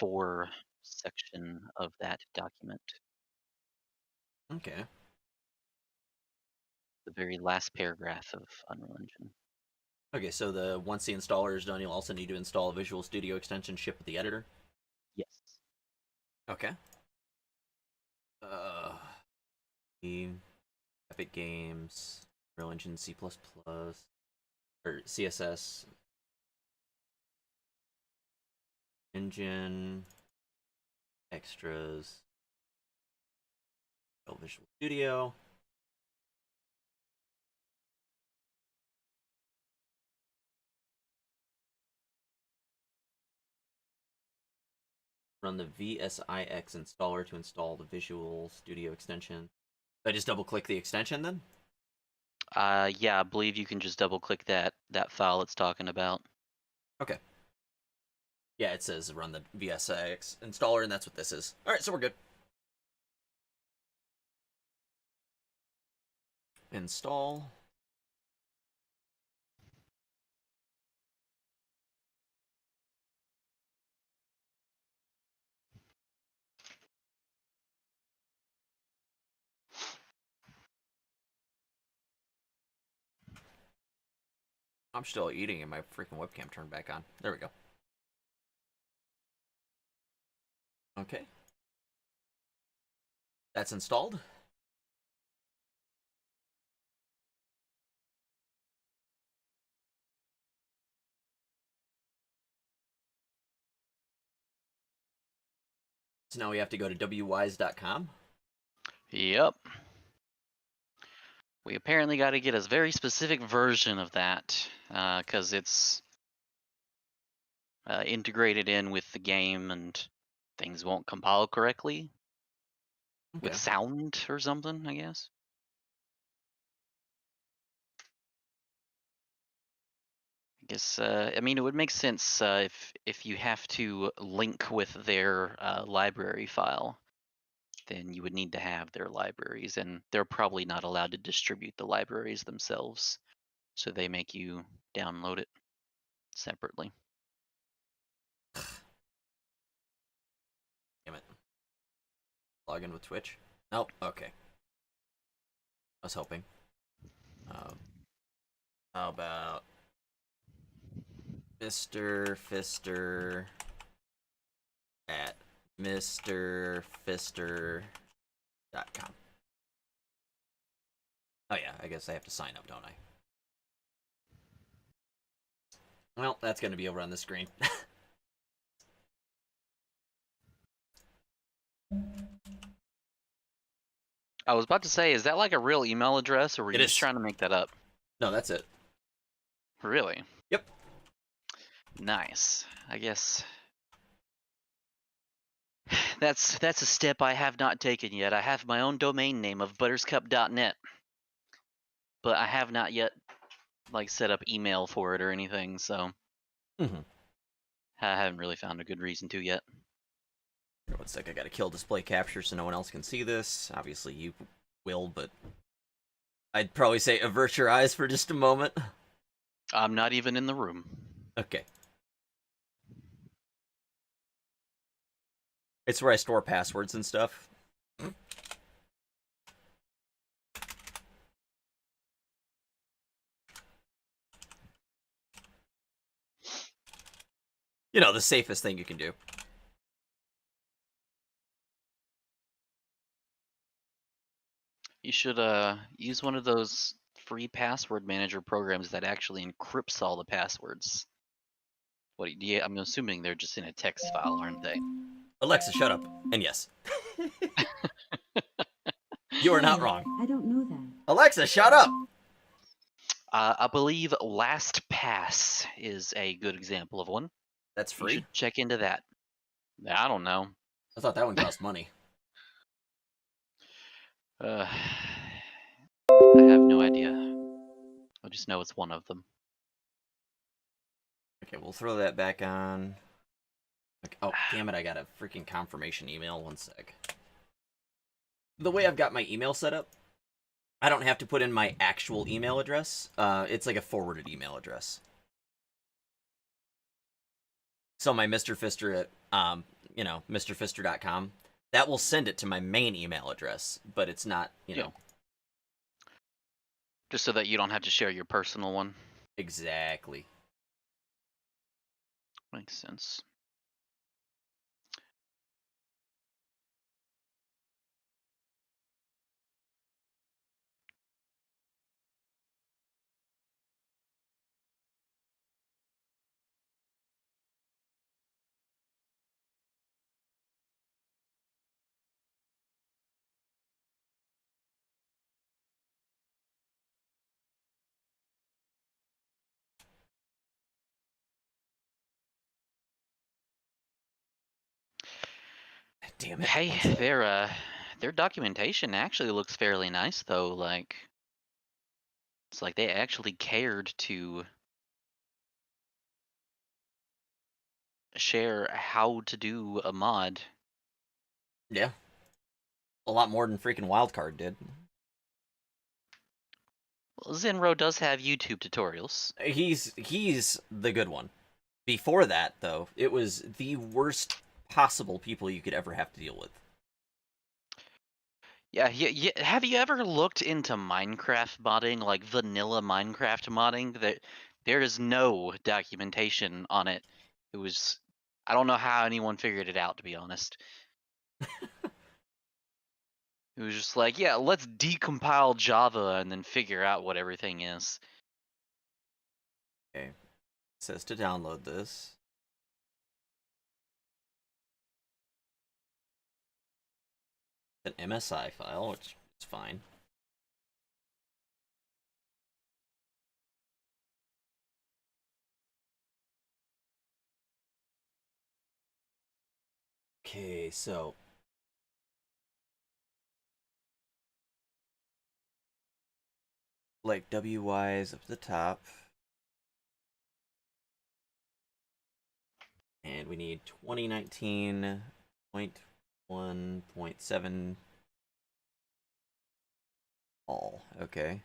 for section of that document. Okay. The very last paragraph of Unreal Engine. Okay, so once the installer is done, you'll also need to install a Visual Studio extension shipped with the editor? Yes. Okay. Uh, the Epic Games, Unreal Engine C++, or CSS, Engine, Extras, Visual Studio. Run the VSIX installer to install the Visual Studio extension. I just double click the extension then? Yeah, I believe you can just double click that file it's talking about. Okay. Yeah, it says run the VSIX installer, and that's what this is. All right, so we're good. Install. I'm still eating and my freaking webcam turned back on. There we go. Okay. That's installed. So now we have to go to wwise.com. Yep. We apparently got to get a very specific version of that because it's integrated in with the game and things won't compile correctly with sound or something, I guess. I mean, it would make sense if you have to link with their library file, then you would need to have their libraries, and they're probably not allowed to distribute the libraries themselves, so they make you download it separately. Damn it. Log in with Twitch. Nope. Okay. I was hoping. How about Mr. Fister at MrFister.com. Oh yeah, I guess I have to sign up, don't I? Well, that's going to be over on the screen. I was about to say, is that like a real email address, or were you just trying to make that up? No, that's it. Really? Yep. Nice. I guess that's a step I have not taken yet. I have my own domain name of butterscup.net, but I have not yet like set up email for it or anything, so I haven't really found a good reason to yet. One sec, I gotta kill display capture so no one else can see this. Obviously you will, but I'd probably say avert your eyes for just a moment. I'm not even in the room. Okay. It's where I store passwords and stuff. You know, the safest thing you can do. You should use one of those free password manager programs that actually encrypts all the passwords. What do you, I'm assuming they're just in a text file, aren't they? Alexa, shut up. And yes. You are not wrong. I don't know that. Alexa, shut up! I believe LastPass is a good example of one. That's free? You should check into that. I don't know. I thought that one cost money. I have no idea. I just know it's one of them. Okay, we'll throw that back on. Okay, oh, damn it, I got a freaking confirmation email. One sec. The way I've got my email set up, I don't have to put in my actual email address. It's like a forwarded email address. So my Mr. Fister at mrfister.com, that will send it to my main email address, but it's not, Yeah. Just so that you don't have to share your personal one. exactly. Makes sense. Damn it. Hey, One sec. their documentation actually looks fairly nice though. Like, it's like they actually cared to share how to do a mod. Yeah. A lot more than freaking Wildcard did. Well, Zenro does have YouTube tutorials. He's the good one. Before that, though, it was the worst possible people you could ever have to deal with. Yeah, yeah. Have you ever looked into Minecraft modding, like vanilla Minecraft modding? There is no documentation on it. It was, I don't know how anyone figured it out, to be honest. It was just like, yeah, let's decompile Java and then figure out what everything is. Okay. It says to download this. An MSI file, which is fine. Okay, so like WY's up at the top. And we need 2019.1.7 all. Okay.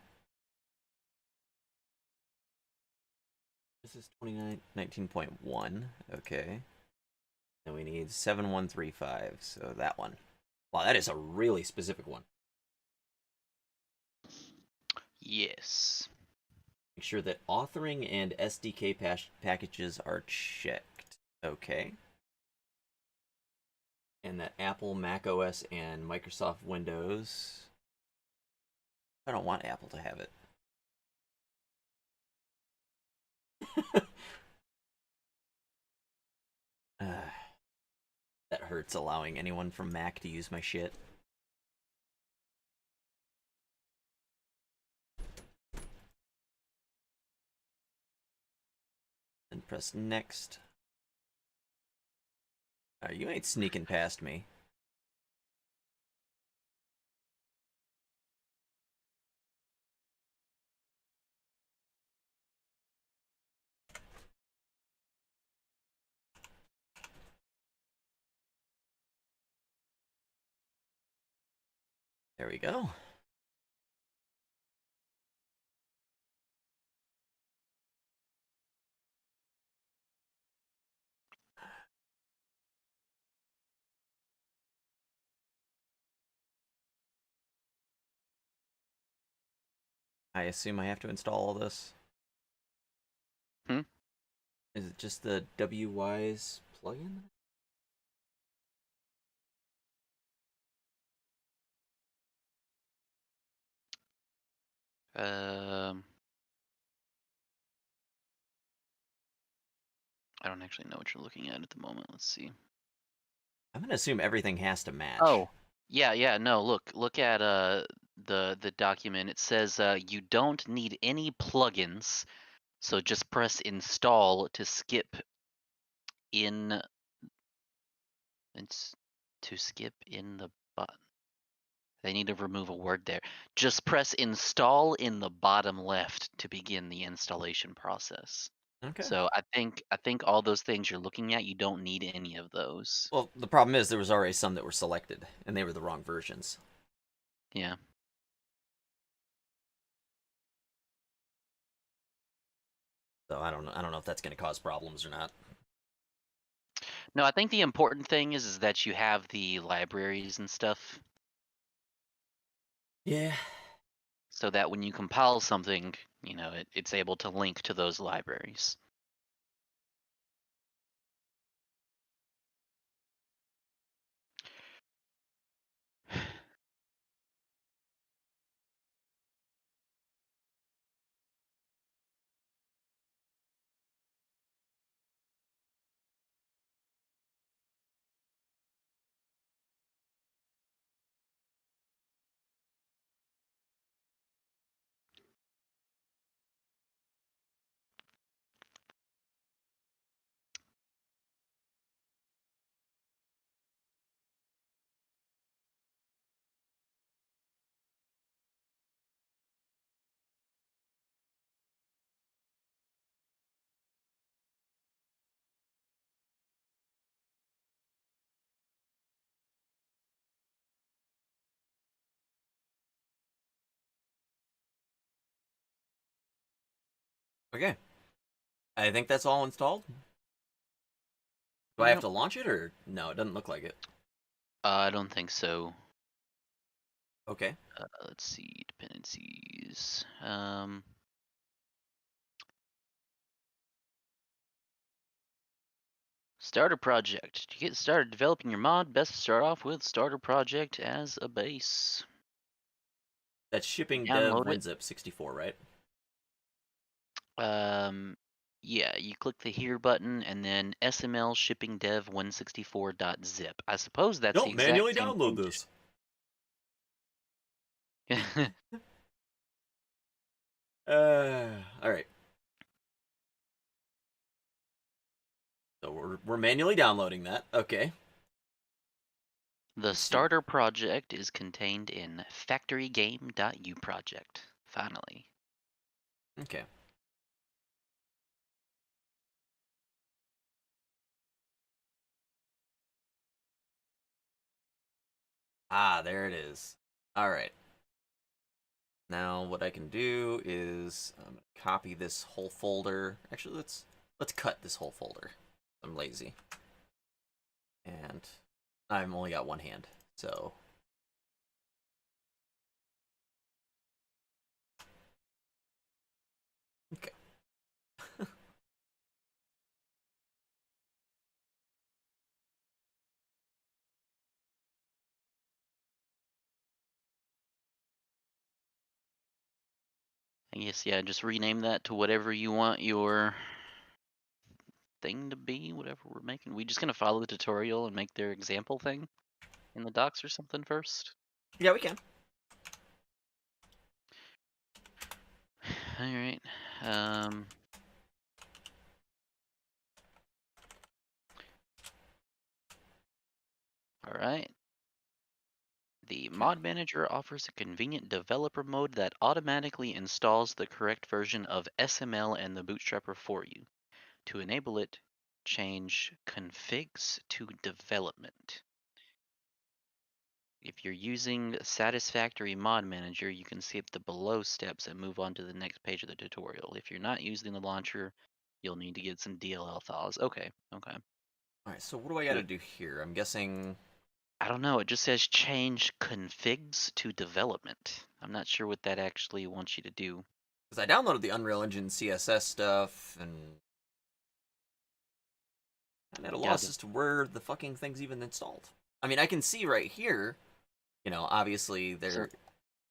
This is 2019.1. Okay. And we need 7135. So that one. Wow, that is a really specific one. Yes. Make sure that authoring and SDK packages are checked. Okay. And that Apple, Mac OS, and Microsoft Windows. I don't want Apple to have it. That hurts allowing anyone from Mac to use my shit. Then press next. You ain't sneaking past me. There we go. I assume I have to install all this. Hmm? Is it just the WY's plugin? Um, I don't actually know what you're looking at the moment. Let's see. I'm gonna assume everything has to match. Oh, yeah. No, look at the document. It says you don't need any plugins, so just press install to skip in. It's to skip in the button. They need to remove a word there. Just press install in the bottom left to begin the installation process. Okay. So I think all those things you're looking at, you don't need any of those. Well, the problem is there was already some that were selected, and they were the wrong versions. Yeah. So I don't know. I don't know if that's gonna cause problems or not. No, I think the important thing is that you have the libraries and stuff, Yeah. so that when you compile something, it's able to link to those libraries. Okay. I think that's all installed. Do I have Yep. to launch it or no? It doesn't look like it. I don't think so. Okay. Let's see, dependencies. Starter project. To get started developing your mod, best to start off with starter project as a base. That's shipping dev Download it. WinZip 64, right? Um, yeah, you click the here button and then SML shipping dev 164.zip. I suppose that's the Don't exact manually same download thing. this. All right. So we're manually downloading that. Okay. The Let's see. starter project is contained in factorygame.u project. Finally. Okay. Ah, there it is. All right. Now what I can do is I'm gonna copy this whole folder. Actually, let's cut this whole folder. I'm lazy, and I've only got one hand, so okay. I guess, yeah, just rename that to whatever you want your thing to be, whatever we're making. We just gonna follow the tutorial and make their example thing in the docs or something first? Yeah, we can. Alright. Alright. The Okay. Mod Manager offers a convenient developer mode that automatically installs the correct version of SML and the Bootstrapper for you. To enable it, change configs to development. If you're using Satisfactory Mod Manager, you can skip the below steps and move on to the next page of the tutorial. If you're not using the launcher, you'll need to get some DLL files. Okay, okay. All right. So what do I got to To, do here? I'm guessing I don't know, it just says change configs to development. I'm not sure what that actually wants you to do. because I downloaded the Unreal Engine CSS stuff and I'm at a You loss gotta, as to where the fucking thing's even installed. I mean, I can see right here, obviously so,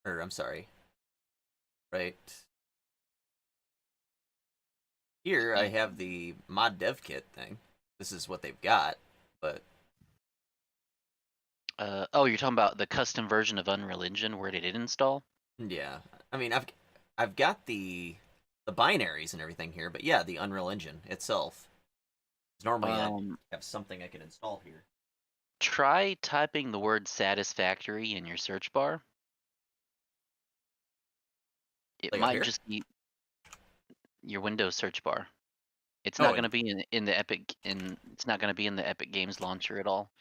or I'm sorry, right here I y- have the mod dev kit thing. This is what they've got, but oh, you're talking about the custom version of Unreal Engine. Where did it install? yeah, I mean, I've got the binaries and everything here, but yeah, the Unreal Engine itself. 'Cause normally I'd Um, have something I can install here. Try typing the word satisfactory in your search bar. It Like up might here? just be your Windows search bar. It's Oh, not going and to be in the Epic it's not going to be in the Epic Games launcher at all.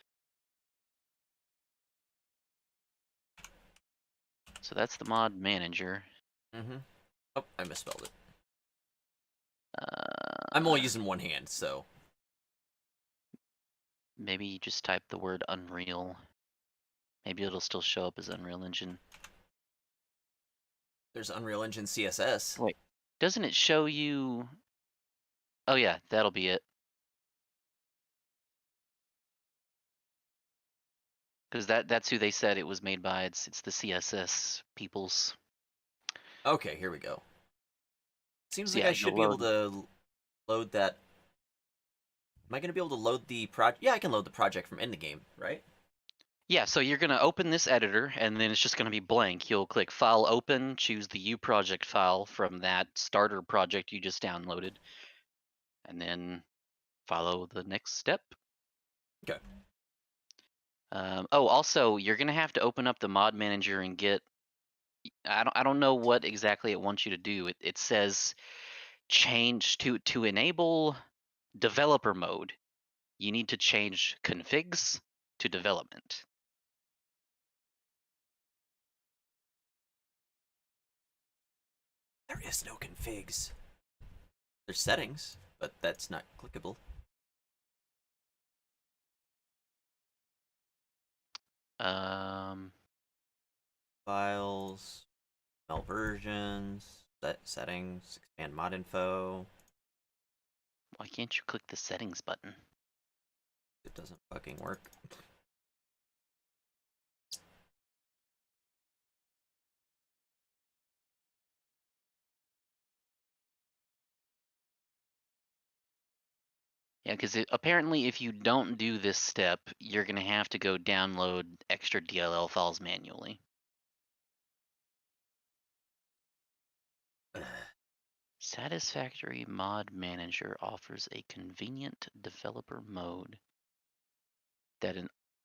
So that's the mod manager. mm-hmm. Oh, I misspelled it. I'm Uh, only using one hand, so Maybe you just type the word Unreal. Maybe it'll still show up as Unreal Engine. There's Unreal Engine CSS. Wait, doesn't it show you? Oh yeah, that'll be it. Because that's who they said it was made by. It's the CSS peoples. Okay, here we go. Seems So like yeah, I should you'll be able load. to load that. Am I going to be able to load the project? Yeah, I can load the project from in the game, right? Yeah, so you're gonna open this editor, and then it's just gonna be blank. You'll click File Open, choose the U project file from that starter project you just downloaded, and then follow the next step. Okay. Oh, also, you're gonna have to open up the mod manager and get. I don't know what exactly it wants you to do. It says change to enable developer mode. You need to change configs to development. There is no configs. There's settings, but that's not clickable. Um, Files, melt versions, settings, expand mod info. why can't you click the settings button? It doesn't fucking work. Yeah, because apparently if you don't do this step, you're going to have to go download extra DLL files manually. Satisfactory Mod Manager offers a convenient developer mode that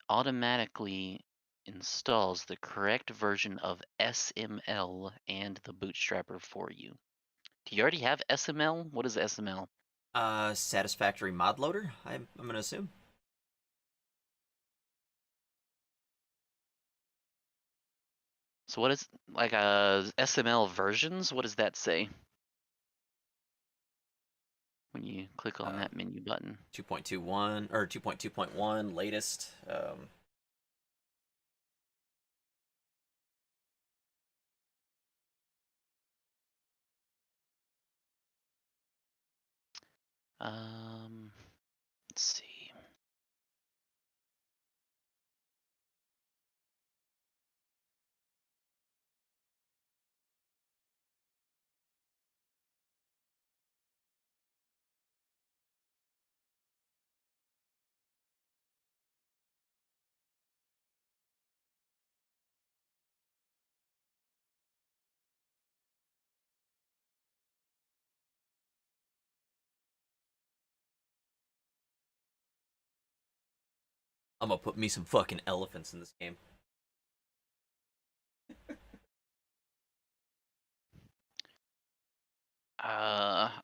automatically installs the correct version of SML and the bootstrapper for you. Do you already have SML? What is SML? Satisfactory mod loader, I'm gonna assume. So what is like SML versions? What does that say when you click on Uh, that menu button? 2.21 or 2.2.1 latest. Let's see. I'm gonna put me some fucking elephants in this game.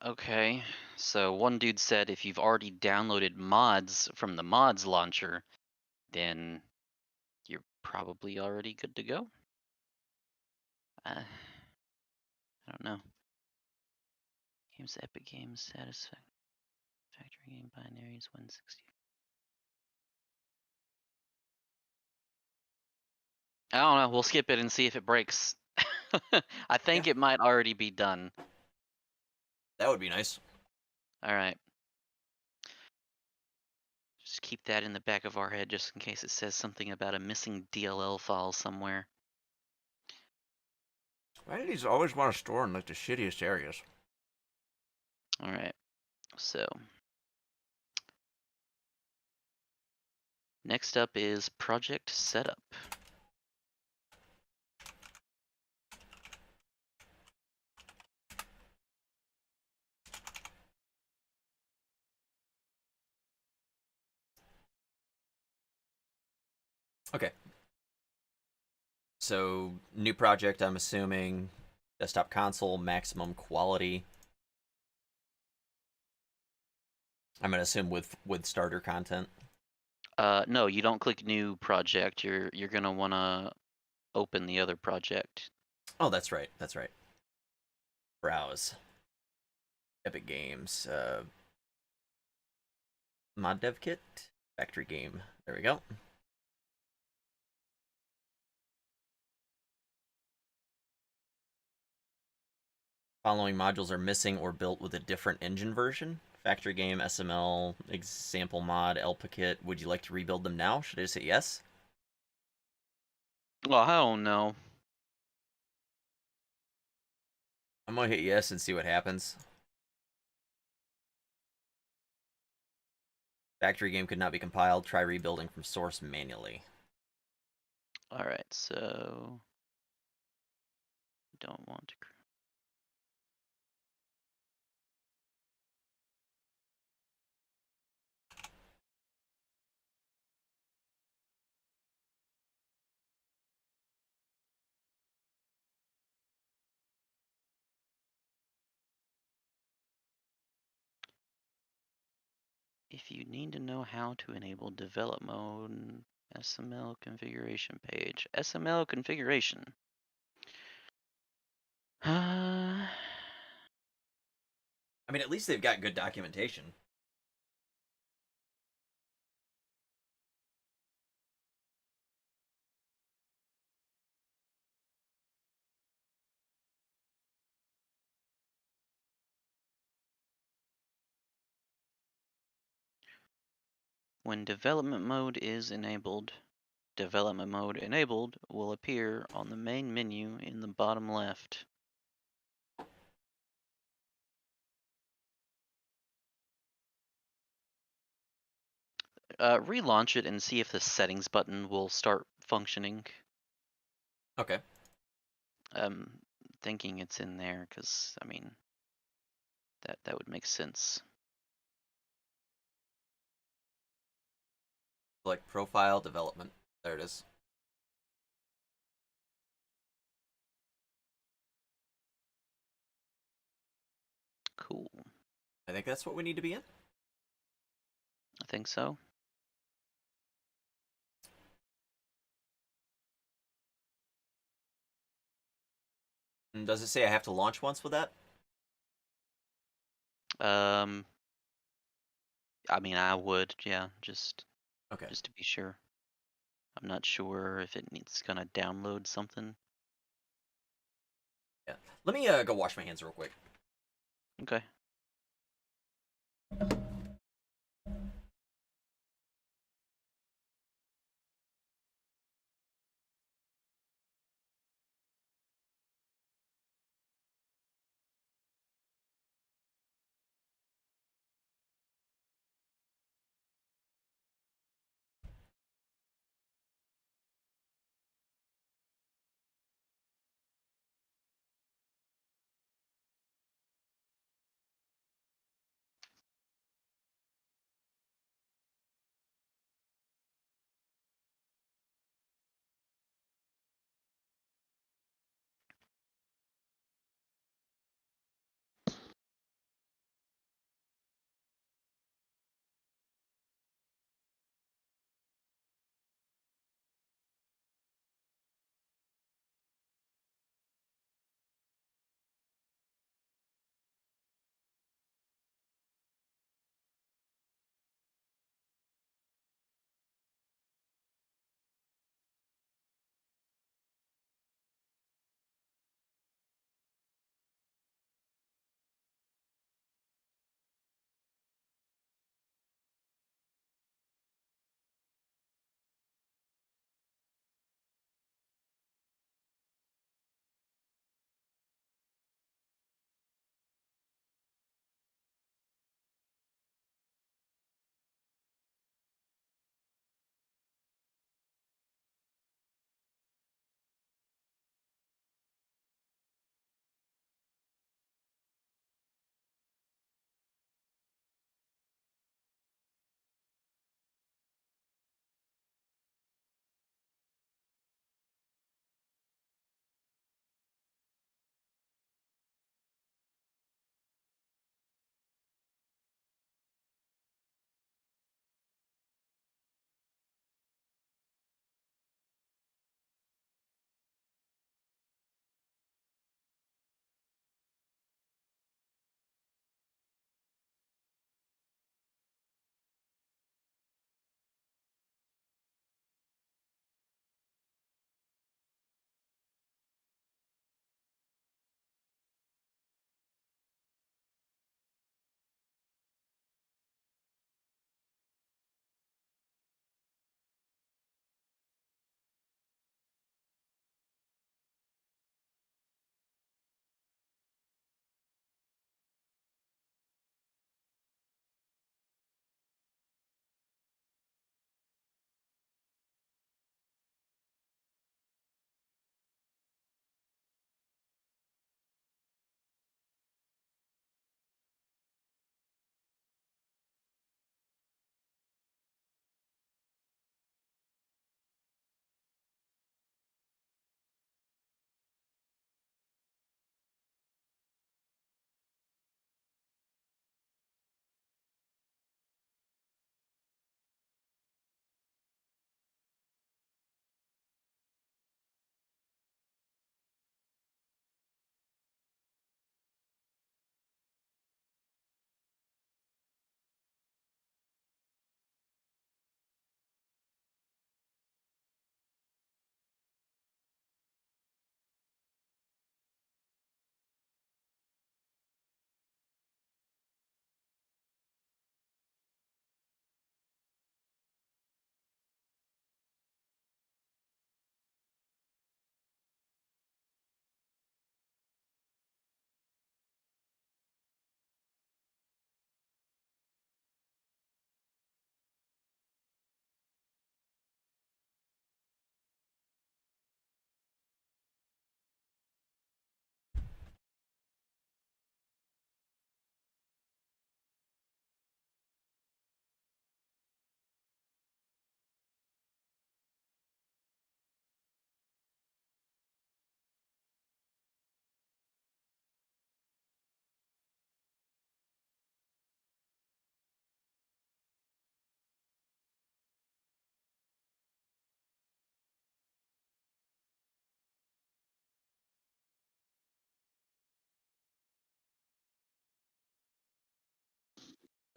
Okay. So one dude said if you've already downloaded mods from the mods launcher, then you're probably already good to go. I don't know. Games, Epic Games, Satisfactory Game Binaries, 160. I don't know. We'll skip it and see if it breaks. I Yeah, think it might already be done. that would be nice. All right. Just keep that in the back of our head just in case it says something about a missing DLL file somewhere. Why do these always want to store in like the shittiest areas? All right. So next up is project setup. Okay. So new project, I'm assuming desktop console, maximum quality. I'm gonna assume with starter content. No, you don't click new project. You're gonna wanna open the other project. Oh, that's right. That's right. Browse. Epic Games. Mod dev kit. Factory game. There we go. Following modules are missing or built with a different engine version. Factory game, SML, example mod, LPKit. Would you like to rebuild them now? Should I just hit yes? Well, I don't know. I'm gonna hit yes and see what happens. Factory game could not be compiled. Try rebuilding from source manually. All right, so don't want to. If you need to know how to enable develop mode, SML configuration page. SML configuration. I mean, at least they've got good documentation. When development mode is enabled, development mode enabled will appear on the main menu in the bottom left. Relaunch it and see if the settings button will start functioning. Okay. Thinking it's in there because I mean that would make sense. Like profile development. There it is. Cool. I think that's what we need to be in. I think so. And does it say I have to launch once with that? I mean, I would, yeah, just Okay. to be sure. I'm not sure if it's gonna download something. Yeah. Let me go wash my hands real quick. Okay.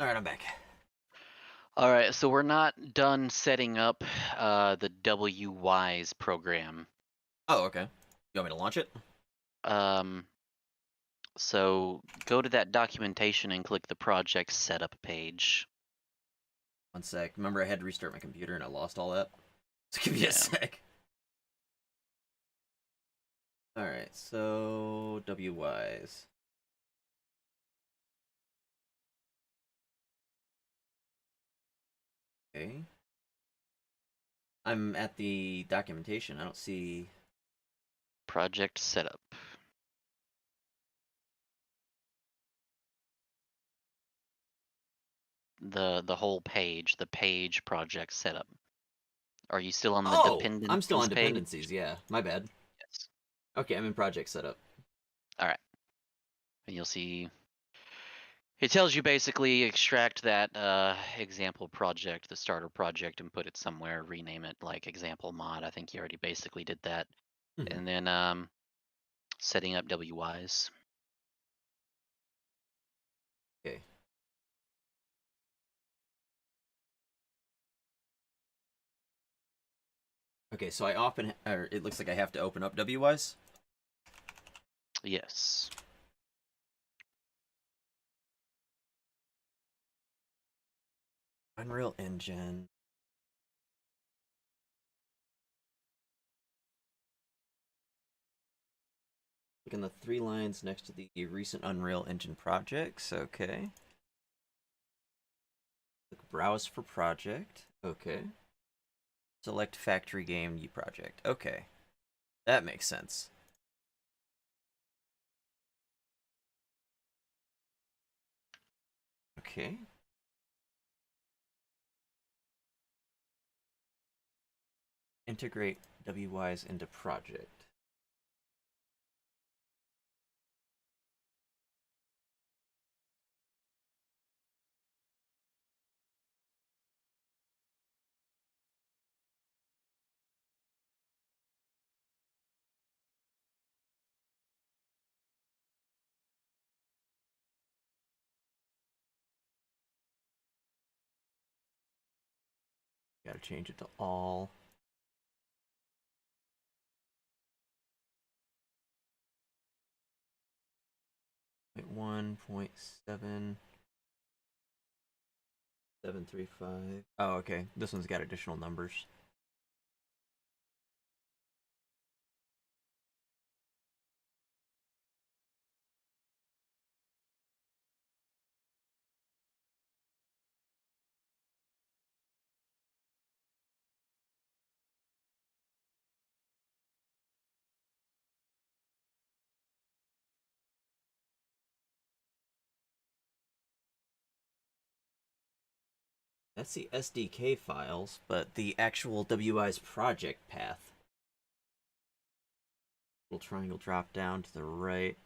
Alright, I'm back. All right, so we're not done setting up the WYs program. Oh, okay. You want me to launch it? Um, so go to that documentation and click the project setup page. One sec. Remember I had to restart my computer and I lost all that? So give me a Yeah. sec. Alright, so WYs. Okay. I'm at the documentation. I don't see... Project setup. The whole page, the page project setup. Are you still on the Oh! I'm still dependencies on page? dependencies, yeah. My bad. Yes. Okay, I'm in project setup. All right. And you'll see it tells you basically extract that example project, the starter project, and put it somewhere, rename it like example mod. I think you already basically did that. Mhm. And then setting up WYs. Okay. Okay, so it looks like I have to open up WYs? Yes. Unreal Engine. Look in the 3 lines next to the recent Unreal Engine projects. Okay. Click Browse for project. Okay. Select Factory Game U project. Okay. That makes sense. Okay. Integrate WYs into project. Gotta change it to all. Point 1.7735. Oh, okay. This one's got additional numbers. That's the SDK files, but the actual WI's project path. Little triangle drop down to the right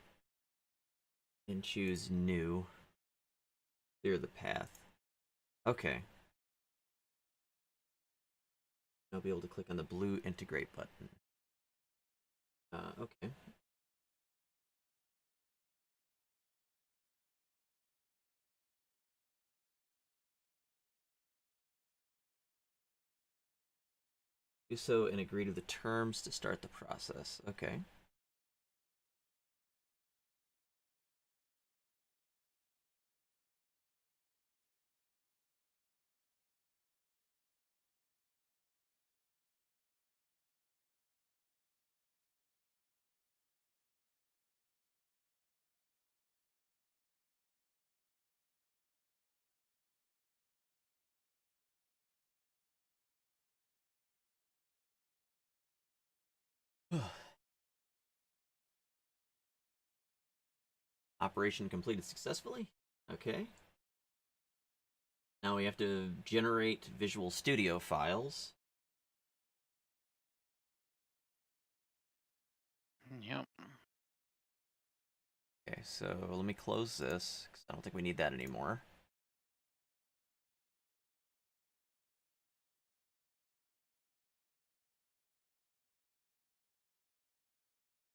and choose new. Clear the path. Okay. I'll be able to click on the blue integrate button. Okay. Do so and agree to the terms to start the process. Okay. Operation completed successfully. Okay. Now we have to generate Visual Studio files. Yep. Okay, so let me close this, because I don't think we need that anymore.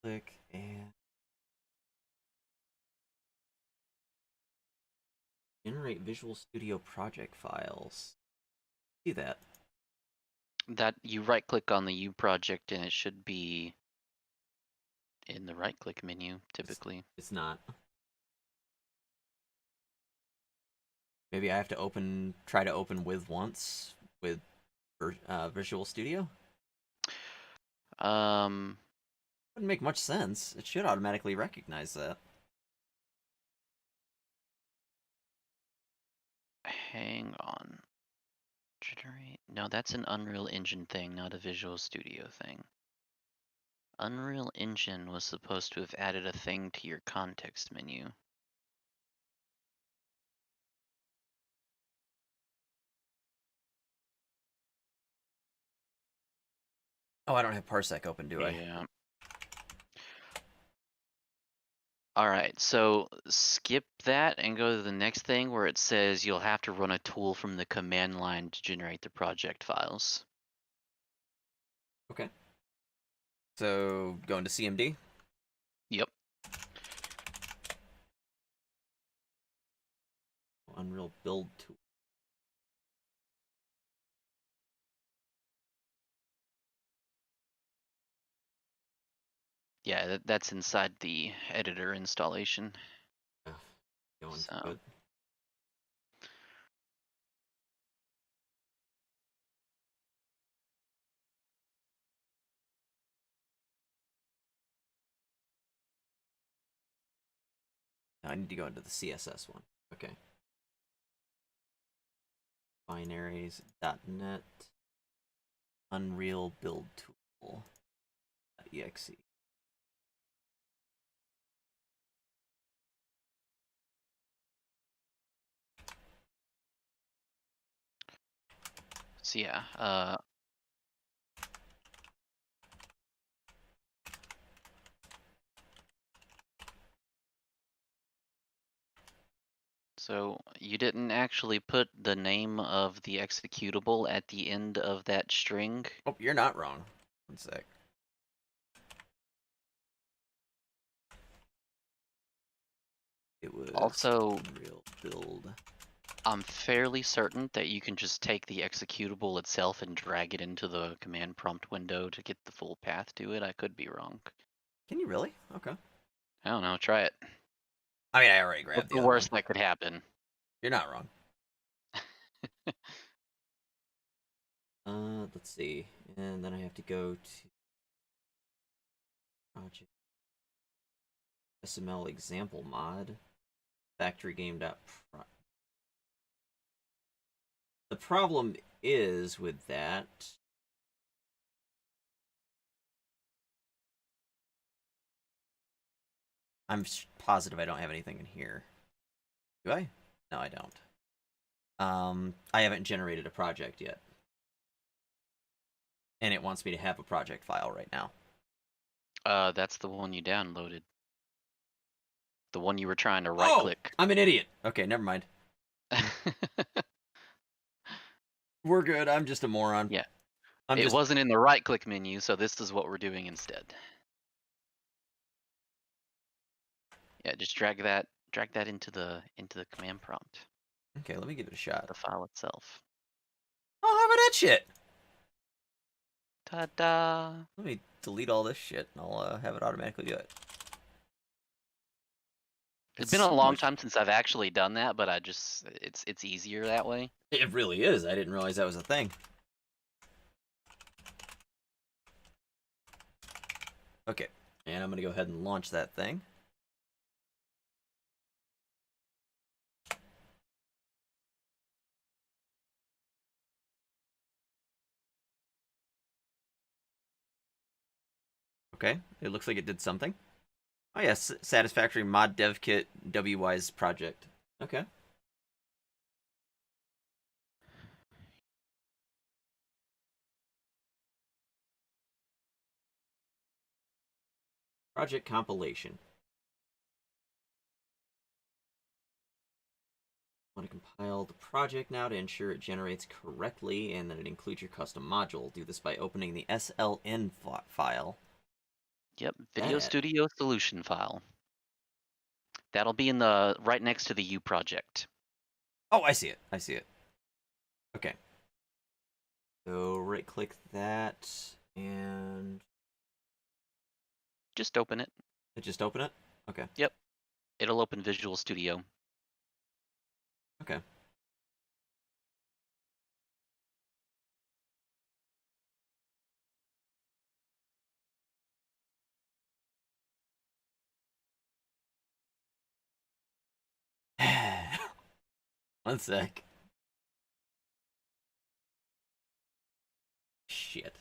Click and Generate Visual Studio project files. See that? That you right click on the U project and it should be in the right click menu typically. It's not. Maybe I have to try to open with once with Visual Studio? Um, Wouldn't make much sense. It should automatically recognize that. hang on. Generate. No, that's an Unreal Engine thing, not a Visual Studio thing. Unreal Engine was supposed to have added a thing to your context menu. Oh, I don't have Parsec open, do I? Yeah. Alright, so skip that and go to the next thing where it says you'll have to run a tool from the command line to generate the project files. Okay. So, going to CMD? Yep. Unreal Build Tool. Yeah, that's inside the editor installation. Going So. good. Now I need to go into the CSS one. Okay. Binaries.net Unreal Build Tool .exe. So yeah, so you didn't actually put the name of the executable at the end of that string. Oh, you're not wrong. One sec. It was Also, Unreal Build. I'm fairly certain that you can just take the executable itself and drag it into the command prompt window to get the full path to it. I could be wrong. Can you really? Okay. I don't know. Try it. I mean, I already What's grabbed the the other worst one. that could happen? You're not wrong. Let's see. And then I have to go to project SML example mod factory game.pro. The problem is with that. I'm positive I don't have anything in here. Do I? No, I don't. I haven't generated a project yet. And it wants me to have a project file right now. That's the one you downloaded. The one you were trying to Oh! right-click. I'm an idiot. Okay, never mind. We're good. I'm just a moron. Yeah. I'm It just... wasn't in the right-click menu, so this is what we're doing instead. Yeah, just drag that into the command prompt. Okay, let me give it a shot. The file itself. Oh, how about that shit? Ta-da! Let me delete all this shit, and I'll have it automatically do it. It's been a long time since I've actually done that, but it's easier that way. It really is. I didn't realize that was a thing. Okay, and I'm gonna go ahead and launch that thing. Okay, it looks like it did something. Oh yes, Satisfactory mod dev kit WY's project. Okay. Project compilation. I want to compile the project now to ensure it generates correctly and that it includes your custom module. Do this by opening the SLN file. Yep, Video Studio Solution file. That'll be in the right next to the U project. Oh, I see it. I see it. Okay. So right click that and Just open it. just open it? Okay. Yep. It'll open Visual Studio. Okay. One sec. Shit.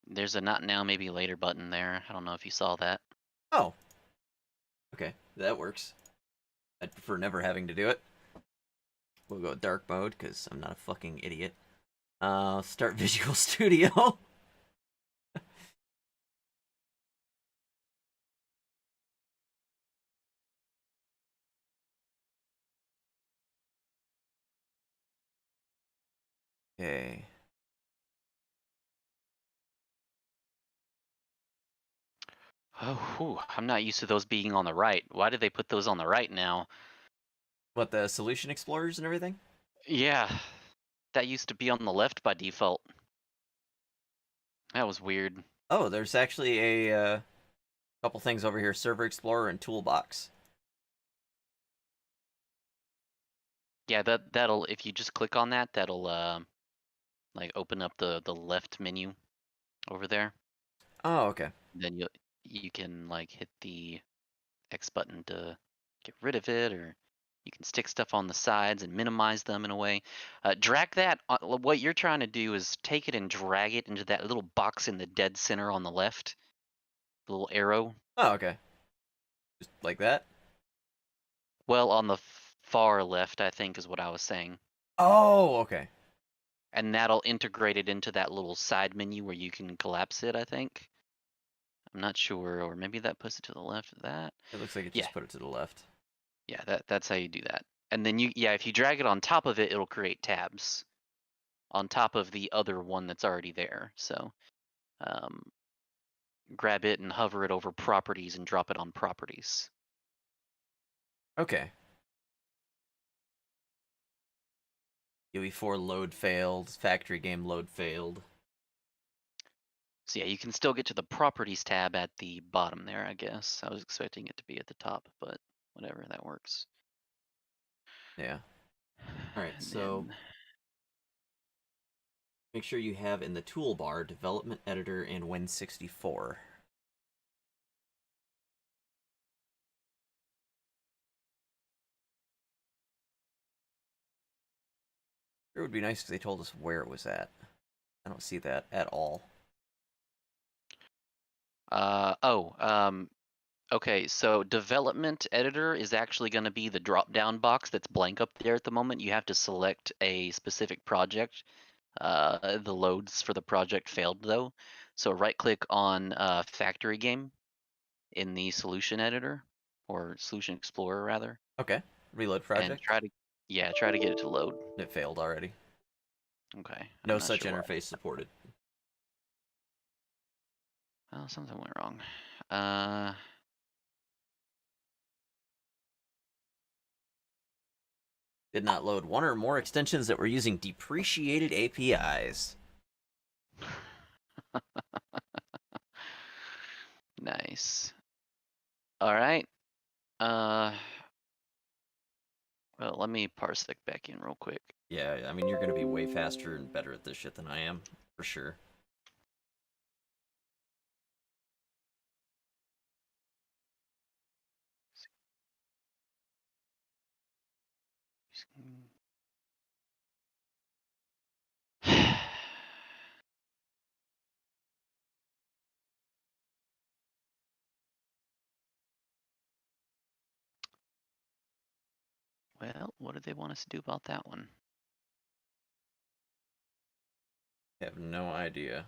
There's a not now, maybe later button there. I don't know if you saw that. Oh. Okay, that works. I'd prefer never having to do it. We'll go dark mode, because I'm not a fucking idiot. Start Visual Studio. Okay. Oh, whew, I'm not used to those being on the right. Why did they put those on the right now? What, the solution explorers and everything? Yeah, that used to be on the left by default. That was weird. Oh, there's actually a couple things over here. Server Explorer and Toolbox. Yeah, that'll if you just click on that, that'll like open up the left menu over there. Oh, okay. Then you can like hit the X button to get rid of it, or you can stick stuff on the sides and minimize them in a way. Drag that. What you're trying to do is take it and drag it into that little box in the dead center on the left, the little arrow. Oh, okay. Just like that? Well, on the far left, I think is what I was saying. Oh, okay. And that'll integrate it into that little side menu where you can collapse it, I think. I'm not sure, or maybe that puts it to the left of that. It looks like it Yeah, just put it to the left. yeah, that's how you do that. And then if you drag it on top of it, it'll create tabs on top of the other one that's already there. So um, grab it and hover it over properties and drop it on properties. Okay. UE4 load failed. Factory game load failed. So yeah, you can still get to the properties tab at the bottom there, I guess. I was expecting it to be at the top, but whatever, that works. Yeah. Alright, And so then make sure you have in the toolbar Development Editor and Win64. It would be nice if they told us where it was at. I don't see that at all. okay, so development editor is actually going to be the drop down box that's blank up there at the moment. You have to select a specific project. The loads for the project failed though. So right click on factory game in the solution editor, or solution explorer rather, Okay. Reload and project. try to get it to load. It failed already. Okay, No I'm not such sure why. interface supported. Oh, something went wrong. Uh, Did not load one or more extensions that were using depreciated APIs. nice. All right. Uh, well, let me parse that back in real quick. Yeah, I mean, you're going to be way faster and better at this shit than I am, for sure. Well, what do they want us to do about that one? I have no idea.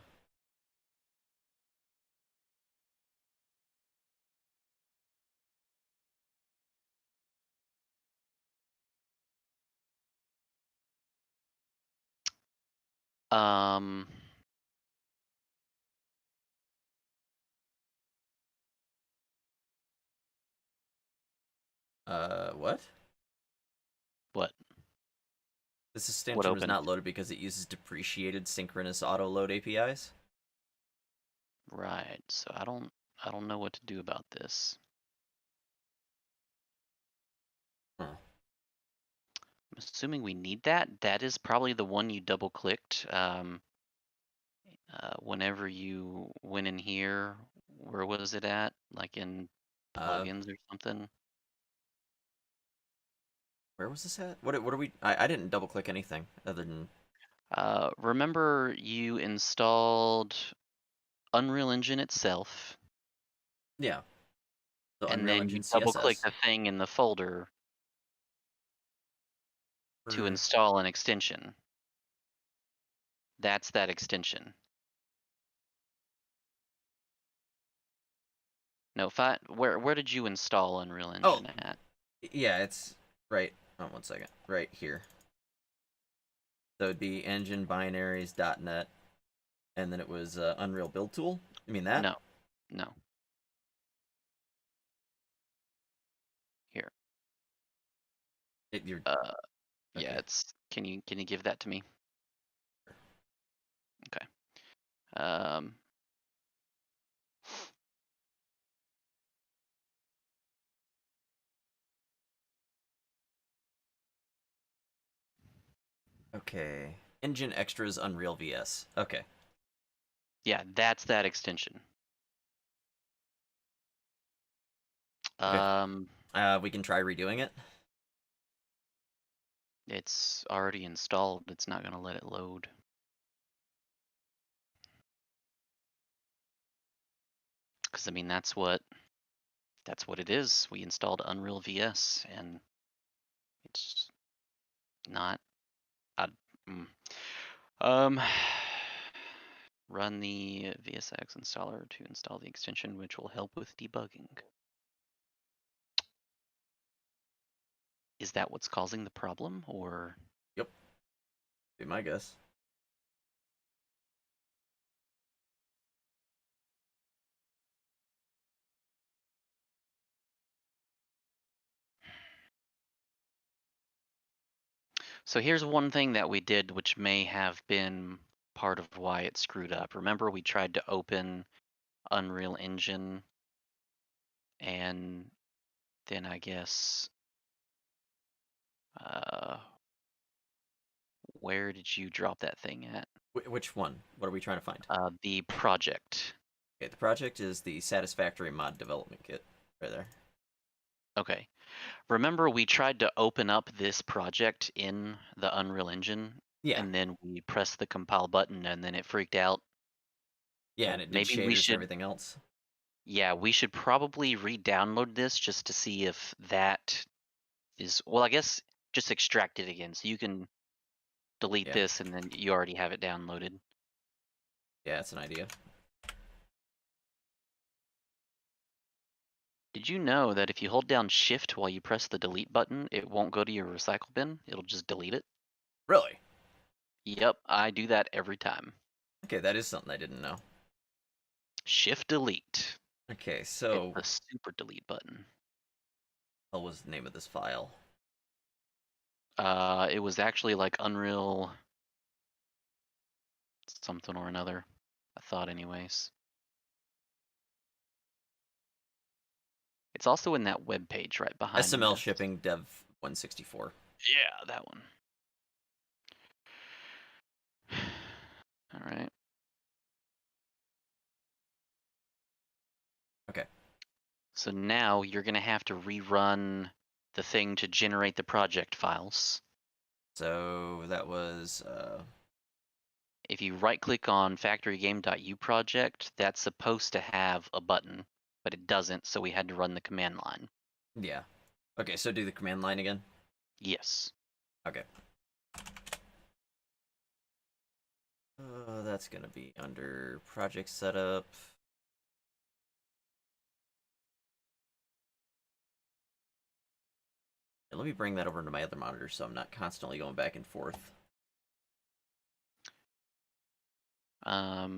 Um, What? What? This What extension was opened? not loaded because it uses depreciated synchronous auto load APIs. Right. So I don't know what to do about this. Huh. I'm assuming we need that. That is probably the one you double clicked. Whenever you went in here, where was it at? Like in Uh, plugins or something? where was this at? What are we? I didn't double click anything other than. Remember you installed Unreal Engine itself, Yeah. So and Unreal then you Engine double click CSS. the thing in the folder to For- install an extension. That's that extension. No, where did you install Unreal Oh, Engine at? yeah, it's right. Oh, 1 second. Right here. So it'd be engine binaries.net, and then it was Unreal Build Tool. You mean that? No, no. Here. You're Yeah, okay. it's. Can you give that to me? Okay. Um, Okay. Engine Extras Unreal VS. Okay. yeah, that's that extension. Okay. Um, We can try redoing it. it's already installed. It's not gonna let it load. Because I mean, that's what it is. We installed Unreal VS, and it's not. I, mm. Um, run the VSX installer to install the extension, which will help with debugging. Is that what's causing the problem, or? Yep. Be my guess. So here's one thing that we did, which may have been part of why it screwed up. Remember, we tried to open Unreal Engine, and then I guess, uh, where did you drop that thing at? Which one? What are we trying to find? The project. Okay, the project is the Satisfactory mod development kit. Right there. Okay. Remember, we tried to open up this project in the Unreal Engine, Yeah. and then we pressed the compile button, and then it freaked out. Yeah, and it did Maybe we shaders and should, everything else. yeah, we should probably re-download this just to see if that is, well, I guess just extract it again. So you can delete Yeah. this, and then you already have it downloaded. Yeah, that's an idea. Did you know that if you hold down Shift while you press the delete button, it won't go to your recycle bin? It'll just delete it. Really? Yep, I do that every time. Okay, that is something I didn't know. Shift delete. Okay, It's so the super delete button. what was the name of this file? It was actually like Unreal something or another. I thought, anyways. It's also in that web page right behind SML this. shipping dev 164. Yeah, that one. All right. Okay. So now you're going to have to rerun the thing to generate the project files. So that was If you right click on factorygame.u project, that's supposed to have a button, but it doesn't, so we had to run the command line. yeah. Okay, so do the command line again. Yes. Okay. That's gonna be under project setup. And let me bring that over to my other monitor so I'm not constantly going back and forth. All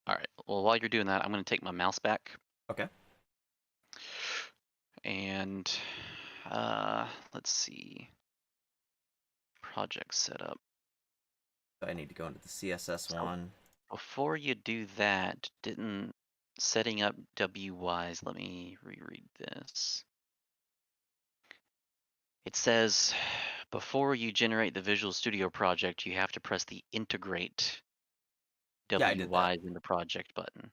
right. Well, while you're doing that, I'm going to take my mouse back. Okay. And let's see. Project setup. I need to go into the CSS So one. before you do that, didn't setting up WYs, let me reread this. It says before you generate the Visual Studio project, you have to press the integrate Yeah, I did that. WYs in the project button.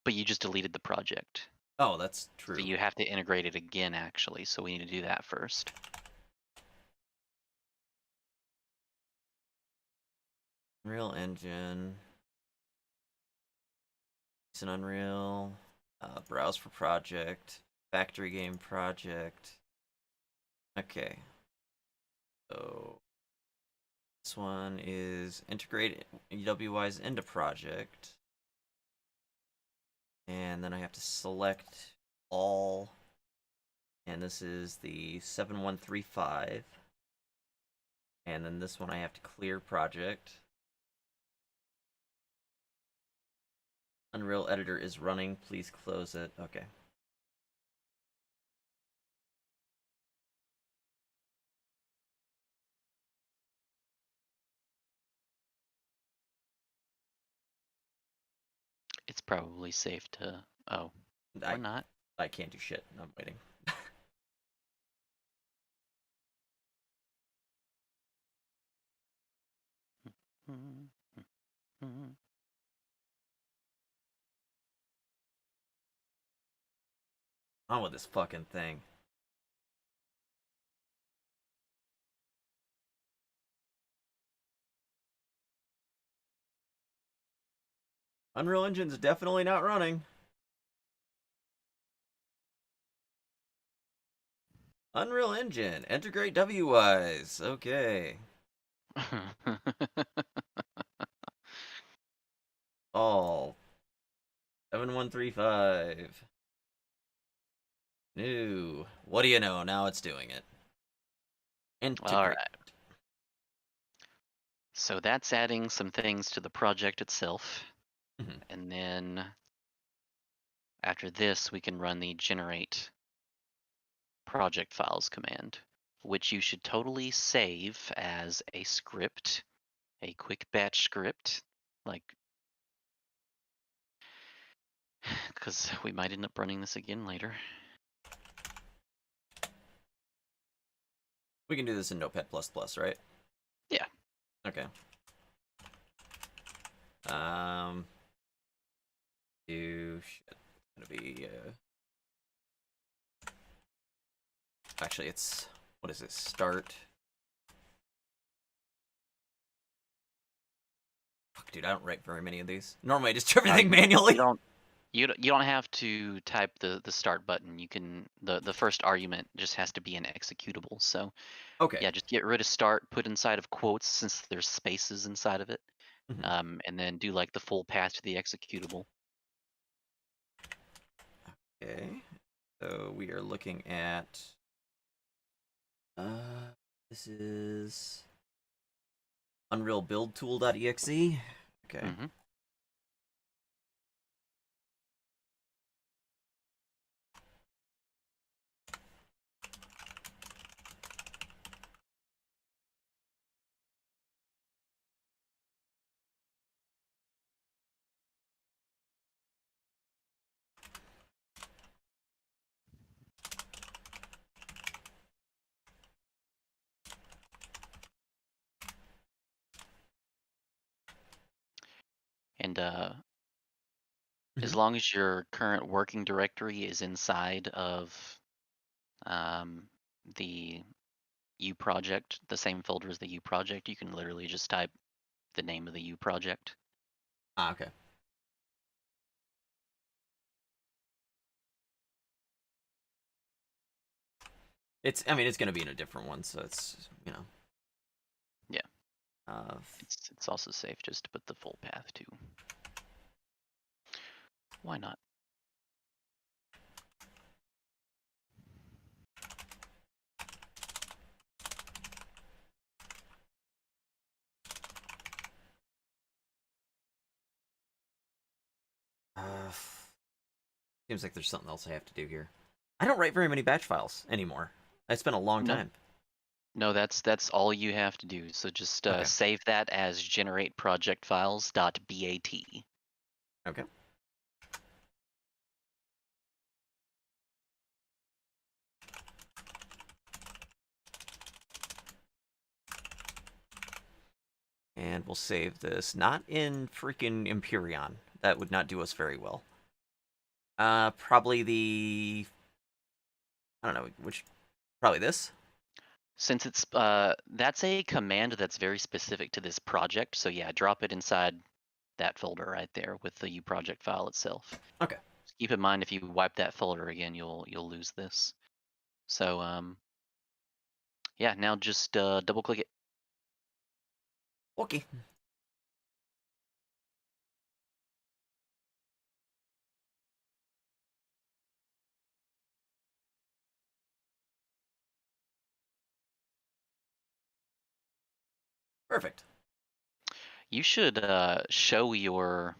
But you just deleted the project. Oh, that's So true. you have to integrate it again, actually. So we need to do that first. Unreal Engine. It's an Unreal. Browse for project. Factory game project. Okay. So this one is integrate UWYs into project. And then I have to select all. And this is the 7135. And then this one I have to clear project. Unreal Editor is running. Please close it. Okay. It's probably safe to, oh, or not. I can't do shit. I'm waiting. On with this fucking thing. Unreal Engine's definitely not running. Unreal Engine, integrate WYs. Okay. All 7135. New. What do you know? Now it's doing it. All Integrate. right. So that's adding some things to the project itself. Mhm. And then after this, we can run the generate project files command, which you should totally save as a script, a quick batch script, like, because we might end up running this again later. We can do this in Notepad++, right? Yeah. Okay. Do shit. It's gonna be actually it's what is it? Start. Fuck, dude, I don't write very many of these. Normally, I just do everything manually. You don't have to type the start button. You can the first argument just has to be an executable. So Okay. yeah, just get rid of start, put inside of quotes since there's spaces inside of it, and then do like the full path to the executable. Okay. So we are looking at this is Unreal Build Tool.exe. Okay. Mm-hmm. And as long as your current working directory is inside of the U project, the same folder as the U project, you can literally just type the name of the U project. Okay. I mean, it's gonna be in a different one, so it's, you know. Yeah. Uh, It's also safe just to put the full path too. Why not? Seems like there's something else I have to do here. I don't write very many batch files anymore. I spent a long No, time. no, that's all you have to do. So just Okay. save that as generate project files.bat. Okay. And we'll save this. Not in freaking Empyrean. That would not do us very well. Probably the... I don't know, which... Probably this? Since it's that's a command that's very specific to this project, so yeah, drop it inside that folder right there with the uproject file itself. Okay. Just keep in mind if you wipe that folder again, you'll lose this. So yeah, now just double click it. Okay. Perfect. You should show your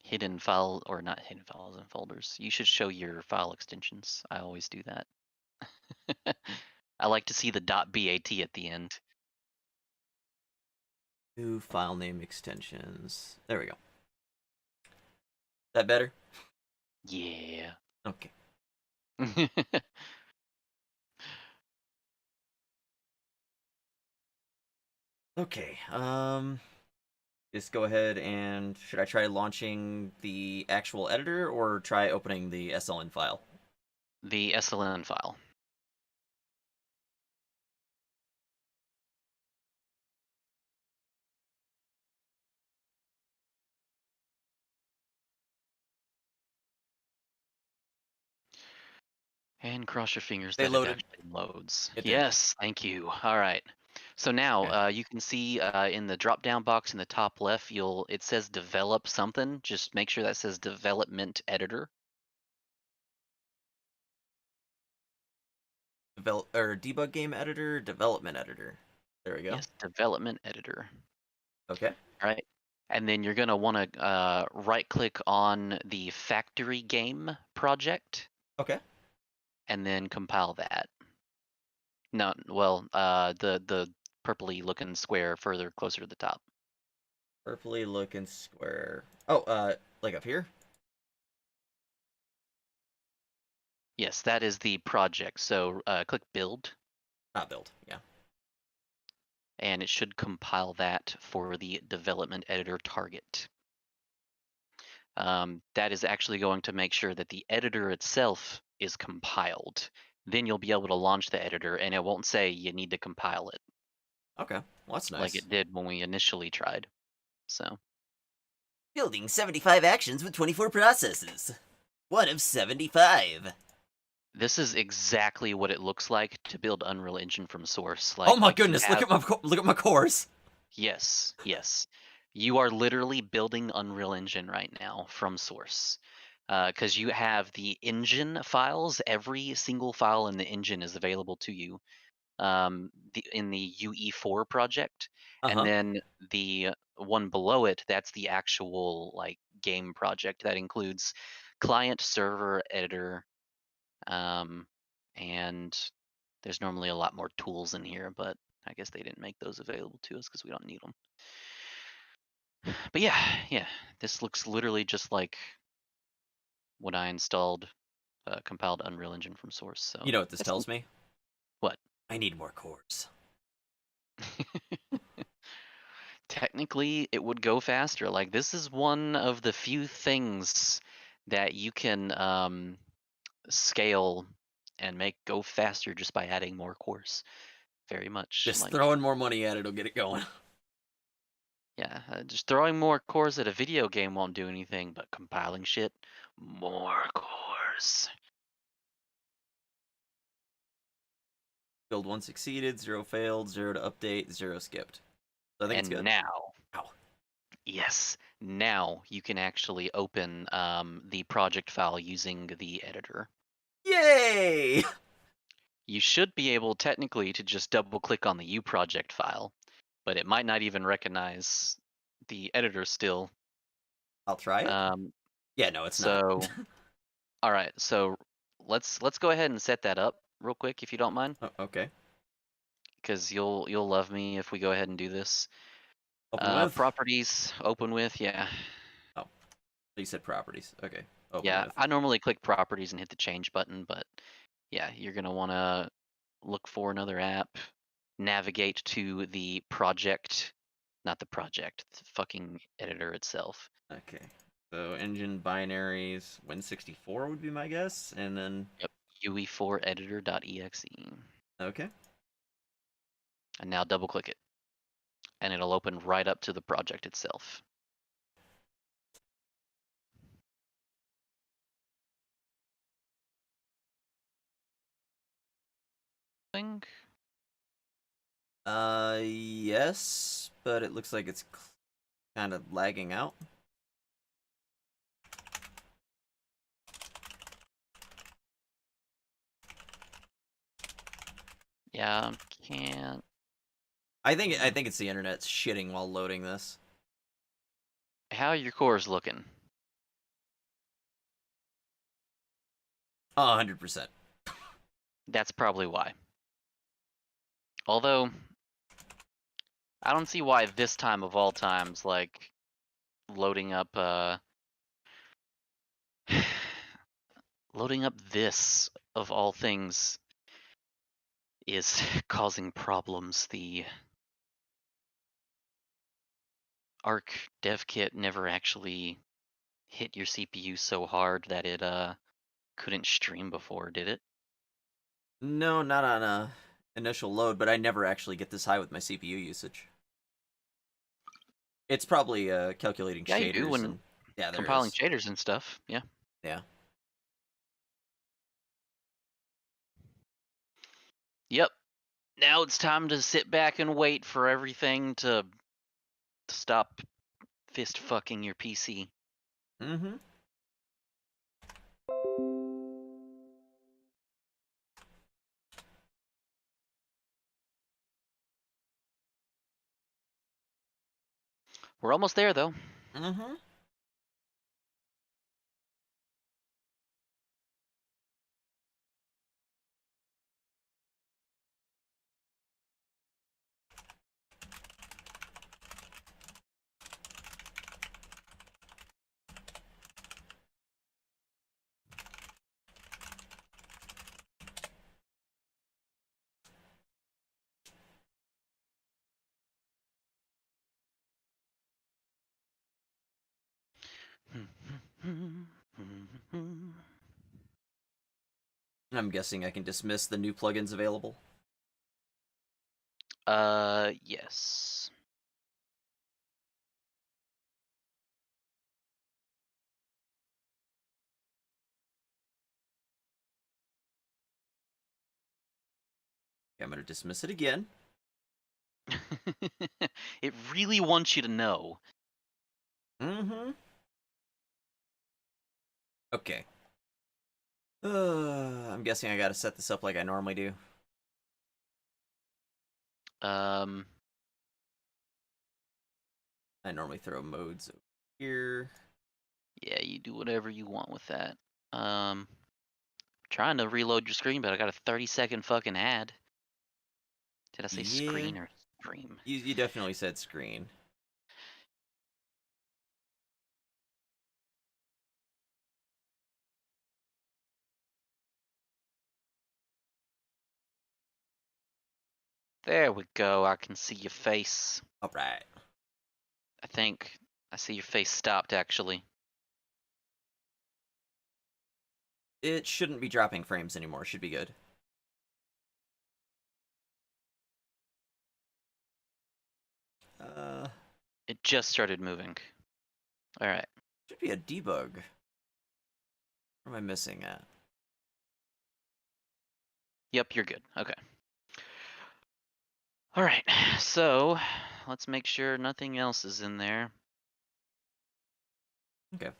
hidden file, or not hidden files and folders. You should show your file extensions. I always do that. I like to see the .bat at the end. New file name extensions. There we go. That better? Yeah. Okay. Okay. Just go ahead and should I try launching the actual editor or try opening the SLN file? The SLN file. And cross your fingers They that it loaded. actually loads. It did. Yes, thank you. All right. So now Okay. you can see in the drop-down box in the top left, it says develop something. Just make sure that says development editor. Develop or debug game editor, development editor. There we go. Yes, development editor. Okay. All right. And then you're going to want to right-click on the factory game project Okay. and then compile that. No, well, the purpley looking square further closer to the top. Purpley looking square. Oh, like up here? Yes, that is the project. So click build, Not build. Yeah. and it should compile that for the development editor target. That is actually going to make sure that the editor itself is compiled. Then you'll be able to launch the editor, and it won't say you need to compile it Okay. Well, that's nice. like it did when we initially tried. So Building 75 actions with 24 processes. 1 of 75. this is exactly what it looks like to build Unreal Engine from source. Oh my like you goodness! have- Look at my cores. Yes, yes. You are literally building Unreal Engine right now from source. Because you have the engine files, every single file in the engine is available to you in the UE4 project. And then the one below it, that's the actual like game project that includes client, server, editor, and there's normally a lot more tools in here, but I guess they didn't make those available to us because we don't need them. But yeah, this looks literally just like what I installed, compiled Unreal Engine from source. So You know what this tells me? What? I need more cores. Technically, it would go faster. Like this is one of the few things that you can scale and make go faster just by adding more cores. Very much. Just like, throwing more money at it'll get it going. Yeah, just throwing more cores at a video game won't do anything, but compiling shit, more cores. Build 1 succeeded, 0 failed, 0 to update, 0 skipped. So I think it's And good. now, Ow. yes, now you can actually open the project file using the editor. Yay! You should be able technically to just double click on the uproject file, but it might not even recognize the editor still. I'll try it. Yeah, no, it's not. So All right, so let's go ahead and set that up real quick if you don't mind, Oh, okay. because you'll love me if we go ahead and do this. Open with. Properties, open with, yeah. Oh, you said properties. Okay. Open Yeah, with. I normally click properties and hit the change button, but yeah, you're gonna wanna look for another app, navigate to the project, not the project, the fucking editor itself. Okay. So engine binaries, Win64 would be my guess, and then Yep, UE4editor.exe. okay. And now double click it, and it'll open right up to the project itself. Thing. Yes, but it looks like it's kind of lagging out. Yeah, can't. I think it's the internet's shitting while loading this. How are your cores looking? 100%. That's probably why. Although, I don't see why this time of all times, like, loading up, loading up this, of all things, is causing problems. The Arc dev kit never actually hit your CPU so hard that it couldn't stream before, did it? No, not on initial load, but I never actually get this high with my CPU usage. It's probably calculating Yeah, you do shaders when and yeah, there compiling is. shaders and stuff. Yeah. Yeah. Yep. Now it's time to sit back and wait for everything to stop fist fucking your PC. Mm-hmm. We're almost there though. Mm-hmm. I'm guessing I can dismiss the new plugins available. Yes. Okay, I'm gonna dismiss it again. It really wants you to know. Mm-hmm. Okay. I'm guessing I gotta set this up like I normally do. Um, I normally throw modes over here. yeah, you do whatever you want with that. Trying to reload your screen, but I got a 30-second fucking ad. Did I say Yeah. screen or stream? You definitely said screen. There we go. I can see your face. Alright. I think I see your face stopped actually. It shouldn't be dropping frames anymore. Should be good. It just started moving. All right. Should be a debug. Where am I missing at? Yep, you're good. Okay. All right. So let's make sure nothing else is in there. Okay.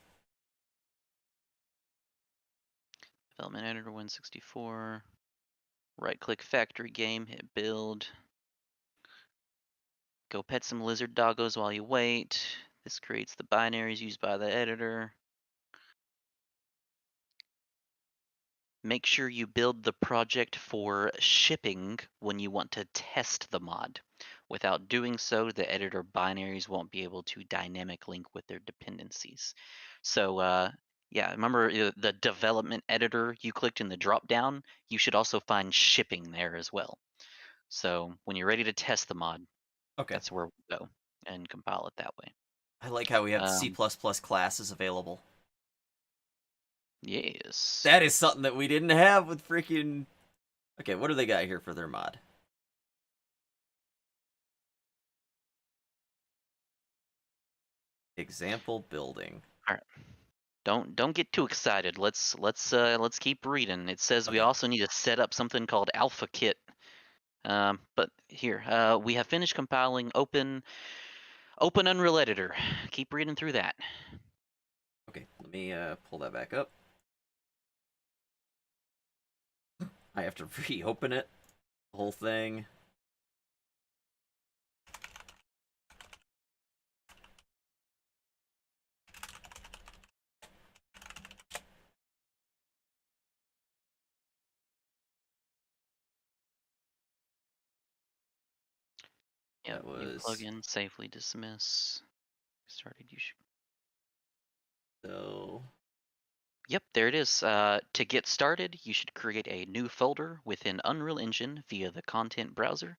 Development editor 164. Right click factory game, hit build. Go pet some lizard doggos while you wait. This creates the binaries used by the editor. make sure you build the project for shipping when you want to test the mod. Without doing so, the editor binaries won't be able to dynamic link with their dependencies. So, yeah, remember the development editor you clicked in the drop down? You should also find shipping there as well. So when you're ready to test the mod, Okay. that's where we go and compile it that way. I like how we have C++ Um, classes available. yes. That is something that we didn't have with freaking... Okay, what do they got here for their mod? Example building. All right. Don't get too excited. Let's keep reading. It says we Okay. also need to set up something called Alpha Kit. But here, we have finished compiling open Unreal Editor. Keep reading through that. Okay, let me pull that back up. I have to reopen it. The whole thing. Yep. That New was... plugin safely dismiss. Started. You should. So... Yep, there it is. To get started, you should create a new folder within Unreal Engine via the content browser.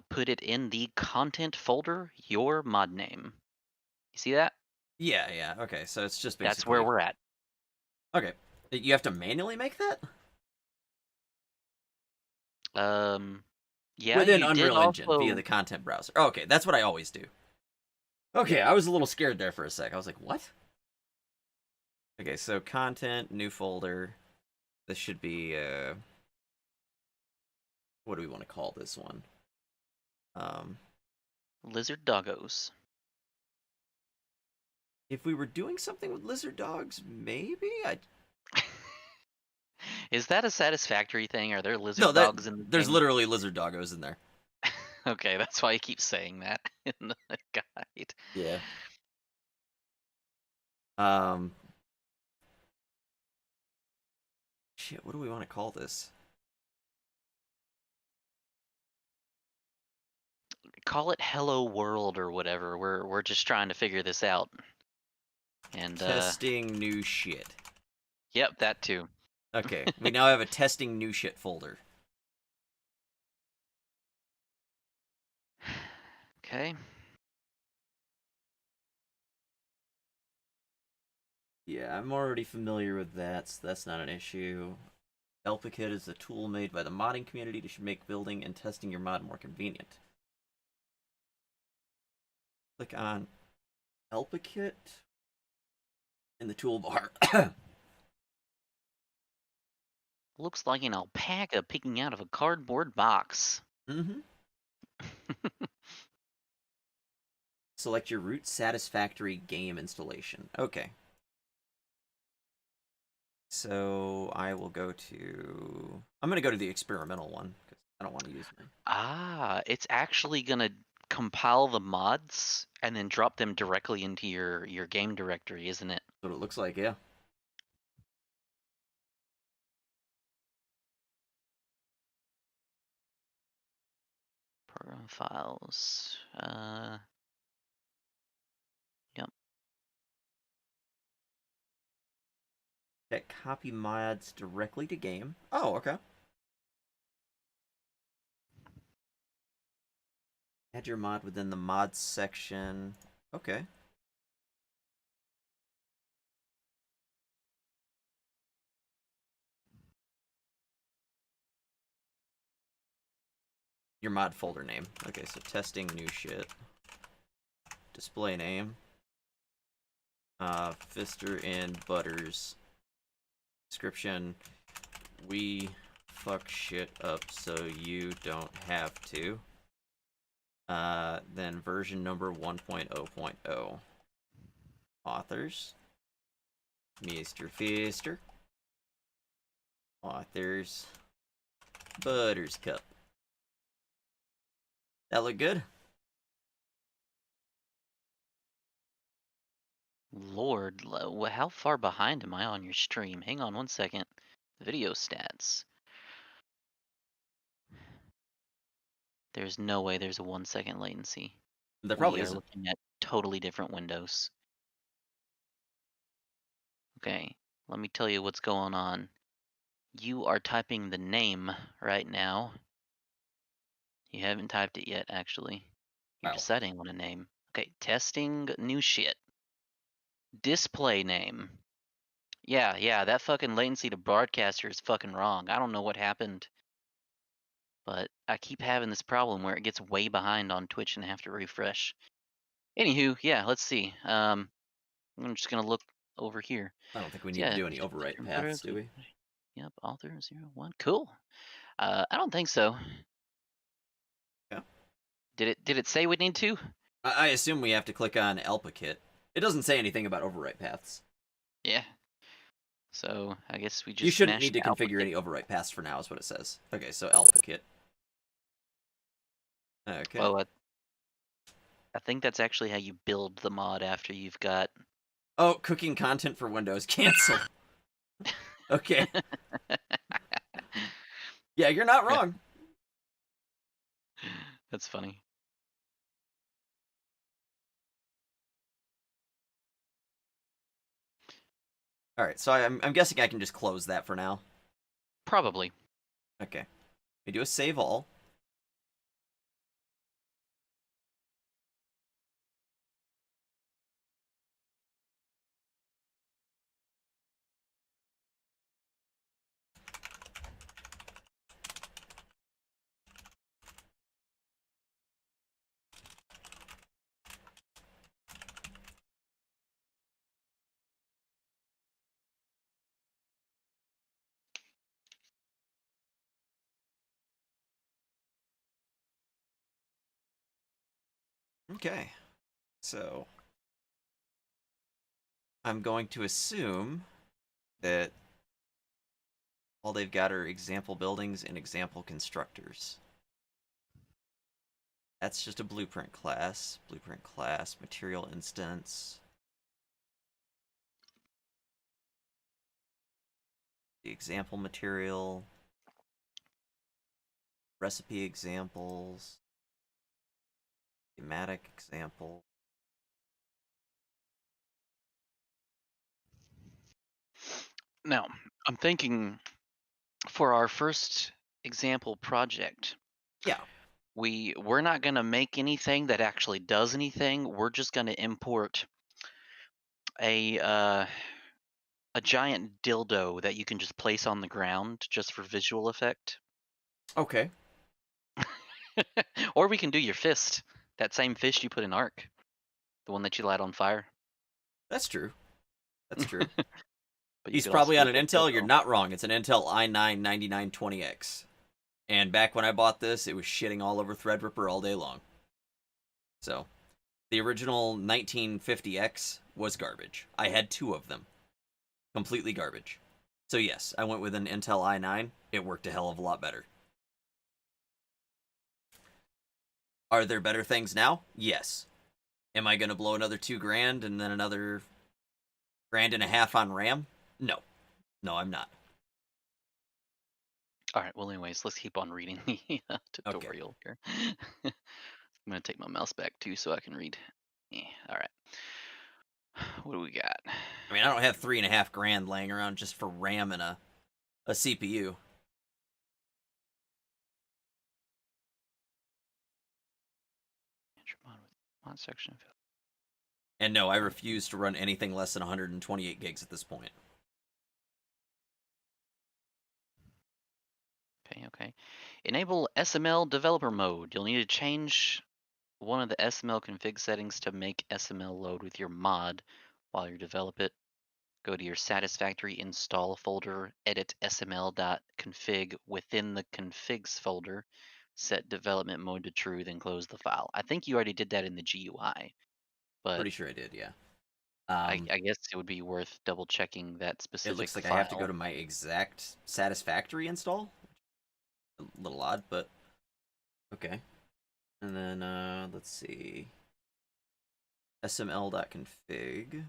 Put it in the content folder, your mod name. You see that? Yeah. Okay, so it's just That's where basically... we're at. Okay. You have to manually make that? Yeah, Within you did Unreal Engine via also. the content browser. Oh, okay, that's what I always do. Okay, I was a little scared there for a sec. I was like, what? Okay, so content, new folder. This should be, what do we want to call this one? Lizard doggos. If we were doing something with lizard dogs, maybe? Is that a Satisfactory thing? Are there lizard No, dogs in the there's game? literally lizard doggos in there. Okay, that's why you keep saying that in the guide. Yeah. Um, shit, what do we want to call this? Call it Hello World or whatever. We're just trying to figure this out. And Testing new shit. yep, that too. Okay, we now have a testing new shit folder. Okay. Yeah, I'm already familiar with that, so that's not an issue. Elpikit is a tool made by the modding community to make building and testing your mod more convenient. Click on Elpikit in the toolbar. Looks like an alpaca peeking out of a cardboard box. Mm-hmm. Select your root satisfactory game installation. Okay. So I will go to... I'm going to go to the experimental one, because I don't want to use mine. Ah, it's actually gonna compile the mods and then drop them directly into your game directory, isn't it? That's what it looks like, yeah. Program files. Yep. That copy mods directly to game. Oh, okay. Add your mod within the mods section. Okay. Your mod folder name. Okay, so testing new shit. Display name. Fister and Butters. Description. We fuck shit up so you don't have to. Then version number 1.0.0. Authors. Mr. Fister. Authors. Butterscup. That look good? Lord, how far behind am I on your stream? Hang on one second. Video stats. There's no way there's a 1 second latency. There We probably are isn't. looking at totally different windows. Okay, let me tell you what's going on. You are typing the name right now. You haven't typed it yet, actually. You're Wow. deciding on a name. Okay, testing new shit. Display name. Yeah, that fucking latency to broadcaster is fucking wrong. I don't know what happened, but I keep having this problem where it gets way behind on Twitch and I have to refresh. Anywho, yeah, let's see. I'm just gonna look over here. I don't think we So need to yeah, do any overwrite paths, do we? Yep, author 01. Cool. I don't think so. Yeah. Did it say we need to? I assume we have to click on Alpa Kit. It doesn't say anything about overwrite paths. Yeah. So I guess we just You shouldn't smash need to the alpha configure kit. any overwrite paths for now, is what it says. Okay, so Alpa Kit. Okay. Well, I think that's actually how you build the mod after you've got. Oh, cooking content for Windows cancel. Okay. Yeah, you're not wrong. That's funny. All right, so I'm guessing I can just close that for now. Probably. Okay. We do a save all. Okay. So I'm going to assume that all they've got are example buildings and example constructors. That's just a blueprint class. Blueprint class, material instance. The example material. Recipe examples. Thematic example. Now, I'm thinking for our first example project, Yeah. we're not gonna make anything that actually does anything. We're just gonna import a giant dildo that you can just place on the ground just for visual effect. Okay. Or we can do your fist. That same fist you put in Ark. The one that you light on fire. That's true. That's true. But you He's could also probably do on it an with Intel. You're dildo. not wrong. It's an Intel i9-9920X. And back when I bought this, it was shitting all over Threadripper all day long. So, the original 1950X was garbage. I had two of them. Completely garbage. So yes, I went with an Intel i9. It worked a hell of a lot better. Are there better things now? Yes. Am I going to blow another $2,000 and then another $1.50 on RAM? No. No, I'm not. All right. Well, anyways, let's keep on reading the Okay. tutorial here. I'm gonna take my mouse back too so I can read. All right. What do we got? I mean, I don't have $3.50 laying around just for RAM and a CPU. Mod section. And no, I refuse to run anything less than 128 gigs at this point. Okay. Enable SML developer mode. You'll need to change one of the SML config settings to make SML load with your mod while you develop it. Go to your Satisfactory install folder, edit sml.config within the configs folder, set development mode to true, then close the file. I think you already did that in the GUI, but Pretty sure I did, yeah. I guess it would be worth double checking that It specific looks like file. I have to go to my exact Satisfactory install. A little odd, but okay. And then let's see. sml.config.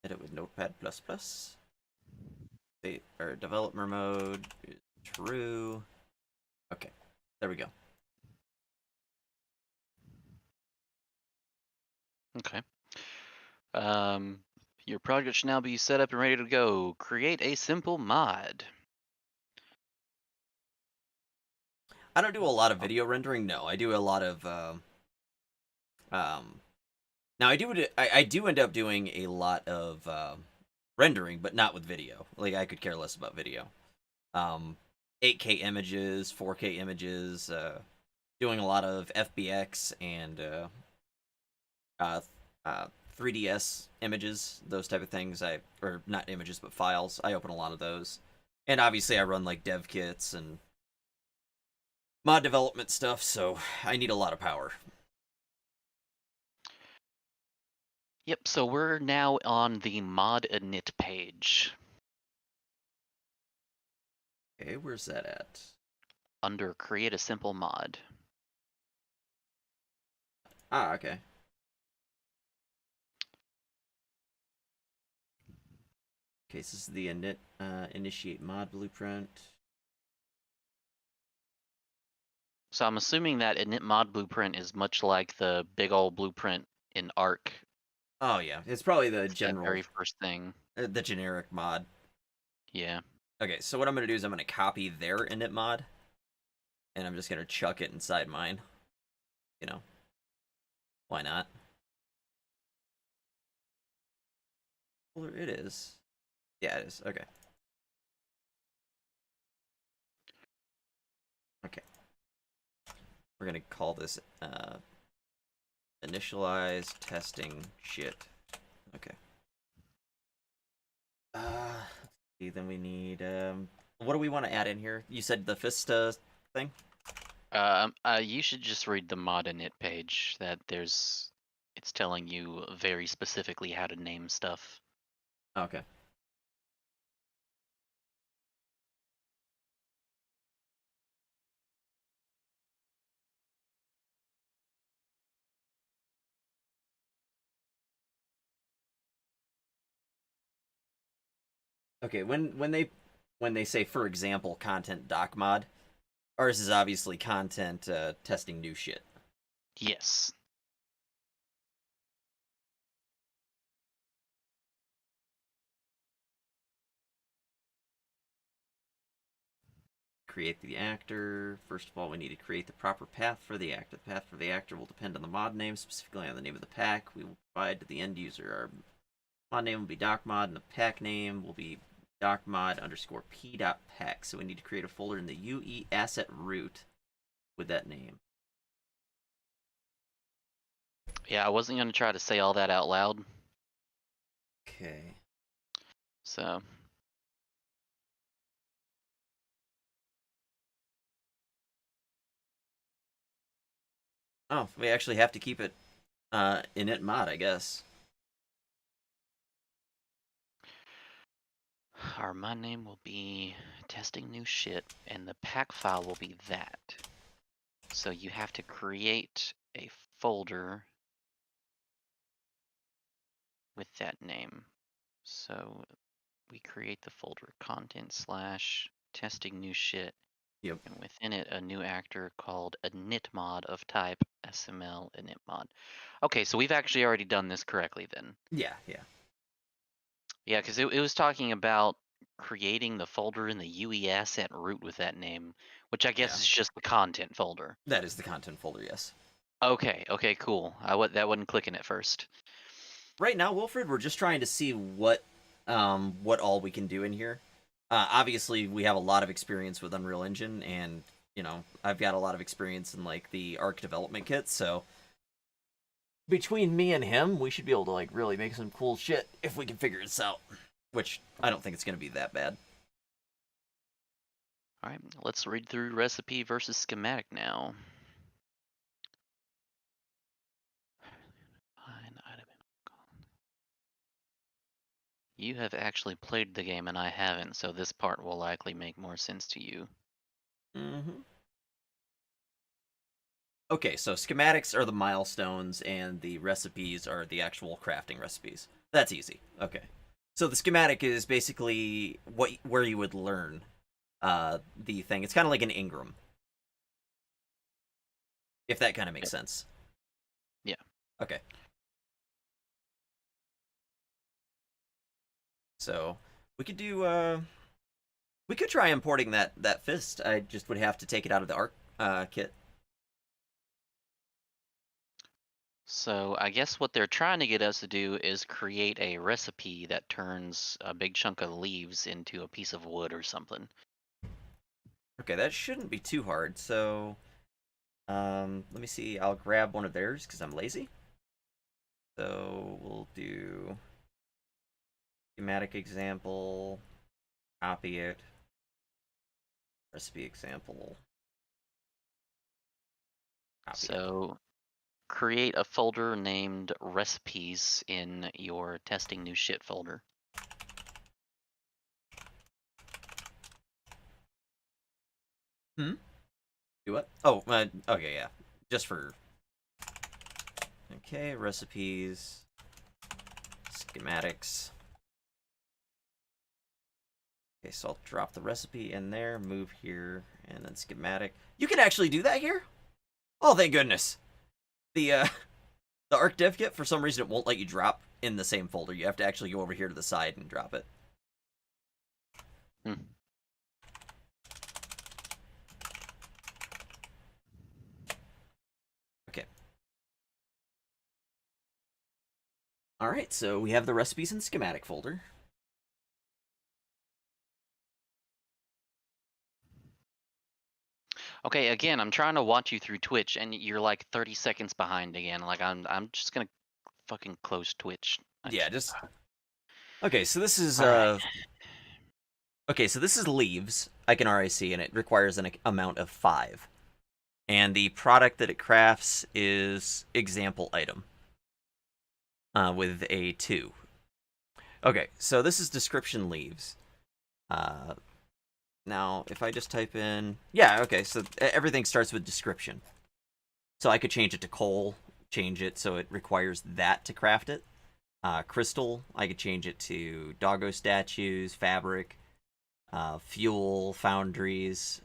Edit with Notepad++. State or developer mode is true. Okay, there we go. Okay. Your project should now be set up and ready to go. Create a simple mod. I don't do a lot of video rendering. No, I do a lot of um. Now I do end up doing a lot of rendering, but not with video. Like I could care less about video. 8K images, 4K images, doing a lot of FBX and uh, 3DS images, those type of things. Or not images, but files. I open a lot of those, and obviously I run like dev kits and mod development stuff, so I need a lot of power. Yep, so we're now on the mod init page Okay, where's that at? under create a simple mod. Ah, okay. Okay, so this is the initiate mod blueprint. So I'm assuming that init mod blueprint is much like the big old blueprint in Arc. Oh yeah, it's probably the It's that general, very first thing. the generic mod. Yeah. Okay, so what I'm gonna do is I'm gonna copy their init mod, and I'm just gonna chuck it inside mine. You know, why not? Well, it is. Yeah, it is. Okay. Okay. We're gonna call this initialize testing shit. Okay. Let's see. Then we need what do we want to add in here? You said the Vista thing. You should just read the mod init page. It's telling you very specifically how to name stuff. Okay. Okay, when they say, for example, content doc mod, ours is obviously content testing new shit. Yes. Create the actor. First of all, we need to create the proper path for the actor. The path for the actor will depend on the mod name, specifically on the name of the pack. We will provide to the end user our mod name will be docmod, and the pack name will be docmod_p.pack. So we need to create a folder in the UE asset root with that name. Yeah, I wasn't gonna try to say all that out loud. Okay. So Oh, we actually have to keep it init mod, I guess. our mod name will be testing new shit, and the pack file will be that. So you have to create a folder with that name. So we create the folder content/testing new shit. Yep. And within it, a new actor called initmod of type SML initmod. Okay, so we've actually already done this correctly then. Yeah. Yeah, because it was talking about creating the folder in the UE asset root with that name, which I guess Yeah. is just the content folder. That is the content folder, yes. Okay, cool. That wasn't clicking at first. Right now, Wilfred, we're just trying to see what all we can do in here. Obviously, we have a lot of experience with Unreal Engine, and I've got a lot of experience in like the Arc development kit. So between me and him, we should be able to like really make some cool shit if we can figure this out. Which I don't think it's going to be that bad. All right, let's read through recipe versus schematic now. You have actually played the game and I haven't, so this part will likely make more sense to you. Mm-hmm. Okay, so schematics are the milestones, and the recipes are the actual crafting recipes. That's easy. Okay. So the schematic is basically where you would learn the thing. It's kind of like an Ingram, if that kind of makes Yep. sense. Yeah. Okay. So we could do we could try importing that fist. I just would have to take it out of the arc kit. So I guess what they're trying to get us to do is create a recipe that turns a big chunk of leaves into a piece of wood or something. Okay, that shouldn't be too hard. So let me see. I'll grab one of theirs because I'm lazy. So we'll do schematic example, copy it, recipe example, copy it. So create a folder named recipes in your testing new shit folder. Hmm? Do what? Oh, okay, yeah. Just for... Okay, recipes, schematics. Okay, so I'll drop the recipe in there, move here, and then schematic. You can actually do that here? Oh, thank goodness. The the arc dev kit, for some reason, it won't let you drop in the same folder. You have to actually go over here to the side and drop it. Hmm. Okay. Alright, so we have the recipes and schematic folder. Okay, again, I'm trying to watch you through Twitch, and you're like 30 seconds behind again. Like I'm just gonna fucking close Twitch. Yeah, just... Okay, so this is, All right. Okay, so this is leaves, I can already see, and it requires an amount of 5. And the product that it crafts is example item with a 2. Okay, so this is description leaves. Now, if I just type in... Yeah, okay, so everything starts with description. So I could change it to coal, change it so it requires that to craft it. Crystal, I could change it to doggo statues, fabric, fuel, foundries,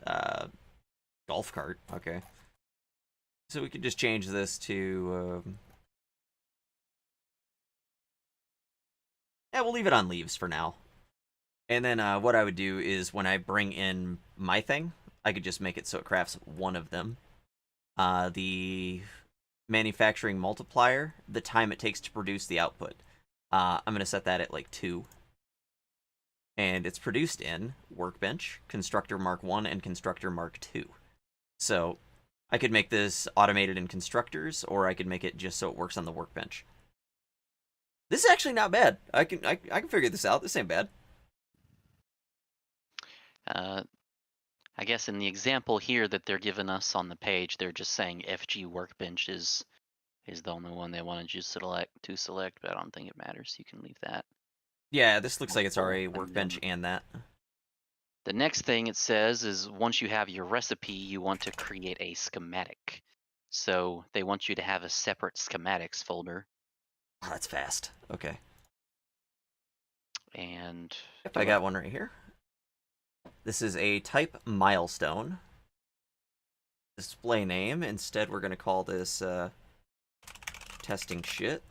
golf cart, okay. So we could just change this to... yeah, we'll leave it on leaves for now. And then what I would do is when I bring in my thing, I could just make it so it crafts one of them. The manufacturing multiplier, the time it takes to produce the output. I'm going to set that at like 2. And it's produced in Workbench, Constructor Mark 1, and Constructor Mark 2. So I could make this automated in Constructors, or I could make it just so it works on the Workbench. This is actually not bad. I can figure this out. This ain't bad. I guess in the example here that they're giving us on the page, they're just saying FG Workbench is the only one they wanted you to select, but I don't think it matters. You can leave that. Yeah, this looks like it's already And Workbench then and that. the next thing it says is once you have your recipe, you want to create a schematic. So they want you to have a separate schematics folder. Oh, that's fast. Okay. And Yep, I got one right here. This is a type milestone. Display name. Instead, we're going to call this testing shit.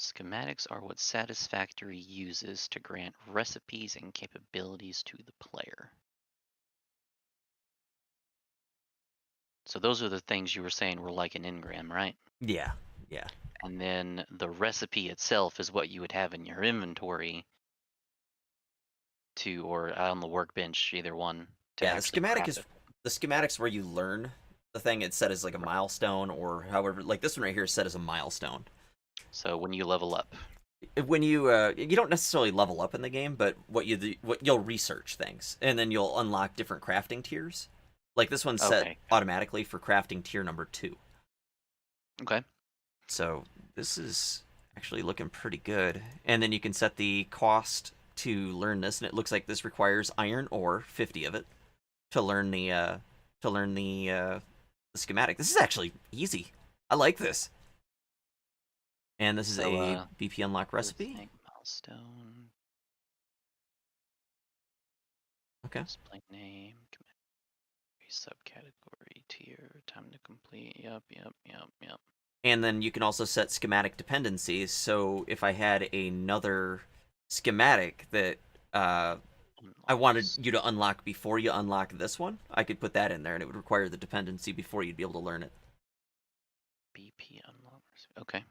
schematics are what Satisfactory uses to grant recipes and capabilities to the player. So those are the things you were saying were like an engram, right? Yeah, yeah. And then the recipe itself is what you would have in your inventory or on the workbench, either one, to Yeah, the actually schematic craft is it. the schematic's where you learn the thing. It's set as like a milestone, or however. Like this one right here is set as a milestone. So when you level up. When you don't necessarily level up in the game, but what you'll research things, and then you'll unlock different crafting tiers. Like this one's set Okay. automatically for crafting tier number 2. Okay. So this is actually looking pretty good. And then you can set the cost to learn this, and it looks like this requires iron ore, 50 of it, to learn the schematic. This is actually easy. I like this. And this is So, a BP unlock recipe. Milestone. Okay. Display name. Subcategory tier. Time to complete. Yep. And then you can also set schematic dependencies. So if I had another schematic that I wanted you to unlock before you unlock this one, I could put that in there, and it would require the dependency before you'd be able to learn it. BP unlock. Okay.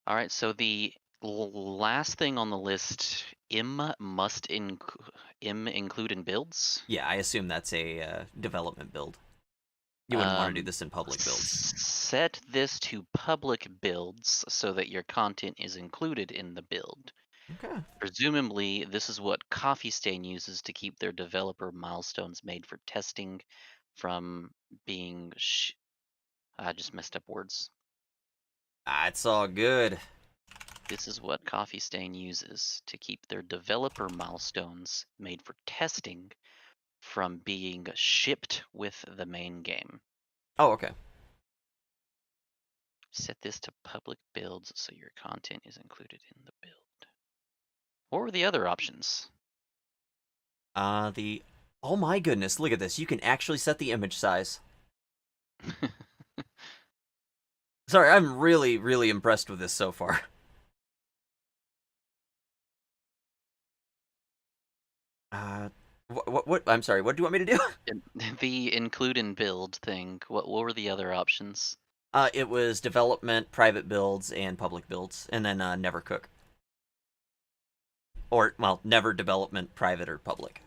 All right. So the last thing on the list, im include in builds. Yeah, I assume that's a development build. You wouldn't want to do this in public builds. Set this to public builds so that your content is included in the build. Okay. Presumably, this is what Coffee Stain uses to keep their developer milestones made for testing from being. I just messed up words. It's all good. This is what Coffee Stain uses to keep their developer milestones made for testing from being shipped with the main game. Oh, okay. Set this to public builds so your content is included in the build. What were the other options? Oh my goodness, look at this. You can actually set the image size. Sorry, I'm really, really impressed with this so far. What? I'm sorry, what do you want me to do? The include in build thing. What were the other options? It was development, private builds, and public builds, and then never cook. Or, well, never development, private, or public.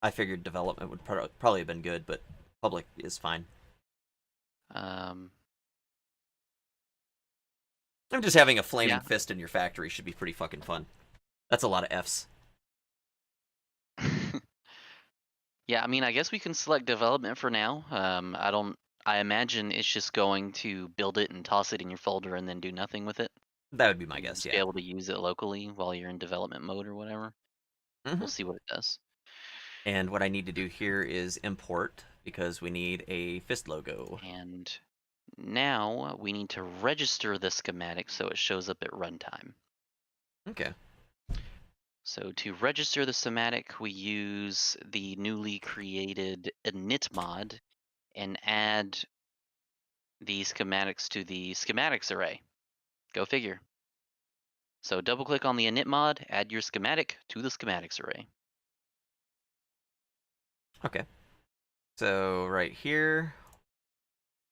I figured development would probably have been good, but public is fine. I'm just having a flaming fist in your factory should be pretty fucking fun. That's a lot of Fs. Yeah, I mean, I guess we can select development for now. I imagine it's just going to build it and toss it in your folder and then do nothing with it. That would be my guess, Just yeah. be able to use it locally while you're in development mode or whatever. We'll see what it does. And what I need to do here is import, because we need a fist logo. And now we need to register the schematic so it shows up at runtime. Okay. So to register the schematic, we use the newly created init mod and add the schematics to the schematics array. Go figure. So double click on the init mod, add your schematic to the schematics array. Okay. So right here,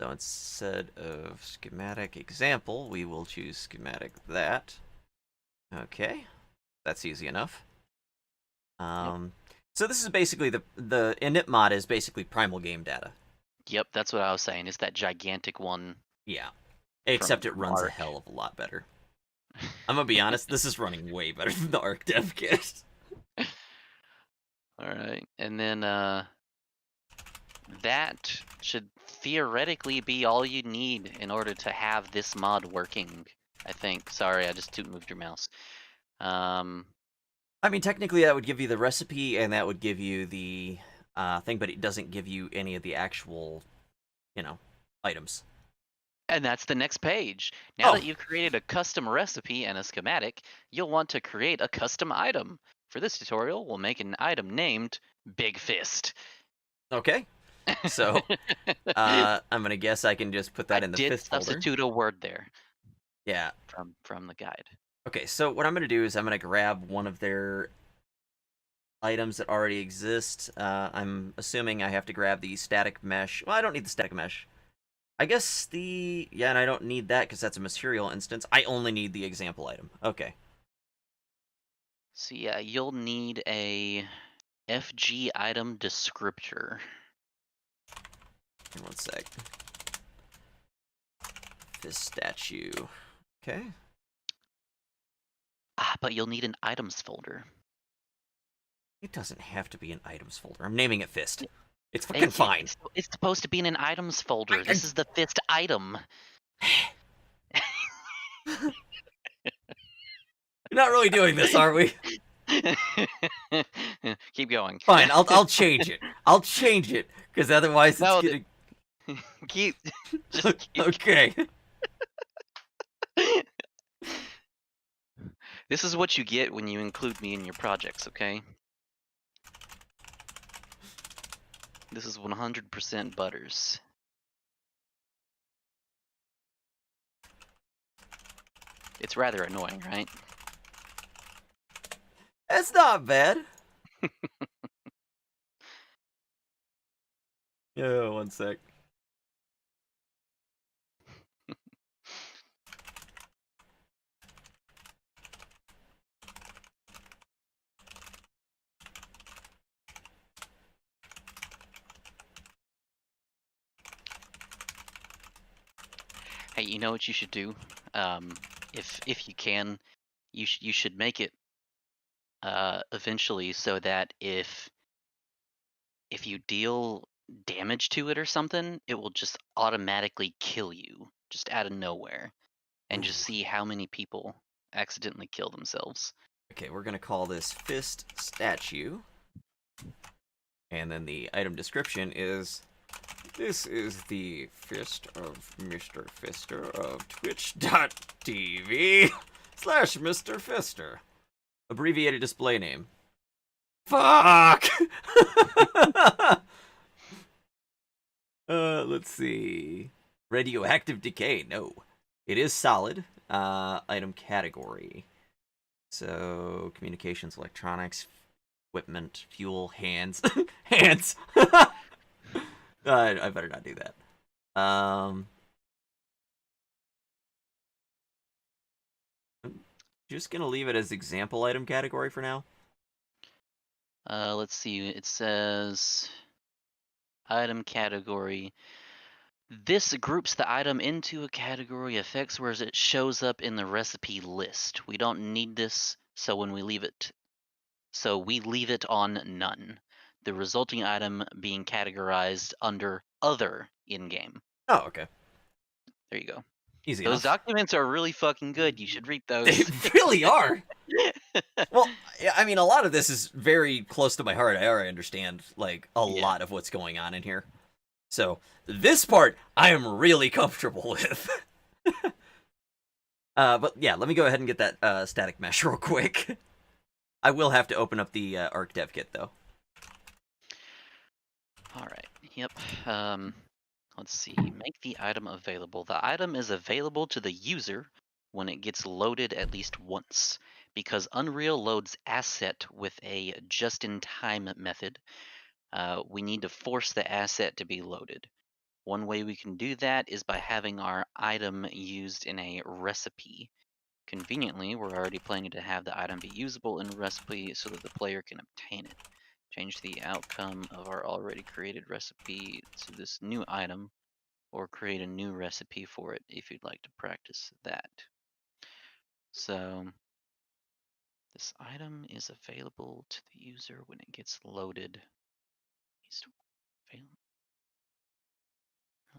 so instead of schematic example, we will choose schematic that. Okay. That's easy enough. So this is basically the init mod is basically primal game data. Yep, that's what I was saying. It's that gigantic one. Yeah. Except it runs a hell of a lot better. I'm gonna be honest, this is running way better than the Arc Dev Kit. Alright, and then that should theoretically be all you need in order to have this mod working, I think. Sorry, I just moved your mouse. I mean, technically that would give you the recipe and that would give you the thing, but it doesn't give you any of the actual, items. And that's the next page. Now that you've created a custom recipe and a schematic, you'll want to create a custom item. For this tutorial, we'll make an item named Big Fist. Okay. So, I'm going to guess I can just put that in the fist folder. Substitute a word there. Yeah. From the guide. Okay, so what I'm going to do is I'm going to grab one of their items that already exist. I'm assuming I have to grab the static mesh. Well, I don't need the static mesh. I guess and I don't need that because that's a material instance. I only need the example item. Okay. So yeah, you'll need a FG item descriptor. One sec. This statue. Okay. But you'll need an items folder. It doesn't have to be an items folder. I'm naming it Fist. It's fucking fine. It's supposed to be in an items folder. This is the Fist item. You're not really doing this, are we? Keep going. Fine, I'll change it. I'll change it, because otherwise it's keep. Okay. This is what you get when you include me in your projects, okay? This is 100% Butters. It's rather annoying, right? That's not bad. Yeah, one sec. Hey, you know what you should do? If you can, you should make it eventually so that if you deal damage to it or something, it will just automatically kill you just out of nowhere, and just see how many people accidentally kill themselves. Okay, we're gonna call this Fist Statue. And then the item description is, this is the fist of Mr. Fister of twitch.tv / Mr. Fister. Abbreviated display name. Fuck! Let's see. Radioactive decay. No. It is solid. Item category. So, communications, electronics, equipment, fuel, hands. Hands! I better not do that. Just gonna leave it as example item category for now. Let's see. It says item category. This groups the item into a category effects where it shows up in the recipe list. We don't need this, so we leave it on none. The resulting item being categorized under other in-game. Oh, okay. There you go. Easy Those enough. documents are really fucking good. You should read those. They really are. Well, I mean, a lot of this is very close to my heart. I already understand, like, a lot of what's going on in here. So, this part, I am really comfortable with. But yeah, let me go ahead and get that static mesh real quick. I will have to open up the Arc Dev Kit, though. Alright, yep. Let's see, make the item available. The item is available to the user when it gets loaded at least once. Because Unreal loads asset with a just-in-time method, we need to force the asset to be loaded. One way we can do that is by having our item used in a recipe. Conveniently, we're already planning to have the item be usable in a recipe so that the player can obtain it. Change the outcome of our already created recipe to this new item, or create a new recipe for it if you'd like to practice that. So, this item is available to the user when it gets loaded.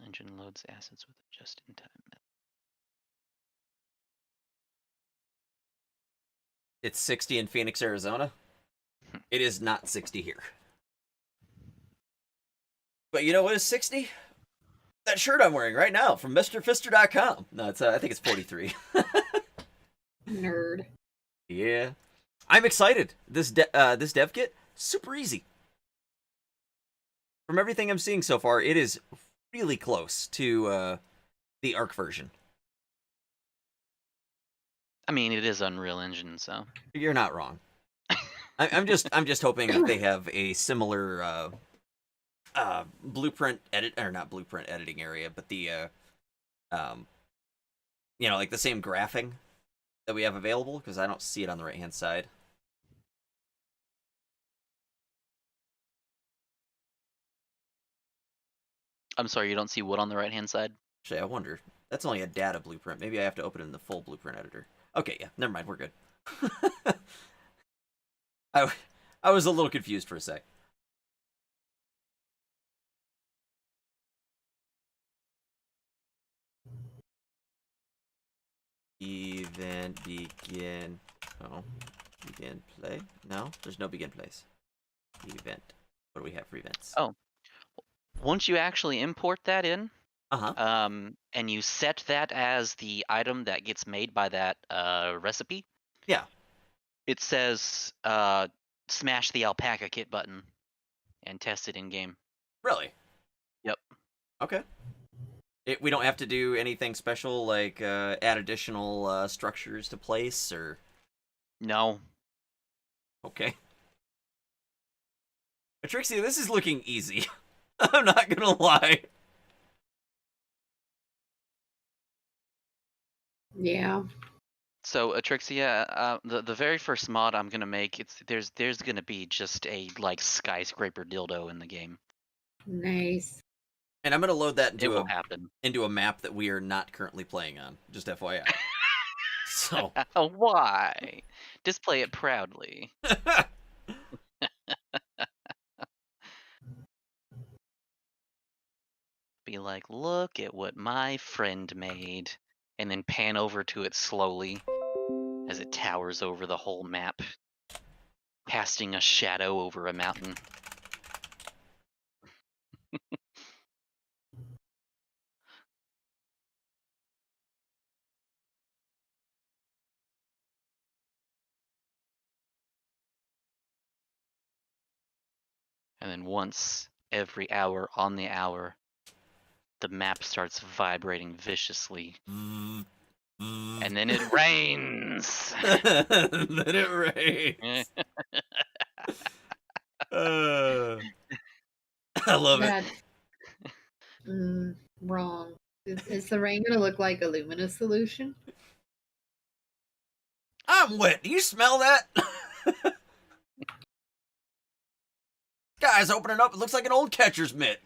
Engine loads assets with a just-in-time method. It's 60 in Phoenix, Arizona. It is not 60 here. But you know what is 60? That shirt I'm wearing right now from MrFister.com. No, it's I think it's 43. Nerd. Yeah. I'm excited. This dev kit, super easy. From everything I'm seeing so far, it is really close to the Arc version. I mean, it is Unreal Engine, so You're not wrong. I'm just hoping that they have a similar blueprint edit, or not blueprint editing area, but the you know, like the same graphing that we have available, because I don't see it on the right hand side. I'm sorry, you don't see what on the right-hand side? Actually, I wonder. That's only a data blueprint. Maybe I have to open it in the full blueprint editor. Okay, yeah, never mind. We're good. I was a little confused for a sec. Event begin. Oh, begin play. No, there's no begin place. Event. What do we have for events? Oh, once you actually import that in, Uh-huh. and you set that as the item that gets made by that recipe, Yeah. It says smash the alpaca kit button and test it in game. Really? Yep. Okay. We don't have to do anything special like add additional structures to place or. No. Okay. Trixie, this is looking easy. I'm not gonna lie. Yeah. So Atrixia, the very first mod I'm gonna make, there's gonna be just a like skyscraper dildo in the game. Nice. And I'm gonna load that It will happen. into a map that we are not currently playing on. Just FYI. So. Why? Display it proudly. Be like, look at what my friend made, and then pan over to it slowly as it towers over the whole map, casting a shadow over a mountain. And then once every hour on the hour, the map starts vibrating viciously. And then it rains. Then it rains. I love it. Wrong. Is the rain gonna look like a luminous solution? I'm wet. Do you smell that? Guy's opening up. It looks like an old catcher's mitt.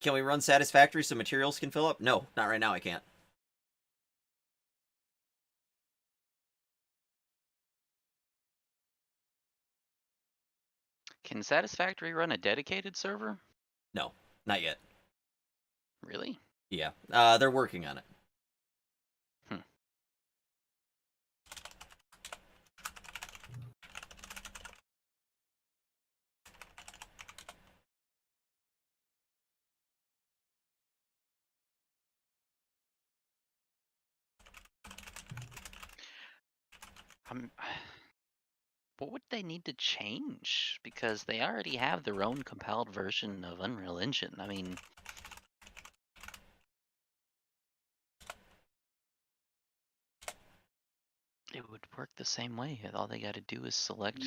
Can we run Satisfactory so materials can fill up? No, not right now. I can't. Can Satisfactory run a dedicated server? No, not yet. Really? Yeah, they're working on it. What would they need to change? Because they already have their own compiled version of Unreal Engine. I mean, it would work the same way. All they got to do is select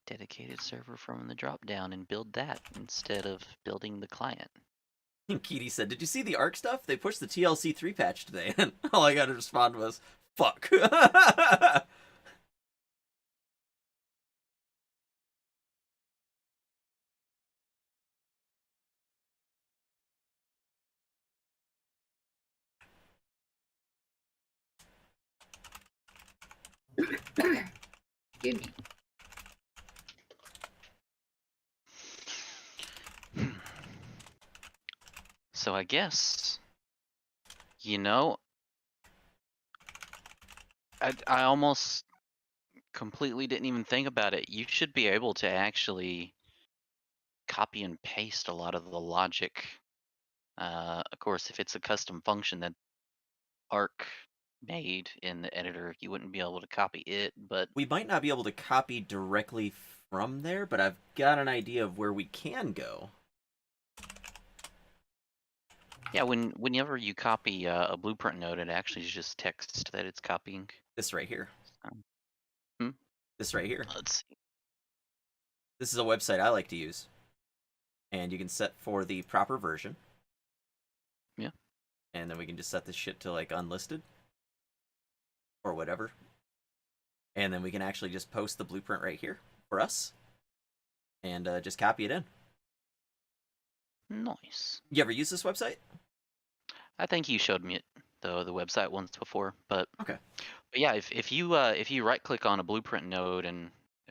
dedicated server from the drop-down and build that instead of building the client. Keaty said, "Did you see the ARC stuff? They pushed the TLC 3 patch today." And all I got to respond was, "Fuck." Excuse me. So I guess, you know, I almost completely didn't even think about it. You should be able to actually copy and paste a lot of the logic course, if it's a custom function that Arc made in the editor, you wouldn't be able to copy it. But We might not be able to copy directly from there, but I've got an idea of where we can go. yeah, whenever you copy a blueprint node, it actually is just text that it's copying. This right here. Hmm? This right here. Let's see. This is a website I like to use. And you can set for the proper version. Yeah. And then we can just set this shit to like unlisted. Or whatever. And then we can actually just post the blueprint right here for us. And just copy it in. Nice. You ever use this website? I think you showed me it, the website once before, but Okay. But yeah, if you right click on a blueprint node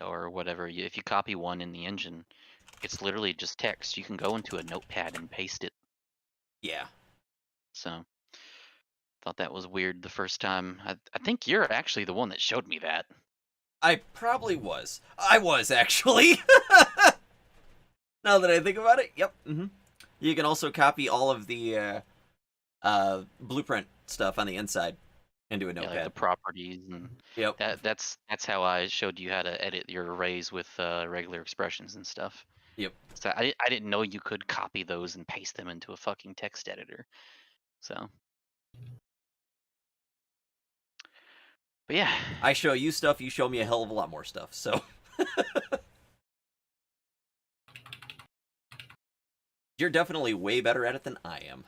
or whatever, if you copy one in the engine, it's literally just text. You can go into a notepad and paste it. Yeah. So thought that was weird the first time. I think you're actually the one that showed me that. I probably was. I was, actually. Now that I think about it, yep. Mm-hmm. You can also copy all of the blueprint stuff on the inside into a Yeah, notepad. like the properties and Yep. that's how I showed you how to edit your arrays with regular expressions and stuff. Yep. So I didn't know you could copy those and paste them into a fucking text editor. So. But yeah. I show you stuff, you show me a hell of a lot more stuff, so. You're definitely way better at it than I am.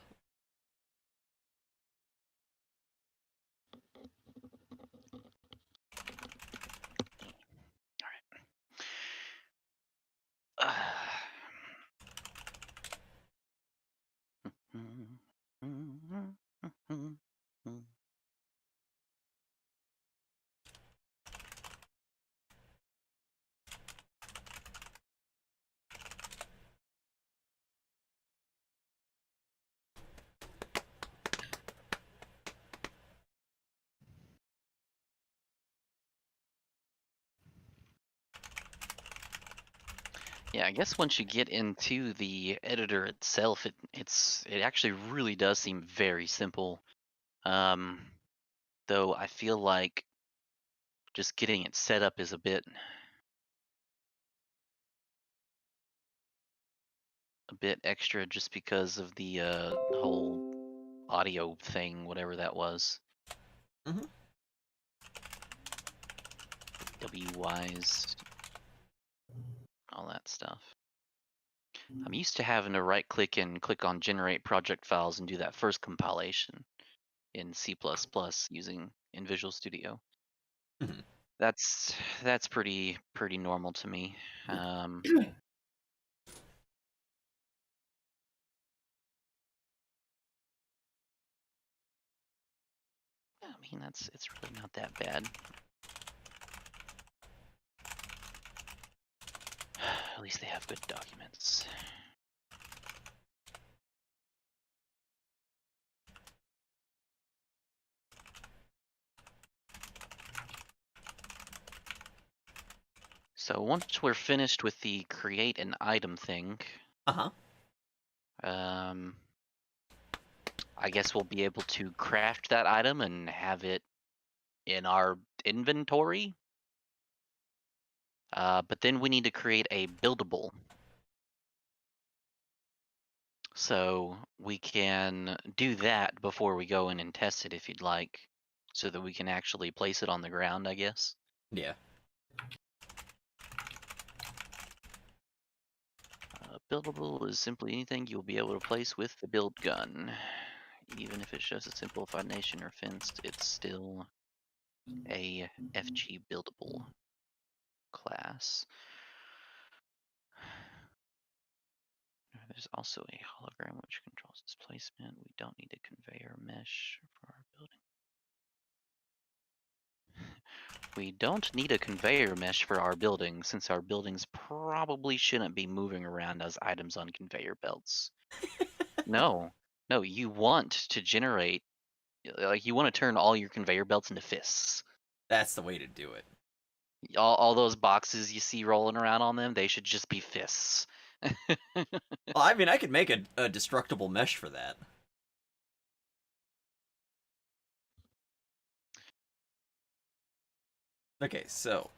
Yeah, I guess once you get into the editor itself, it actually really does seem very simple. Though I feel like just getting it set up is a bit extra just because of the whole audio thing, whatever that was. Mhm. WYs, all that stuff. I'm used to having to right click and click on generate project files and do that first compilation in C++ using in Visual Studio. Mhm. That's pretty normal to me. I mean, it's really not that bad. At least they have good documents. So once we're finished with the create an item thing, Uh-huh. I guess we'll be able to craft that item and have it in our inventory. But then we need to create a buildable. So we can do that before we go in and test it if you'd like, so that we can actually place it on the ground, I guess. Yeah. Buildable is simply anything you'll be able to place with the build gun. Even if it's just a simplified nation or fenced, it's still a FG buildable class. There's also a hologram which controls its placement. We don't need a conveyor mesh for our building. We don't need a conveyor mesh for our building, since our buildings probably shouldn't be moving around as items on conveyor belts. No, you want to generate, like, you want to turn all your conveyor belts into fists. That's the way to do it. All those boxes you see rolling around on them, they should just be fists. Well, I mean, I could make a destructible mesh for that. Okay, so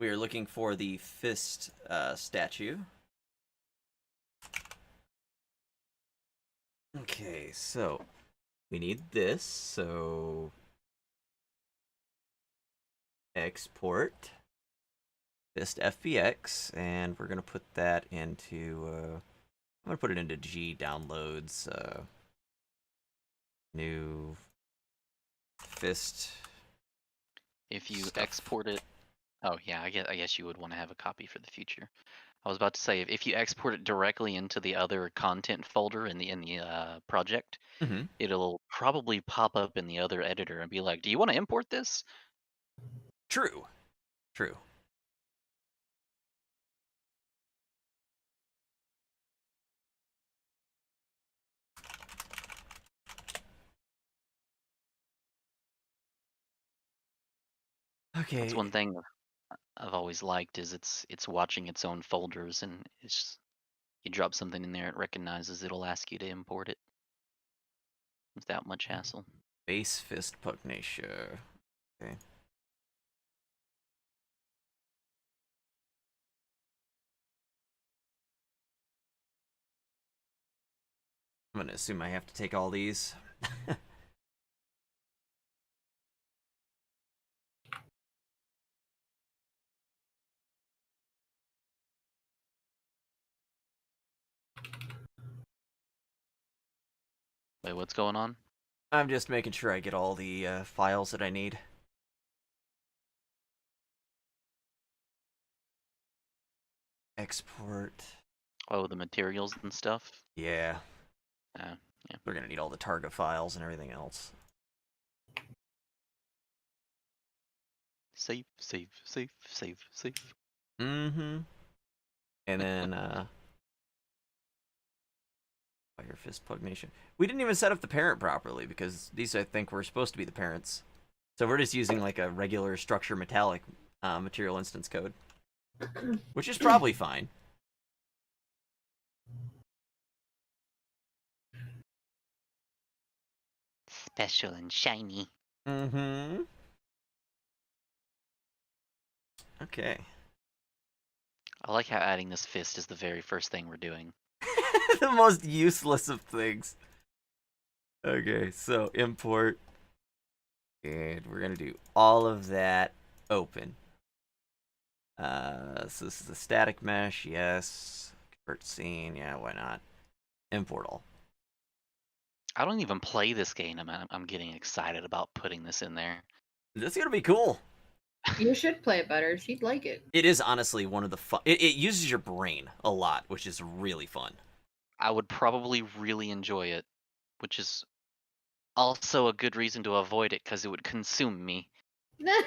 we are looking for the fist statue. Okay, so we need this, so export fist FBX, and we're gonna put that into I'm gonna put it into G downloads, new fist. If you Stuff. export it, oh yeah, I guess you would want to have a copy for the future. I was about to say if you export it directly into the other content folder in the project, Mm-hmm. it'll probably pop up in the other editor and be like, "Do you want to import this?" True. True. Okay. That's one thing I've always liked is it's watching its own folders, and it's you drop something in there, it recognizes, it'll ask you to import it without much hassle. Base fist pugnacia. Okay. I'm gonna assume I have to take all these. Wait, what's going on? I'm just making sure I get all the files that I need. Export. Oh, the materials and stuff. Yeah. Yeah. We're gonna need all the target files and everything else. Save, save, save, save, save. Mm-hmm. And then Fire Fist Pugnacia. We didn't even set up the parent properly because these I think were supposed to be the parents. So we're just using like a regular structure metallic material instance code. Which is probably fine. Special and shiny. Mm-hmm. Okay. I like how adding this fist is the very first thing we're doing. The most useless of things. Okay, so import. And we're gonna do all of that open. So this is a static mesh, yes. Convert scene, yeah, why not? Import all. I don't even play this game. I'm getting excited about putting this in there. This is gonna be cool. You should play it better. She'd like it. It is honestly one of the fun. It uses your brain a lot, which is really fun. I would probably really enjoy it, which is also a good reason to avoid it because it would consume me. Not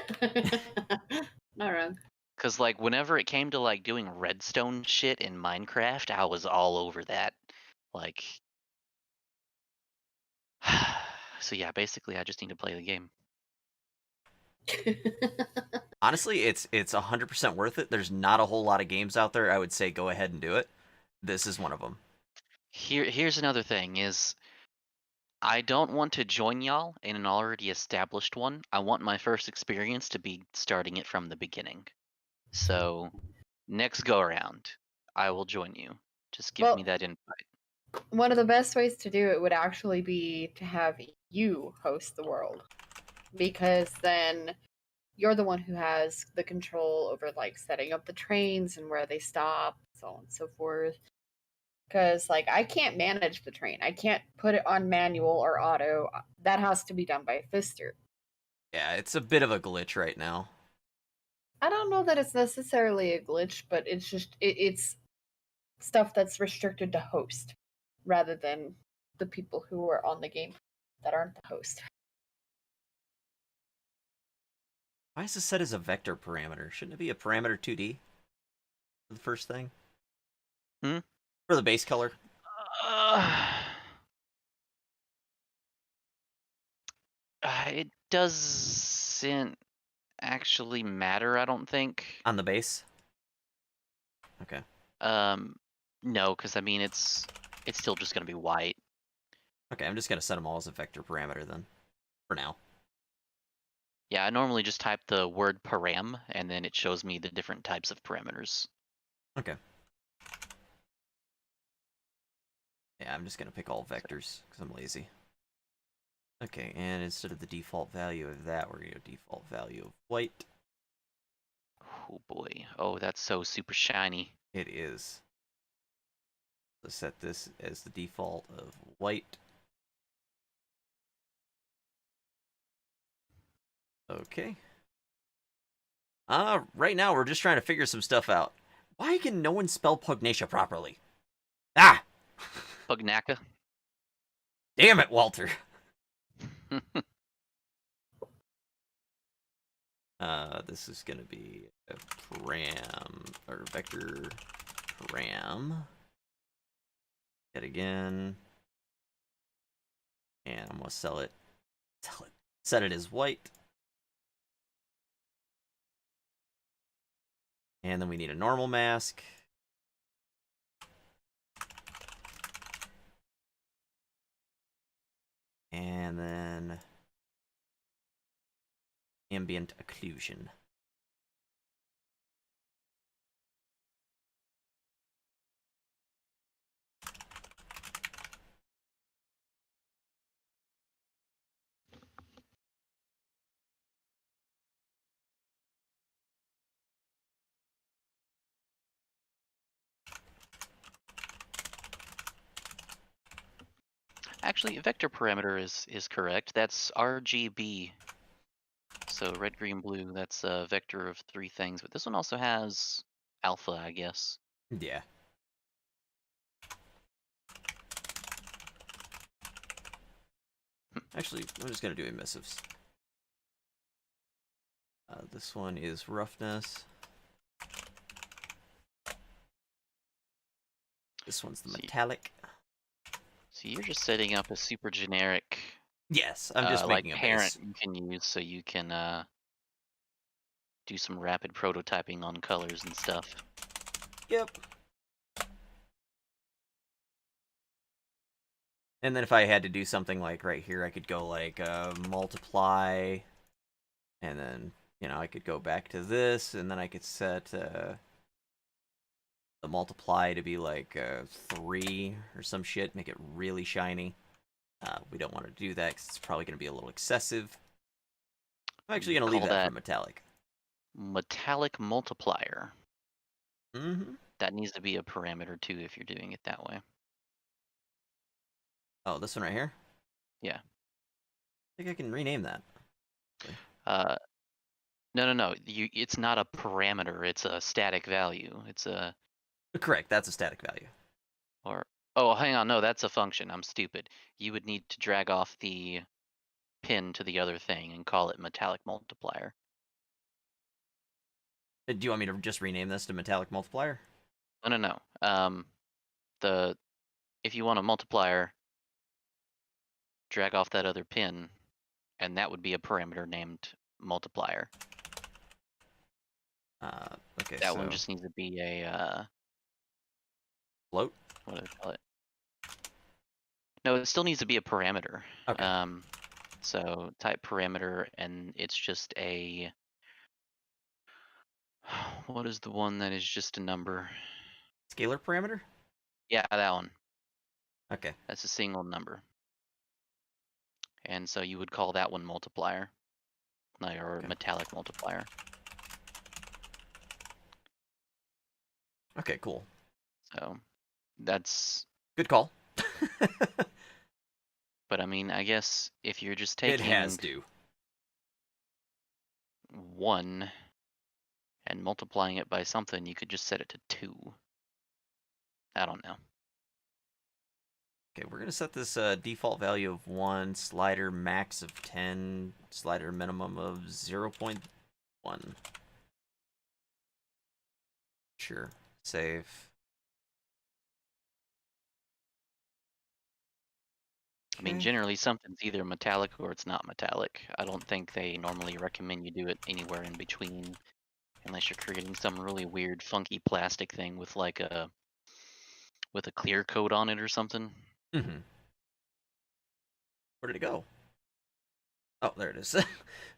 wrong. Because like whenever it came to like doing redstone shit in Minecraft, I was all over that. Like, so yeah, basically I just need to play the game. Honestly, it's 100% worth it. There's not a whole lot of games out there. I would say go ahead and do it. This is one of them. Here's another thing is I don't want to join y'all in an already established one. I want my first experience to be starting it from the beginning. So next go around, I will join you. Just give Well, me that invite. one of the best ways to do it would actually be to have you host the world, because then you're the one who has the control over like setting up the trains and where they stop, so on and so forth. Because like I can't manage the train, I can't put it on manual or auto. That has to be done by Fister. Yeah, it's a bit of a glitch right now. I don't know that it's necessarily a glitch, but it's just it's stuff that's restricted to host rather than the people who are on the game that aren't the host. Why is this set as a vector parameter? Shouldn't it be a parameter 2D? For the first thing? Hmm? For the base color? It doesn't actually matter, I don't think. On the base? Okay. No, because I mean it's still just gonna be white. Okay, I'm just gonna set them all as a vector parameter then. For now. Yeah, I normally just type the word param, and then it shows me the different types of parameters. Okay. Yeah, I'm just gonna pick all vectors because I'm lazy. Okay, and instead of the default value of that, we're gonna go default value of white. Oh boy. Oh, that's so super shiny. It is. Let's set this as the default of white. Okay. Right now we're just trying to figure some stuff out. Why can no one spell Pugnacia properly? Ah! Pugnacca. Damn it, Walter. This is gonna be a param, or vector param. Yet again. And I'm gonna set it as white. And then we need a normal mask. And then ambient occlusion. Actually, vector parameter is correct. That's RGB. So red, green, blue, that's a vector of 3 things. But this one also has alpha, I guess. Yeah. Actually, I'm just gonna do emissives. This one is roughness. This one's the metallic. So you're just setting up a super generic Yes, I'm just like making a parent base. you can use so you can do some rapid prototyping on colors and stuff. Yep. And then if I had to do something like right here, I could go like multiply, and then, you know, I could go back to this, and then I could set the multiply to be like 3 or some shit, make it really shiny. We don't want to do that because it's probably going to be a little excessive. I'm actually going to leave Call that that for metallic. metallic multiplier. Mm-hmm. That needs to be a parameter too if you're doing it that way. Oh, this one right here? Yeah. I think I can rename that. Uh, no. It's not a parameter. It's a static value. It's a Correct, that's a static value. or oh, hang on. No, that's a function. I'm stupid. You would need to drag off the pin to the other thing and call it metallic multiplier. Do you want me to just rename this to metallic multiplier? No. If you want a multiplier, drag off that other pin, and that would be a parameter named multiplier. Okay, That so one just needs to be a float? what do I call it? No, it still needs to be a parameter. Okay. So type parameter, and it's just a what is the one that is just a number? Scalar parameter? Yeah, that one. Okay. That's a single number. And so you would call that one multiplier, or Okay. metallic multiplier. Okay, cool. So that's. Good call. But I mean, I guess if you're just It taking has to. 1 and multiplying it by something, you could just set it to 2. I don't know. Okay, we're going to set this default value of 1, slider max of 10, slider minimum of 0.1. Sure. Save. I mean, generally something's either metallic or it's not metallic. I don't think they normally recommend you do it anywhere in between, unless you're creating some really weird, funky plastic thing with like a clear coat on it or something. Mm-hmm. Where did it go? Oh, there it is.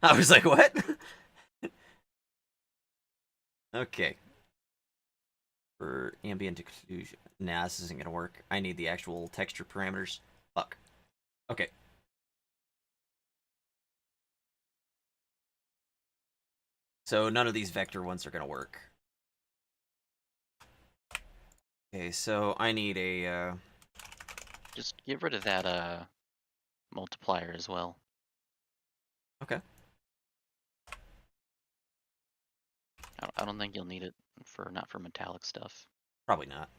I was like, what? Okay. For ambient occlusion. Nah, this isn't gonna work. I need the actual texture parameters. Fuck. Okay. So none of these vector ones are gonna work. Okay, so I need a, Just get rid of that multiplier as well. Okay. I don't think you'll need it for not for metallic stuff. Probably not.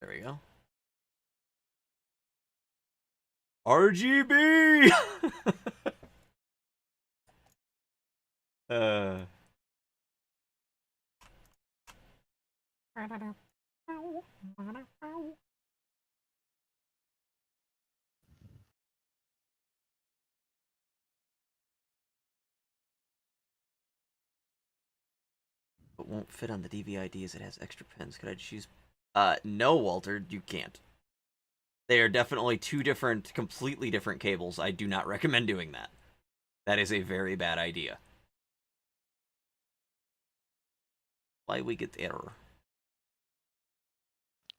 There we go. RGB! uh... It won't fit on the DVID as it has extra pins. Could I choose? No, Walter, you can't. They are definitely two different, completely different cables. I do not recommend doing that. That is a very bad idea. Why we get error?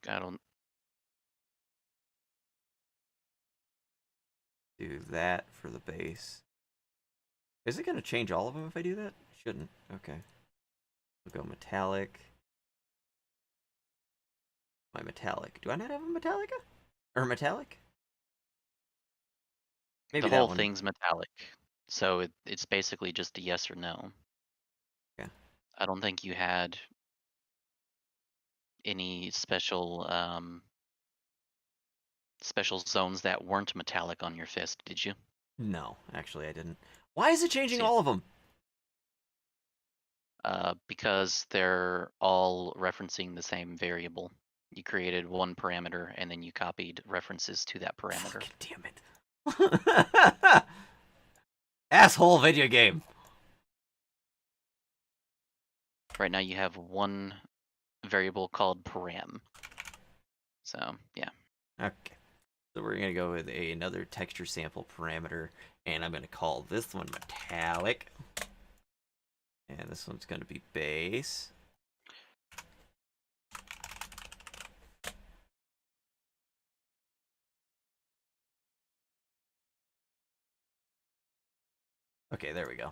I don't. Do that for the base. Is it going to change all of them if I do that? Shouldn't. Okay. We'll go metallic. My metallic. Do I not have a metallica? Or metallic? Maybe The that whole one. thing's metallic, so it's basically just a yes or no. Yeah. I don't think you had any special zones that weren't metallic on your fist, did you? No, actually I didn't. Why is it changing See, all of them? because they're all referencing the same variable. You created one parameter and then you copied references to that parameter. Fucking damn it. Asshole video game. Right now you have one variable called param. So yeah. Okay. So we're gonna go with another texture sample parameter, and I'm gonna call this one metallic. And this one's gonna be base. Okay, there we go.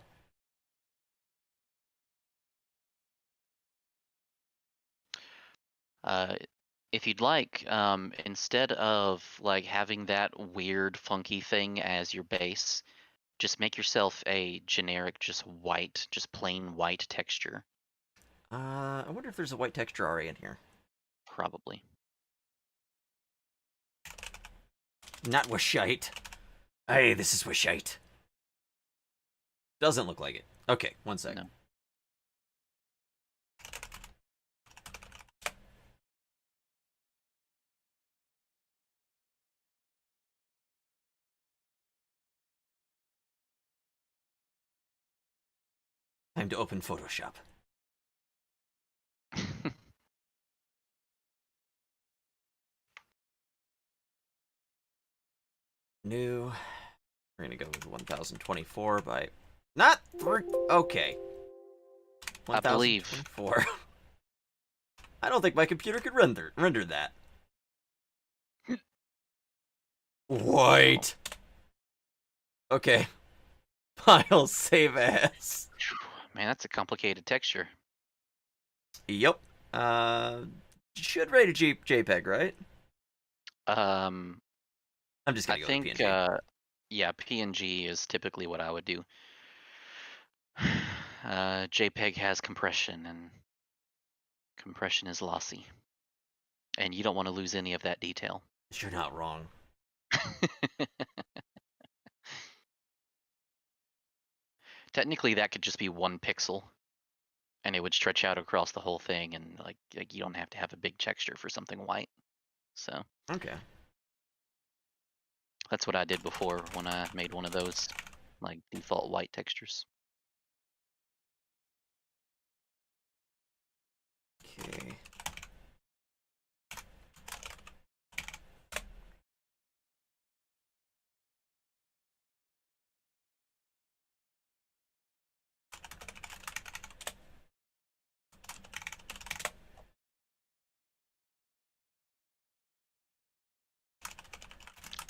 If you'd like, instead of like having that weird funky thing as your base, just make yourself a generic, just white, just plain white texture. I wonder if there's a white texture already in here. Probably. Not washite. Hey, this is washite. Doesn't look like it. Okay, one sec. No. Time to open Photoshop. New. We're gonna go with 1024 by. Not. Okay. I believe. 1024. I don't think my computer could render that. White. Okay. File save as. Man, that's a complicated texture. Yep. Should rate a JPEG, right? Um, I'm just I gonna go think, with PNG. yeah, PNG is typically what I would do. JPEG has compression, and compression is lossy. And you don't want to lose any of that detail. You're not wrong. Technically, that could just be 1 pixel, and it would stretch out across the whole thing, and like you don't have to have a big texture for something white. So Okay. that's what I did before when I made one of those. like default white textures. Okay.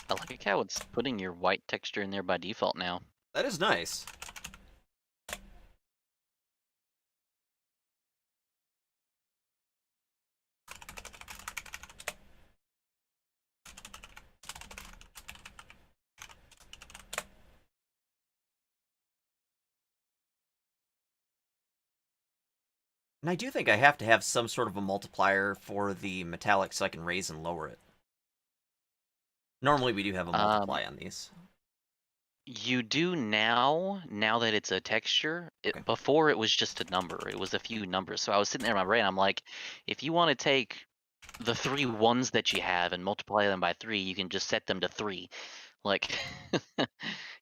I like how it's putting your white texture in there by default now. That is nice. And I do think I have to have some sort of a multiplier for the metallic so I can raise and lower it. Normally we do have a multiply on these. You do now that it's a texture. Okay. Before it was just a number. It was a few numbers. So I was sitting there in my brain. I'm like, if you want to take the 3 ones that you have and multiply them by 3, you can just set them to 3. Like,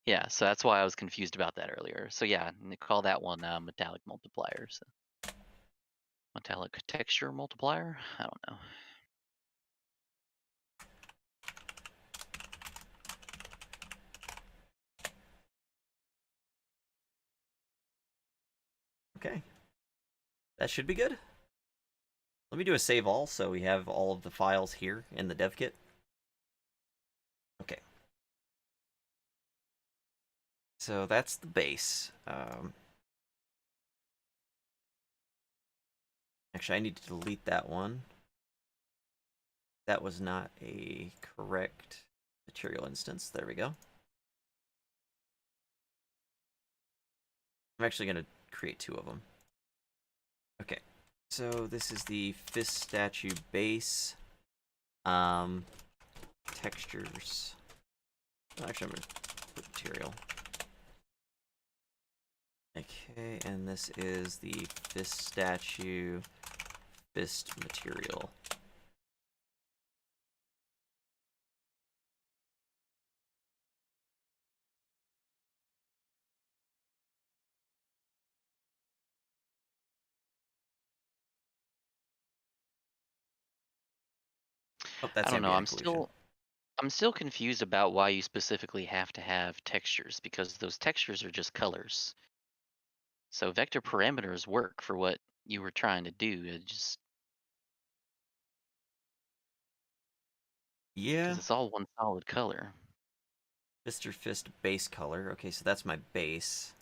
yeah. So that's why I was confused about that earlier. So yeah, call that one metallic multiplier. So. Metallic texture multiplier? I don't know. Okay. That should be good. Let me do a save all so we have all of the files here in the dev kit. Okay. So that's the base. Actually, I need to delete that one. That was not a correct material instance. There we go. I'm actually going to create 2 of them. Okay. So this is the fist statue base. Textures. Actually, I'm going to put material. Okay, and this is the fist statue fist material. Oh, that's I don't know. ambient occlusion. I'm still confused about why you specifically have to have textures, because those textures are just colors. So vector parameters work for what you were trying to do. It just Yeah. because it's all one solid color. Mr. Fist base color. Okay, so that's my base.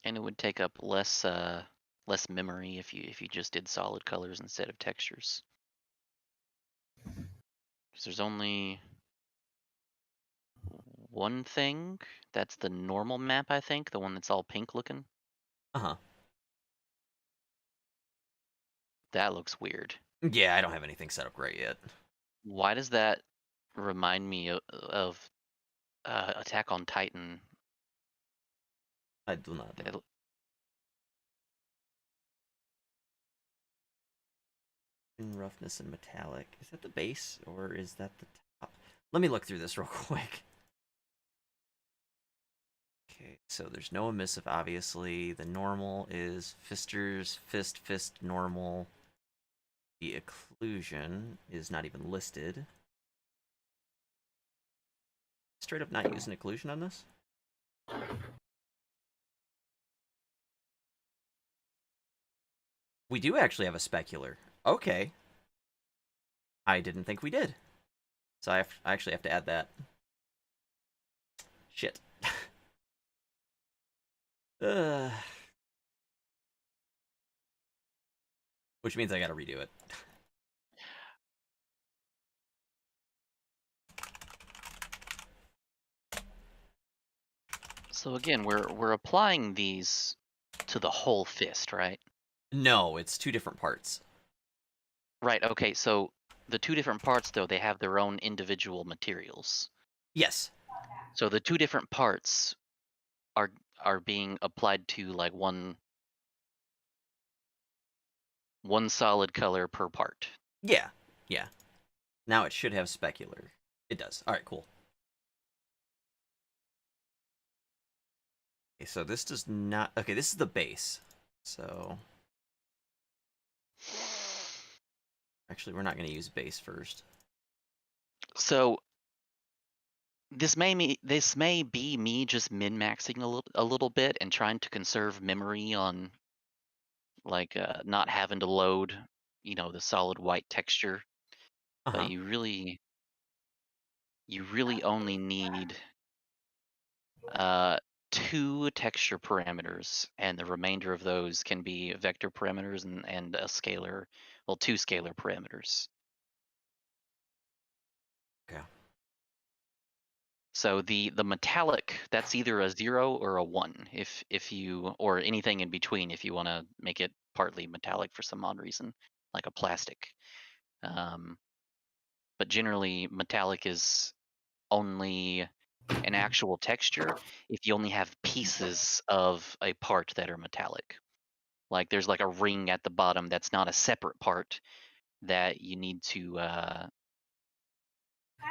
And it would take up less memory if you just did solid colors instead of textures. Because there's only one thing that's the normal map, I think, the one that's all pink looking. Uh-huh. That looks weird. Yeah, I don't have anything set up right yet. Why does that remind me of Attack on Titan? I do not know. Roughness and metallic. Is that the base or is that the top? Let me look through this real quick. Okay, so there's no emissive, obviously. The normal is fisters, fist, normal. The occlusion is not even listed. Straight up not using occlusion on this? We do actually have a specular. Okay. I didn't think we did. So I actually have to add that. Shit. Which means I gotta redo it. So again, we're applying these to the whole fist, right? No, it's 2 different parts. Right. Okay. So the 2 different parts, though, they have their own individual materials. Yes. So the 2 different parts are being applied to like one solid color per part. Yeah. Yeah. Now it should have specular. It does. All right, cool. Okay, so this does not... Okay, this is the base. So... Actually, we're not going to use base first. So this may be me just min-maxing a little bit and trying to conserve memory on like not having to load, the solid white texture. But Uh-huh. you really only need 2 texture parameters, and the remainder of those can be vector parameters and a scalar, well, 2 scalar parameters. Okay. So the metallic, that's either a 0 or a 1 if you, or anything in between if you want to make it partly metallic for some odd reason, like a plastic. But generally metallic is only an actual texture if you only have pieces of a part that are metallic. Like there's like a ring at the bottom that's not a separate part that you need to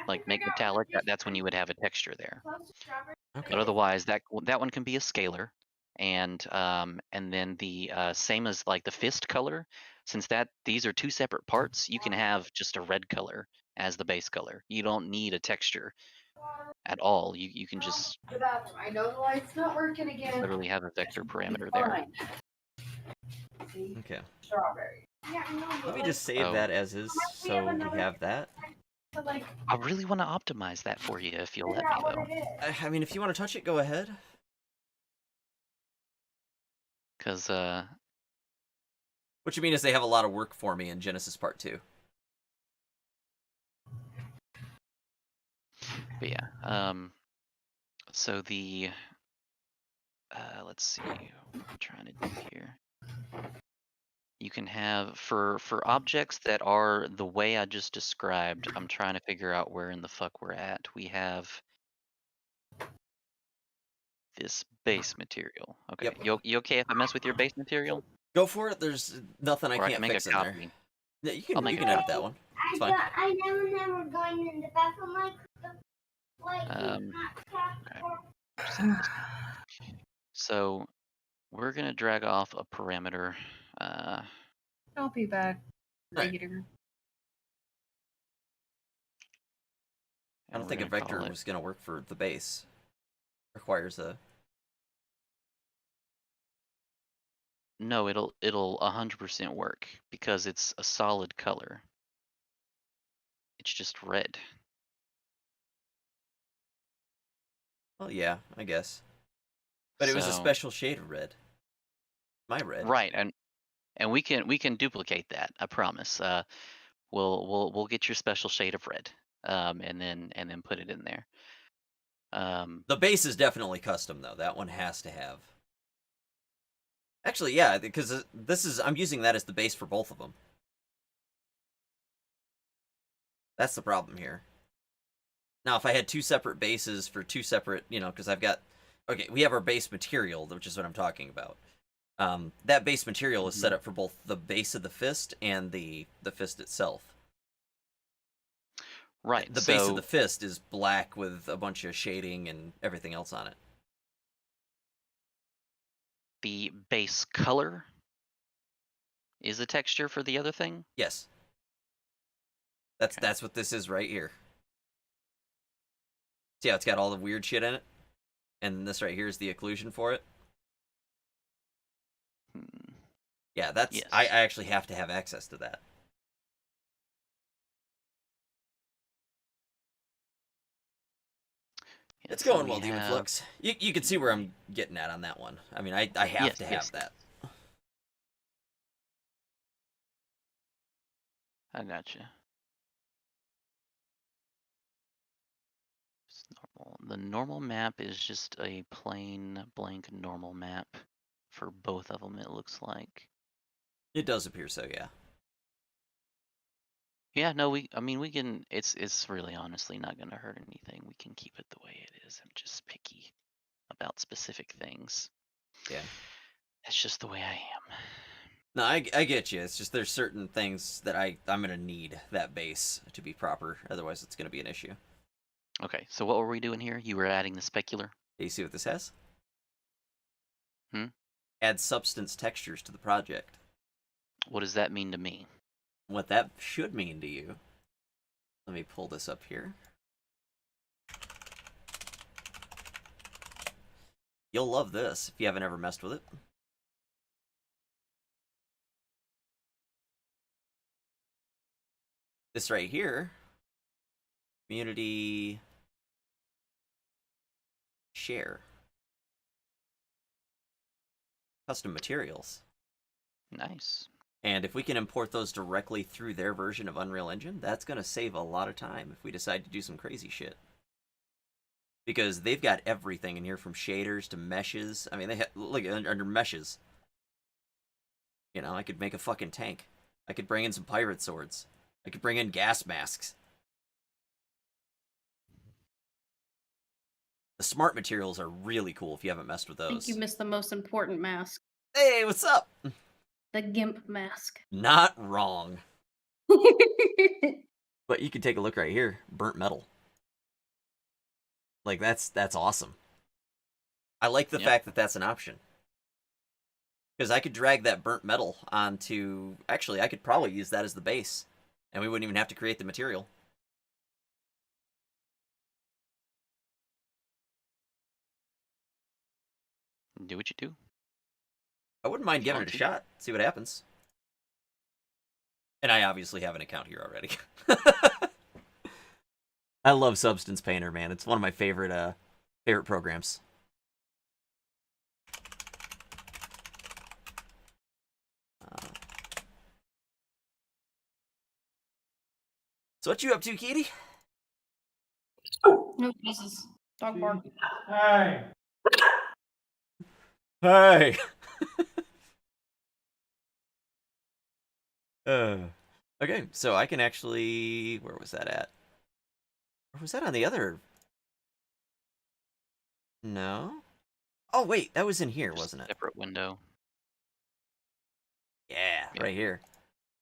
like make metallic. That's when you would have a texture there. Okay. But otherwise, that one can be a scalar, and then the same as like the fist color. Since these are 2 separate parts, you can have just a red color as the base color. You don't need a texture at all. You can just The bathroom. I know the light's not working again. literally have a vector parameter there. Fine. See? Okay. Strawberry. Let me just save Oh, that as is, so we have that. I really want to optimize that for you if you'll let me though, I mean, if you want to touch it, go ahead. because What you mean is they have a lot of work for me in Genesis Part 2. but yeah. So the let's see what I'm trying to do here. You can have for objects that are the way I just described. I'm trying to figure out where in the fuck we're at. We have this base material. Okay, Yep. you okay if I mess with your base material? Go for it. There's nothing I Or I can can't make a fix in there. copy. Yeah, you I'll can make you a can edit copy. that one. It's fine. I never going in the bathroom Okay. Just save this. So we're gonna drag off a parameter. I'll be back Right. later. I don't think a vector was gonna work for the base. Requires a... No, it'll 100% work because it's a solid color. It's just red. Well, yeah, I guess. But it was a So- special shade of red. My red. Right, and we can duplicate that. I promise. We'll get your special shade of red, and then put it in there. The base is definitely custom though. That one has to have. Actually, yeah, because I'm using that as the base for both of them. That's the problem here. Now, if I had 2 separate bases for 2 separate, because I've got... Okay, we have our base material, which is what I'm talking about. That base material is set up for both the base of the fist and the fist itself. Right. The base of the fist is black with a bunch of shading and everything else on it. The base color is a texture for the other thing? Yes. That's what this is right here. See how it's got all the weird shit in it? And this right here is the occlusion for it? Yeah, that's... Yes. I actually have to have access to that. Yeah, It's so going we well, Demon have- Flux. You can see where I'm getting at on that one. I mean, I have Yes, to have yes. that. I gotcha. Just normal. The normal map is just a plain blank normal map for both of them, it looks like. It does appear so, yeah. Yeah, no, we can, it's really honestly not gonna hurt anything. We can keep it the way it is. I'm just picky about specific things. Yeah. That's just the way I am. No, I get you. It's just there's certain things that I'm gonna need that base to be proper. Otherwise, it's gonna be an issue. Okay, so what were we doing here? You were adding the specular. Do you see what this has? Hmm? Add substance textures to the project. What does that mean to me? What that should mean to you. Let me pull this up here. You'll love this if you haven't ever messed with it. This right here, community share, custom materials. Nice. And if we can import those directly through their version of Unreal Engine, that's going to save a lot of time if we decide to do some crazy shit. Because they've got everything in here from shaders to meshes. I mean, they look under meshes. You know, I could make a fucking tank. I could bring in some pirate swords. I could bring in gas masks. The smart materials are really cool if you haven't messed with I think those. you missed the most important mask. Hey, what's up? The GIMP mask. Not wrong. But you can take a look right here. Burnt metal. Like, that's awesome. I like the fact that that's an option. Because I could drag that burnt metal onto... Actually, I could probably use that as the base. And we wouldn't even have to create the material. Do what you do. I wouldn't mind giving Want it a to? shot. See what happens. And I obviously have an account here already. I love Substance Painter, man. It's one of my favorite programs. So what you up to, Kitty? No, Jesus. Dog bark. Hey. Hey. Okay, so I can actually... Where was that at? Or was that on the other... No? Oh, wait, that was in here, wasn't it? Separate window. Yeah, Yeah. right here.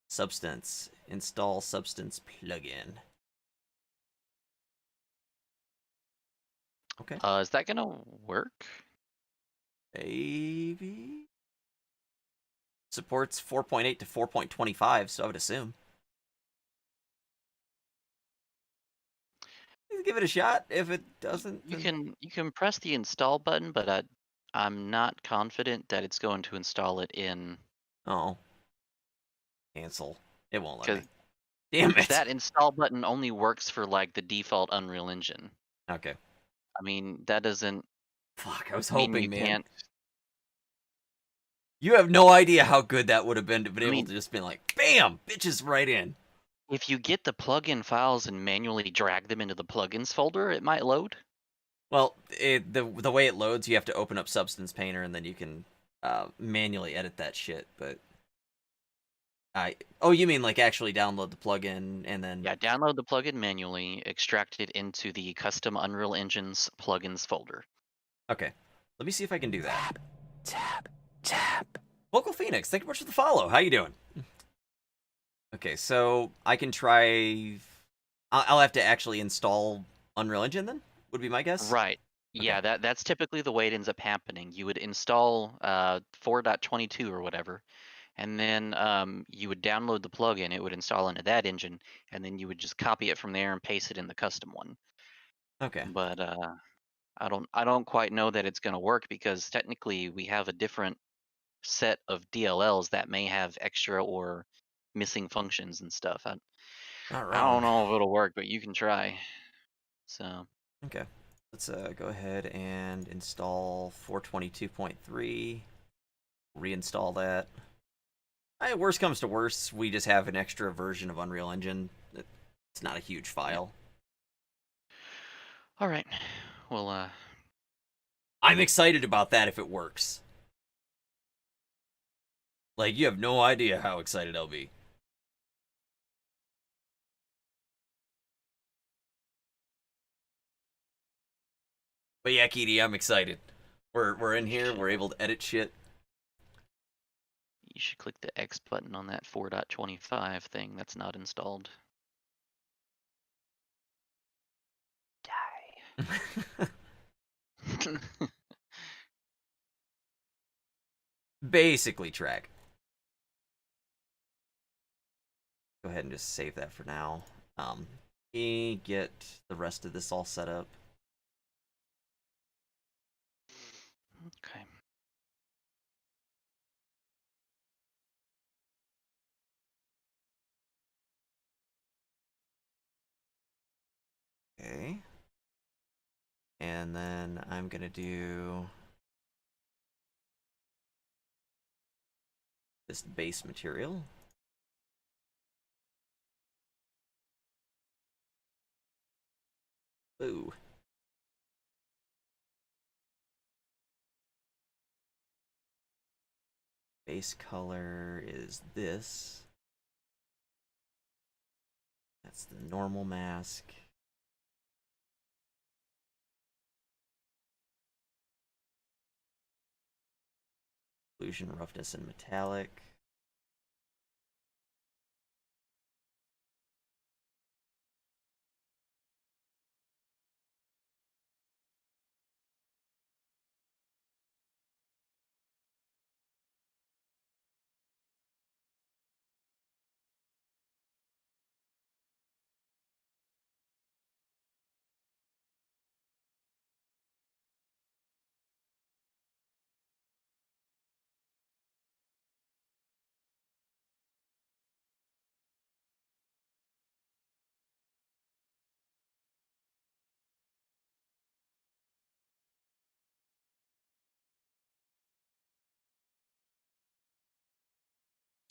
Substance. Install Substance plugin. Okay. Is that gonna work? Maybe? Supports 4.8 to 4.25, so I would assume. Give it a shot. If it doesn't, You then... can press the install button, but I'm not confident that it's going to install it in. Oh. Cancel. It won't let me. Because Damn it. that install button only works for like the default Unreal Engine. Okay. I mean, that doesn't Fuck, I was mean hoping, you man. can't. You have no idea how good that would have been to be I able mean- to just be like, bam, bitches right in. If you get the plugin files and manually drag them into the plugins folder, it might load. Well, the way it loads, you have to open up Substance Painter and then you can manually edit that shit. But you mean like actually download the plugin and then... Yeah, download the plugin manually, extract it into the custom Unreal Engine's plugins folder. Okay, let me see if I can do that. Tap. Vocal Phoenix, thank you much for the follow. How you doing? Okay, so I can try... I'll have to actually install Unreal Engine then? Would be my guess? Right. Okay. Yeah, that's typically the way it ends up happening. You would install 4.22 or whatever, and then you would download the plugin. It would install into that engine, and then you would just copy it from there and paste it in the custom one. Okay. But I don't quite know that it's going to work because technically we have a different set of DLLs that may have extra or missing functions and stuff. Not I wrong. don't know if it'll work, but you can try. So. Okay. Let's go ahead and install 422.3. Reinstall that. Worst comes to worst, we just have an extra version of Unreal Engine. It's not a huge file. All right. Well, I'm excited about that if it works. Like, you have no idea how excited I'll be. But yeah, Kitty, I'm excited. We're in here, we're able to edit shit. You should click the X button on that 4.25 thing that's not installed. Die. Basically track. Go ahead and just save that for now. Me get the rest of this all set up. Okay. Okay. And then I'm gonna do this base material. Ooh. Base color is this. That's the normal mask. Illusion, roughness, and metallic.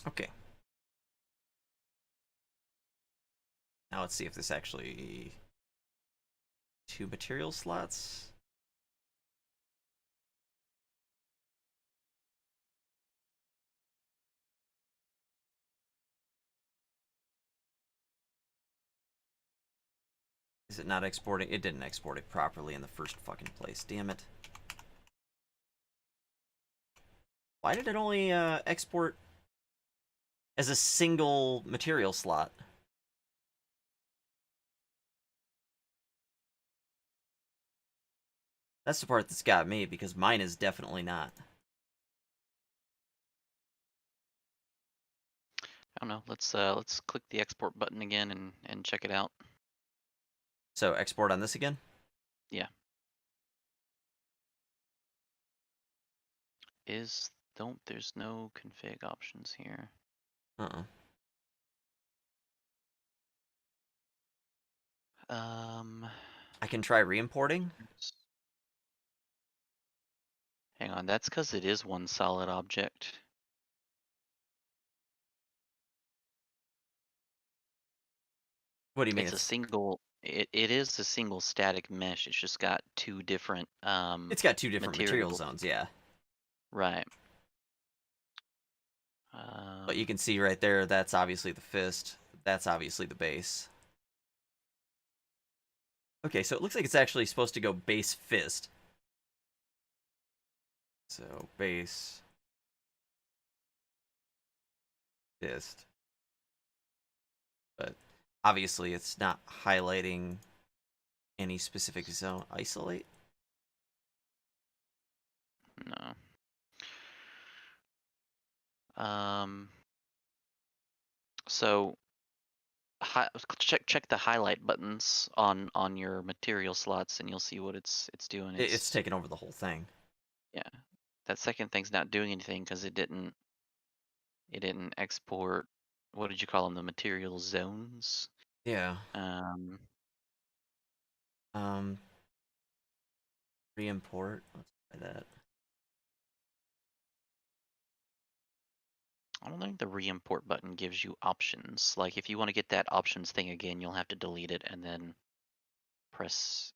Okay. Now let's see if this actually... 2 material slots. Is it not exporting? It didn't export it properly in the first fucking place. Damn it. Why did it only export as a single material slot? That's the part that's got me, because mine is definitely not. I don't know. Let's click the export button again and check it out. So export on this again? Yeah. There's no config options here. Uh-uh. I can try re-importing? Hang on, that's because it is one solid object. What do you mean? It's a single. It is a single static mesh. It's just got two different It's got 2 different material materials. zones, yeah. Right. But you can see right there, that's obviously the fist. That's obviously the base. Okay, so it looks like it's actually supposed to go base fist. So base fist. But obviously it's not highlighting any specific zone. Isolate? No. So check the highlight buttons on your material slots, and you'll see what it's doing. It's taken over the whole thing. Yeah, that second thing's not doing anything because it didn't export. What did you call them? The material zones. Yeah. Re-import. Let's try that. I don't think the re-import button gives you options. Like if you want to get that options thing again, you'll have to delete it and then press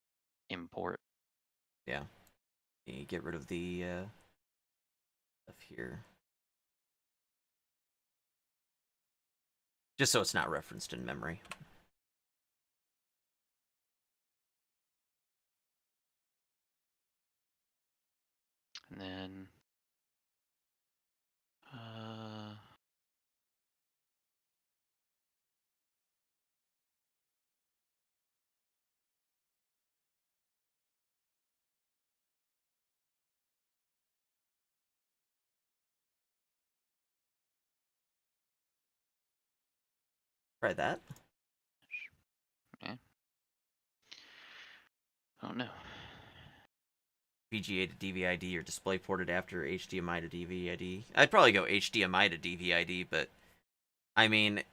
import. Yeah. You get rid of the stuff here. Just so it's not referenced in memory. And then Try that. Yeah. Oh no. VGA to DVI-D or display ported after HDMI to DVI-D. I'd probably go HDMI to DVI-D, but I mean,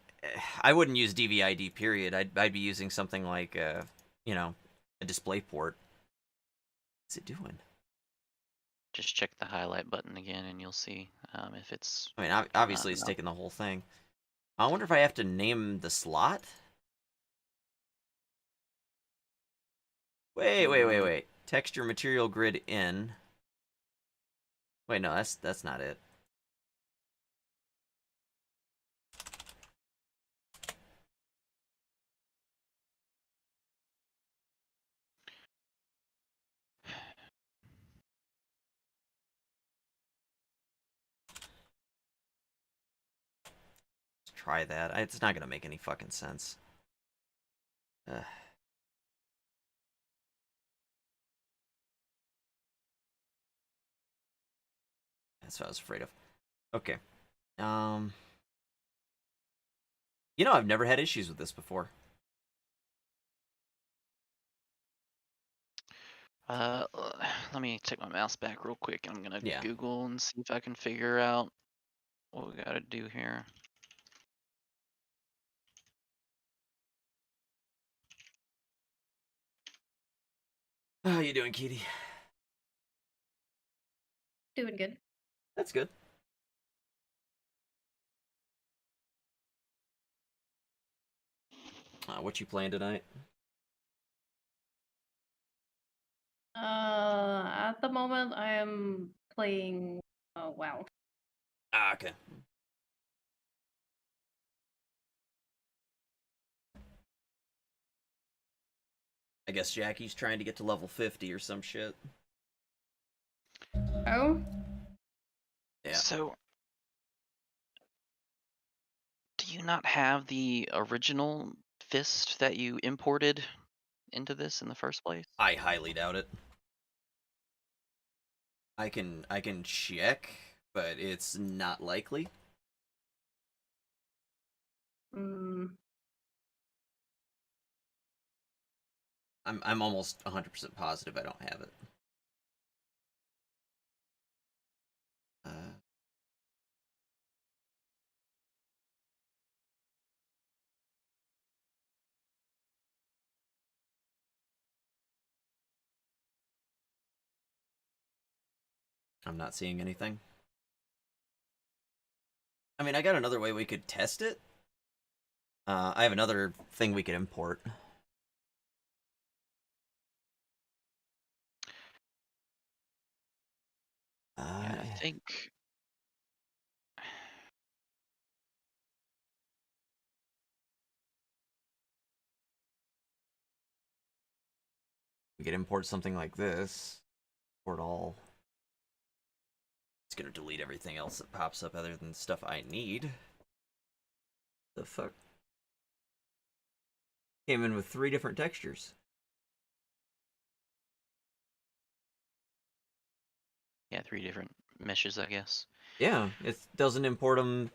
I wouldn't use DVI-D. Period. I'd be using something like you know, a display port. What's it doing? Just check the highlight button again, and you'll see if it's. I mean, obviously it's no. taking the whole thing. I wonder if I have to name the slot. Wait. Texture material grid in. Wait, no, that's not it. Let's try that. It's not gonna make any fucking sense. That's what I was afraid of. Okay. You know, I've never had issues with this before. Let me take my mouse back real quick. I'm gonna Yeah. Google and see if I can figure out what we gotta do here. How you doing, Kitty? Doing good. That's good. What you playing tonight? At the moment, I am playing WoW. Ah, okay. I guess Jackie's trying to get to level 50 or some shit. Oh, Yeah. So, do you not have the original fist that you imported into this in the first place? I highly doubt it. I can check, but it's not likely. mm, I'm almost 100% positive I don't have it. I'm not seeing anything. I mean, I got another way we could test it. I have another thing we could import. Yeah, I think. We could import something like this. Import all. It's gonna delete everything else that pops up other than stuff I need. The fuck? Came in with 3 different textures. Yeah, 3 different meshes, I guess. Yeah, it doesn't import them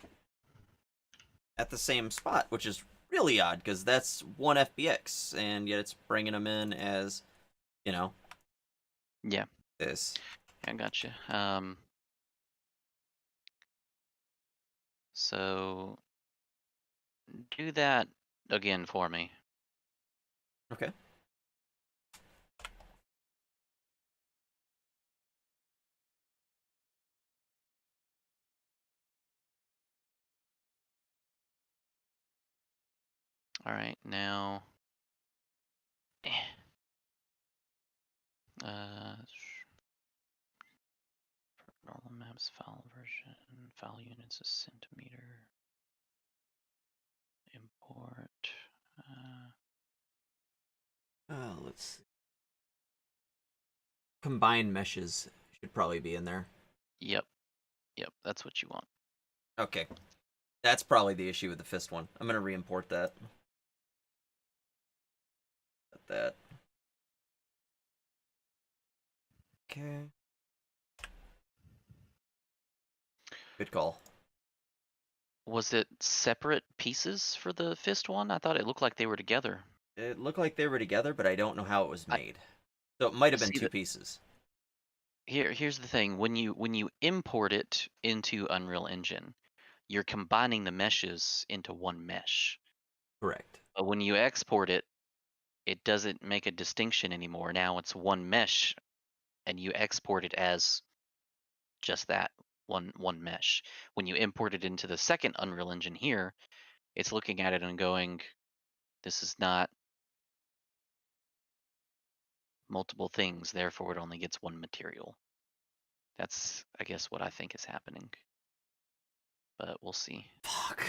at the same spot, which is really odd because that's 1 FBX, and yet it's bringing them in as, you know, Yeah, this. I gotcha. So do that again for me. Okay. All right, now. Normal maps file version, file units a centimeter. Import. Let's see. Combined meshes should probably be in there. Yep, that's what you want. Okay. That's probably the issue with the fist one. I'm gonna re-import that. That. Okay. Good call. Was it separate pieces for the fist one? I thought it looked like they were together. It looked like they were together, but I don't know how it was I made. So it might have been see two that. pieces. Here's the thing. When you import it into Unreal Engine, you're combining the meshes into one mesh. Correct. But when you export it, it doesn't make a distinction anymore. Now it's one mesh, and you export it as just that one mesh. When you import it into the second Unreal Engine here, it's looking at it and going, this is not multiple things, therefore it only gets one material. That's, I guess, what I think is happening. But we'll see. Fuck.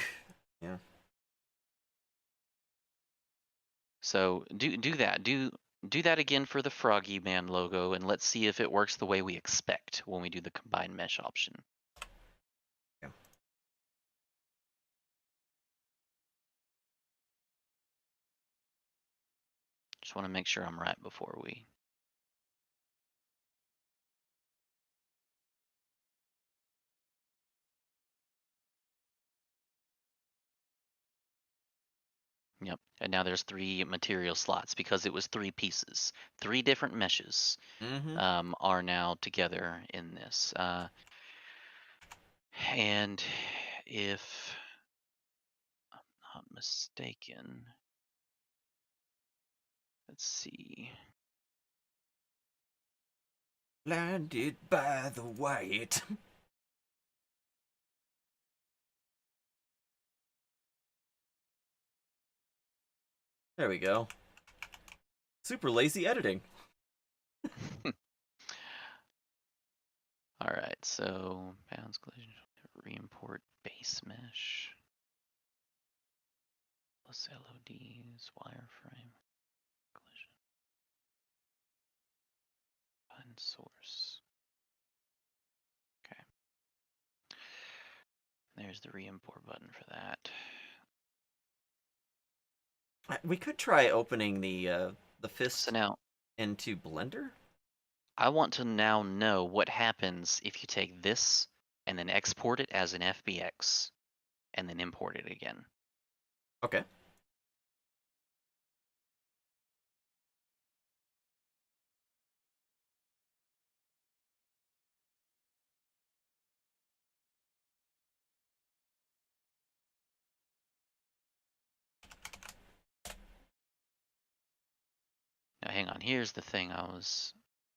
Yeah. So do that. Do that again for the Froggy Man logo, and let's see if it works the way we expect when we do the combined mesh option. Yeah. Just want to make sure I'm right before we. Yep. And now there's 3 material slots because it was 3 pieces. 3 different meshes Mm-hmm. are now together in this. And if I'm not mistaken, let's see. Blinded by the white. There we go. Super lazy editing. All right, so bounds collision re-import base mesh plus LODs wireframe collision find source. Okay, there's the re-import button for that. We could try opening the So fist now into Blender. I want to now know what happens if you take this and then export it as an FBX and then import it again. Okay. Now hang on, here's the thing I was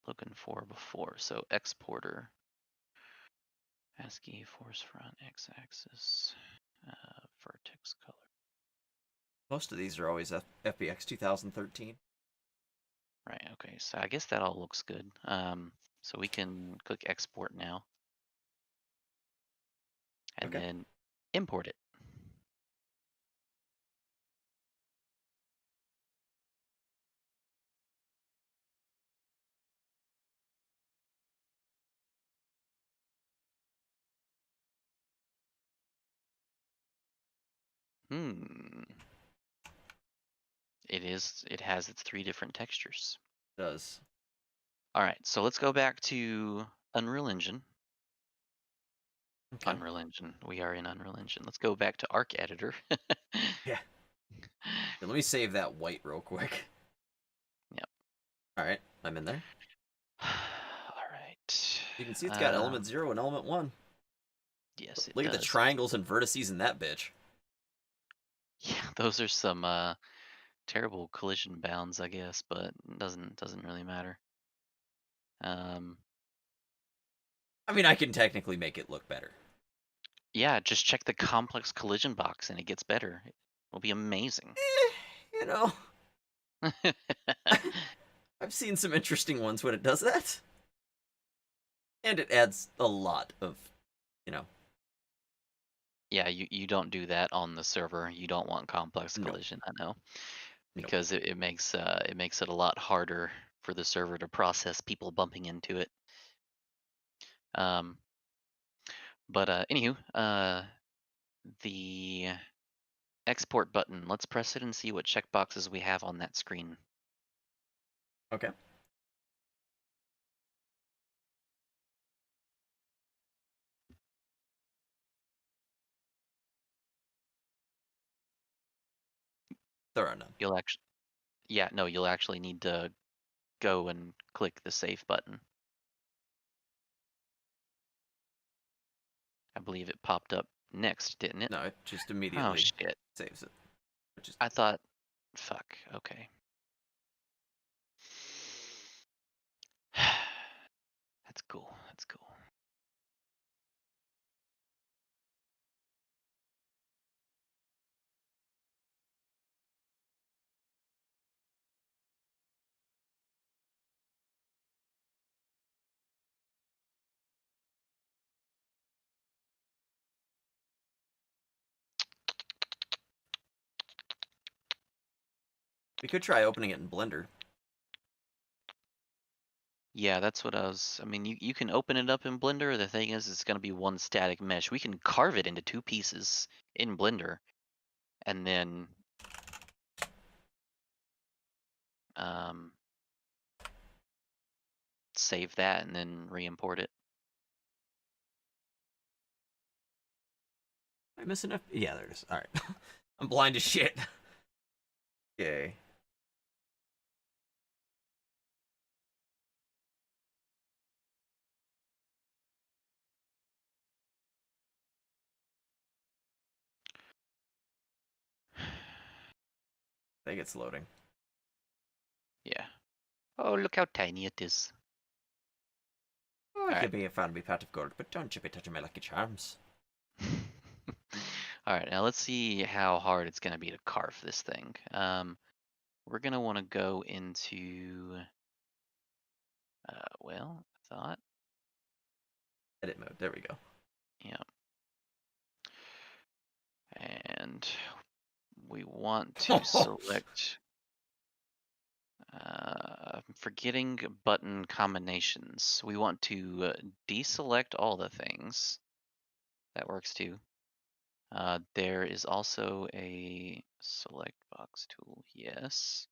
looking for before. So exporter, ASCII force front x-axis, vertex color. Most of these are always FBX 2013. Right, okay, so I guess that all looks good. So we can click export now. And Okay. then import it. It has its 3 different textures. It does. All right, so let's go back to Unreal Engine. Okay. Unreal Engine. We are in Unreal Engine. Let's go back to Arc Editor. Yeah. Here, let me save that white real quick. Yep. All right, I'm in there. All right. You can see it's got element 0 and element 1. Yes, it Look at the does. triangles and vertices in that bitch. Yeah, those are some terrible collision bounds, I guess, but it doesn't really matter. I mean, I can technically make it look better. Yeah, just check the complex collision box and it gets better. It will be amazing. You know, I've seen some interesting ones when it does that. And it adds a lot of, you know. Yeah, you don't do that on the server. You don't want complex No. collision, I know, Nope. because it makes it a lot harder for the server to process people bumping into it. But anywho, the export button. Let's press it and see what checkboxes we have on that screen. Okay. There are none. You'll actually, yeah, no, you'll actually need to go and click the save button. I believe it popped up next, didn't it? No, it just Oh immediately shit! saves it. Which is I thought, fuck. Okay. That's cool. That's cool. we could try opening it in Blender. Yeah, that's what I mean, you can open it up in Blender. The thing is, it's going to be one static mesh. We can carve it into 2 pieces in Blender, and then save that and then re-import it. Am I missing a? Yeah, there it is. All right. I'm blind as shit. Okay. I think it's loading. Yeah. Oh, look how tiny it is. Oh, All give me a fan me pot of gold, but don't you be touching my lucky charms. All right, now let's see how hard it's going to be to carve this thing. We're going to want to go into, well, I thought, Edit mode. There we go. yeah. And we want to select, I'm forgetting button combinations. We want to deselect all the things. That works too. There is also a select box tool, yes.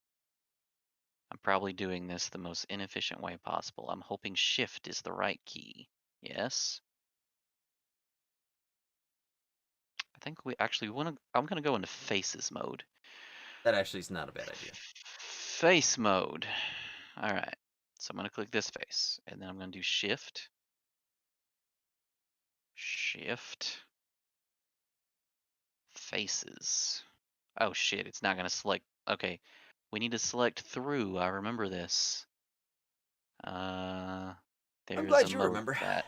I'm probably doing this the most inefficient way possible. I'm hoping shift is the right key. Yes. I think we actually want to, I'm going to go into faces mode. That actually is not a bad idea. Face mode. All right. So I'm going to click this face and then I'm going to do shift. Shift. Faces. Oh shit, it's not going to select. Okay. We need to select through. I remember this. I'm There's glad a you mode remember. for that.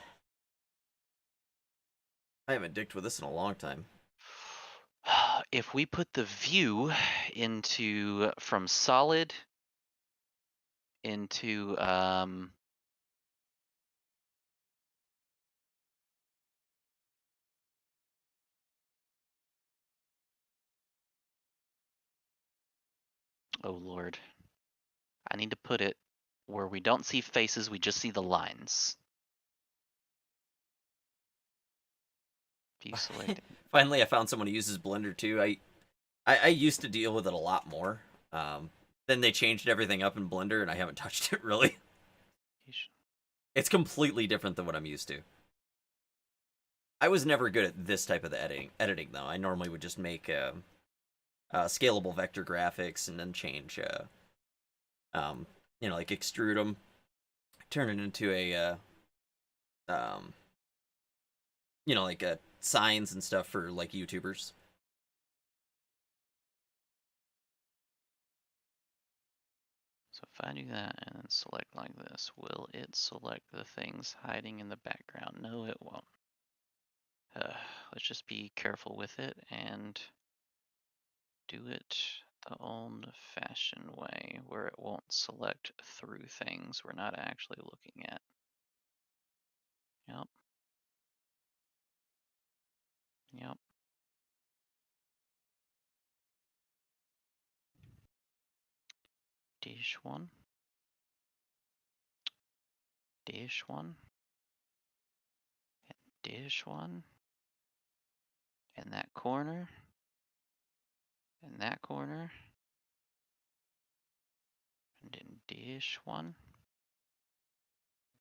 I haven't dicked with this in a long time. If we put the view into from solid into oh Lord. I need to put it where we don't see faces, we just see the lines. View selected. Finally, I found someone who uses Blender too. I used to deal with it a lot more. Then they changed everything up in Blender, and I haven't touched it really. It's completely different than what I'm used to. I was never good at this type of editing though. I normally would just make scalable vector graphics and then change, like extrude them, turn it into a, like signs and stuff for like YouTubers. So if I do that and then select like this, will it select the things hiding in the background? No, it won't. Let's just be careful with it and do it the old-fashioned way where it won't select through things we're not actually looking at. Yep. Yep. Dish one. Dish one. And dish one. And that corner. And that corner. And then dish one.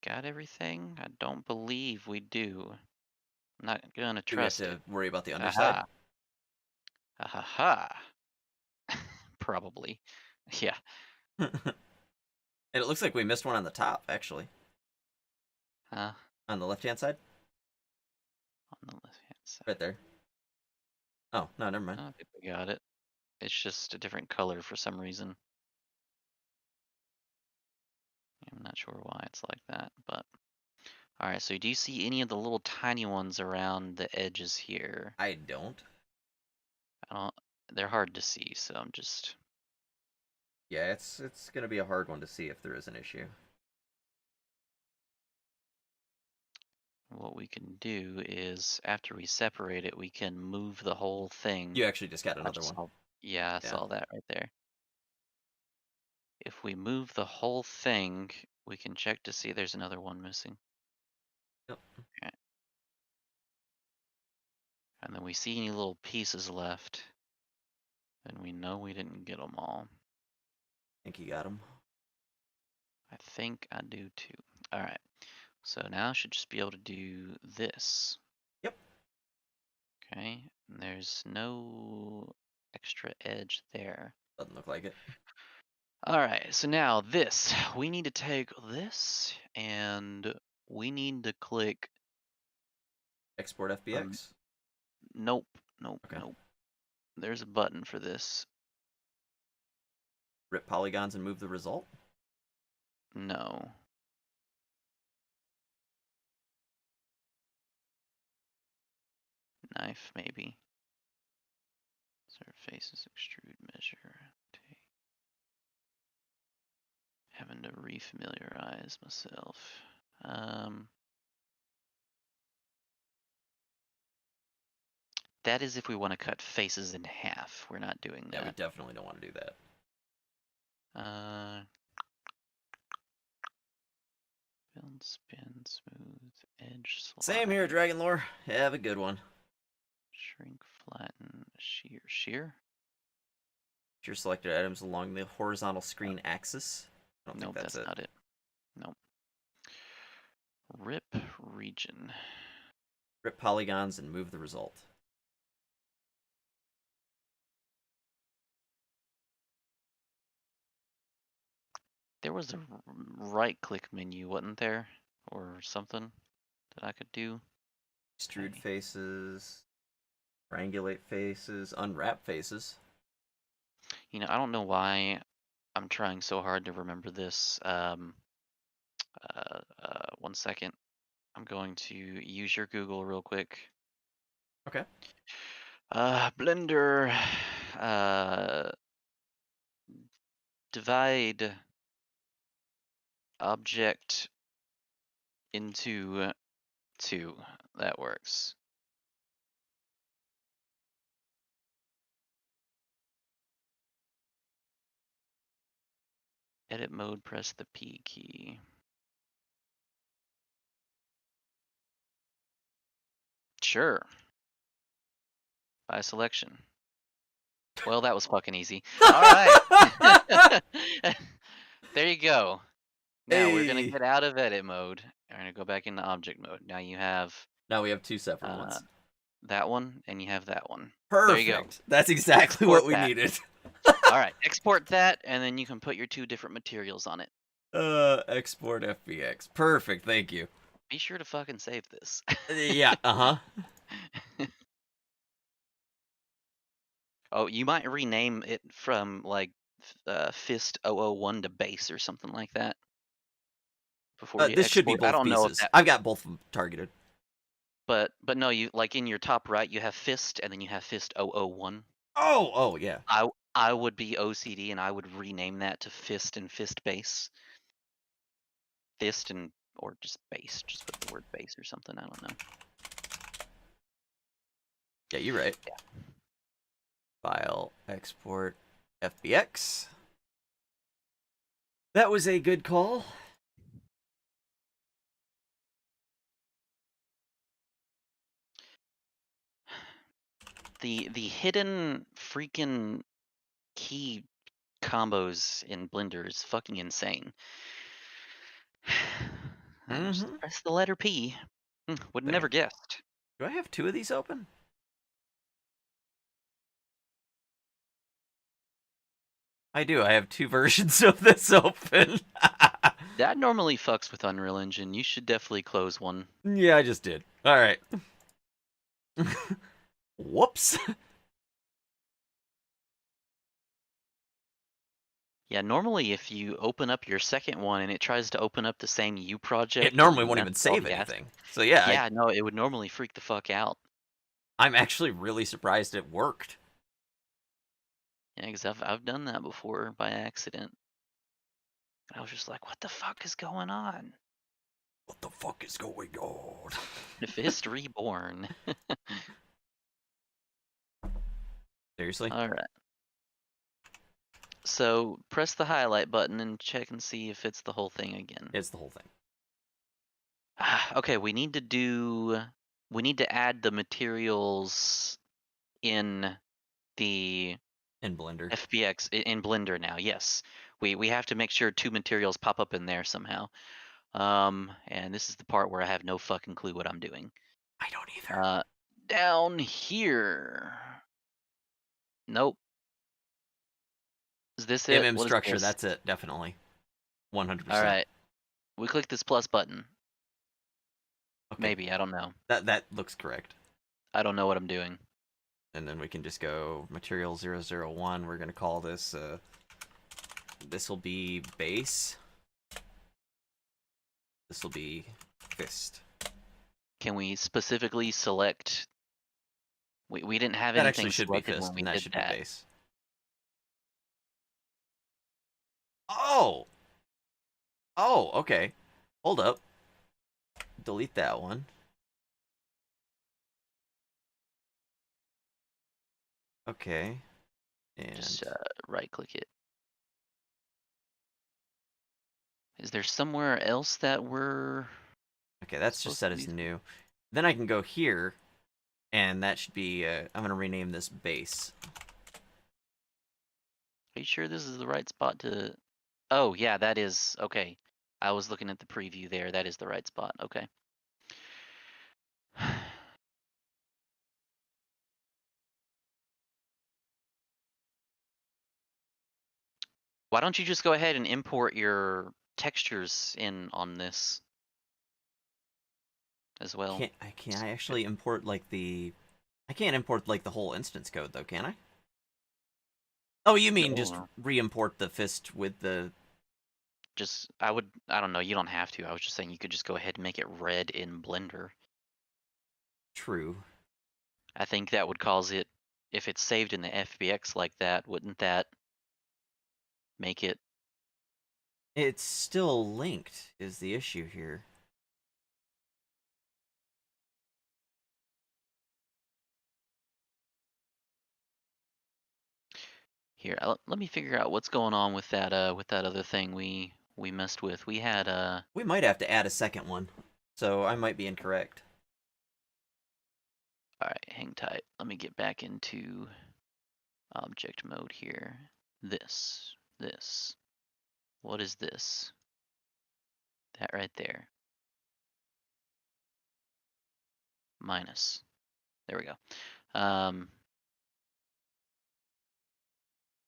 Got everything? I don't believe we do. I'm not gonna Do we have trust to it. worry about the underside? Aha. Aha. Probably. Yeah. And it looks like we missed one on the top, actually. On On the left-hand side? the left-hand side. Right there. Oh, no, never mind. I think we got it. It's just a different color for some reason. I'm not sure why it's like that, but... Alright, so do you see any of the little tiny ones around the edges here? I don't. They're hard to see, so I'm just... Yeah, it's gonna be a hard one to see if there is an issue. What we can do is, after we separate it, we can move the whole thing. You actually just got I another just one. saw- Yeah, I saw that right there. If we move the whole thing, we can check to see there's another one missing. Yep. Okay. And then we see any little pieces left, then we know we didn't get them all. I think you got them. I think I do too. Alright, so now I should just be able to do this. Yep. Okay, and there's no extra edge there. Doesn't look like it. Alright, so now this. We need to take this and we need to click. Export FBX? Nope, nope, Okay. nope. There's a button for this. Rip polygons and move the result? No. Knife, maybe. Surfaces, extrude, measure. Take. Having to refamiliarize myself. That is if we want to cut faces in half. We're not doing Yeah, we that. definitely don't want to do that. Build, spin, smooth, edge, slide. Same here, Dragon Lore. Have a good one. Shrink, flatten, shear. Shear? Your selected items along the horizontal screen axis. I don't Nope, think that's it. not it. Nope. Rip region. Rip polygons and move the result. There was a right-click menu, wasn't there? Or something that I could do? Extrude Okay. faces, triangulate faces, unwrap faces. You know, I don't know why I'm trying so hard to remember this. 1 second. I'm going to use your Google real quick. Okay. Blender. Divide object into 2. That works. Edit mode, press the P key. Sure. By selection. Well, that was fucking easy. All right. There you go. Now we're gonna Hey. get out of edit mode. We're gonna go back into object mode. Now you have Now we have two separate ones. that one, and you have that one. Perfect. There you go. That's exactly Export what we that. needed. All right, export that, and then you can put your 2 different materials on it. Export FBX. Perfect. Thank you. Be sure to fucking save this. Yeah. Oh, you might rename it from like Fist 001 to Base or something like that. Before you This should be export. I both don't know if pieces. that, I've got both of them targeted. but no, you like in your top right you have Fist and then you have Fist 001. Oh, yeah. I would be OCD and I would rename that to Fist and Fist Base. Fist and or just Base, just put the word Base or something. I don't know. Yeah, you're right. Yeah. File, export, FBX. That was a good call. The hidden freaking key combos in Blender is fucking insane. Just press the letter P. Would There. never guessed. Do I have 2 of these open? I do. I have 2 versions of this open. That normally fucks with Unreal Engine. You should definitely close one. Yeah, I just did. All right. Whoops. Yeah, normally if you open up your second one and it tries to open up the same U project, It normally and won't even uninstall save the anything. So yeah, Yeah, no, it would normally freak the fuck out. I'm actually really surprised it worked. Yeah, because I've done that before by accident. I was just like, what the fuck is going on? What the fuck is going on? Fist reborn. Seriously? All right. So press the highlight button and check and see if it's the whole thing again. It's the whole thing. Okay, we need to add the materials in the In Blender. FBX in Blender now. Yes, we have to make sure 2 materials pop up in there somehow. And this is the part where I have no fucking clue what I'm doing. I don't either. Down here. Nope. Is this it? MM What is structure, this? that's it, definitely. 100%. All right. We click this plus button. Okay. Maybe, I don't know. That looks correct. I don't know what I'm doing. And then we can just go material 001. We're going to call this, this will be base. This will be fist. Can we specifically select? We didn't have That anything actually should be selected fist, when we and that did should that. be base. Oh! Oh, okay. Hold up. Delete that one. Okay. And Just right click it. Is there somewhere else that we're okay, that's just supposed set to as be? new. Then I can go here, and that should be, I'm going to rename this base. Are you sure this is the right spot to? Oh yeah, that is okay. I was looking at the preview there. That is the right spot. Okay. Why don't you just go ahead and import your textures in on this as well? Can I actually import, like, the... I can't import, like, the whole instance code, though, can I? Oh, you mean just No. re-import the fist with the... Just I don't know, you don't have to. I was just saying you could just go ahead and make it red in Blender. True. I think that would cause it, if it's saved in the FBX like that, wouldn't that make it? It's still linked, is the issue here. Here, let me figure out what's going on with that other thing we messed with. We had We might have to add a second one, so I might be incorrect. all right, hang tight. Let me get back into object mode here. This. What is this? That right there. Minus. There we go.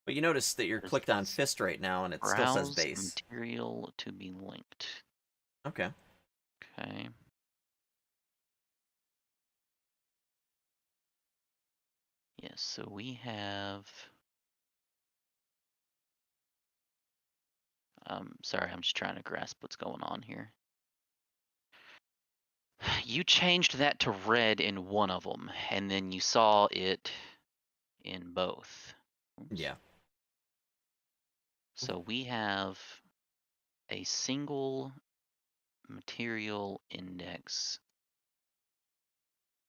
But you notice that you're There's clicked on fist right now, and it still says browse base. material to be linked. Okay. Okay. Yes, so we have. Sorry, I'm just trying to grasp what's going on here. You changed that to red in one of them, and then you saw it in both. Oops. Yeah. So we have a single material index.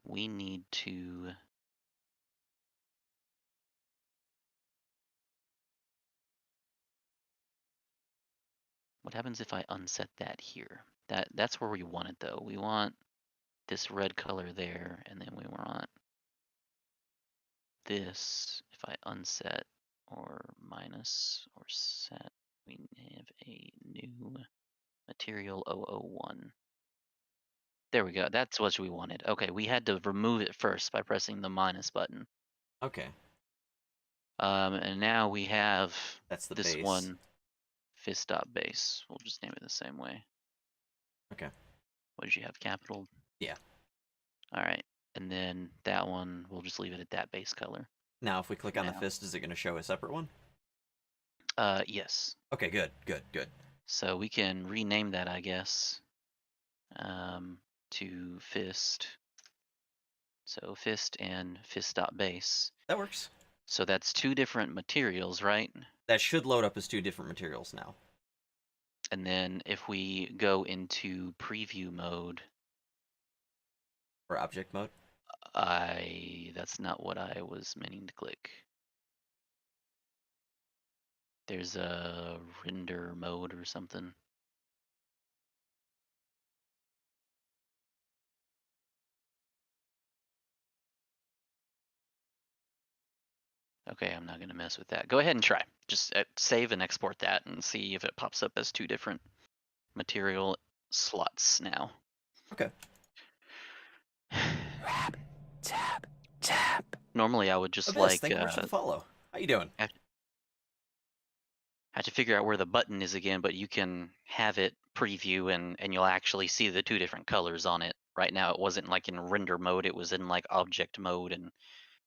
We need to what happens if I unset that here? That's where we want it though. We want this red color there, and then we want this. If I unset or minus or set, we have a new material 001. There we go. That's what we wanted. Okay, we had to remove it first by pressing the minus button. Okay. And now we have That's the this base. one, fist.base. We'll just name it the same way. Okay. What did you have, capital? Yeah. All right. And then that one, we'll just leave it at that base color. Now, if we click on the Now. fist, is it going to show a separate one? Yes. Okay, good. So we can rename that, I guess, to fist. So fist and fist.base. That works. So that's two different materials, right? That should load up as two different materials now. And then if we go into preview mode, Or object mode. that's not what I was meaning to click. There's a render mode or something. Okay, I'm not going to mess with that. Go ahead and try. Just save and export that and see if it pops up as two different material slots now. Okay. Tab. Normally I would just Abyss, thank you very much for the follow. How you doing? have to figure out where the button is again, but you can have it preview and you'll actually see the two different colors on it. Right now it wasn't like in render mode, it was in like object mode and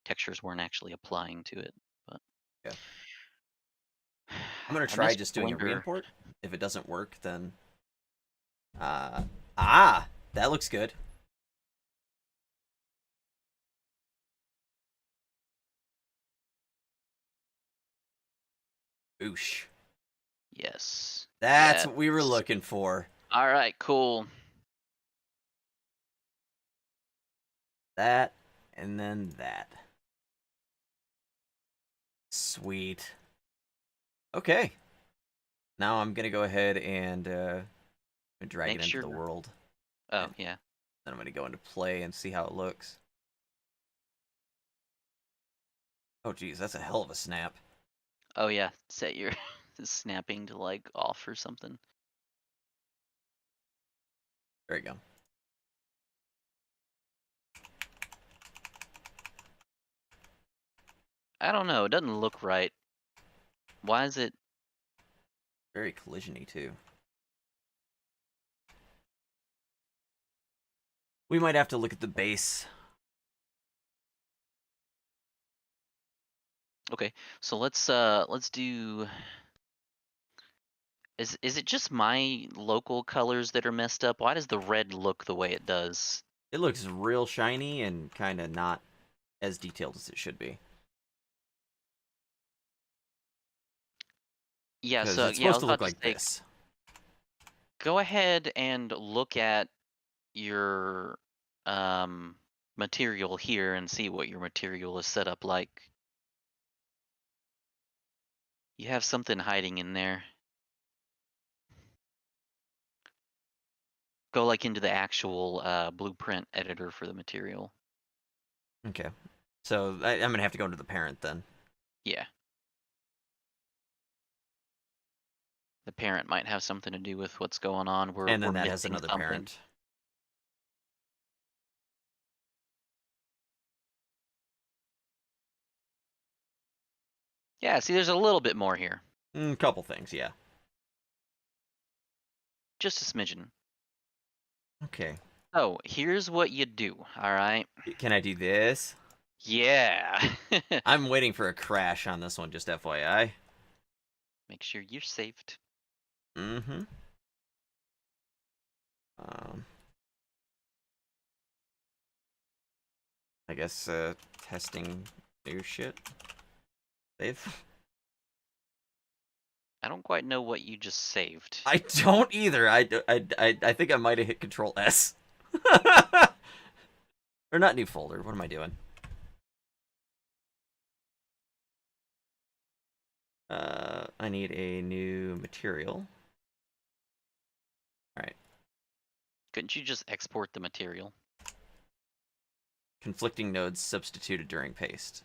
textures weren't actually applying to it. But yeah. I'm gonna I try miss just doing a Blender. re-import. If it doesn't work, then that looks good. Oosh. Yes. That's Yes. what we were looking for. All right, cool. That, and then that. Sweet. Okay. Now I'm gonna go ahead and drag Make it into sure- the world. Oh, yeah. Then I'm gonna go into play and see how it looks. Oh geez, that's a hell of a snap. Oh, yeah. Set your snapping to like off or something. There you go. I don't know. It doesn't look right. Why is it? Very collision-y too. We might have to look at the base. Okay, so let's do. Is it just my local colors that are messed up? Why does the red look the way it does? It looks real shiny and kind of not as detailed as it should be. Yeah, Because so it's yeah, I supposed was to about look to like say, this. go ahead and look at your material here and see what your material is set up like. You have something hiding in there. Go like into the actual blueprint editor for the material. Okay. So I'm going to have to go into the parent then. Yeah. The parent might have something to do with what's going on. And then we're that has missing another something. parent. Yeah, see, there's a little bit more here. Couple things, yeah. Just a smidgen. Okay. So, here's what you do, alright? Can I do this? Yeah! I'm waiting for a crash on this one, just FYI. Make sure you're saved. Mm-hmm. I guess, testing new shit. Save. I don't quite know what you just saved. I don't either. I think I might have hit Control S. Or not new folder. What am I doing? I need a new material. Alright. Couldn't you just export the material? Conflicting nodes substituted during paste.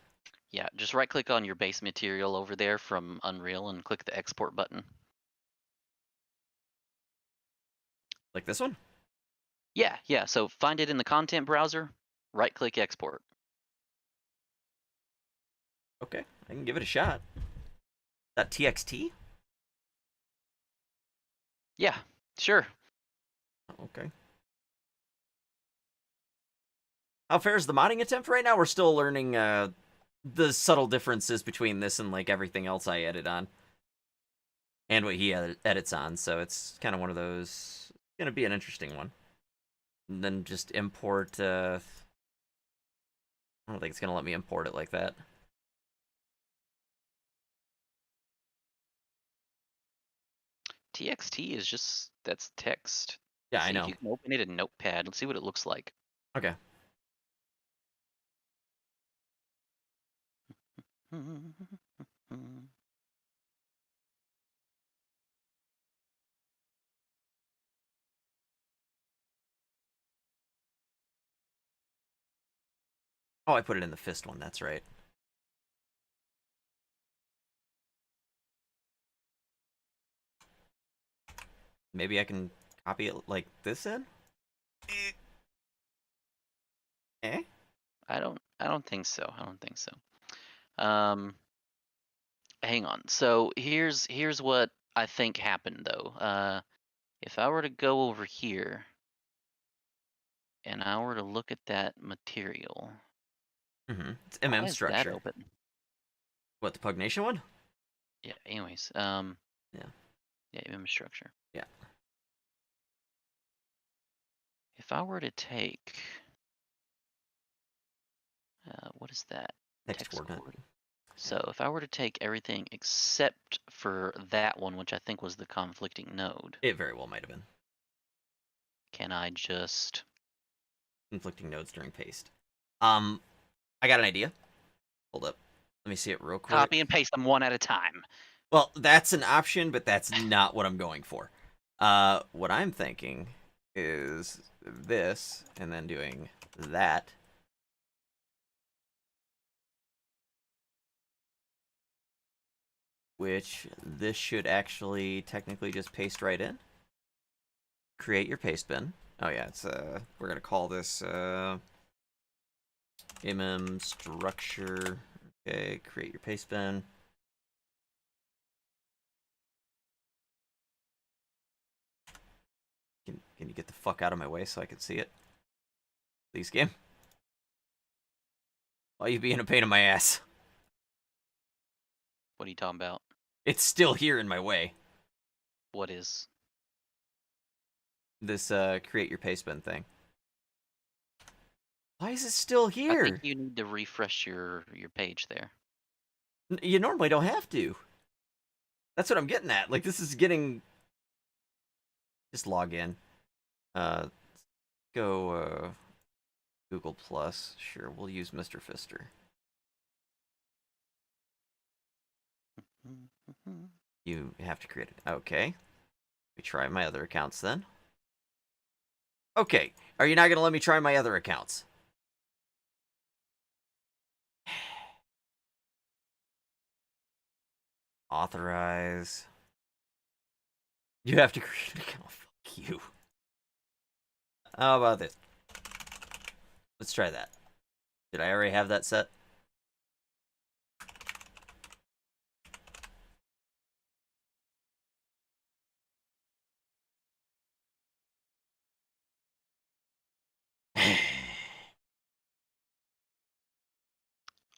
Yeah, just right click on your base material over there from Unreal and click the export button. Like this one? Yeah, so find it in the content browser, right click export. Okay, I can give it a shot. That TXT? Yeah, sure. Okay. How fair is the modding attempt right now? We're still learning the subtle differences between this and like everything else I edit on. And what he edits on, so it's kind of one of those... It's gonna be an interesting one. And then just import... I don't think it's gonna let me import it like that. TXT is just, that's text. Yeah, I See know. if you can open it in Notepad. Let's see what it looks like. Okay. Oh, I put it in the fist one, that's right. Maybe I can copy it like this in? Eh? I don't think so. I don't think so. Hang on. So here's what I think happened though. If I were to go over here and I were to look at that material, Mm-hmm. It's why MM is that structure. open? What, the Pugnation one? Yeah. Anyways, Yeah. Yeah, image structure. Yeah. If I were to take, what is that? Text coordinate. So if I were to take everything except for that one, which I think was the conflicting node, It very well might have been. can I just... Conflicting nodes during paste. I got an idea. Hold up. Let me see it real quick. Copy and paste them one at a time. Well, that's an option, but that's not what I'm going for. What I'm thinking is this, and then doing that. Which this should actually technically just paste right in. Create your paste bin. Oh yeah, it's we're gonna call this mm structure. Okay, create your paste bin. Can you get the fuck out of my way so I can see it? Please, game. Why are you being a pain in my ass? What are you talking about? It's still here in my way. What is? This create your paste bin thing. Why is it still I here? think you need to refresh your page there. You normally don't have to. That's what I'm getting at. Like, this is getting... Just log in. Go Google Plus. Sure, we'll use Mr. Fister. You have to create it. Okay. We try my other accounts then. Okay. Are you not going to let me try my other accounts? Authorize. You have to create an account. Fuck you. How about this? Let's try that. Did I already have that set?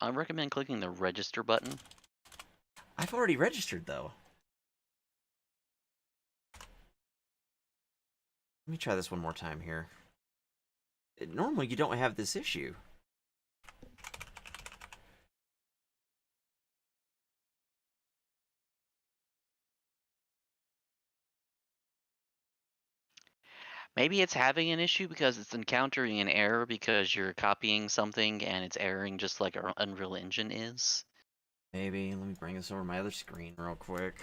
I recommend clicking the register button. I've already registered, though. Let me try this one more time here. Normally, you don't have this issue. Maybe it's having an issue because it's encountering an error because you're copying something and it's erroring just like our Unreal Engine is. Maybe. Let me bring this over my other screen real quick.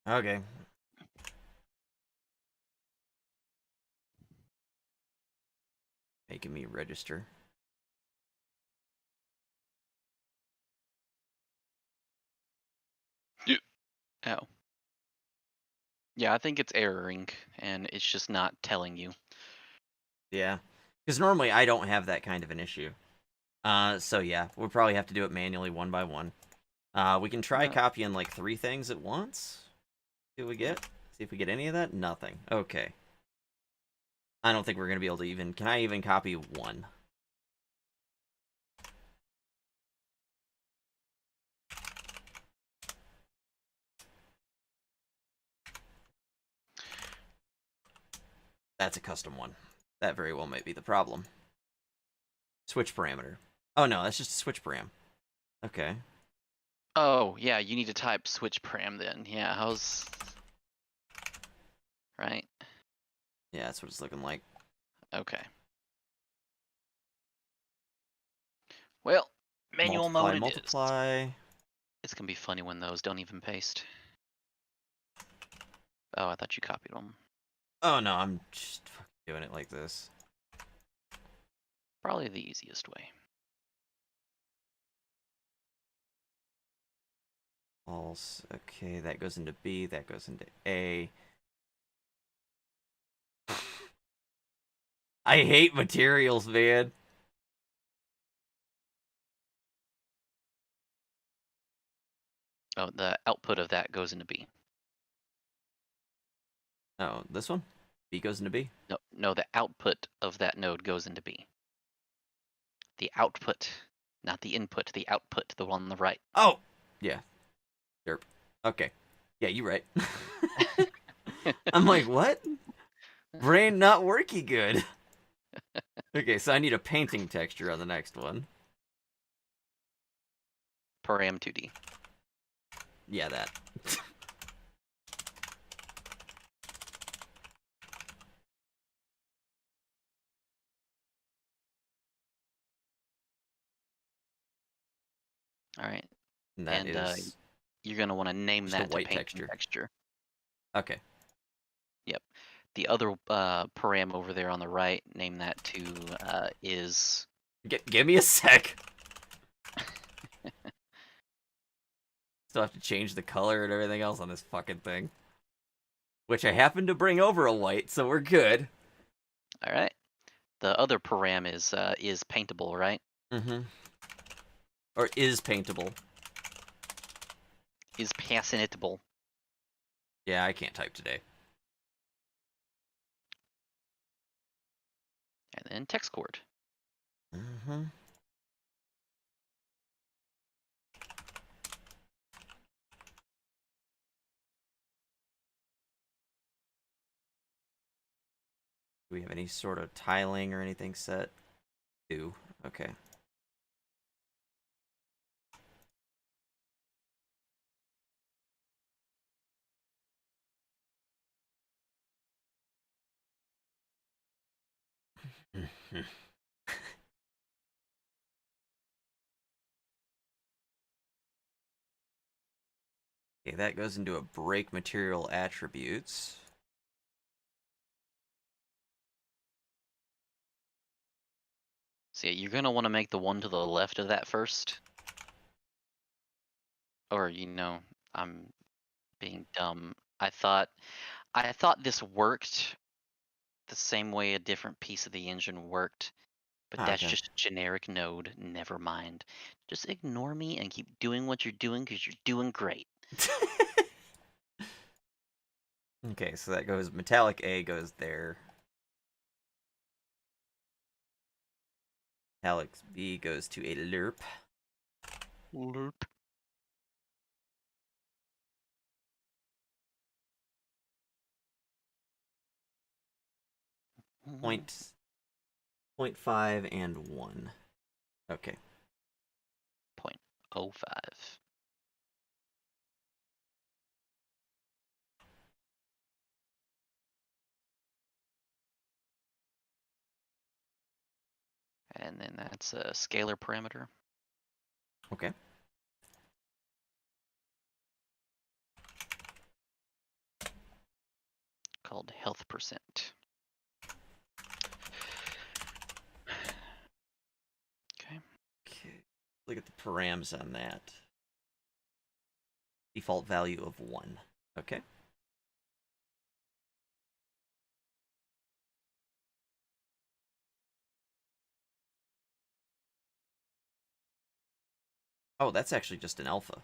Okay. Making me register. Oh. Yeah, I think it's erroring, and it's just not telling you. Yeah. Because normally I don't have that kind of an issue. So yeah, we'll probably have to do it manually one by one. We can try copying like 3 things at once. See what we get. See if we get any of that. Nothing. Okay. I don't think we're gonna be able to even. Can I even copy 1? That's a custom one. That very well might be the problem. Switch parameter. Oh no, that's just a switch param. Okay. Oh, yeah, you need to type switch param then. Yeah, how's... Right? Yeah, that's what it's looking like. Okay. Well, manual mode it is. Multiply. It's gonna be funny when those don't even paste. Oh, I thought you copied them. Oh no, I'm just fucking doing it like this. Probably the easiest way. False. Okay, that goes into B, that goes into A. I hate materials, man. Oh, the output of that goes into B. Oh, this one? B goes into B? No, the output of that node goes into B. The output, not the input, the output, the one on the right. Oh! Yeah. Derp. Okay. Yeah, you're right. I'm like, what? Brain not working good. Okay, so I need a painting texture on the next one. Param 2D. Yeah, that. All right. And that And is you're gonna want to name just a that to white painting texture. Okay. Yep. The other param over there on the right, name that to is. Give me a sec. Still have to change the color and everything else on this fucking thing. Which I happen to bring over a white, so we're good. All right. The other param is paintable, right? Mm-hmm. Or is paintable. Is passable. Yeah, I can't type today. And then text chord. Mm-hmm. Do we have any sort of tiling or anything set? Do. Okay. Okay, that goes into a break material attributes. So yeah, you're gonna want to make the one to the left of that first. Or I'm being dumb. I thought this worked the same way a different piece of the engine worked, but that's Okay. just a generic node. Never mind. Just ignore me and keep doing what you're doing because you're doing great. Okay, so that goes metallic A goes there. Metallic B goes to a lerp. Lerp. Point 0.5 and 1. Okay. 0.05. And then that's a scalar parameter. Okay. Called health percent. Okay. Okay. Look at the params on that. Default value of 1. Okay. Oh, that's actually just an alpha.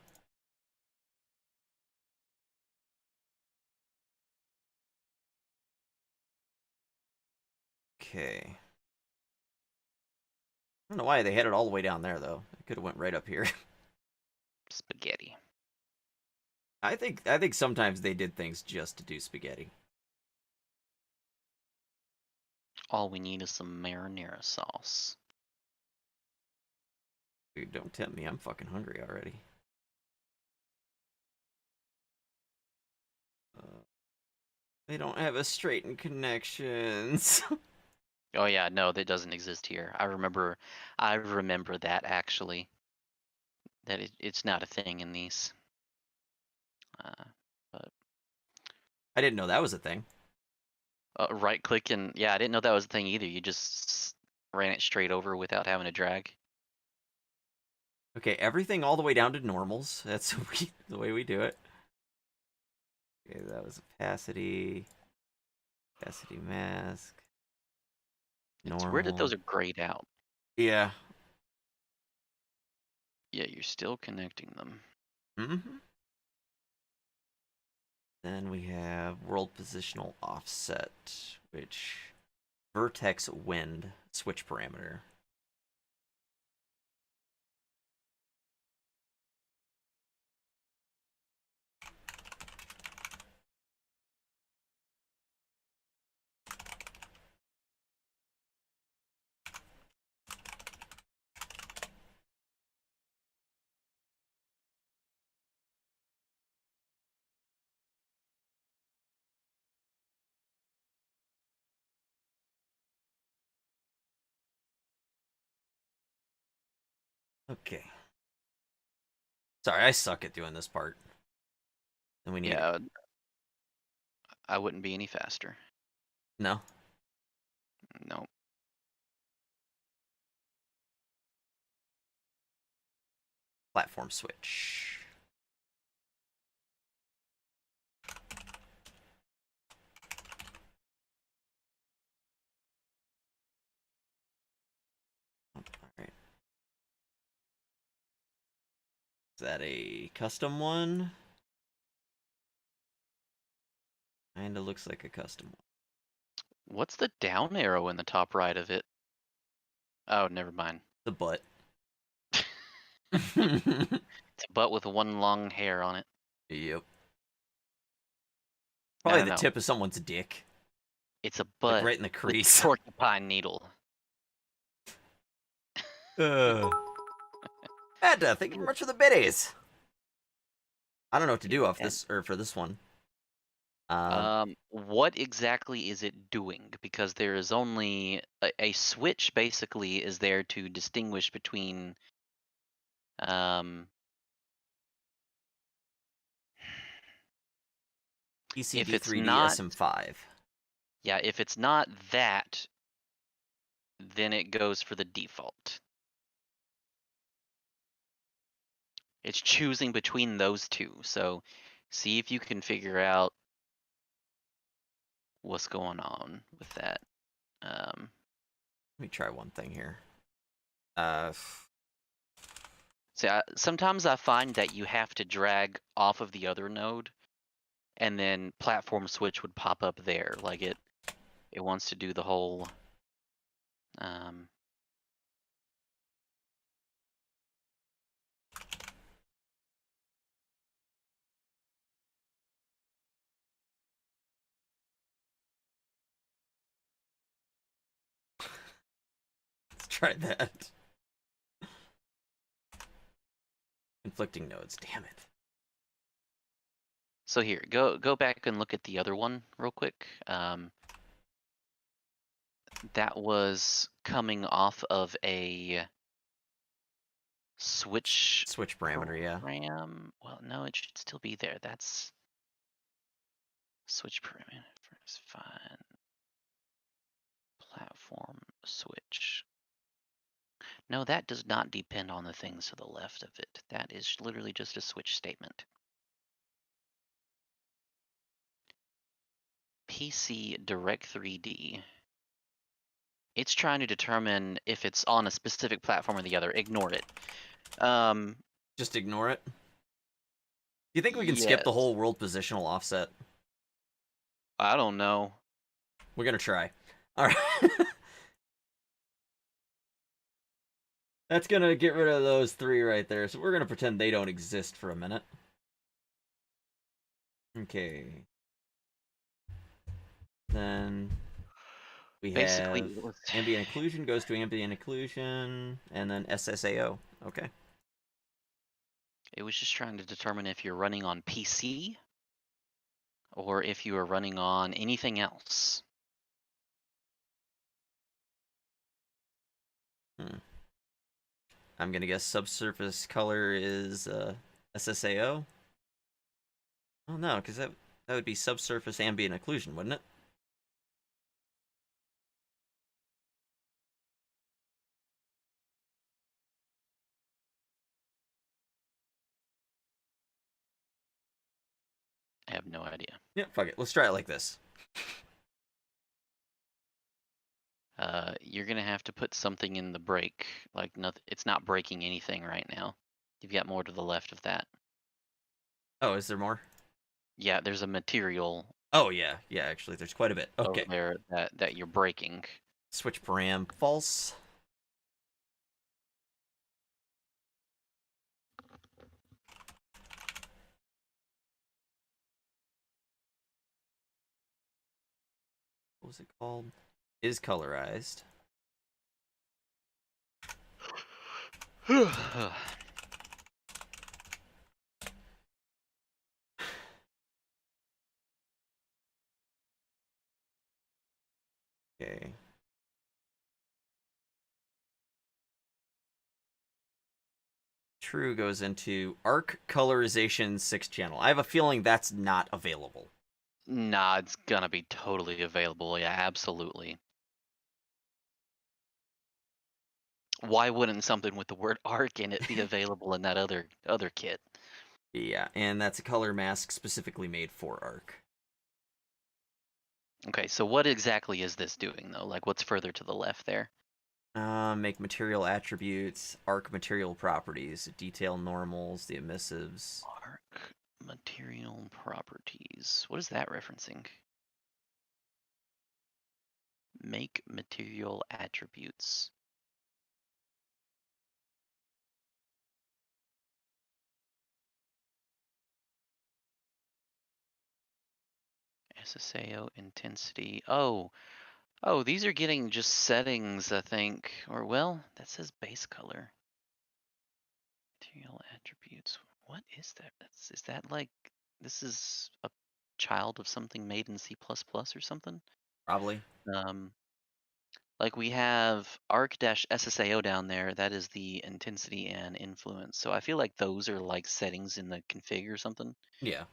Okay. I don't know why they had it all the way down there, though. It could have went right up here. Spaghetti. I think sometimes they did things just to do spaghetti. All we need is some marinara sauce. Dude, don't tempt me. I'm fucking hungry already. They don't have a straightened connections. Oh yeah, no, that doesn't exist here. I remember that actually. That it's not a thing in these. But I didn't know that was a thing. right click and yeah, I didn't know that was a thing either. You just ran it straight over without having to drag. Okay, everything all the way down to normals. That's the way we do it. Okay, that was opacity. Opacity mask. It's weird that Normal. those are grayed out. Yeah. Yeah, you're still connecting them. Mm-hmm. Then we have world positional offset, which vertex wind switch parameter. Okay. Sorry, I suck at doing this part. Then we need Yeah, I wouldn't be any faster. No. No. Platform switch. All right. Is that a custom one? Kinda looks like a custom one. What's the down arrow in the top right of it? Oh, never mind. The butt. It's a butt with one long hair on it. Yep. No, Probably no, the no. tip of someone's dick. It's a Like butt right in the with a crease. porcupine needle. Ed, thank you very much for the biddies. I don't know what to do off this or for this one. What exactly is it doing? Because there is only a switch. Basically, is there to distinguish between, if it's ECD3D not, SM5. yeah, if it's not that, then it goes for the default. It's choosing between those two. So, see if you can figure out what's going on with that. Let me try one thing here. So sometimes I find that you have to drag off of the other node, and then platform switch would pop up there. Like it wants to do the whole. Let's try that. Conflicting nodes, damn it. So here, go back and look at the other one real quick. That was coming off of a switch parameter, yeah. Well, no, it should still be there. That's switch parameter. First, fine. Platform switch. No, that does not depend on the things to the left of it. That is literally just a switch statement. PC Direct 3D. It's trying to determine if it's on a specific platform or the other. Ignore it. Just ignore it. Do you think we can skip Yes. the whole world positional offset? I don't know. We're gonna try. All right. That's gonna get rid of those 3 right there. So we're gonna pretend they don't exist for a minute. Okay. Then we Basically, have ambient occlusion goes to ambient occlusion, and then SSAO. Okay. it was just trying to determine if you're running on PC or if you are running on anything else. I'm gonna guess subsurface color is SSAO. Oh no, because that would be subsurface ambient occlusion, wouldn't it? I have no idea. Yeah, fuck it. Let's try it like this. You're gonna have to put something in the break. Like nothing. It's not breaking anything right now. You've got more to the left of that. Oh, is there more? Yeah, there's a material Oh yeah, yeah. Actually, there's quite a bit. over Okay. there that you're breaking. Switch param false. What was it called? Is colorized. Okay. True goes into arc colorization 6-channel. I have a feeling that's not available. Nah, it's gonna be totally available. Yeah, absolutely. Why wouldn't something with the word arc in it be available in that other kit? Yeah, and that's a color mask specifically made for arc. Okay, so what exactly is this doing though? Like what's further to the left there? Make material attributes, arc material properties, detail normals, the emissives. Arc material properties. What is that referencing? Make material attributes. SSAO intensity. Oh, these are getting just settings, I think. Or well, that says base color. Material attributes. What is that? Is that like this is a child of something made in C++ or something? Probably. Like we have arc-SSAO down there, that is the intensity and influence. So I feel like those are like settings in the config or something. Yeah.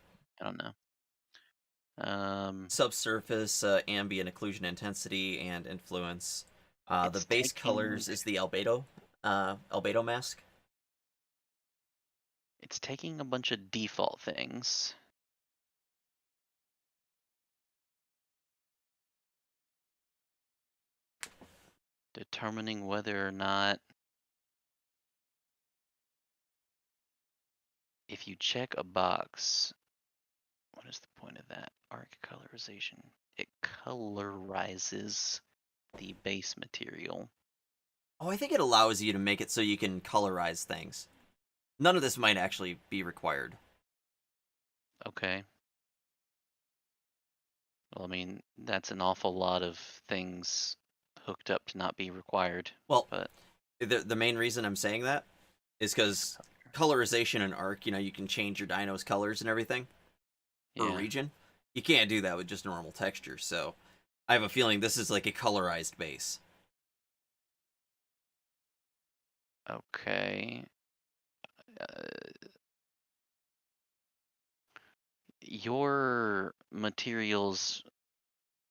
I don't know. Subsurface, ambient occlusion intensity, and influence. The base colors is the albedo mask. It's taking a bunch of default things. Determining whether or not if you check a box, what is the point of that? Arc colorization. It colorizes the base material. Oh, I think it allows you to make it so you can colorize things. None of this might actually be required. Okay. Well, I mean, that's an awful lot of things hooked up to not be required. Well, but the main reason I'm saying that is because colorization in Arc, you can change your dino's colors and everything per yeah. region. You can't do that with just normal texture, so I have a feeling this is like a colorized base. Okay. Your materials,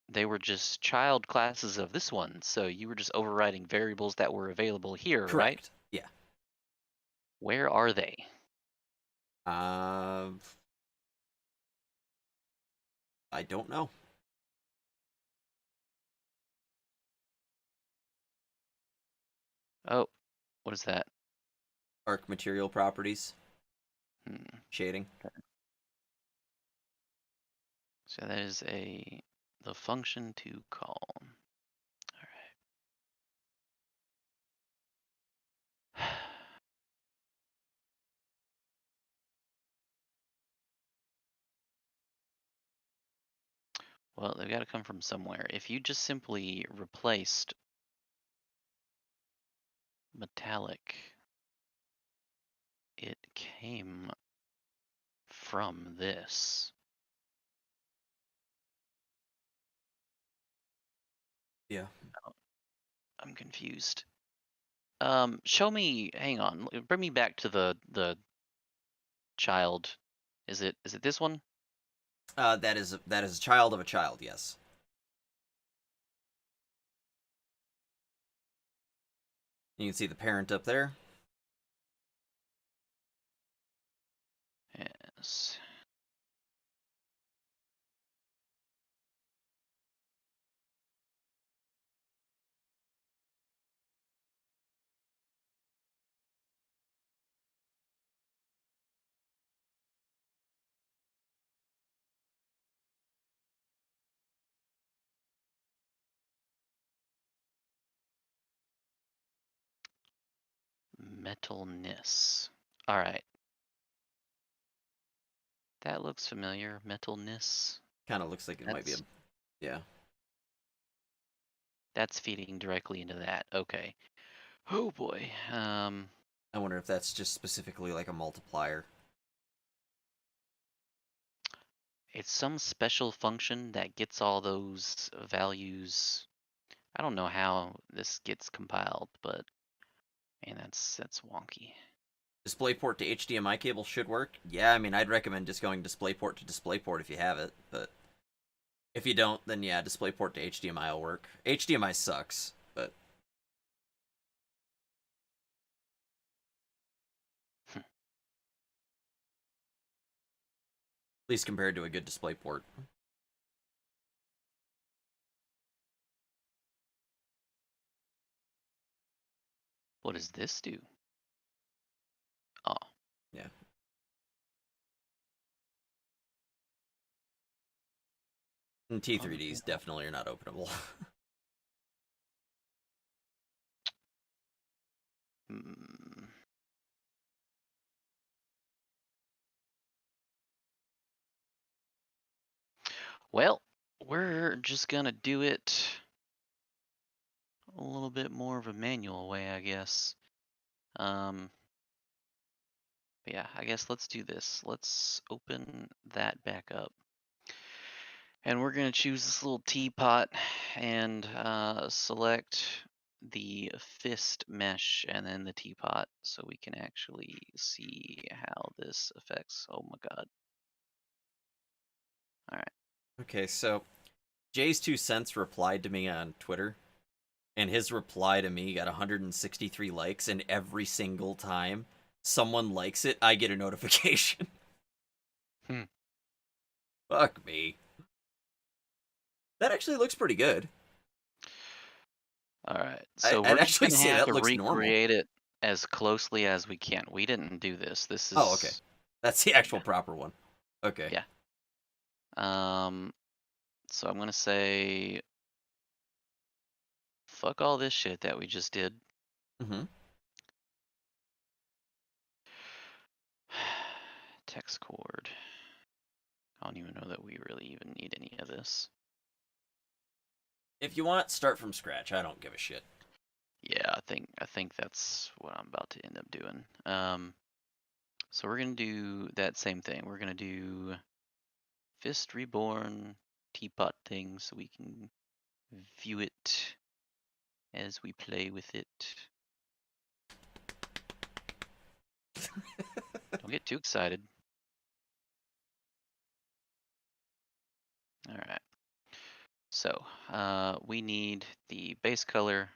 they were just child classes of this one, so you were just overriding variables that were available here, Correct. right? Yeah. Where are they? I don't know. Oh, what is that? Arc material properties, Hmm. shading. So that is the function to call. All right. Well, they've got to come from somewhere. If you just simply replaced metallic, it came from this. Yeah. I'm confused. Show me. Hang on. Bring me back to the child. Is it this one? That is a child of a child. Yes. You can see the parent up there. Yes. Metalness. All right. That looks familiar. Metalness. Kind of looks like it might be a. That's Yeah. that's feeding directly into that. Okay. Oh boy. I wonder if that's just specifically like a multiplier. It's some special function that gets all those values. I don't know how this gets compiled, but man, that's wonky. DisplayPort to HDMI cable should work. Yeah, I mean, I'd recommend just going DisplayPort to DisplayPort if you have it, but if you don't, then yeah, DisplayPort to HDMI will work. HDMI sucks, but Hmm. at least compared to a good DisplayPort. What does this do? Oh, Yeah. And T3Ds definitely are not openable. hmm. Well, we're just gonna do it a little bit more of a manual way, I guess. But yeah, I guess let's do this. Let's open that back up. And we're gonna choose this little teapot and select the fist mesh and then the teapot so we can actually see how this affects. Oh my god. All right. Okay, so Jay's 2 cents replied to me on Twitter, and his reply to me got 163 likes, and every single time someone likes it, I get a notification. Hmm. Fuck me. That actually looks pretty good. All right. So I'd we're just actually gonna say have that to looks normal. recreate it as closely as we can. We didn't do this. This is Oh, okay. That's the actual proper one. Okay. Yeah. So I'm gonna say fuck all this shit that we just did. Mm-hmm. Text cord. I don't even know that we really even need any of this. If you want, start from scratch. I don't give a shit. Yeah, I think that's what I'm about to end up doing. So we're gonna do that same thing. We're gonna do Fist Reborn teapot thing so we can view it as we play with it. Don't get too excited. All right. So we need the base color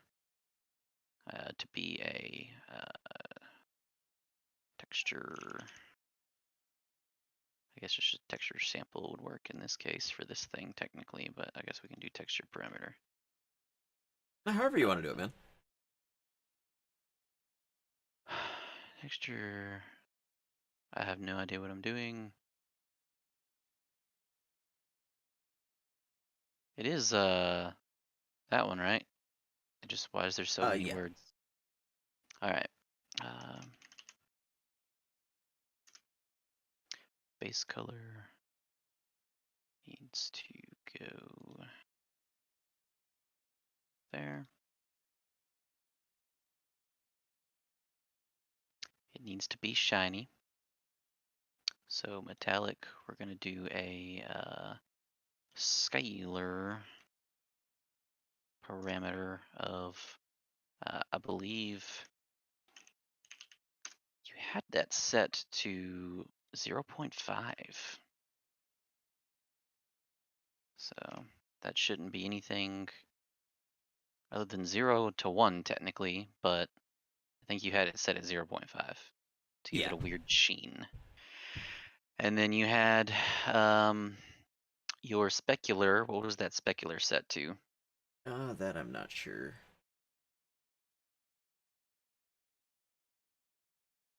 to be a texture. I guess just a texture sample would work in this case for this thing technically, but I guess we can do texture parameter. However you want to do it, man. Texture. I have no idea what I'm doing. It is that one, right? Why is there so many Yeah. words? All right. Um, base color needs to go there. It needs to be shiny. So metallic, we're gonna do a scalar parameter of, I believe you had that set to 0.5. So that shouldn't be anything other than 0 to 1 technically, but I think you had it set at 0.5 to give it Yeah. a weird sheen. And then you had your specular. What was that specular set to? That I'm not sure.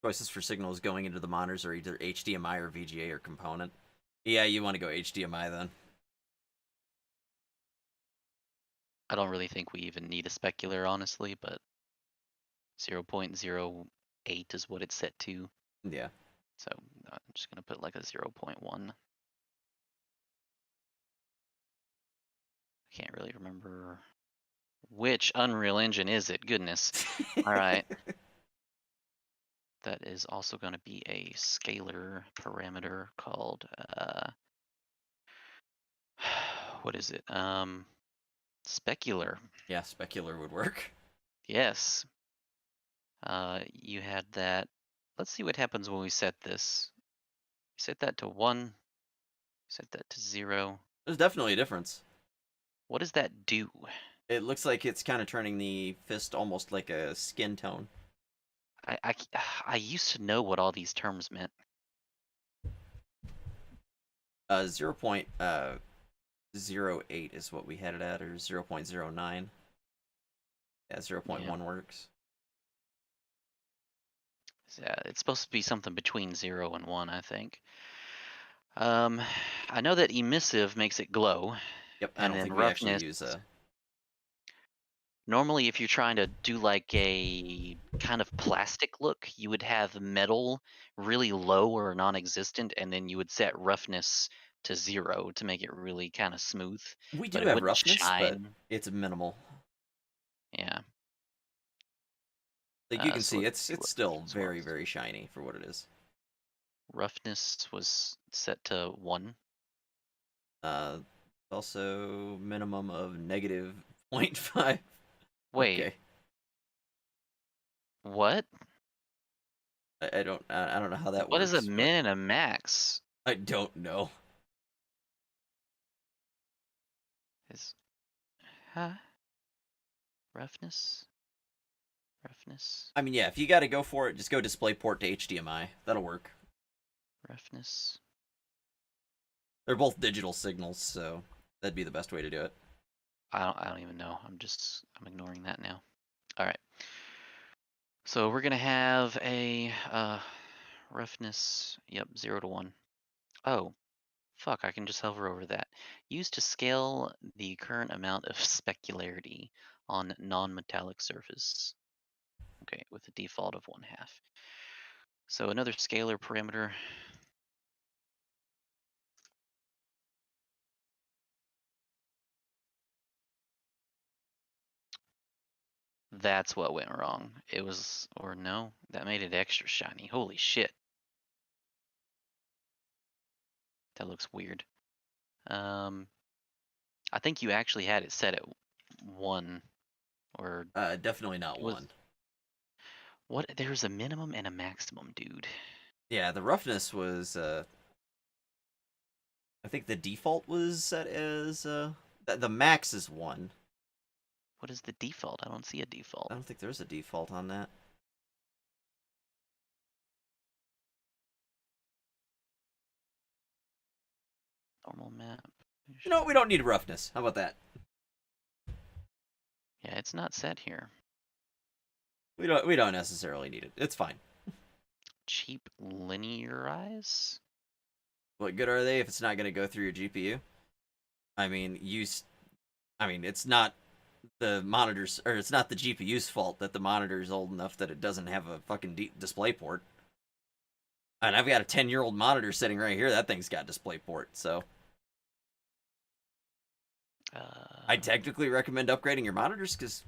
Choices for signals going into the monitors are either HDMI or VGA or component. Yeah, you want to go HDMI then. I don't really think we even need a specular, honestly, but 0.08 is what it's set to. Yeah. So I'm just gonna put like a 0.1. I can't really remember which Unreal Engine is it. Goodness. All right. That is also going to be a scalar parameter called what is it? Specular. Yeah, specular would work. Yes. You had that. Let's see what happens when we set this. Set that to 1. Set that to 0. There's definitely a difference. What does that do? It looks like it's kind of turning the fist almost like a skin tone. I used to know what all these terms meant. 0.08 is what we had it at, or 0.09. Yeah, 0.1 Yeah. works. Yeah, it's supposed to be something between 0 and 1, I think. I know that emissive makes it glow. Yep, I And don't then think we actually roughness. use a... Normally, if you're trying to do like a kind of plastic look, you would have metal really low or non-existent, and then you would set roughness to 0 to make it really kind of smooth. We But do it have wouldn't roughness, but shine. it's minimal. Yeah. Like you can So see, let's it's see what still roughness very, was. very shiny for what it is. Roughness was set to 1. Also minimum of negative 0.5. Wait, Okay. what? I don't know how that What is a works, but min and a max? I don't know. Is huh? Roughness? Roughness? I mean, yeah, if you got to go for it, just go DisplayPort to HDMI. That'll work. Roughness? They're both digital signals, so that'd be the best way to do it. I don't even know. I'm ignoring that now. All right. So we're gonna have a roughness. Yep, 0 to 1. Oh, fuck! I can just hover over that. Used to scale the current amount of specularity on non-metallic surface. Okay, with a default of 1/2. So another scalar parameter. That's what went wrong. It was, or no, that made it extra shiny. Holy shit. That looks weird. I think you actually had it set at 1, or Definitely not it was 1. what? There's a minimum and a maximum, dude. Yeah, the roughness was, I think the default was set as, the max is 1. What is the default? I don't see a I default. don't think there's a default on that. Normal map. You know, we don't need roughness. How about that? Yeah, it's not set here. We don't necessarily need it. It's fine. cheap linearize. What good are they if it's not going to go through your GPU? I mean, it's not the monitors, or it's not the GPU's fault that the monitor is old enough that it doesn't have a fucking display port. And I've got a 10-year-old monitor sitting right here. That thing's got display port, so I technically recommend upgrading your monitors because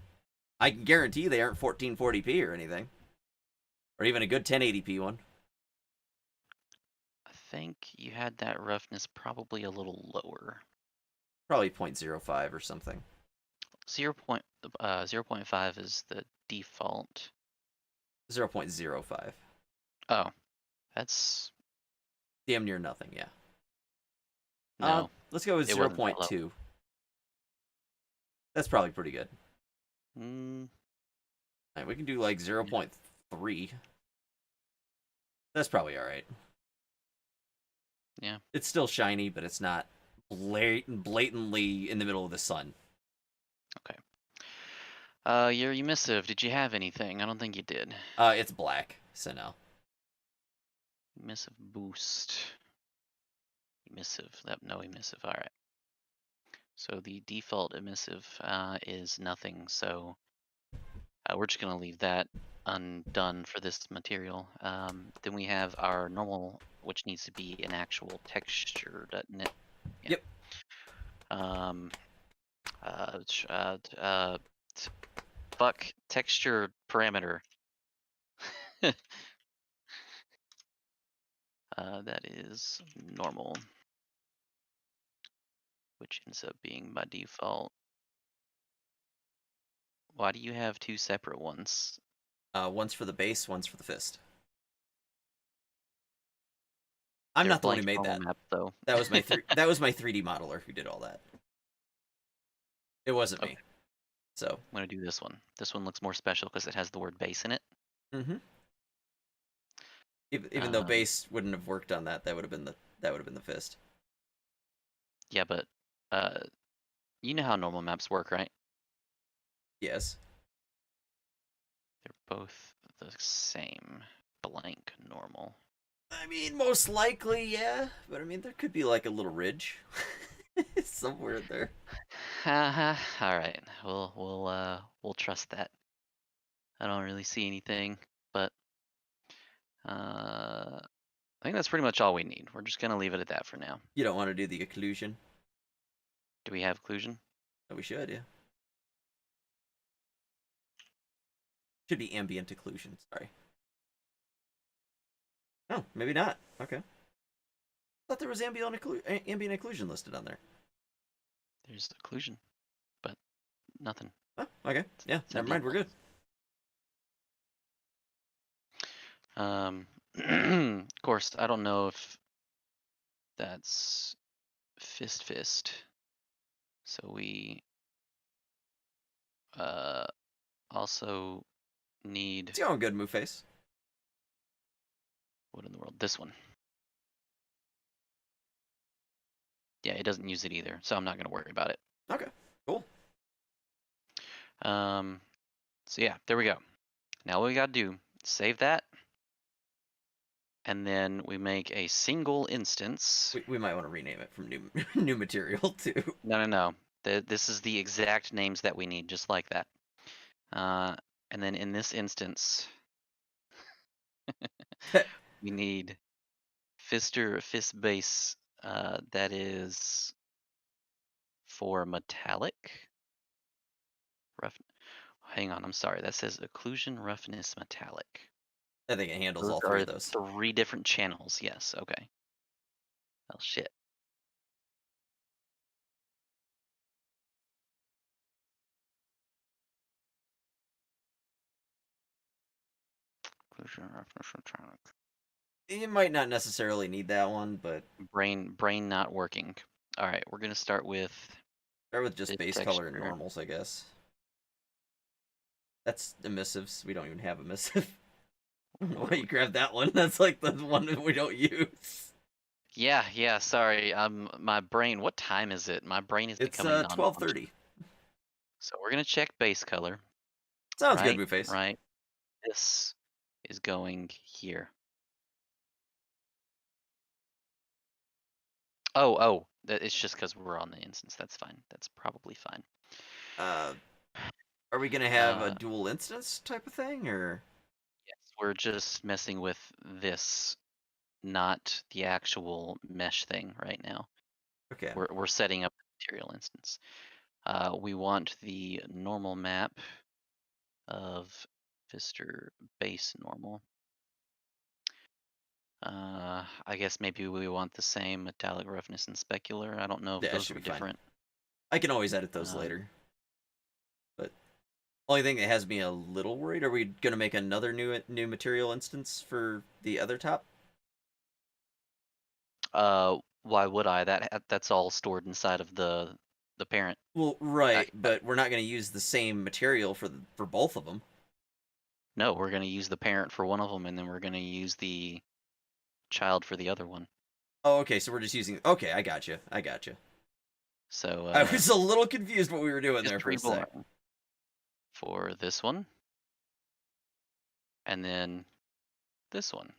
I can guarantee they aren't 1440p or anything, or even a good 1080p one. I think you had that roughness probably a little lower. Probably 0.05 or something. 0.5 is the default. 0.05. Oh, that's Damn near nothing, yeah. no. Let's go with It wasn't that low. 0.2. That's probably pretty good. Mm, Alright, we can do like 0.3. That's probably alright. Yeah. It's still shiny, but it's not blatantly in the middle of the sun. your emissive. Did you have anything? I don't think you did. It's black, so no. Emissive boost. Emissive. No emissive. All right. So the default emissive is nothing. So we're just gonna leave that undone for this material. Then we have our normal, which needs to be an actual texture, doesn't it? Yeah. Yep. Fuck texture parameter. That is normal, which ends up being by default. Why do you have two separate ones? One's for the base, one's for the fist. I'm They're not the one who blank made that. normal map, though. That was my that was my 3D modeler who did all that. It wasn't me. So I'm gonna do this one. This one looks more special because it has the word base in it. mm-hmm. Even though base wouldn't have worked on that, that would have been the fist. Yeah, but you know how normal maps work, right? Yes. They're both the same. Blank normal. I mean, most likely, yeah. But I mean, there could be like a little ridge somewhere there. Haha. All right. We'll trust that. I don't really see anything, but I think that's pretty much all we need. We're just gonna leave it at that for now. You don't want to do the occlusion? Do we have occlusion? Oh, we should, yeah. Should be ambient occlusion. Sorry. Oh, maybe not. Okay. I thought there was ambient occlusion listed on there. There's occlusion, but nothing. Oh, okay. Yeah, never mind. We're good. Of course, I don't know if that's fist. So we also need It's going good, move face. what in the world? This one. Yeah, it doesn't use it either, so I'm not gonna worry about it. Okay, cool. So yeah, there we go. Now what we gotta do, save that, and then we make a single instance. We might want to rename it from new material too. No. This is the exact names that we need, just like that. And then in this instance, we need fist base. That is for metallic. Rough. Hang on, I'm sorry. That says occlusion roughness metallic. I think it handles Those all three are of those. 3 different channels. Yes. Okay. Well, shit. Occlusion roughness metallic. You might not necessarily need that one, but Brain not working. All right, we're gonna start with just this base color and texture. normals, I guess. That's emissives. We don't even have emissive. I don't know why you grabbed that one. That's like the one that we don't use. Yeah. Sorry. My brain. What time is it? My brain is It's becoming 12:30. So we're gonna check base color. Sounds right? good, Blueface. Right. This is going here. Oh, it's just because we're on the instance. That's fine. That's probably fine. Are we gonna have a dual instance type of thing, or? Yes, we're just messing with this, not the actual mesh thing right now. Okay. We're setting up the material instance. We want the normal map of Fister base normal. I guess maybe we want the same metallic roughness and specular. I don't know if Yeah, it those should were be fine. different. I can always edit those later. But only thing that has me a little worried: are we gonna make another new material instance for the other top? Why would I? That's all stored inside of the parent. Well, right, but we're not gonna use the same material for both of them. No, we're gonna use the parent for one of them, and then we're gonna use the child for the other one. Oh, okay. So we're just using. Okay, I got you. So I was a little confused what we were doing there just for a sec. reborn for this one, and then this one.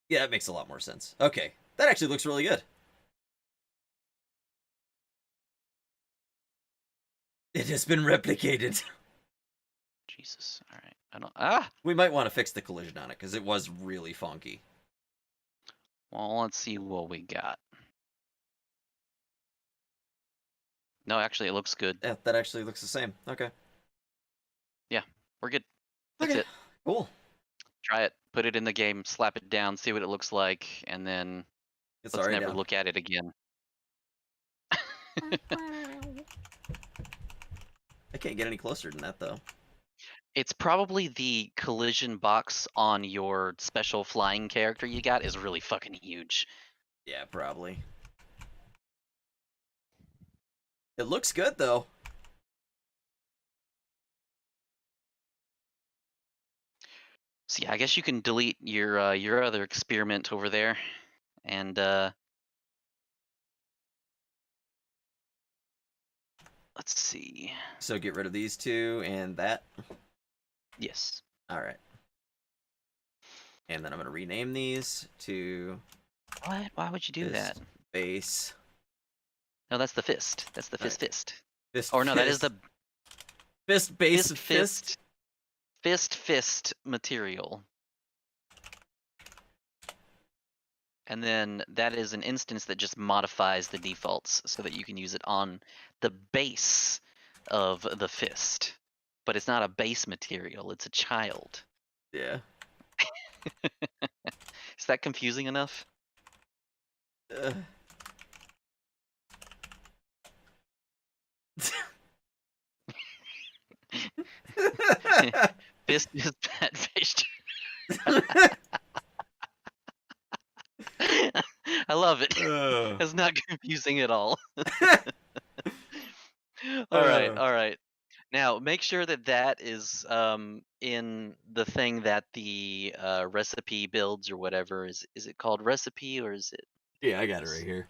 Yeah, that makes a lot more sense. Okay, that actually looks really good. It has been replicated. Jesus. All right. I don't. We might want to fix the collision on it because it was really funky. Well, let's see what we got. No, actually, it looks good. Yeah, that actually looks the same. Okay. Yeah, we're good. That's Okay. it. Cool. Try it. Put it in the game. Slap it down. See what it looks like, and then It's let's already never down. look at it again. I can't get any closer than that though. It's probably the collision box on your special flying character you got is really fucking huge. Yeah, probably. It looks good though. So yeah, I guess you can delete your other experiment over there, and let's see. So get rid of these two and that. Yes. All right. And then I'm gonna rename these to What? Why would you do that? base. No, that's the fist. That's the fist Okay. fist. Fist. Or no, that is the fist base fist. Fist material. And then that is an instance that just modifies the defaults so that you can use it on the base of the fist. But it's not a base material, it's a child. Yeah. Is that confusing enough? Fist is bad fish. I love it. It's not confusing at all. All right. Now make sure that that is in the thing that the recipe builds or whatever. Is it called recipe or is it? Yeah, I got it right here.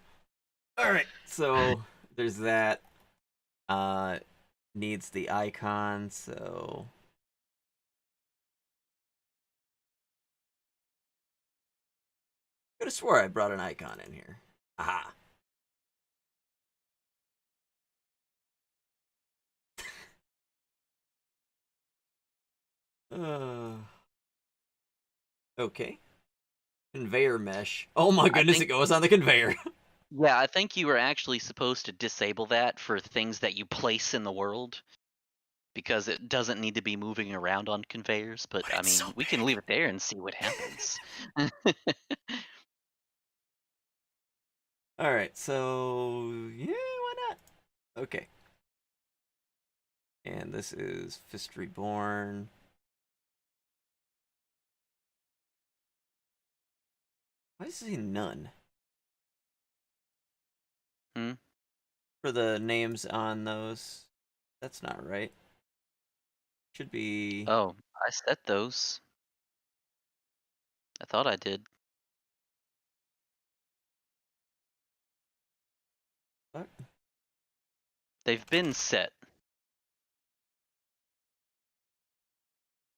All right, so there's that. Needs the icon, so I could have swore I brought an icon in here. Aha. Okay. Conveyor mesh. Oh my goodness, it goes on the conveyor. Yeah, I think you were actually supposed to disable that for things that you place in the world because it doesn't need to be moving around on conveyors. But I mean, so we can leave it there and see what happens. All right, so yeah, why not? Okay. And this is Fist Reborn. Why is it none? For the names on those, that's not right. Should be. Oh, I set those. I thought I did. What? They've been set.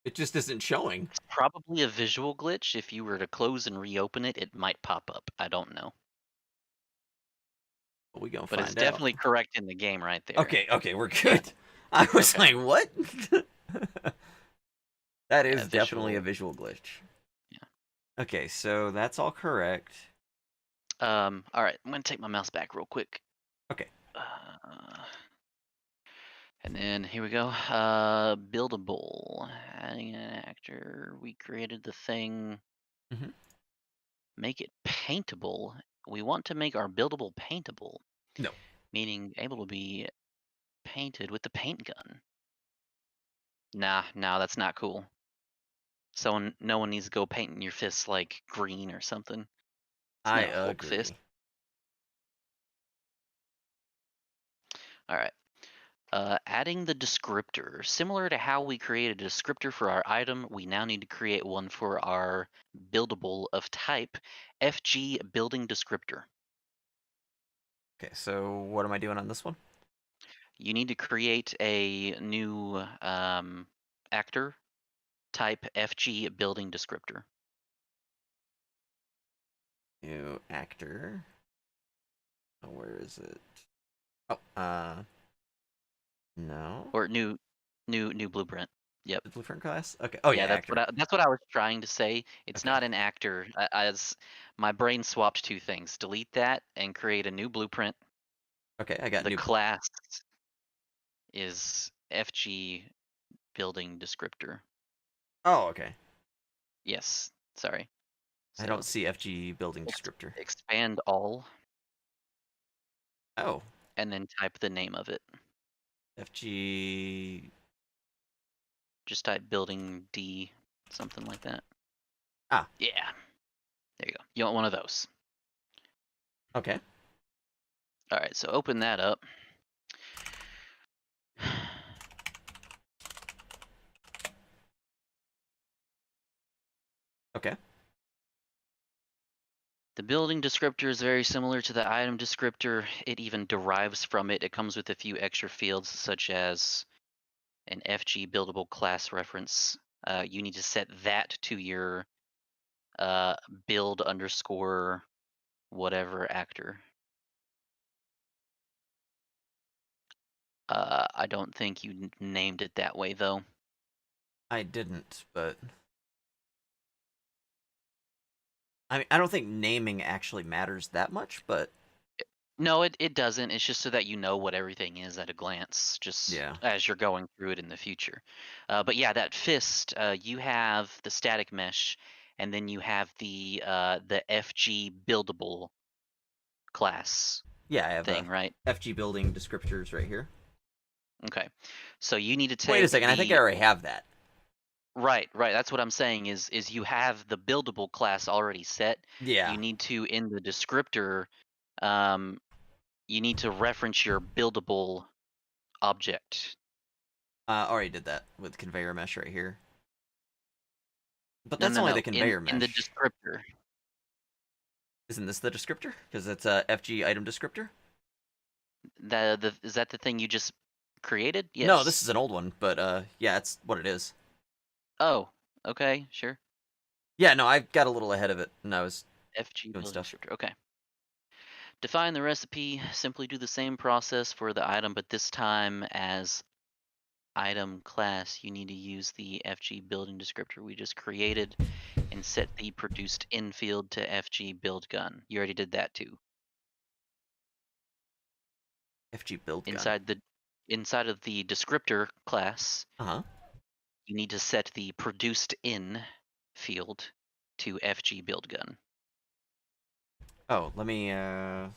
It just isn't showing. It's probably a visual glitch. If you were to close and reopen it, it might pop up. I don't know. But we gonna But find it's out. definitely correct in the game right there. Okay, we're good. I was Okay. like, what? That is Yeah, definitely a visual glitch. Yeah. Okay, so that's all correct. All right, I'm gonna take my mouse back real quick. Okay. And then here we go. Buildable. Adding an actor. We created the thing. Mhm. Make it paintable. We want to make our buildable paintable. No. Meaning able to be painted with the paint gun. Nah, that's not cool. No one needs to go painting your fists like green or something. It's I not a Hulk agree. fist. All right. Adding the descriptor. Similar to how we created a descriptor for our item, we now need to create one for our buildable of type FG building descriptor. Okay, so what am I doing on this one? You need to create a new actor type FG building descriptor. New actor. Oh, where is it? Oh, no. Or new blueprint. Yep. The blueprint class? Okay. Oh yeah, that's actor. that's what I was trying to say. It's Okay. not an actor. As my brain swapped two things. Delete that and create a new blueprint. Okay, I got The new. class is FG building descriptor. Oh, okay. Yes. Sorry. I don't see FG building descriptor. Expand all Oh, and then type the name of it. FG. Just type building D, something like that. Ah. Yeah. There you go. You want one of those. Okay. All right, so open that up. Okay. The building descriptor is very similar to the item descriptor. It even derives from it. It comes with a few extra fields, such as an FG buildable class reference. You need to set that to your build underscore whatever actor. I don't think you named it that way, though. I didn't, but I mean, I don't think naming actually matters that much, but No, it doesn't. It's just so that you know what everything is at a glance, just yeah. as you're going through it in the future. But yeah, that fist, you have the static mesh, and then you have the FG buildable class Yeah, I have thing, right? FG building descriptors right here. Okay, so you need to take Wait a second, I think I already have that. Right. That's what I'm saying is you have the buildable class already set. Yeah. You need to in the descriptor, um, you need to reference your buildable object. Already did that with conveyor mesh right here. But No, that's only the no. conveyor In the mesh. descriptor. Isn't this the descriptor? Because it's a FG item descriptor? The is that the thing you just created? Yes. No, this is an old one, but yeah, it's what it is. Oh, okay, sure. Yeah, no, I got a little ahead of it, and I was FG doing building stuff. descriptor. Okay. Define the recipe. Simply do the same process for the item, but this time as item class, you need to use the FG building descriptor we just created and set the produced in field to FG build gun. You already did that too. FG build gun. Inside of the descriptor class, Uh-huh. you need to set the produced in field to FG build gun. Oh, let me I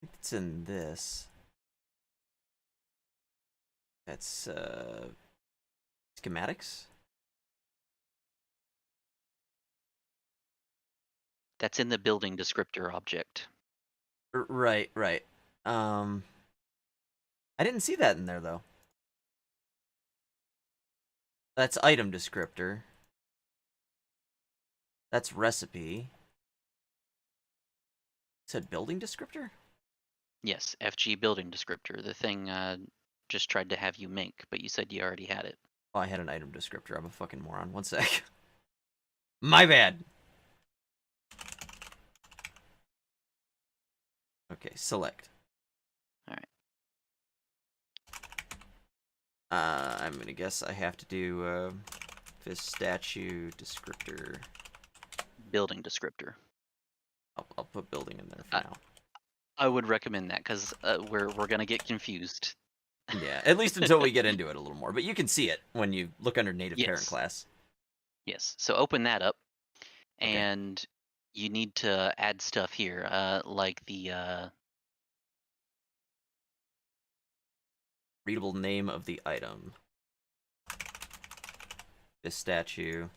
think it's in this. That's schematics? That's in the building descriptor object. Right. I didn't see that in there though. That's item descriptor. That's recipe. It said building descriptor? Yes, FG building descriptor, the thing just tried to have you make, but you said you already had it. Oh, I had an item descriptor. I'm a fucking moron. One sec. My bad. Okay, select. All right. I'm gonna guess I have to do this statue descriptor. Building descriptor. I'll put building in there for I, now. I would recommend that because we're gonna get confused. Yeah, at least until we get into it a little more. But you can see it when you look under native parent Yes. class. Yes. So open that up, Okay. and you need to add stuff here, like the Readable name of the item. This statue.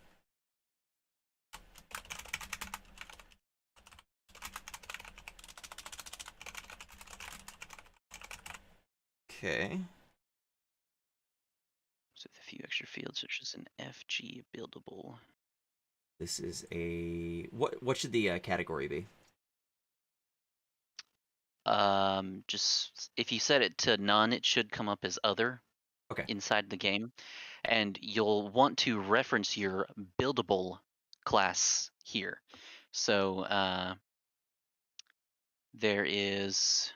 Okay. with a few extra fields, such as an FG buildable. This is a what should the category be? Just if you set it to none, it should come up as other. Okay. Inside the game, and you'll want to reference your buildable class here. So there is,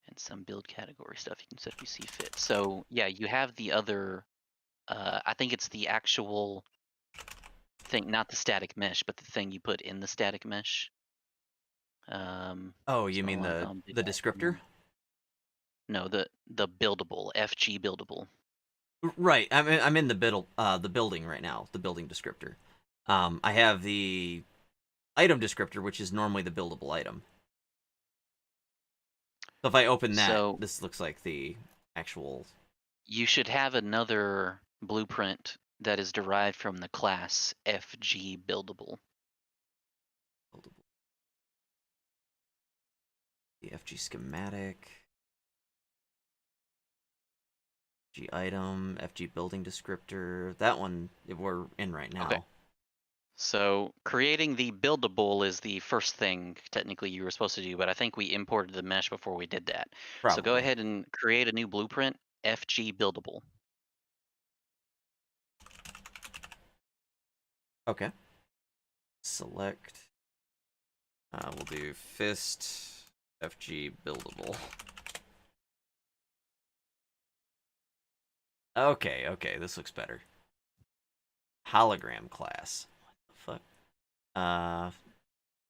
and some build category stuff you can set if you see fit. So yeah, you have the other. I think it's the actual thing, not the static mesh, but the thing you put in the static mesh. Oh, you so mean I'll do the that. descriptor? No, the buildable, FG buildable. Right. I'm in the building right now. The building descriptor. I have the item descriptor, which is normally the buildable item. So if I open that, So this looks like the actual. you should have another blueprint that is derived from the class FG buildable. Buildable. The FG schematic. FG item, FG building descriptor. That one we're in right now. Okay. So creating the buildable is the first thing technically you were supposed to do, but I think we imported the mesh before we did that. Probably. So go ahead and create a new blueprint, FG buildable. Okay. Select. We'll do fist FG buildable. Okay, this looks better. Hologram class. What the fuck?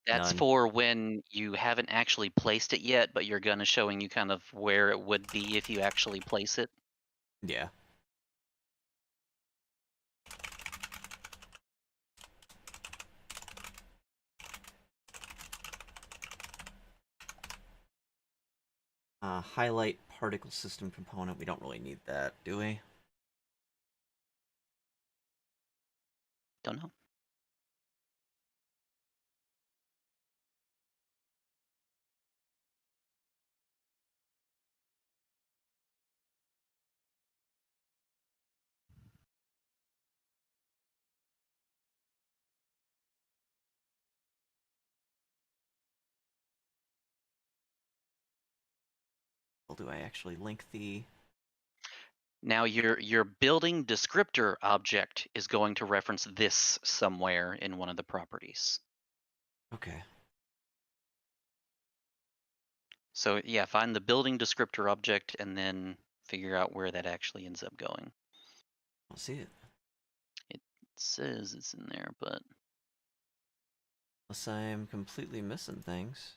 That's None. for when you haven't actually placed it yet, but you're gonna showing you kind of where it would be if you actually place it. Yeah. Highlight particle system component. We don't really need that, do we? Don't know. Well, do I actually link the? Now your building descriptor object is going to reference this somewhere in one of the properties. Okay. So yeah, find the building descriptor object and then figure out where that actually ends up going. I'll see it. It says it's in there, but Unless I'm completely missing things.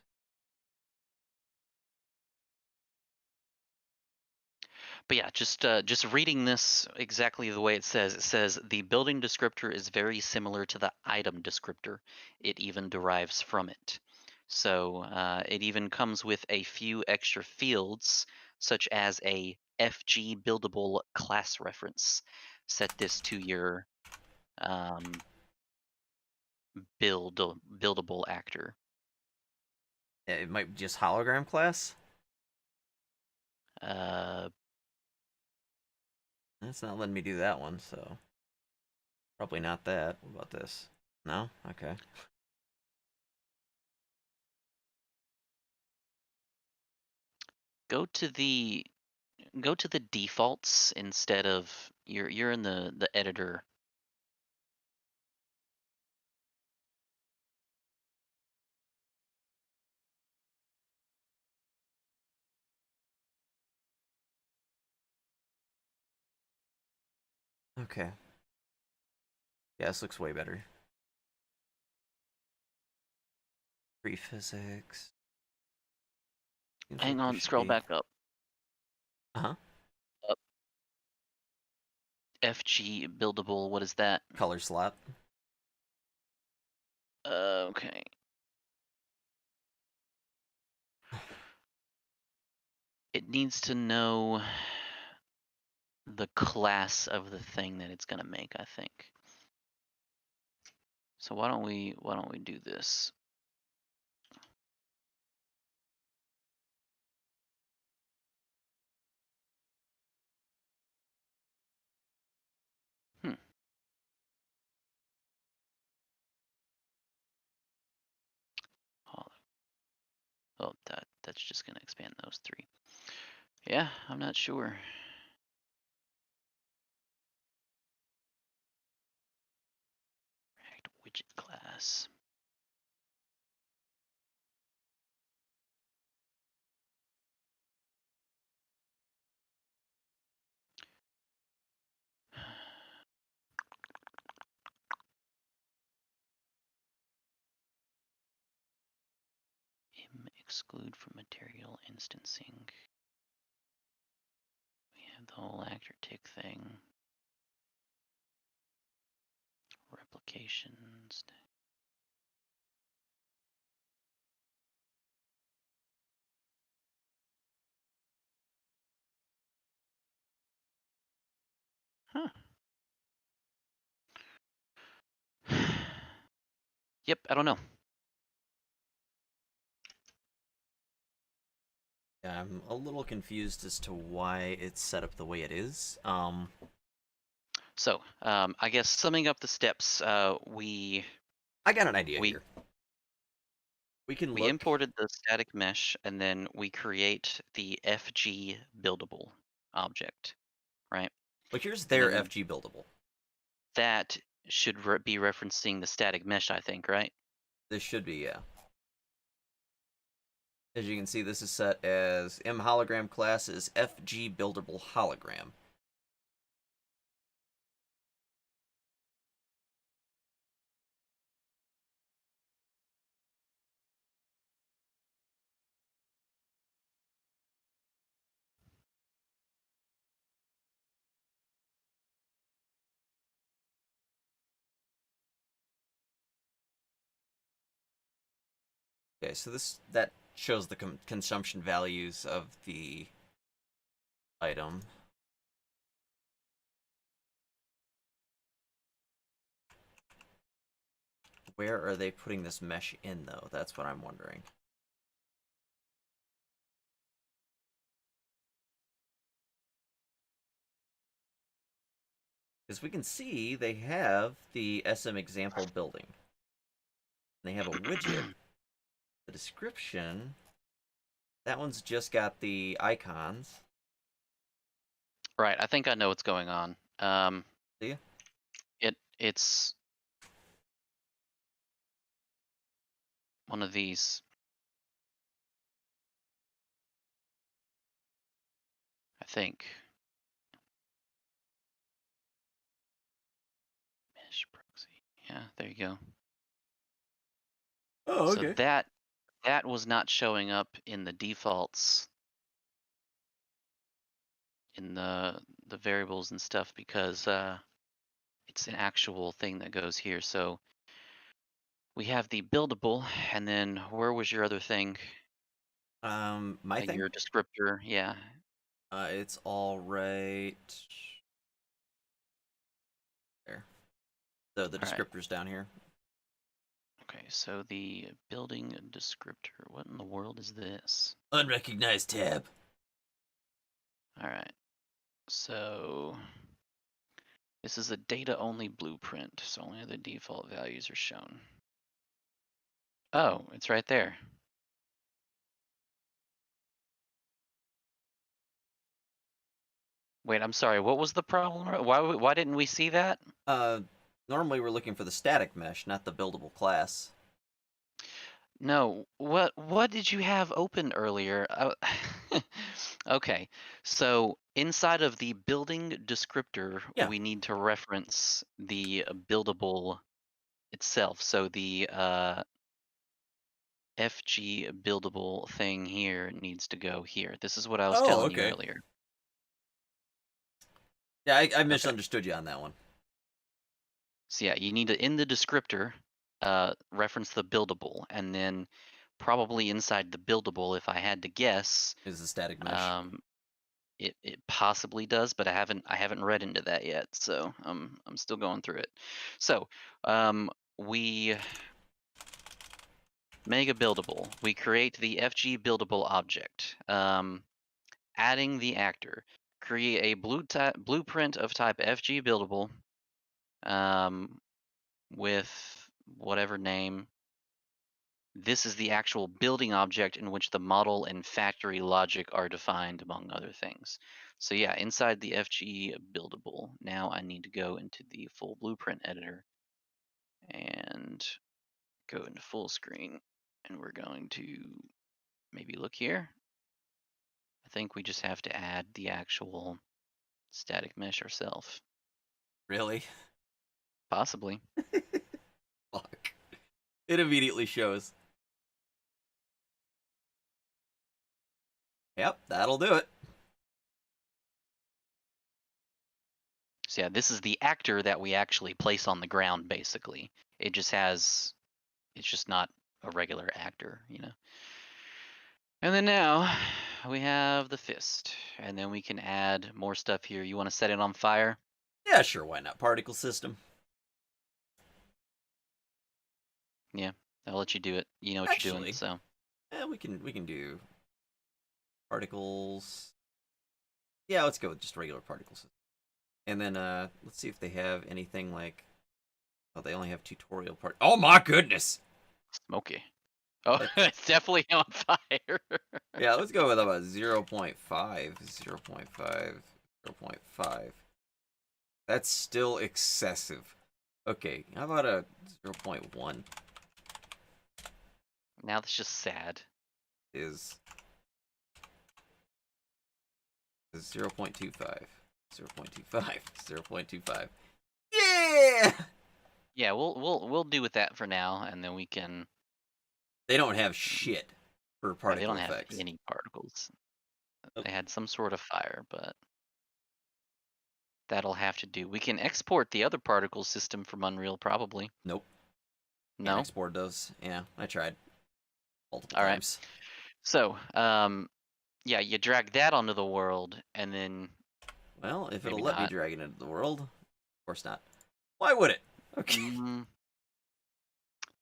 yeah, just reading this exactly the way it says the building descriptor is very similar to the item descriptor. It even derives from it. So it even comes with a few extra fields, such as a FG buildable class reference. Set this to your buildable actor. Yeah, it might be just hologram class. It's not letting me do that one, so probably not that. What about this? No? Okay. Go to the defaults instead of you're in the editor. Okay. Yeah, this looks way better. Free physics. Seems like Hang there on, should scroll be... back up. Uh-huh. Up. FG buildable, what is that? Color slot. Okay. It needs to know the class of the thing that it's gonna make, I think. So why don't we do this? Oh, oh, that's just gonna expand those three. Yeah, I'm not sure. React widget class. Exclude from material instancing. We have the whole actor tick thing. Replications. Huh. Yep, I don't know. Yeah, I'm a little confused as to why it's set up the way it is. So, I guess summing up the steps, we I got an idea here. We can look... imported the static mesh, and then we create the FG buildable object, right? But here's their then FG buildable. That should be referencing the static mesh, I think, right? This should be, yeah. As you can see, this is set as M hologram class is FG buildable hologram. Okay, so that shows the consumption values of the item. Where are they putting this mesh in, though? That's what I'm wondering. Because we can see they have the SM example building. They have a widget. The description, that one's just got the icons. Right, I think I know what's going on. Do you? It's one of these. I think. Mesh proxy. Yeah, there you go. Oh, okay. So that was not showing up in the defaults in the variables and stuff because it's an actual thing that goes here. So we have the buildable, and then where was your other thing? My thing? Your descriptor, yeah. It's all right. There. So the descriptor's down here. Okay, so the building descriptor. What in the world is this? Unrecognized tab. All right. So this is a data-only blueprint, so only the default values are shown. Oh, it's right there. Wait, I'm sorry. What was the problem? Why didn't we see that? Normally we're looking for the static mesh, not the buildable class. No, what did you have open earlier? Okay, so inside of the building descriptor, Yeah. we need to reference the buildable itself. So the FG buildable thing here needs to go here. This is what I was Oh, telling you okay. earlier. Yeah, I Okay. misunderstood you on that one. So yeah, you need to, in the descriptor, reference the buildable, and then probably inside the buildable, if I had to guess, Is the static mesh. it possibly does, but I haven't read into that yet, so I'm still going through it. So we make a buildable. We create the FG buildable object. Adding the actor. Create a blueprint of type FG buildable with whatever name. This is the actual building object in which the model and factory logic are defined, among other things. So yeah, inside the FG buildable, now I need to go into the full blueprint editor and go into full screen. And we're going to maybe look here. I think we just have to add the actual static mesh ourselves. Really? Possibly. Fuck. It immediately shows. Yep, that'll do it. So yeah, this is the actor that we actually place on the ground, basically. It's just not a regular actor, you know. And then now we have the fist, and then we can add more stuff here. You want to set it on fire? Yeah, sure, why not? Particle system. Yeah, I'll let you do it. You know what you're doing, Actually, so. yeah, we can do particles. Yeah, let's go with just regular particles. And then let's see if they have anything like. Oh, they only have tutorial part. Oh my goodness! Smoky. Oh, it's definitely on fire. Yeah, let's go with about 0.5. 0.5. 0.5. That's still excessive. Okay, how about a 0.1 Now that's just sad. is 0.25. 0.25. 0.25. Yeah! Yeah, we'll do with that for now, and then we can. They don't have shit for Yeah, particle they don't effects. have any particles. Oh. They had some sort of fire, but that'll have to do. We can export the other particle system from Unreal, probably. Nope. No. Can't export those. Yeah, I tried multiple All right. times. So, yeah, you drag that onto the world, and then. Well, if it'll Maybe let me not. drag it into the world, of course not. Why would it? Okay.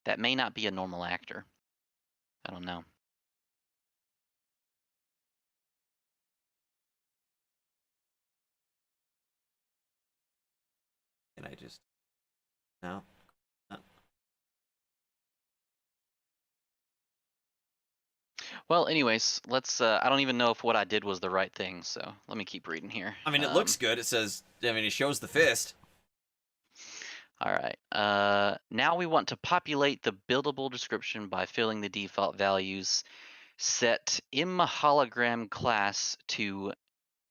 That may not be a normal actor. I don't know. Can I just no? No. Well, anyways, let's. I don't even know if what I did was the right thing, so let me keep reading here. I mean, it looks good. It says. I mean, it shows the fist. All right. Now we want to populate the buildable description by filling the default values. Set im hologram class to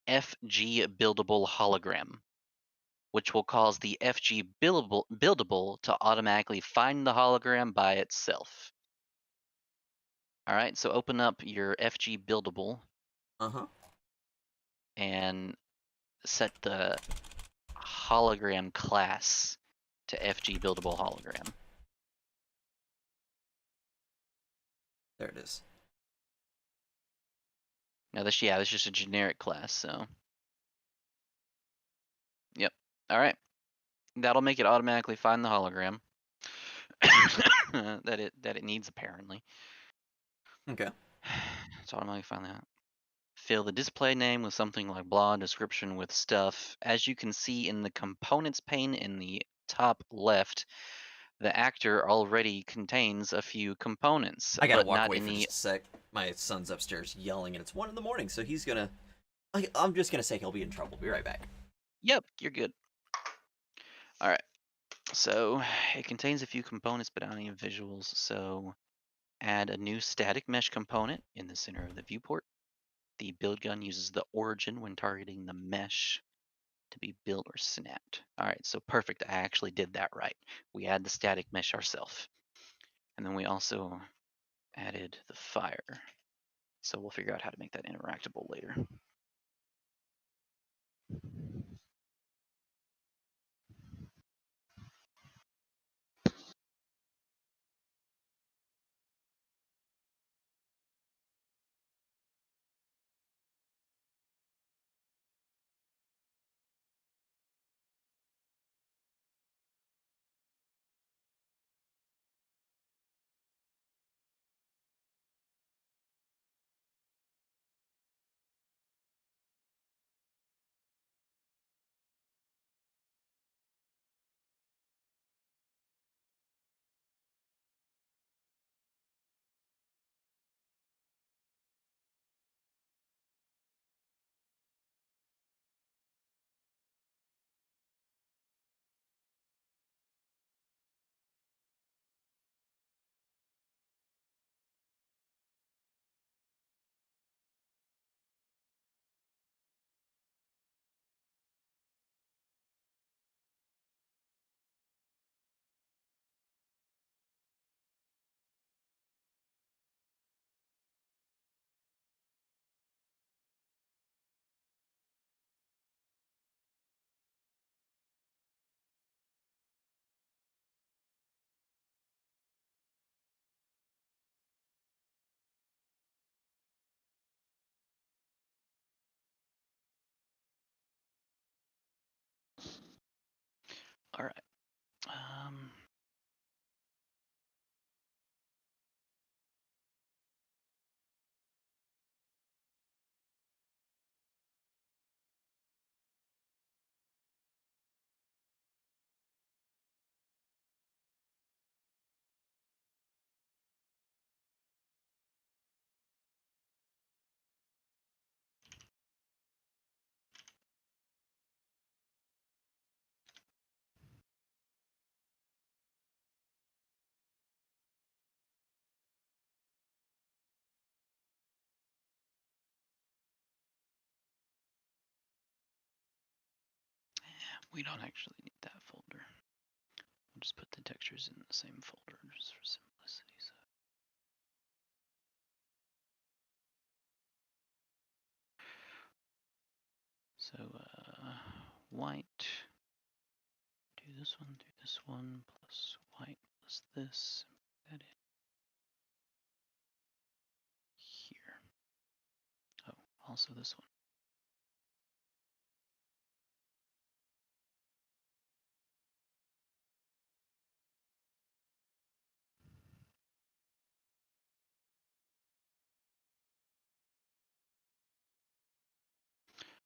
FG buildable hologram, which will cause the FG buildable to automatically find the hologram by itself. All right, so open up your FG buildable and set the hologram class to FG buildable hologram. There it is. Now this is just a generic class, so. Yep. All right. That'll make it automatically find the hologram that it needs, apparently. Okay. It's automatically find that. Fill the display name with something like blah, description with stuff. As you can see in the components pane in the top left, the actor already contains a few components, I gotta but walk not away for any. just a sec. My son's upstairs yelling, and it's 1 a.m, so he's gonna. I'm just gonna say he'll be in trouble. Be right back. Yep, you're good. All right. So it contains a few components, but not any visuals. So add a new static mesh component in the center of the viewport. The build gun uses the origin when targeting the mesh to be built or snapped. All right, so perfect. I actually did that right. We add the static mesh ourselves. And then we also added the fire. So we'll figure out how to make that interactable later. All right. We don't actually need that folder. We'll just put the textures in the same folder just for simplicity's sake. So white, do this one, plus white plus this, put that in here. Oh, also this one.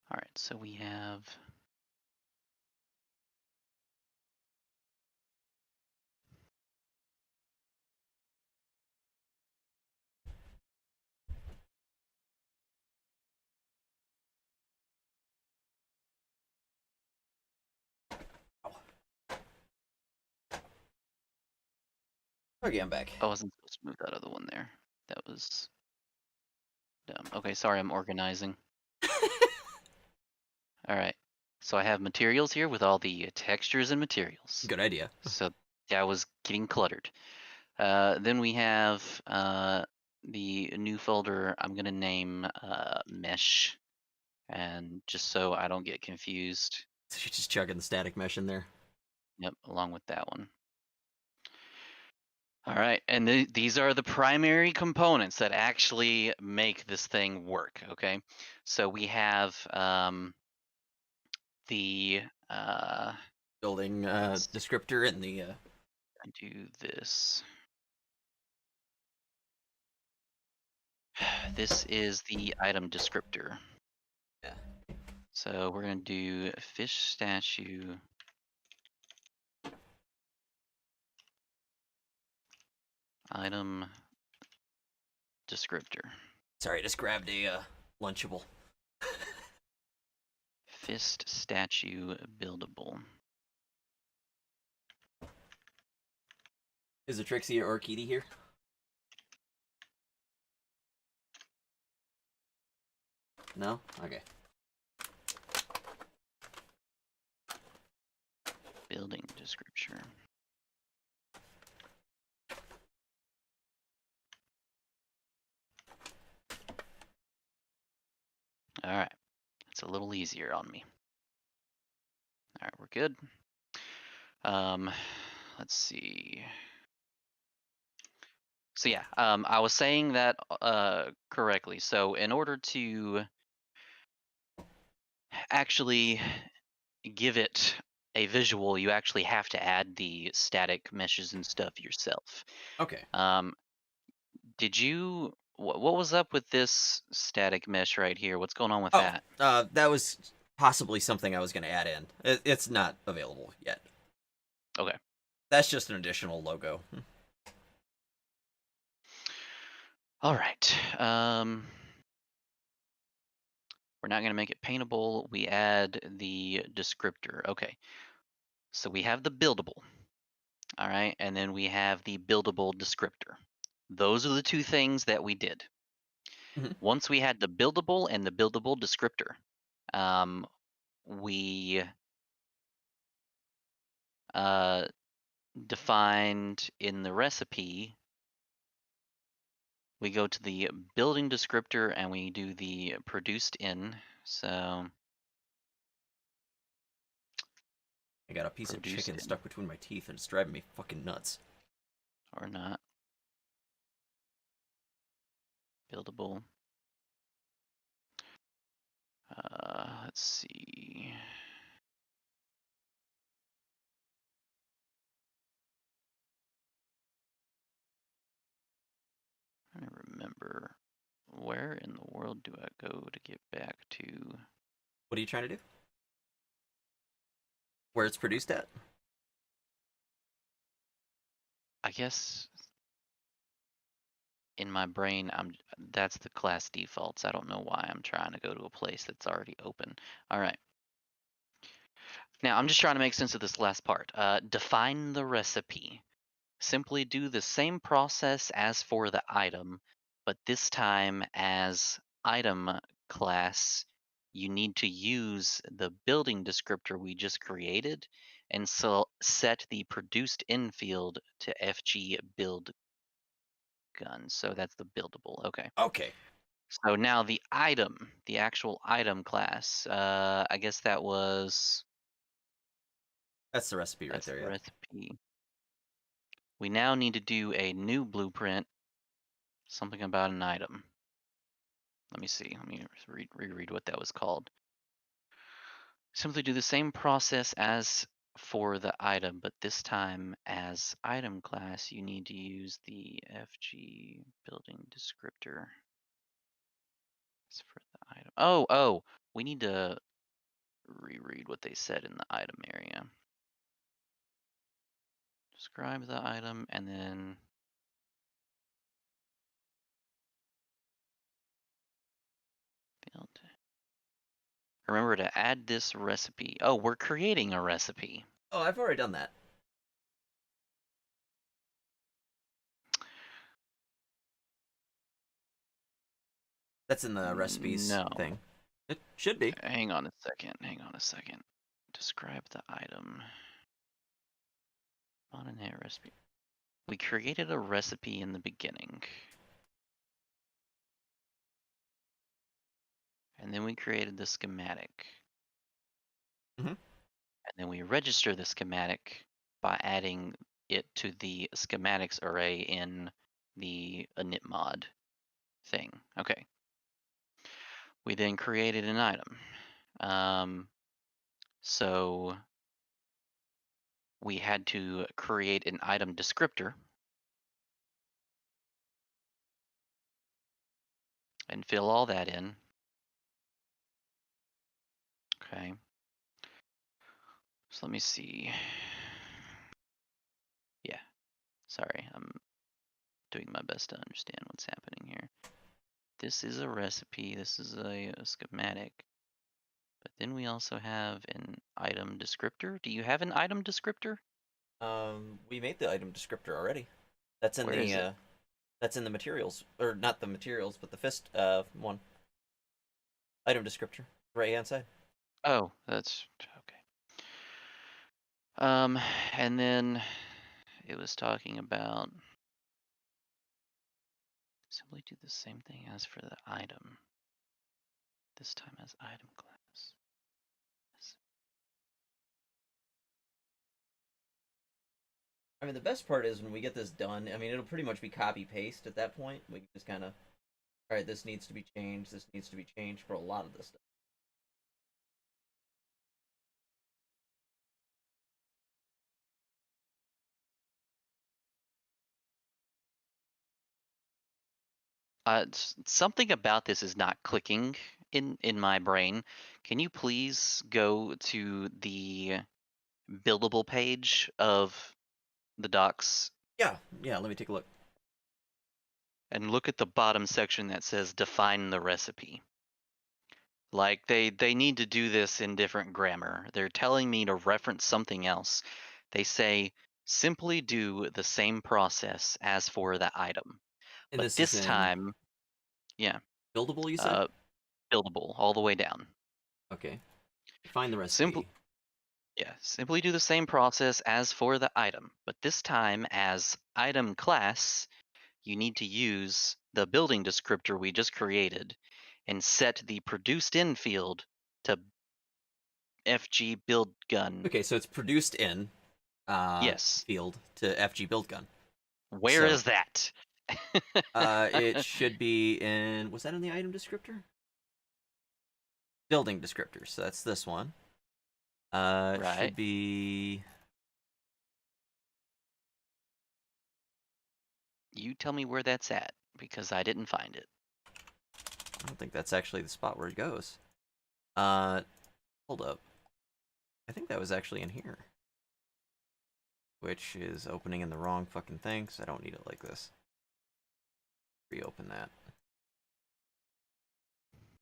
All right, so we have Okay, I'm back. I wasn't supposed to move that other one there. That was dumb. Okay, sorry, I'm organizing. All right, so I have materials here with all the textures and materials. Good idea. So that was getting cluttered. Then we have the new folder I'm gonna name mesh, and just so I don't get confused. So you're just chugging the static mesh in there. Yep, along with that one. All right, and these are the primary components that actually make this thing work, okay? So we have the, Building descriptor and the... I do this. This is the item descriptor. Yeah. So we're gonna do fish statue item descriptor. Sorry, I just grabbed a Lunchable. Fist statue buildable. Is it Trixie or Kitty here? No? Okay. Building description. All right. It's a little easier on me. All right, we're good. Let's see. So yeah, I was saying that correctly. So in order to actually give it a visual, you actually have to add the static meshes and stuff yourself. Okay. Did you? What was up with this static mesh right here? What's going on with Oh, that? that was possibly something I was going to add in. It's not available yet. Okay. That's just an additional logo. All right. We're not going to make it paintable. We add the descriptor. Okay. So we have the buildable. All right. And then we have the buildable descriptor. Those are the two things that we did. Mhm. Once we had the buildable and the buildable descriptor, we defined in the recipe, we go to the building descriptor and we do the produced in. So I got a piece of produced chicken in stuck between my teeth and it's driving me fucking nuts. or not. Buildable. Let's see. I don't remember. Where in the world do I go to get back to? What are you trying to do? Where it's produced at? I guess in my brain, that's the class defaults. I don't know why I'm trying to go to a place that's already open. All right. Now I'm just trying to make sense of this last part. Define the recipe. Simply do the same process as for the item, but this time as item class, you need to use the building descriptor we just created and so set the produced in field to FG build gun. So that's the buildable. Okay. Okay. So now the item, the actual item class, I guess that was, That's the recipe right that's there, the yeah. recipe. We now need to do a new blueprint, something about an item. Let me see. Let me reread what that was called. Simply do the same process as for the item, but this time as item class, you need to use the FG building descriptor. It's for the item. Oh, we need to reread what they said in the item area. Describe the item and then build. Remember to add this recipe. Oh, we're creating a recipe. Oh, I've already done that. That's in the recipes No. thing. It should be. Hang on a second. Hang on a second. Describe the item. On an air recipe. We created a recipe in the beginning. And then we created the schematic. Mhm. And then we register the schematic by adding it to the schematics array in the init mod thing. Okay. We then created an item. So we had to create an item descriptor and fill all that in. Okay. So let me see. Yeah. Sorry, I'm doing my best to understand what's happening here. This is a recipe, this is a schematic. But then we also have an item descriptor. Do you have an item descriptor? We made the item descriptor already. That's in Where is it? that's in the materials, or not the materials, but the fist one. Item descriptor, right hand side. Oh, that's okay. And then it was talking about simply do the same thing as for the item. This time as item class. I mean, the best part is when we get this done. I mean, it'll pretty much be copy paste at that point. We can just kind of, all right, this needs to be changed. This needs to be changed for a lot of this stuff. Something about this is not clicking in my brain. Can you please go to the buildable page of the docs Yeah, yeah. Let me take a look. and look at the bottom section that says define the recipe? Like they need to do this in different grammar. They're telling me to reference something else. They say simply do the same process as for the item. And But this is this in time, yeah, buildable. You said. uh, buildable all the way down. Okay. Find the Simply, recipe. yeah, simply do the same process as for the item, but this time as item class, you need to use the building descriptor we just created and set the produced in field to FG build gun. Okay, so it's produced in Yes. field to FG build gun. Where So, is that? it should be in. Was that in the item descriptor? Building descriptors. So that's this one. It Right. should be. You tell me where that's at because I didn't find it. I don't think that's actually the spot where it goes. Hold up. I think that was actually in here. Which is opening in the wrong fucking thing, so I don't need it like this. Reopen that.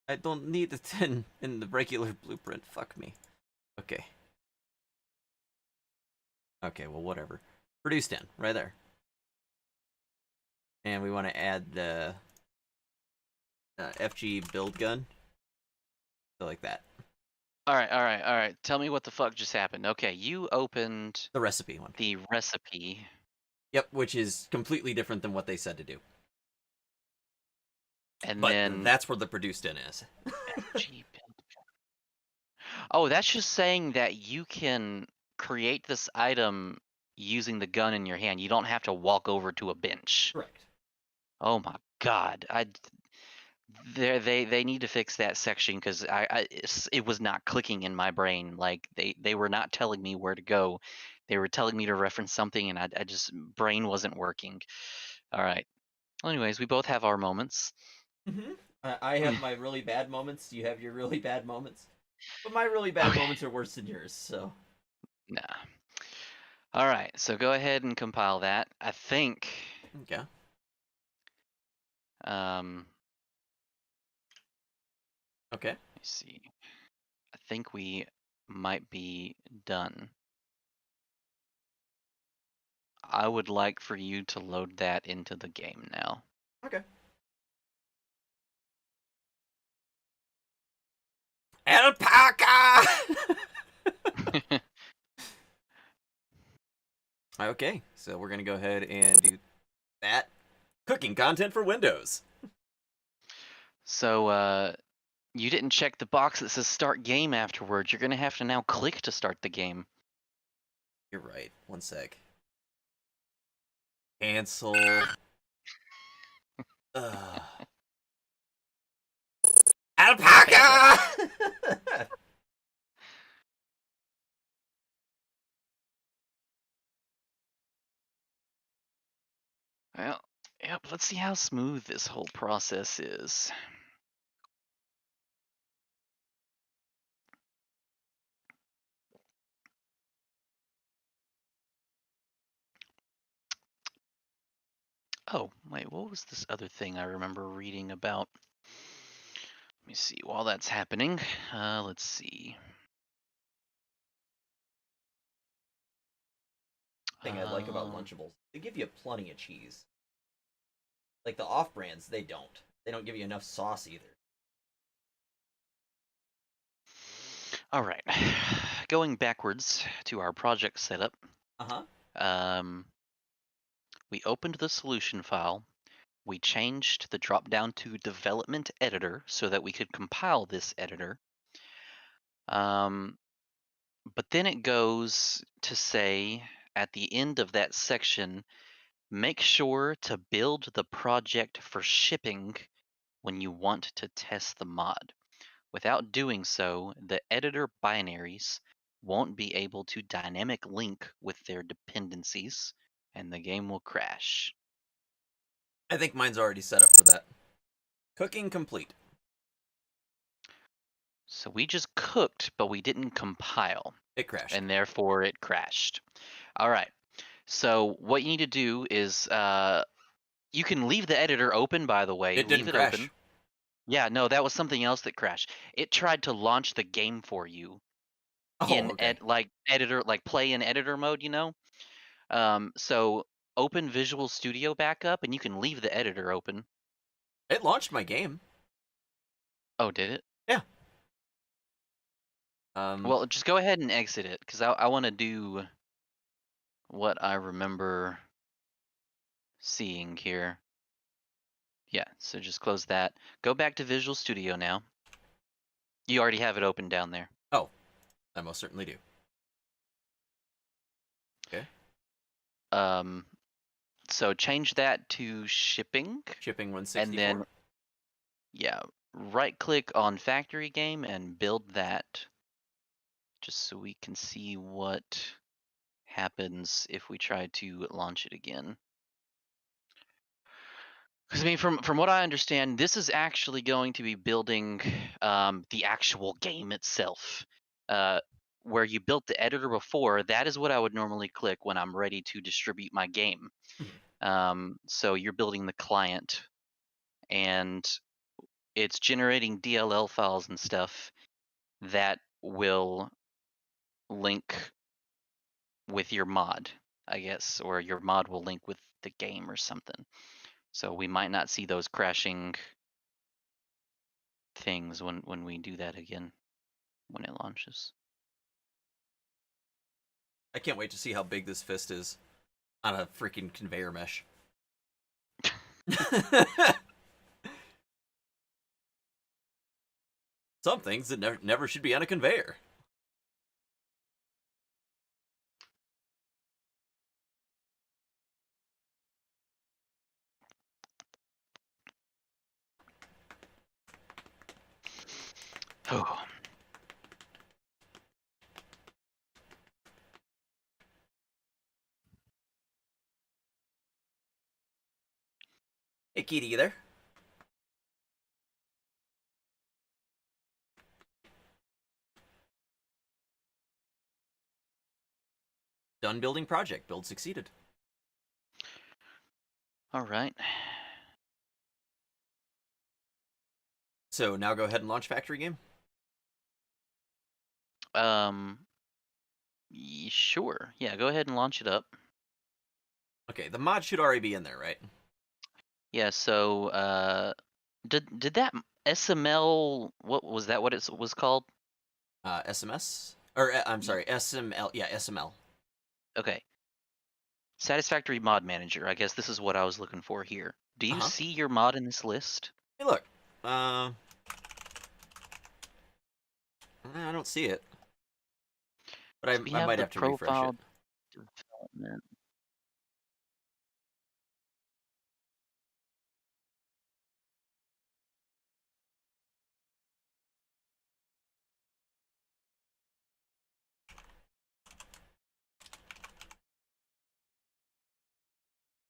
I don't need it in the regular blueprint. Fuck me. Okay. Okay, well, whatever. Produced in, right there. And we want to add the FG build gun. So like that. All right. Tell me what the fuck just happened. Okay, you opened The recipe one. the recipe. Yep, which is completely different than what they said to do. And But then that's where the produced in is. FG build gun. Oh, that's just saying that you can create this item using the gun in your hand. You don't have to walk over to a bench. Correct. Oh my god. They need to fix that section because it was not clicking in my brain. Like they were not telling me where to go. They were telling me to reference something, and I just brain wasn't working. All right. Well, anyways, we both have our moments. Mm-hmm. I have my really bad moments. You have your really bad moments. But my really bad Okay. moments are worse than yours, so. Nah. All right. So go ahead and compile that. I think. Okay. Okay. Let me see. I think we might be done. I would like for you to load that into the game now. Okay. Alpaca! Okay, so we're gonna go ahead and do that. Cooking content for Windows. So, you didn't check the box that says start game afterwards. You're gonna have to now click to start the game. You're right. One sec. Cancel. Ugh. Alpaca! Well, yep, let's see how smooth this whole process is. Oh, wait, what was this other thing I remember reading about? Let me see, while that's happening, let's see. Thing I like about Lunchables, they give you plenty of cheese. Like the off brands, they don't. They don't give you enough sauce either. All right. Going backwards to our project setup, Uh-huh. um, we opened the solution file. We changed the drop down to development editor so that we could compile this editor. But then it goes to say at the end of that section, make sure to build the project for shipping when you want to test the mod. Without doing so, the editor binaries won't be able to dynamic link with their dependencies, and the game will crash. I think mine's already set up for that. Cooking complete. So we just cooked, but we didn't compile, It crashed. and therefore it crashed. All right. So what you need to do is you can leave the editor open, by the way. It didn't Leave it crash. open. Yeah, no, that was something else that crashed. It tried to launch the game for you Oh, okay. like editor, like play in editor mode, you know? So open Visual Studio back up and you can leave the editor open. It launched my game. Oh, did it? Yeah. Well, just go ahead and exit it because I want to do what I remember seeing here. Yeah, so just close that. Go back to Visual Studio now. You already have it open down there. Oh, I most certainly do. Okay. So change that to shipping. Shipping And 164. then, yeah, right click on factory game and build that just so we can see what happens if we try to launch it again. Because I mean, from what I understand, this is actually going to be building the actual game itself. Where you built the editor before, that is what I would normally click when I'm ready to distribute my game. So you're building the client, and it's generating DLL files and stuff that will link with your mod, I guess, or your mod will link with the game or something. So we might not see those crashing things when we do that again when it launches. I can't wait to see how big this fist is on a freaking conveyor mesh. Some things that never should be on a conveyor. Oh. Hey, Kitty, you there? Done building project. Build succeeded. All right. So now go ahead and launch factory game. Sure. Yeah, go ahead and launch it up. Okay, the mod should already be in there, right? Yeah, so did that SML, what was that, what it was called? SMS? Or, I'm sorry, SML. Yeah, SML. Okay. Satisfactory mod manager. I guess this is what I was looking for here. Do you see your mod in this list? Hey, look. I don't see it. But We I have might the have to refresh it. profile development.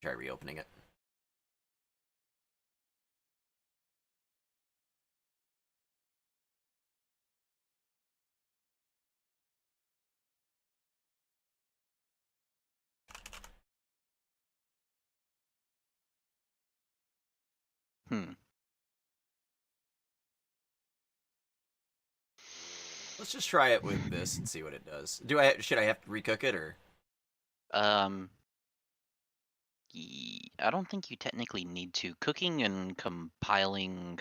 Try reopening it. Let's just try it with this and see what it does. Should I have to recook it or? I don't think you technically need to. Cooking and compiling.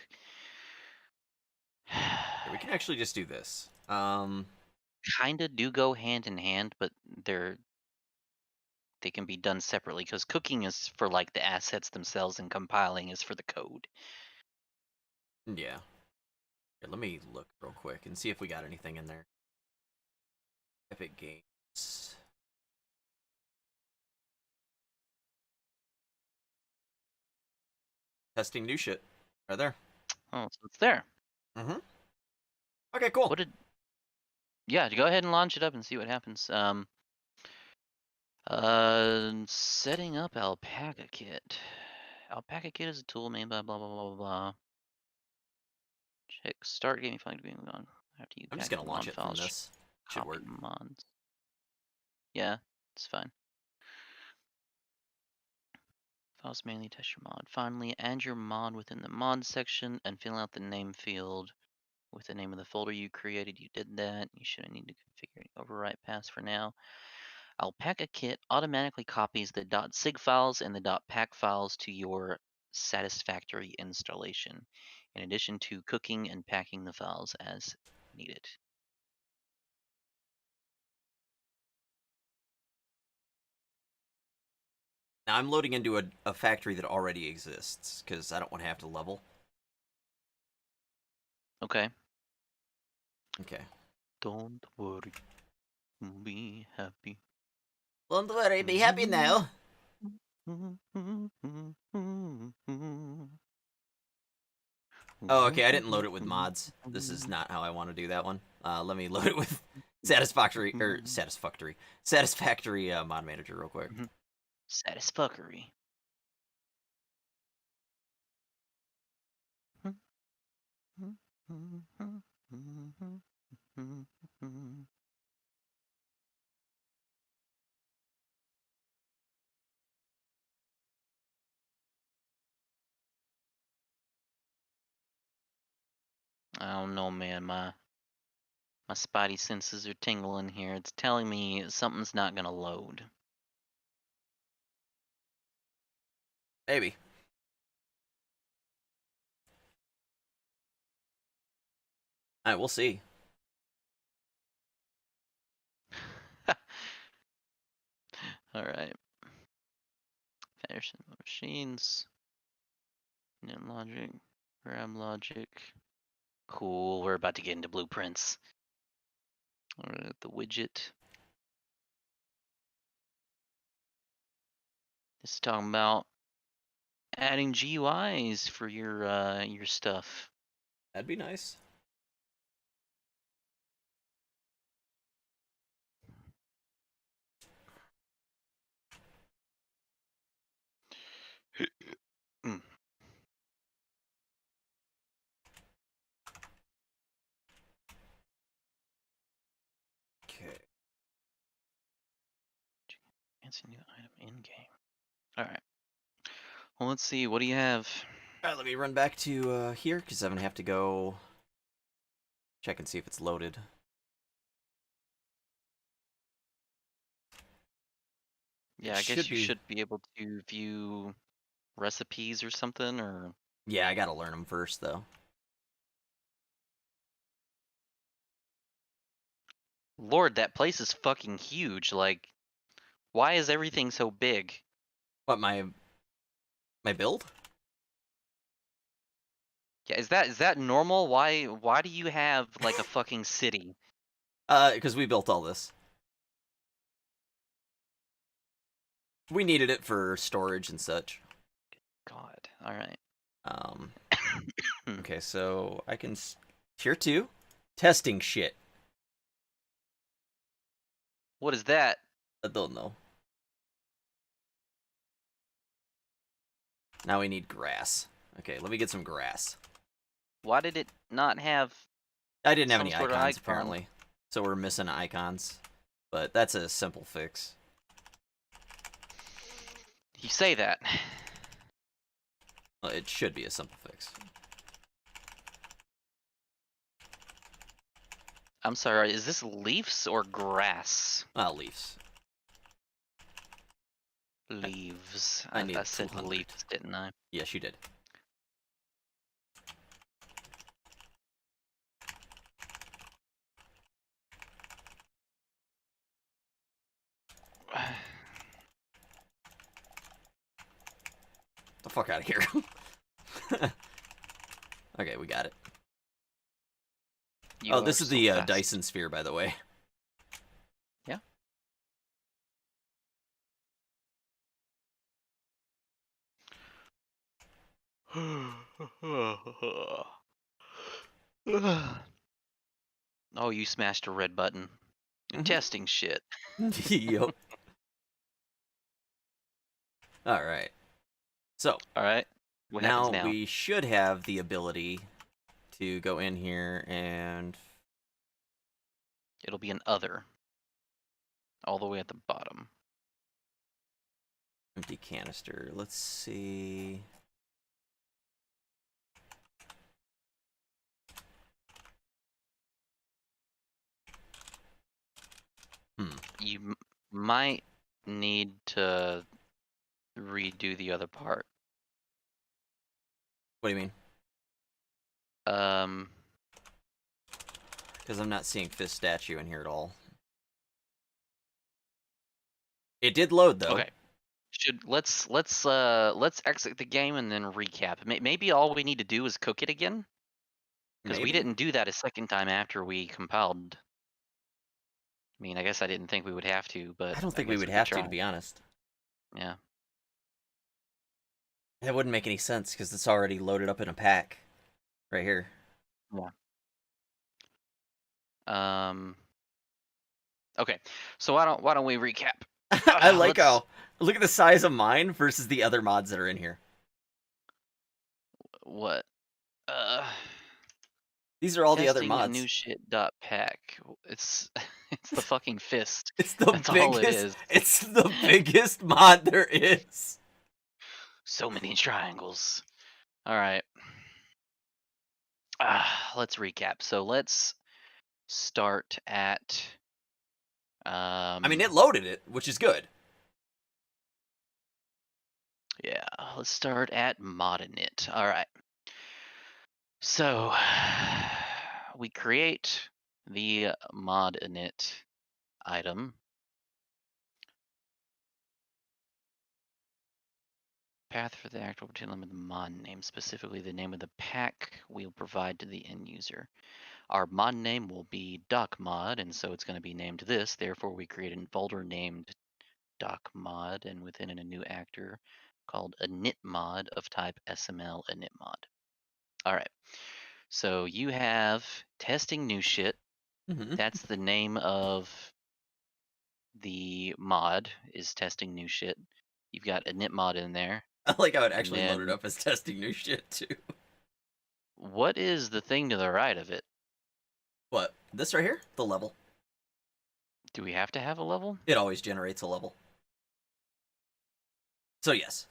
We can actually just do this. Kinda do go hand in hand, but they can be done separately because cooking is for like the assets themselves and compiling is for the code. Yeah. Here, let me look real quick and see if we got anything in there. Epic Games. Testing new shit. Right there. Oh, so it's there. Mm-hmm. Okay, cool. What did? Yeah, go ahead and launch it up and see what happens. Setting up Alpaca Kit. Alpaca Kit is a tool made by blah blah blah blah blah. Check start gaming file to be on. After you I'm just package gonna the launch mod it from files, this. Should copy work. mods. Yeah, it's fine. Files manually test your mod. Finally, add your mod within the mod section and fill out the name field with the name of the folder you created. You did that. You shouldn't need to configure any overwrite paths for now. Alpaca Kit automatically copies the .sig files and the .pack files to your Satisfactory installation, in addition to cooking and packing the files as needed. Now I'm loading into a factory that already exists because I don't want to have to level. Okay. Okay. Don't worry. Be happy. Don't worry, be happy now. Oh, okay, I didn't load it with mods. This is not how I want to do that one. Let me load it with Satisfactory mod manager real quick. Satisfactory. I don't know, man. My spidey senses are tingling here. It's telling me something's not gonna load. Maybe. Alright, we'll see. Alright. Fashion machines. Net logic. Grab logic. Cool, we're about to get into blueprints. Alright, the widget. This is talking about adding GUIs for your stuff. That'd be nice. Mm. Okay. It's a new item in game. Alright. Well, let's see. What do you have? Alright, let me run back to here because I'm gonna have to go check and see if it's loaded. Yeah, I guess you should be able to view recipes or something, or Yeah, I gotta learn them first though. Lord, that place is fucking huge. Like, why is everything so big? What, my build? Yeah, is that normal? Why do you have like a fucking city? Because we built all this. We needed it for storage and such. God. All right. Okay, so I can tier 2 testing shit. What is that? I don't know. Now we need grass. Okay, let me get some grass. Why did it not have? I didn't have Some any sort of icons icon. apparently, so we're missing icons. But that's a simple fix. You say that. Well, it should be a simple fix. I'm sorry. Is this leaves or grass? Leaves. Leaves. I need I said 200. leaves, didn't I? Yes, you did. The fuck out of here. Okay, we got it. You Oh, are this is so the fast. Dyson sphere, by the way. Yeah. Oh, you smashed a red button. You're Mhm. testing shit. Yup. Alright. So, All right. What happens now? we should have the ability to go in here and... It'll be an other. All the way at the bottom. Empty canister. Let's see... You might need to redo the other part. What do you mean? Um, Because I'm not seeing Fist statue in here at all. It did load, though. okay. Let's exit the game and then recap. Maybe all we need to do is cook it again, because we Maybe? didn't do that a second time after we compiled. I mean, I guess I didn't think we would have to, but I don't think we guess would could have try. to be honest. Yeah. That wouldn't make any sense, because it's already loaded up in a pack. Right here. Okay. So why don't we recap? I like let's- how... Look at the size of mine versus the other mods that are in here. What? These are all the other Testing mods. new shit dot pack. It's it's the fucking fist. It's the That's all it biggest. is. It's the biggest mod there is. So many triangles. All right. Let's recap. So let's start at. I mean, it loaded it, which is good. Yeah, let's start at modinit. All right. So we create the mod init item. Path for the actual particular name of the mod name, specifically the name of the pack we'll provide to the end user. Our mod name will be docmod, and so it's going to be named this. Therefore, we create a folder named docmod, and within it a new actor called initmod of type SML initmod. All right. So you have testing new shit. Mm-hmm. That's the name of the mod is testing new shit. You've got initmod in there. I like how it actually then- loaded up as testing new shit too. What is the thing to the right of it? What? This right here? The level. Do we have to have a level? It always generates a level. So yes.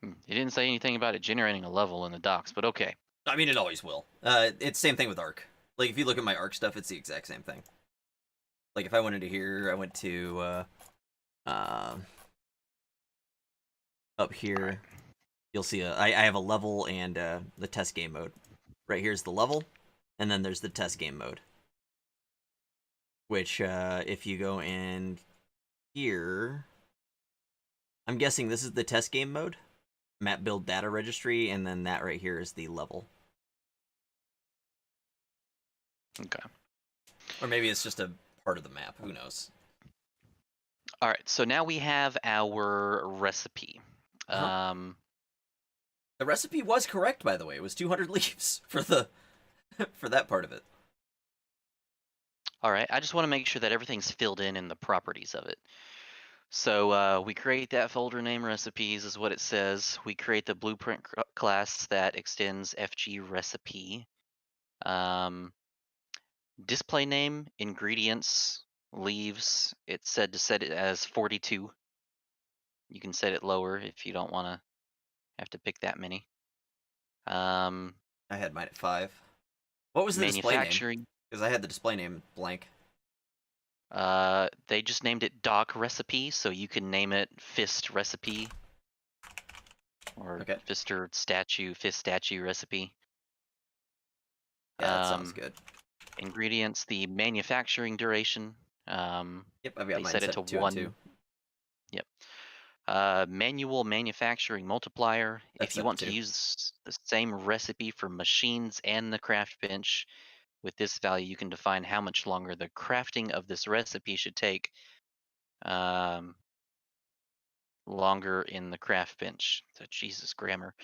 It didn't say anything about it generating a level in the docs, but okay. I mean, it always will. It's same thing with Arc. Like, if you look at my Arc stuff, it's the exact same thing. Like, if I went into here, I went to, up here, you'll see I have a level and the test game mode. Right here's the level, and then there's the test game mode. Which, if you go in here, I'm guessing this is the test game mode. Map build data registry, and then that right here is the level. Okay. Or maybe it's just a part of the map. Who knows? All right. So now we have our recipe. Uh-huh. The recipe was correct, by the way. It was 200 leaves for the for that part of it. All right. I just want to make sure that everything's filled in the properties of it. So we create that folder name recipes is what it says. We create the blueprint class that extends FG recipe. Display name, ingredients, leaves. It's said to set it as 42. You can set it lower if you don't want to have to pick that many. I had mine at 5. What was the display name? Manufacturing. Because I had the display name blank. They just named it doc recipe, so you can name it fist recipe. Or Okay. fist statue recipe. Yeah, that sounds good. Ingredients, the manufacturing duration, Yep, I've got They mine set it set to to 2 and 2. 1. Yep. Manual manufacturing multiplier. That's If you set to want to 2. use the same recipe for machines and the craft bench, with this value, you can define how much longer the crafting of this recipe should take. Longer in the craft bench. So Jesus, grammar.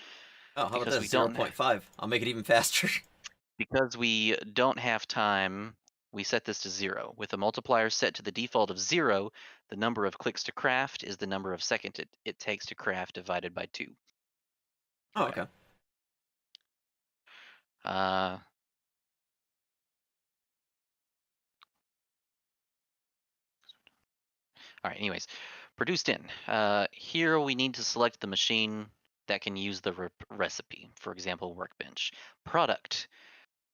Oh, how about Because this? we don't 0.5. I'll make it even faster. because we don't have time. We set this to 0. With a multiplier set to the default of 0, the number of clicks to craft is the number of seconds it takes to craft divided by 2. Oh, okay. Uh, all right, anyways, produced in. Here we need to select the machine that can use the recipe, for example, workbench. Product.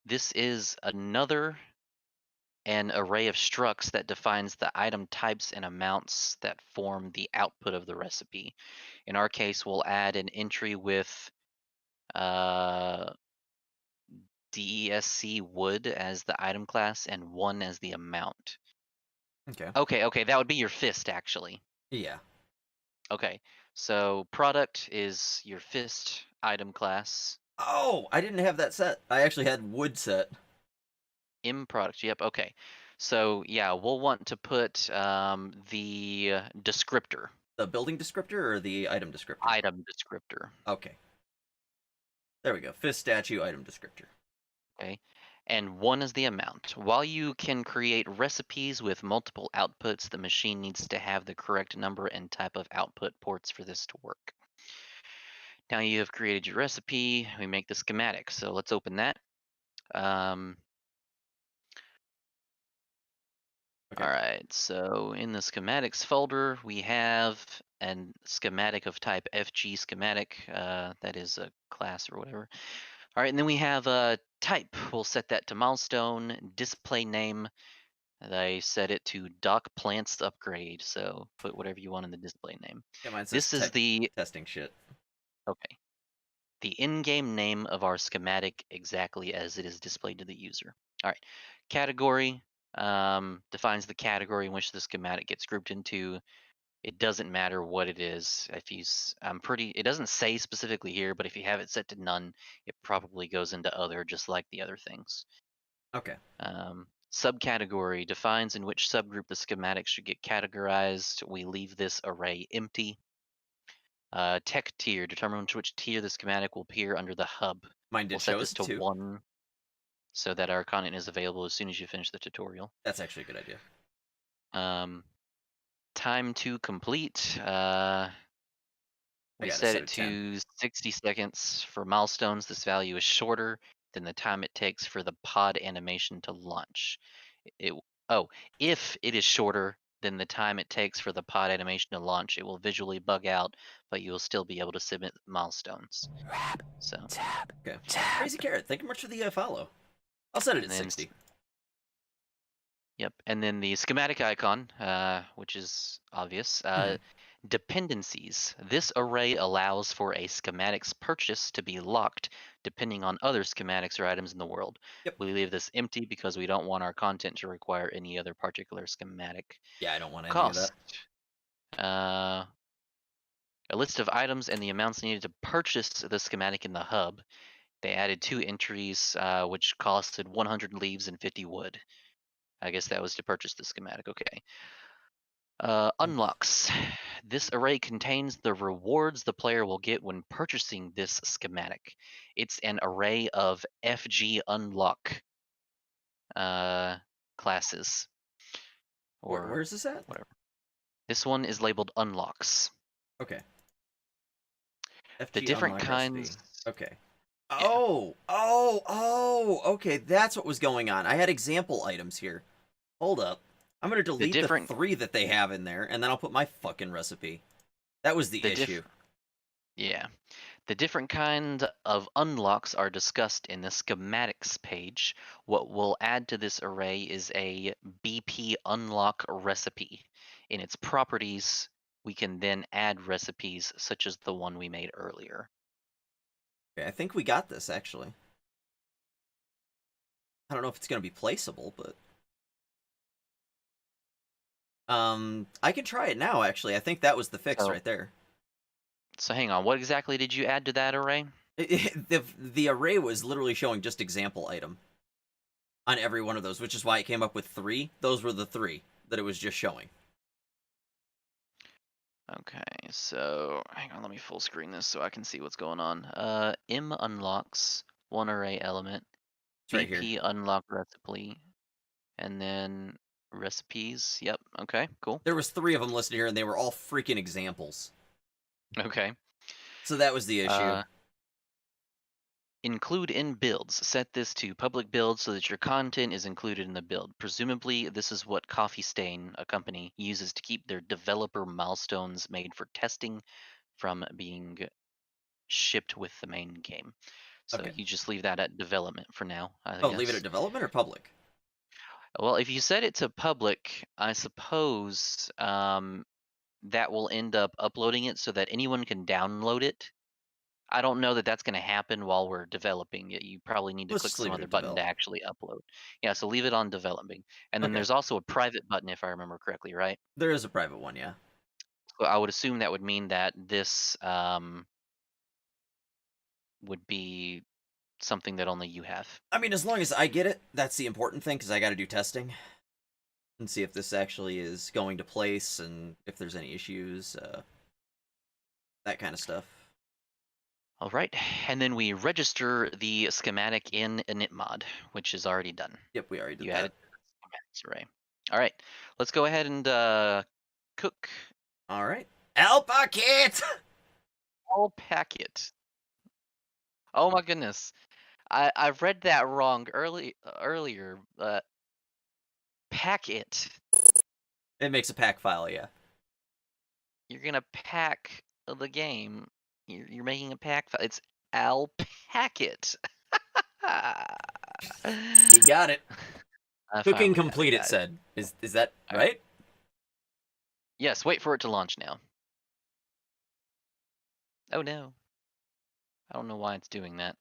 This is an array of structs that defines the item types and amounts that form the output of the recipe. In our case, we'll add an entry with uh, DESC wood as the item class and 1 as the amount. Okay. Okay, that would be your fist, actually. Yeah. Okay, so product is your fist item class. Oh, I didn't have that set. I actually had wood set. In product, yep, okay. So yeah, we'll want to put the descriptor, The building descriptor or the item descriptor? item descriptor. Okay. There we go. Fist statue item descriptor. Okay, and 1 is the amount. While you can create recipes with multiple outputs, the machine needs to have the correct number and type of output ports for this to work. Now you have created your recipe. We make the schematic, so let's open that. Okay. All right, so in the schematics folder, we have an schematic of type FG schematic. That is a class or whatever. All right, and then we have a type. We'll set that to milestone. Display name. I set it to dock plants upgrade. So put whatever you want in the display name. Yeah, mine says This is the testing shit. okay. The in-game name of our schematic exactly as it is displayed to the user. All right, category defines the category in which the schematic gets grouped into. It doesn't matter what it is. If you, it doesn't say specifically here, but if you have it set to none, it probably goes into other, just like the other things. Okay. Subcategory defines in which subgroup the schematic should get categorized. We leave this array empty. Tech tier determines which tier the schematic will appear under the hub. Mine did We'll set show this us to 2. 1 so that our content is available as soon as you finish the tutorial. That's actually a good idea. Time to complete. We gotta set set it it 10. to 60 seconds for milestones. This value is shorter than the time it takes for the pod animation to launch. If it is shorter than the time it takes for the pod animation to launch, it will visually bug out, but you will still be able to submit milestones. So, Okay. Crazy Carrot, thank you much for the follow. I'll set it at and then 60. Yep, and then the schematic icon, which is obvious. Dependencies. This array allows for a schematic's purchase to be locked depending on other schematics or items in the world. Yep. We leave this empty because we don't want our content to require any other particular schematic. Yeah, I don't want any Cost. of that. A list of items and the amounts needed to purchase the schematic in the hub. They added 2 entries, which costed 100 leaves and 50 wood. I guess that was to purchase the schematic. Okay. Unlocks. This array contains the rewards the player will get when purchasing this schematic. It's an array of FG unlock classes. Or Where is this at? whatever. This one is labeled unlocks. Okay. The FG different unlock kinds. recipe. Okay. Yeah. Oh, okay, that's what was going on. I had example items here. Hold up. I'm gonna delete the 3 that they have in there, and then I'll put my fucking recipe. That was the issue. Yeah. The different kind of unlocks are discussed in the schematics page. What we'll add to this array is a BP unlock recipe. In its properties, we can then add recipes such as the one we made earlier. Okay, I think we got this, actually. I don't know if it's going to be placeable, but... I can try it now. Actually, I think that was the fix So, right there. so hang on. What exactly did you add to that array? The array was literally showing just example item on every one of those, which is why it came up with 3. Those were the 3 that it was just showing. Okay, so hang on. Let me full screen this so I can see what's going on. M unlocks one array element. It's right here. BP unlock recipe, and then recipes. Yep. Okay. Cool. There was 3 of them listed here, and they were all freaking examples. Okay. So that was the issue. Include in builds. Set this to public build so that your content is included in the build. Presumably, this is what Coffee Stain, a company, uses to keep their developer milestones made for testing from being shipped with the main game. So Okay. you just leave that at development for now, I Oh, guess. leave it at development or public? Well, if you set it to public, I suppose that will end up uploading it so that anyone can download it. I don't know that that's going to happen while we're developing it. You probably need to Let's click just some leave it other at button to develop. actually upload. Yeah, so leave it on developing. And then Okay. there's also a private button, if I remember correctly, right? There is a private one, yeah. So I would assume that would mean that this would be something that only you have. I mean, as long as I get it, that's the important thing, because I got to do testing and see if this actually is going to place and if there's any issues, that kind of stuff. All right, and then we register the schematic in initmod, which is already done. Yep, we already did You that. added the schematics array. All right, let's go ahead and cook. All right. Alpha kit! All packet. Oh my goodness, I've read that wrong earlier. Packet. It makes a pack file, yeah. You're gonna pack the game. You're making a pack file. It's alpacket. You got it. I Cooking finally complete, it got said. Is that All right? Yes, wait for it to launch now. Oh no. I don't know why it's doing that.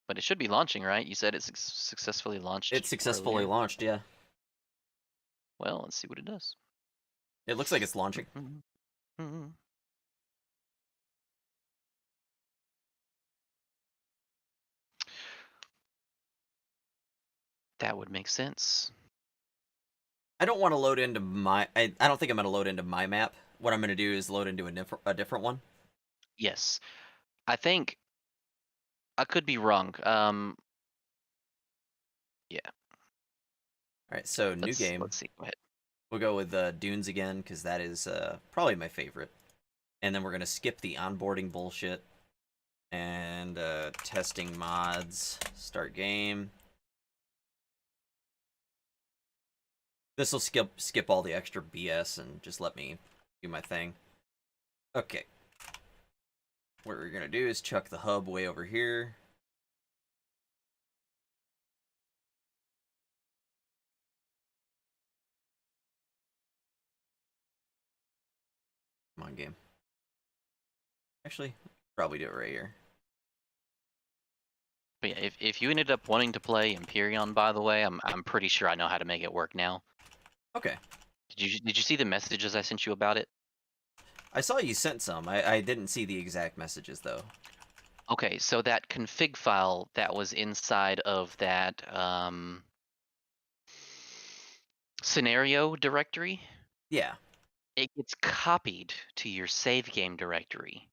But it should be launching, right? You said it's successfully launched. It's successfully earlier. launched, yeah. Well, let's see what it does. It looks like it's launching. That would make sense. I don't want to load into my... I don't think I'm going to load into my map. What I'm going to do is load into a different one. Yes. I think... I could be wrong. Yeah. Alright, so new game. Let's see. Go ahead. We'll go with Dunes again, because that is probably my favorite. And then we're going to skip the onboarding bullshit. And testing mods. Start game. This will skip all the extra BS and just let me do my thing. Okay. What we're going to do is chuck the hub way over here. Come on, game. Actually, probably do it right here. But yeah, if you ended up wanting to play Empyrean, by the way, I'm pretty sure I know how to make it work now. Okay. Did you see the messages I sent you about it? I saw you sent some. I didn't see the exact messages, though. Okay, so that config file that was inside of that scenario directory, Yeah. it gets copied to your save game directory,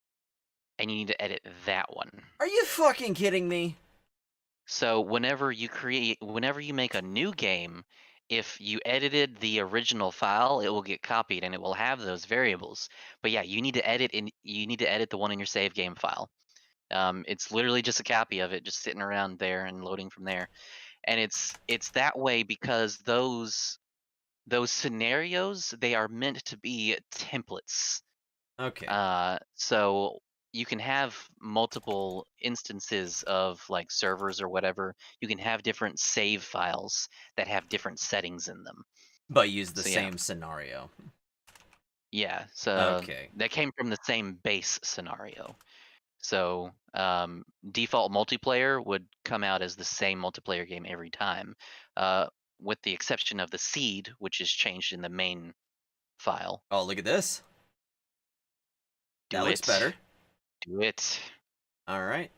and you need to edit that one. Are you fucking kidding me? So whenever you make a new game, if you edited the original file, it will get copied and it will have those variables. But yeah, you need to edit the one in your save game file. It's literally just a copy of it, just sitting around there and loading from there. And it's that way because those scenarios, they are meant to be templates. Okay. So you can have multiple instances of like servers or whatever. You can have different save files that have different settings in them. But use the So, same scenario. Yeah, so Okay. that came from the same base scenario. So default multiplayer would come out as the same multiplayer game every time. with the exception of the seed, which is changed in the main file. Oh, look at this. Do That looks it. better. Do it. All right.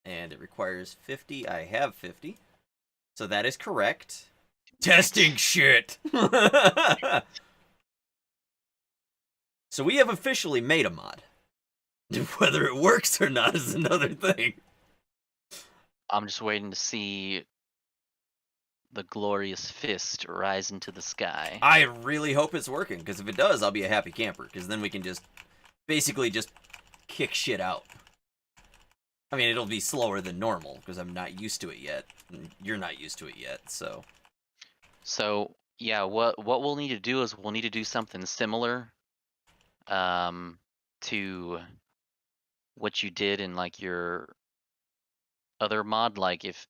And it requires 50. I have 50. So that is correct. Testing shit. So we have officially made a mod. Whether it works or not is another thing. I'm just waiting to see the glorious fist rise into the sky. I really hope it's working, because if it does, I'll be a happy camper, because then we can just basically just kick shit out. I mean, it'll be slower than normal, because I'm not used to it yet, and you're not used to it yet, so... So yeah, what we'll need to do is we'll need to do something similar to what you did in like your other mod. Like if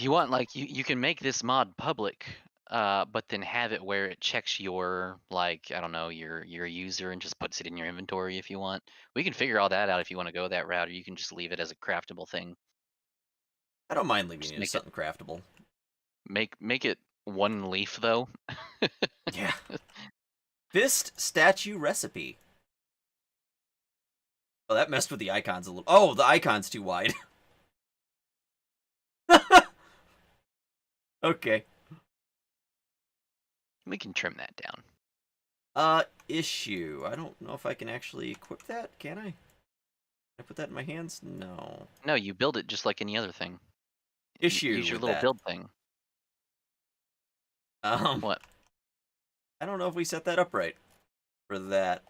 you want, like you can make this mod public, but then have it where it checks your, like, I don't know, your user and just puts it in your inventory if you want. We can figure all that out if you want to go that route, or you can just leave it as a craftable thing. I don't mind leaving Just it as something craftable. Make it one leaf though. Yeah. Fist statue recipe. Oh, that messed with the icons a little. Oh, the icon's too wide. Okay. We can trim that down. Issue. I don't know if I can actually equip that. Can I? Can I put that in my hands? No. No, you build it just like any other thing. Issue Use your with little that. build thing. What? I don't know if we set that up right for that.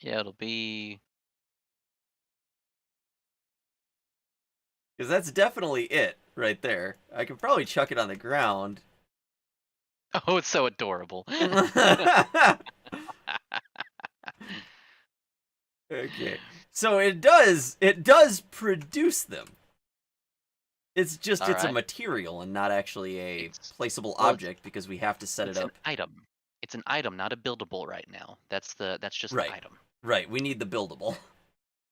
Yeah, it'll be. Because that's definitely it right there. I could probably chuck it on the ground. Oh, it's so adorable. Okay. So it does produce them. It's just All it's a right. material and not actually a It's- placeable well, object because we have to set it It's up. an item. It's an item, not a buildable right now. That's just Right. an item. Right, we need the buildable.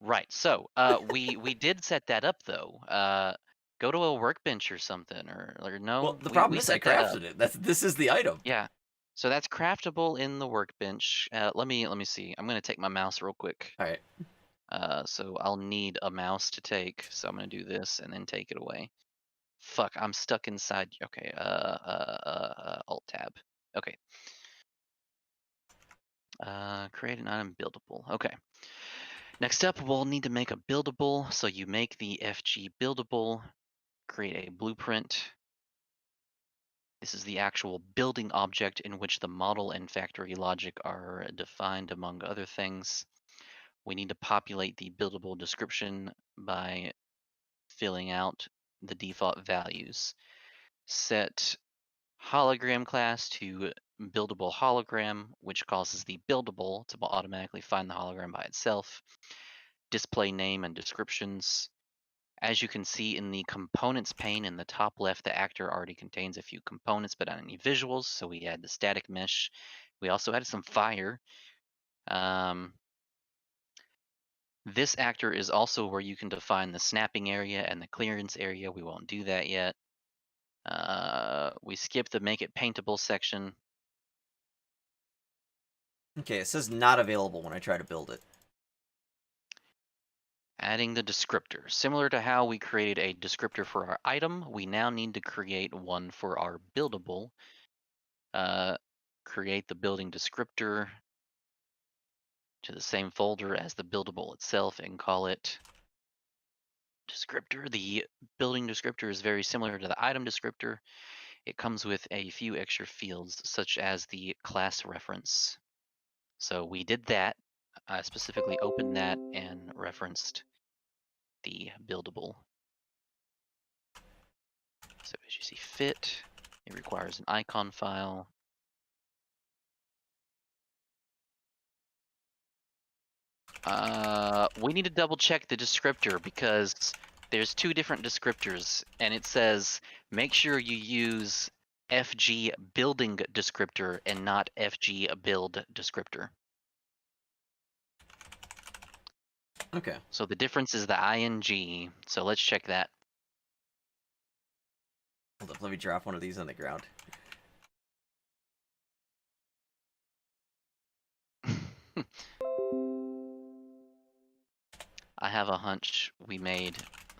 Right. So, we did set that up though. Go to a workbench or something, or no. Well, the we problem is I set that up. crafted it. This is the item. Yeah. So that's craftable in the workbench. Let me see. I'm gonna take my mouse real quick. All right. So I'll need a mouse to take. So I'm gonna do this and then take it away. Fuck, I'm stuck inside. Okay. Alt tab. Okay. Create an item buildable. Okay. Next up, we'll need to make a buildable. So you make the FG buildable, create a blueprint. This is the actual building object in which the model and factory logic are defined, among other things. We need to populate the buildable description by filling out the default values. Set hologram class to buildable hologram, which causes the buildable to automatically find the hologram by itself. Display name and descriptions. As you can see in the components pane in the top left, the actor already contains a few components but not any visuals, so we add the static mesh. We also added some fire. This actor is also where you can define the snapping area and the clearance area. We won't do that yet. We skipped the make it paintable section. Okay, it says not available when I try to build it. Adding the descriptor. Similar to how we created a descriptor for our item, we now need to create one for our buildable. Create the building descriptor to the same folder as the buildable itself and call it descriptor. The building descriptor is very similar to the item descriptor. It comes with a few extra fields such as the class reference. So we did that. I specifically opened that and referenced the buildable. So as you see fit, it requires an icon file. We need to double check the descriptor because there's two different descriptors and it says make sure you use FG building descriptor and not FG build descriptor. Okay. So the difference is the ing. So let's check that. Hold up. let me drop one of these on the ground. I have a hunch we made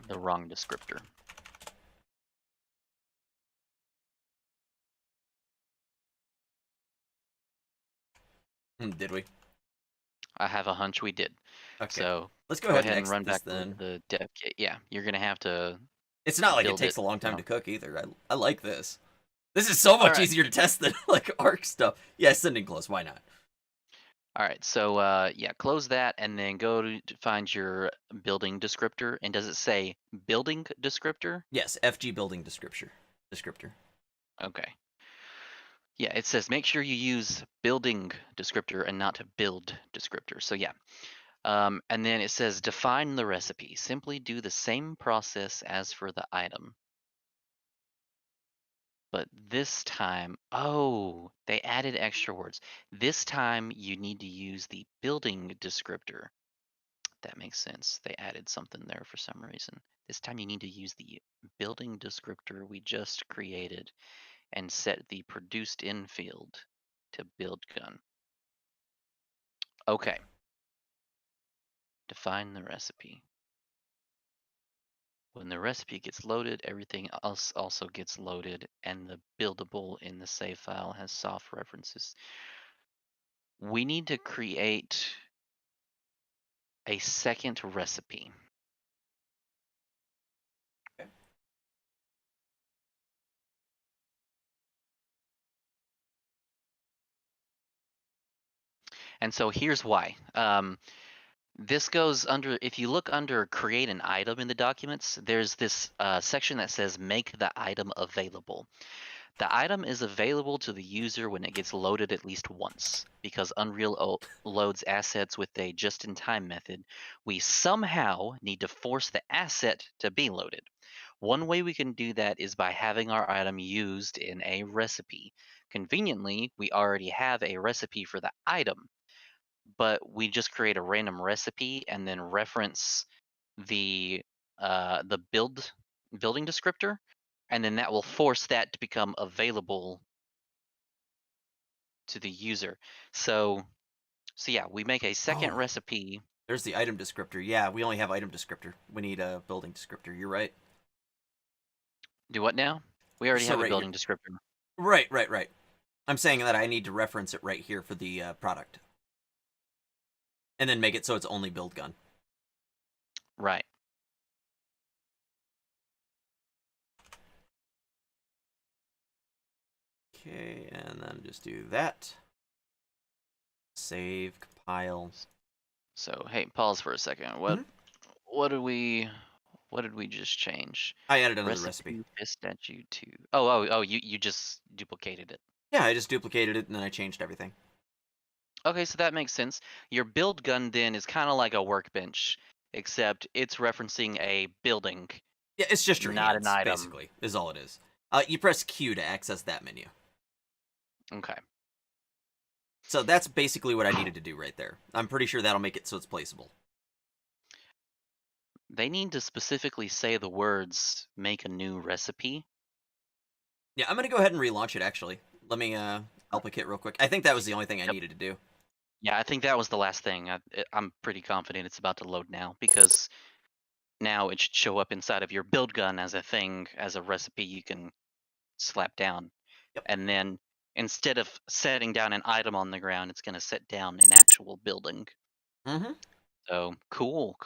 the wrong descriptor. Did we? I have a hunch we did. Okay. So Let's go go ahead ahead and and run exit this back over then. the dev kit. Yeah, you're gonna have to It's not like it build takes it, a long time you to know. cook either. I like this. This is so much Alright. easier to test than like Arc stuff. Yeah, sending close. Why not? All right, so yeah, close that and then go to find your building descriptor. And does it say building descriptor? Yes, FG building descriptor. Okay. Yeah, it says make sure you use building descriptor and not build descriptor. So yeah. And then it says define the recipe. Simply do the same process as for the item. But this time, oh, they added extra words. This time you need to use the building descriptor. That makes sense. They added something there for some reason. This time you need to use the building descriptor we just created and set the produced in field to build gun. Okay. Define the recipe. When the recipe gets loaded, everything else also gets loaded, and the buildable in the save file has soft references. We need to create a second recipe. Okay. And so here's why. This goes under, if you look under create an item in the documents, there's this section that says make the item available. The item is available to the user when it gets loaded at least once. Because Unreal loads assets with a just-in-time method, we somehow need to force the asset to be loaded. One way we can do that is by having our item used in a recipe. Conveniently, we already have a recipe for the item, but we just create a random recipe and then reference the building descriptor, and then that will force that to become available to the user. So yeah, we make a second Oh. recipe. There's the item descriptor. Yeah, we only have item descriptor. We need a building descriptor. You're right. Do what now? We already So have a right here. building descriptor. Right. I'm saying that I need to reference it right here for the product. And then make it so it's only build gun. Right. Okay, and then just do that. Save, compile. So hey, pause for a second. What did we just change? I added another recipe. Statute 2. Oh, you just duplicated it. Yeah, I just duplicated it and then I changed everything. Okay, so that makes sense. Your build gun then is kind of like a workbench, except it's referencing a building, Yeah, it's just your not hands, an item. basically, is all it is. You press Q to access that menu. Okay. So that's basically what I needed to do right there. I'm pretty sure that'll make it so it's placeable. They need to specifically say the words "make a new recipe." Yeah, I'm gonna go ahead and relaunch it, actually. Let me help a kit real quick. I think that was the only thing I Yep. needed to do. Yeah, I think that was the last thing. I'm pretty confident it's about to load now, because now it should show up inside of your build gun as a thing, as a recipe you can slap down. Yep. And then instead of setting down an item on the ground, it's going to set down an actual building. Mm-hmm. So cool.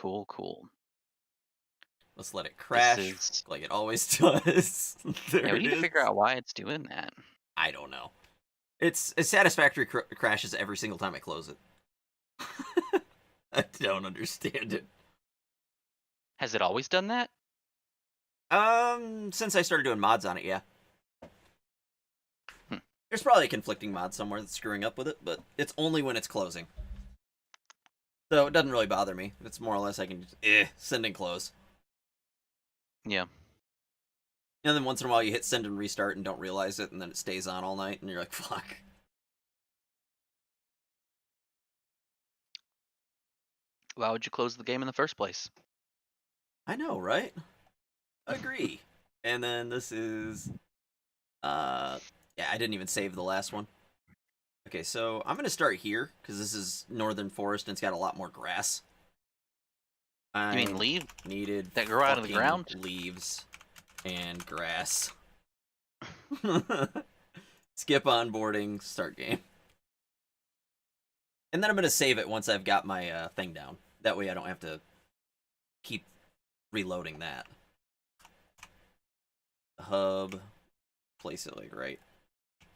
Let's let it crash Is... like it always does. There Yeah, we it need to is. figure out why it's doing that. I don't know. It's Satisfactory crashes every single time I close it. I don't understand it. Has it always done that? Since I started doing mods on it, yeah. Hmm. There's probably a conflicting mod somewhere that's screwing up with it, but it's only when it's closing. So it doesn't really bother me. It's more or less I can just, send and close. Yeah. And then once in a while you hit send and restart and don't realize it, and then it stays on all night, and you're like, fuck. Why would you close the game in the first place? I know, right? Agree. And then this is Yeah, I didn't even save the last one. Okay, so I'm gonna start here because this is northern forest and it's got a lot more grass. You mean I leave needed that grow out of the fucking ground? leaves and grass. Skip onboarding, start game. And then I'm gonna save it once I've got my thing down. That way I don't have to keep reloading that. The hub, place it like right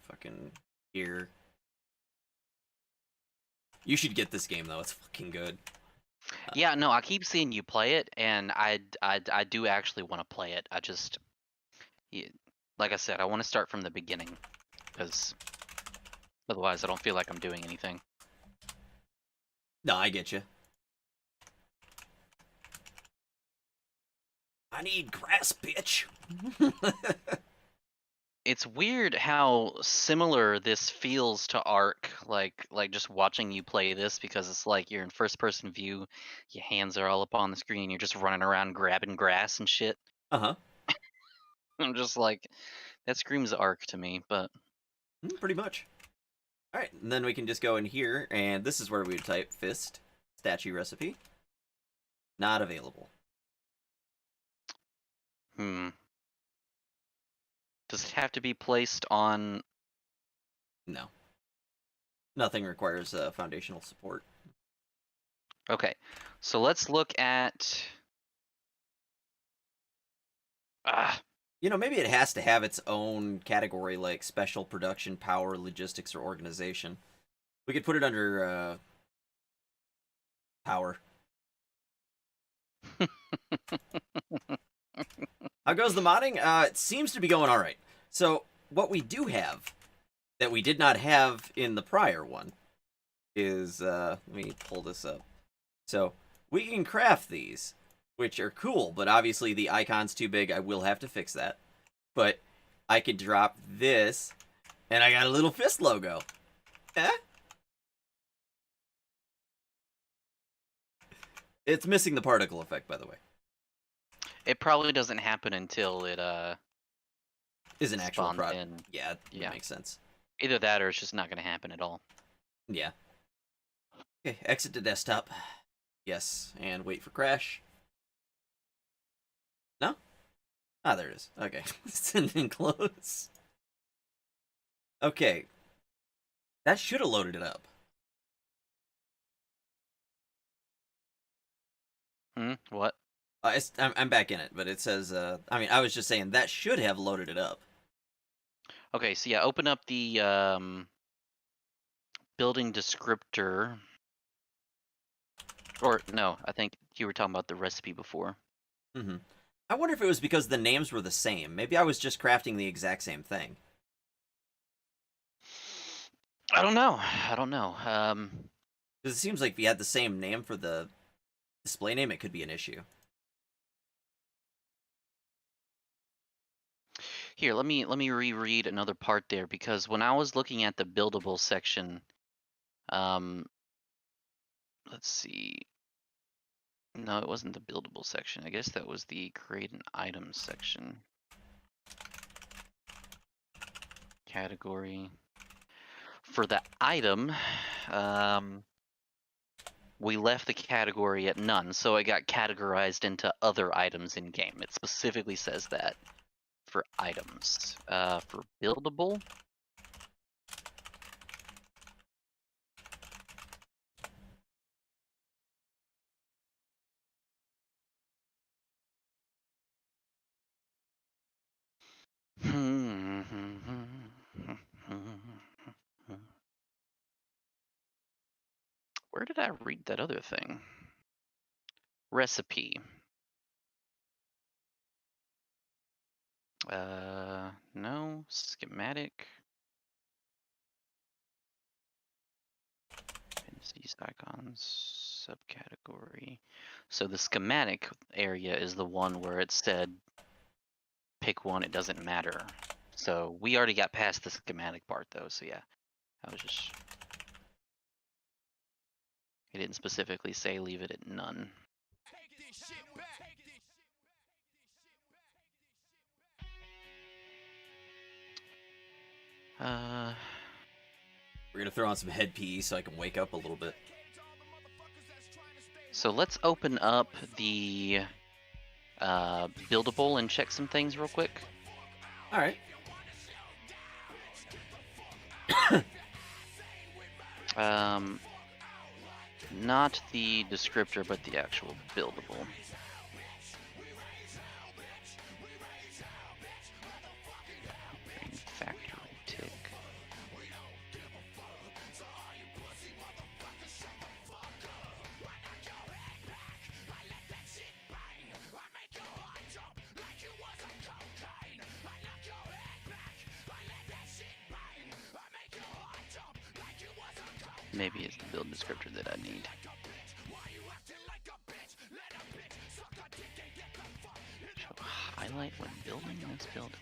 fucking here. You should get this game though, it's fucking good. Yeah, no, I keep seeing you play it, and I do actually want to play it. I just, like I said, I want to start from the beginning, because otherwise I don't feel like I'm doing anything. No, I get you. I need grass, bitch. It's weird how similar this feels to Ark, like just watching you play this, because it's like you're in first person view, your hands are all up on the screen, you're just running around grabbing grass and shit. Uh-huh. I'm just like, that screams Ark to me, but Pretty much. Alright, and then we can just go in here, and this is where we would type fist, statue recipe. Not available. Does it have to be placed on? No. Nothing requires foundational support. Okay, so let's look at. You know, maybe it has to have its own category, like special production, power, logistics, or organization. We could put it under power. How goes the modding? It seems to be going all right. So what we do have that we did not have in the prior one is let me pull this up. So we can craft these, which are cool, but obviously the icon's too big. I will have to fix that. But I could drop this, and I got a little fist logo. Eh? It's missing the particle effect, by the way. It probably doesn't happen until it Is an actual spawns product. in. Yeah, Yeah. that makes sense. Either that or it's just not going to happen at all. Yeah. Okay, exit to desktop. Yes, and wait for crash. No? Ah, there it is. Okay. It's in close. Okay. That should have loaded it up. What? I'm back in it, but it says, I mean, I was just saying that should have loaded it up. Okay, so yeah, open up the building descriptor. Or no, I think you were talking about the recipe before. Mm-hmm. I wonder if it was because the names were the same. Maybe I was just crafting the exact same thing. I don't know. I don't know. Because it seems like if you had the same name for the display name, it could be an issue. Here, let me reread another part there, because when I was looking at the buildable section, let's see. No, it wasn't the buildable section. I guess that was the create an item section. Category. For the item, we left the category at none, so it got categorized into other items in game. It specifically says that for items. For buildable, where did I read that other thing? Recipe. No. Schematic. These icons, subcategory. So the schematic area is the one where it said pick one, it doesn't matter. So we already got past the schematic part though, so yeah. I was just... It didn't specifically say leave it at none. Uh, We're gonna throw on some head PE so I can wake up a little bit. so let's open up the buildable and check some things real quick. All right. Not the descriptor, but the actual buildable. Factory tick. Maybe it's the build descriptor that I need. Show highlight when building this building.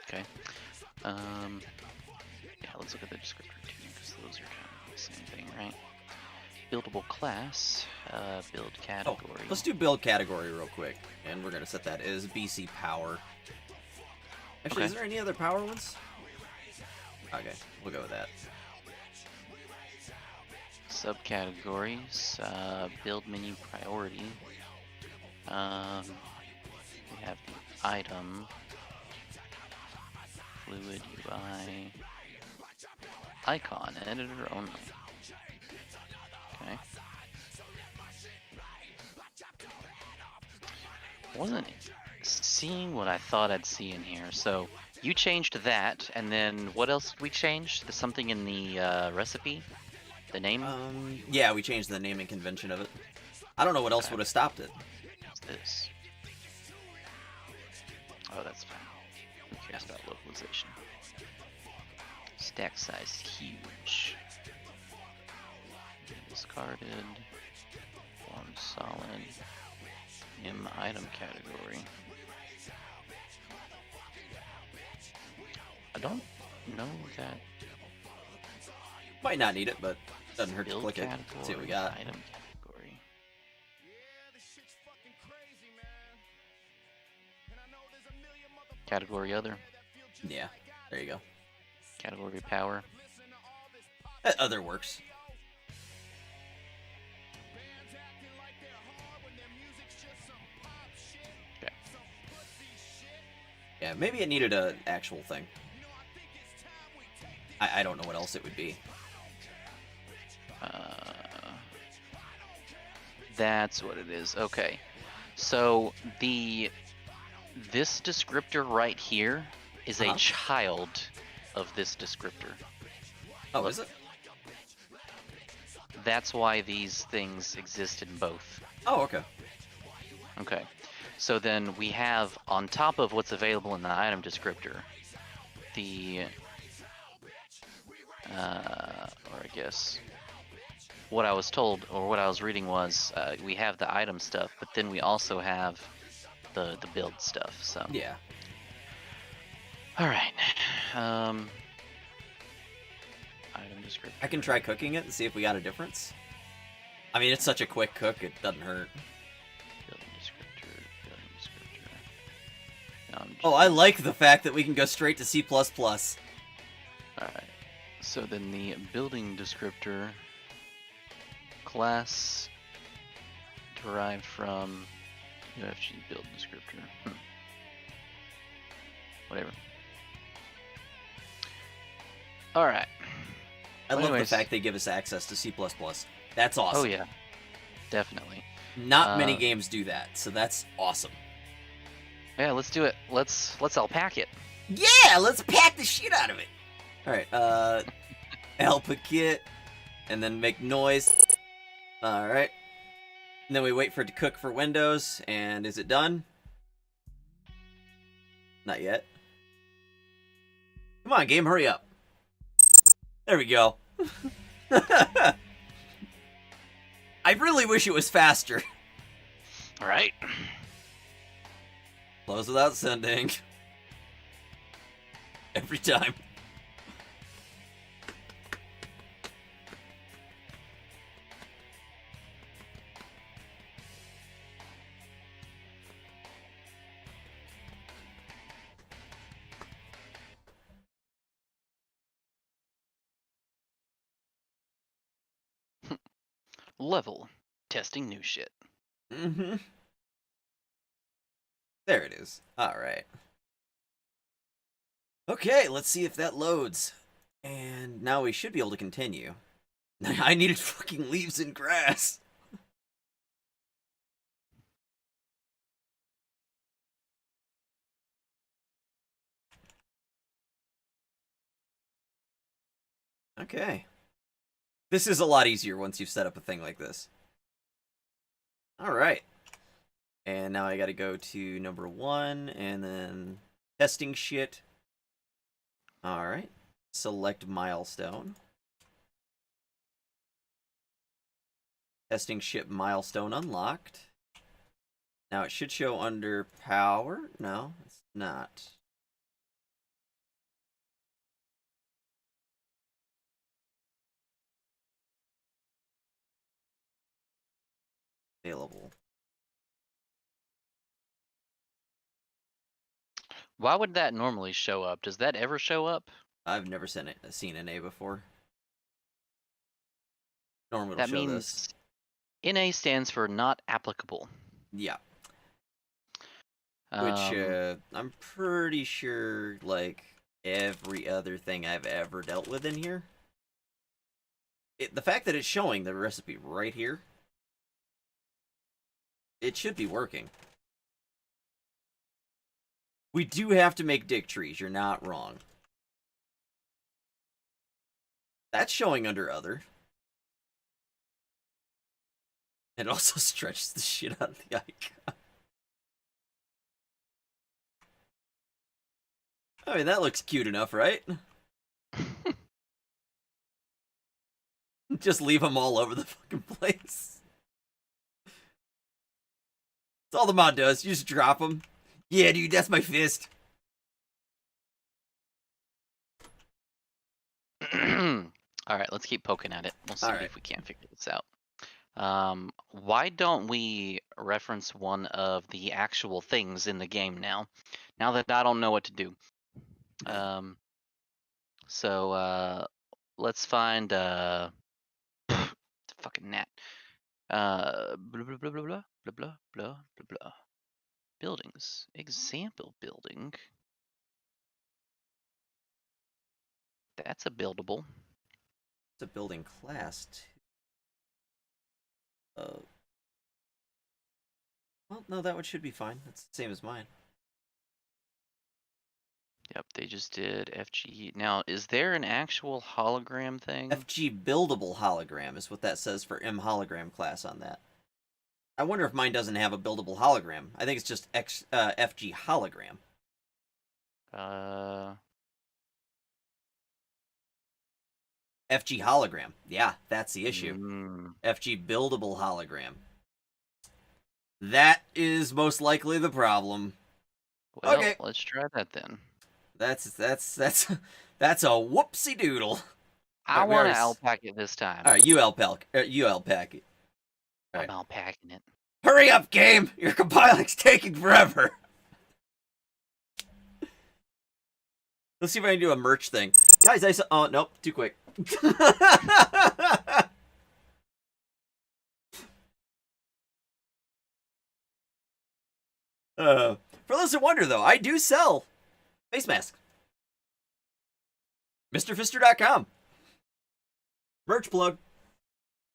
Okay. Yeah, let's look at the descriptor too, because those are kind of the same thing, right? Buildable class, build Oh, category. let's do build category real quick, and we're gonna set that as BC power. Actually, Okay. is there any other power ones? Okay, we'll go with that. Subcategories, build menu priority. We have the item, fluid UI, icon, editor only. Okay. Wasn't seeing what I thought I'd see in here. So you changed that, and then what else did we change? There's something in the recipe? The name? Yeah, we changed the naming convention of it. I don't know what else Okay. would have stopped it. What's this? Oh, that's fine. Who cares about localization? Stack size huge. Discarded. Form solid. M item category. I don't know that. Might not need it, but doesn't hurt to Build click it. category. See what we got. Item category. Category other. Yeah, there you go. Category power. Other works. Okay. Yeah, maybe it needed an actual thing. I don't know what else it would be. That's what it is. Okay. So this descriptor right here is a child of this descriptor. Oh, Look. is it? That's why these things exist in both. Oh, okay. Okay. So then we have, on top of what's available in the item descriptor, the, or I guess, what I was told, or what I was reading was, we have the item stuff, but then we also have the build stuff, so. Yeah. Alright. Item descriptor. I can try cooking it and see if we got a difference. I mean, it's such a quick cook, it doesn't hurt. Building descriptor, building descriptor. No, I'm Oh, I like the fact that we can go straight to C++. Alright. So then the building descriptor class derived from UFG build descriptor. Whatever. Alright. I love Anyways. the fact they give us access to C++. That's awesome. Oh yeah. Definitely. Not many games do that, so that's awesome. Yeah, let's do it. Let's alpac it. Yeah, let's pack the shit out of it. All right, alpha kit, and then make noise. All right. And then we wait for it to cook for Windows, and is it done? Not yet. Come on, game, hurry up. There we go. I really wish it was faster. Alright. Close without sending. Every time. Level. Testing new shit. Mm-hmm. There it is. Alright. Okay, let's see if that loads. And now we should be able to continue. I needed fucking leaves and grass. Okay. This is a lot easier once you've set up a thing like this. Alright. And now I gotta go to number 1, and then testing shit. Alright. Select milestone. Testing ship milestone unlocked. Now it should show under power. No, it's not. Available. Why would that normally show up? Does that ever show up? I've never seen an A before. Normally it'll That show this. means NA stands for not applicable. Yeah. Which, Um, I'm pretty sure, like, every other thing I've ever dealt with in here. The fact that it's showing the recipe right here, it should be working. We do have to make dick trees, you're not wrong. That's showing under other. It also stretches the shit out of the icon. I mean, that looks cute enough, right? Just leave them all over the fucking place. That's all the mod does. You just drop them. Yeah, dude, that's my fist. Alright, let's keep poking at it. We'll see Alright. if we can't figure this out. Why don't we reference one of the actual things in the game now? Now that I don't know what to do. Let's find fucking gnat. Blah blah blah blah blah blah blah blah blah blah. Buildings. Example building. That's a buildable. It's a building class, too. Well, no, that one should be fine. That's the same as mine. Yep, they just did FG. Now, is there an actual hologram thing? FG buildable hologram is what that says for M hologram class on that. I wonder if mine doesn't have a buildable hologram. I think it's just FG hologram. FG hologram. Yeah, that's the issue. FG buildable hologram. That is most likely the problem. Well, okay, let's try that then. That's a whoopsie doodle. I want to alpack it this time. All right, you alpack it. I'm alpacking it. Hurry up, game! Your compiling's taking forever. Let's see if I can do a merch thing, guys. I saw. Oh nope, too quick. For those who wonder, though, I do sell face masks. MrFister.com. Merch plug.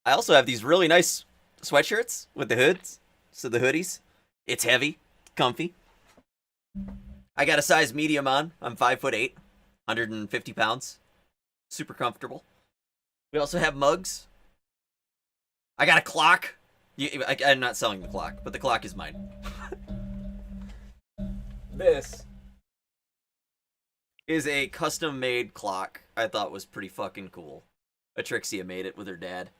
I also have these really nice sweatshirts with the hoods. So the hoodies. It's heavy. Comfy. I got a size medium on. I'm 5'8", 150 pounds. Super comfortable. We also have mugs. I got a clock. I'm not selling the clock, but the clock is mine. This is a custom-made clock I thought was pretty fucking cool. Atrixia made it with her dad.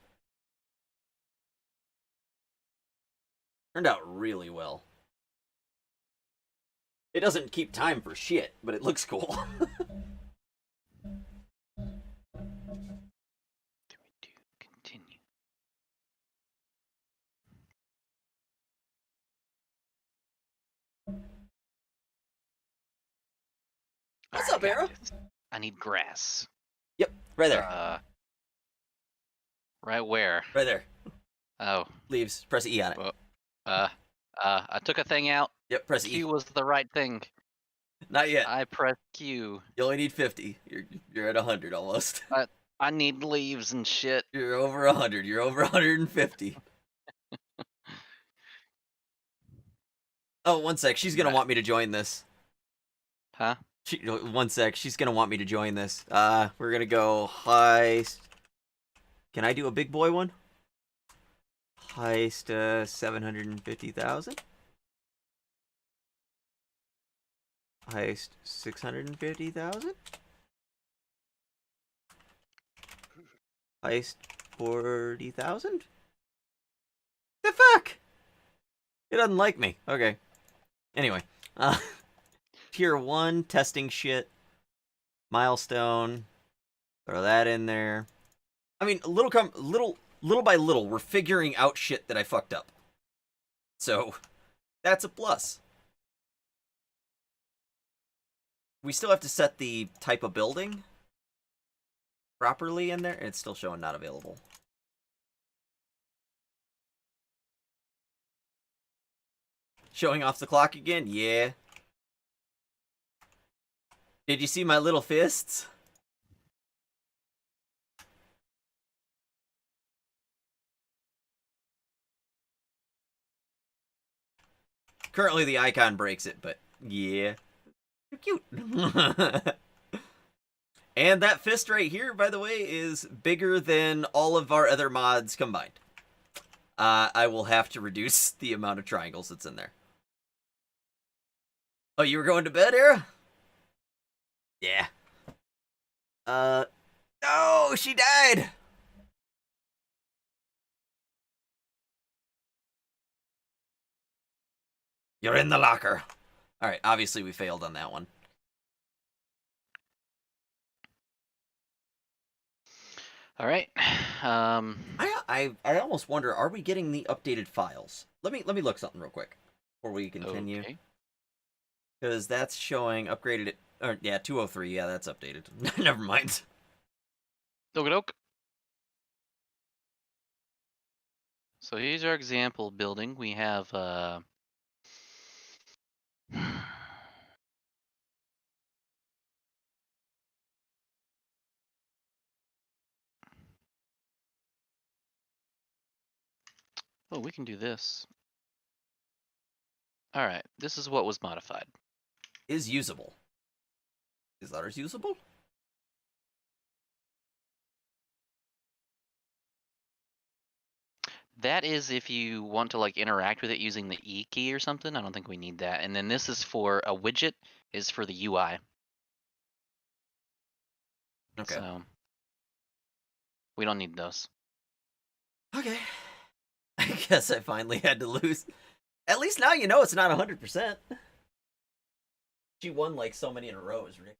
Turned out really well. It doesn't keep time for shit, but it looks cool. Continue. What's up, Arrow? I need grass. Yep, right there. Right where? Right there. Oh, Leaves. Press E on it. well, I took a thing out. Yep, press Q E. was the right thing. Not yet. I pressed Q. You only need 50. You're at 100 almost. I need leaves and shit. You're over 100. You're over 150. Oh, one sec. She's gonna Right. want me to join this. Huh? One sec. She's gonna want me to join this. We're gonna go heist. Can I do a big boy one? Heist 750,000. Heist 650,000. Heist 40,000. The fuck? It doesn't like me. Okay. Anyway, tier 1 testing shit. Milestone. Throw that in there. I mean, little by little, we're figuring out shit that I fucked up. So, that's a plus. We still have to set the type of building properly in there. It's still showing not available. Showing off the clock again? Yeah. Did you see my little fists? Currently the icon breaks it, but yeah. You're cute. And that fist right here, by the way, is bigger than all of our other mods combined. I will have to reduce the amount of triangles that's in there. Oh, you were going to bed, Era? Yeah. No, she died! You're in the locker. Alright, obviously we failed on that one. All right. I almost wonder, are we getting the updated files? Let me look something real quick before we continue. Okay. Because that's showing upgraded it. Or, yeah, 203. Yeah, that's updated. Never mind. Okie So here's our example building. We have oh, we can do this. All right, this is what was modified. Is usable. Is ours usable? That is if you want to like interact with it using the E key or something. I don't think we need that. And then this is for a widget, is for the UI. Okay. So we don't need those. Okay. I guess I finally had to lose. At least now you know it's not 100%. She won like so many in a row, is ridiculous.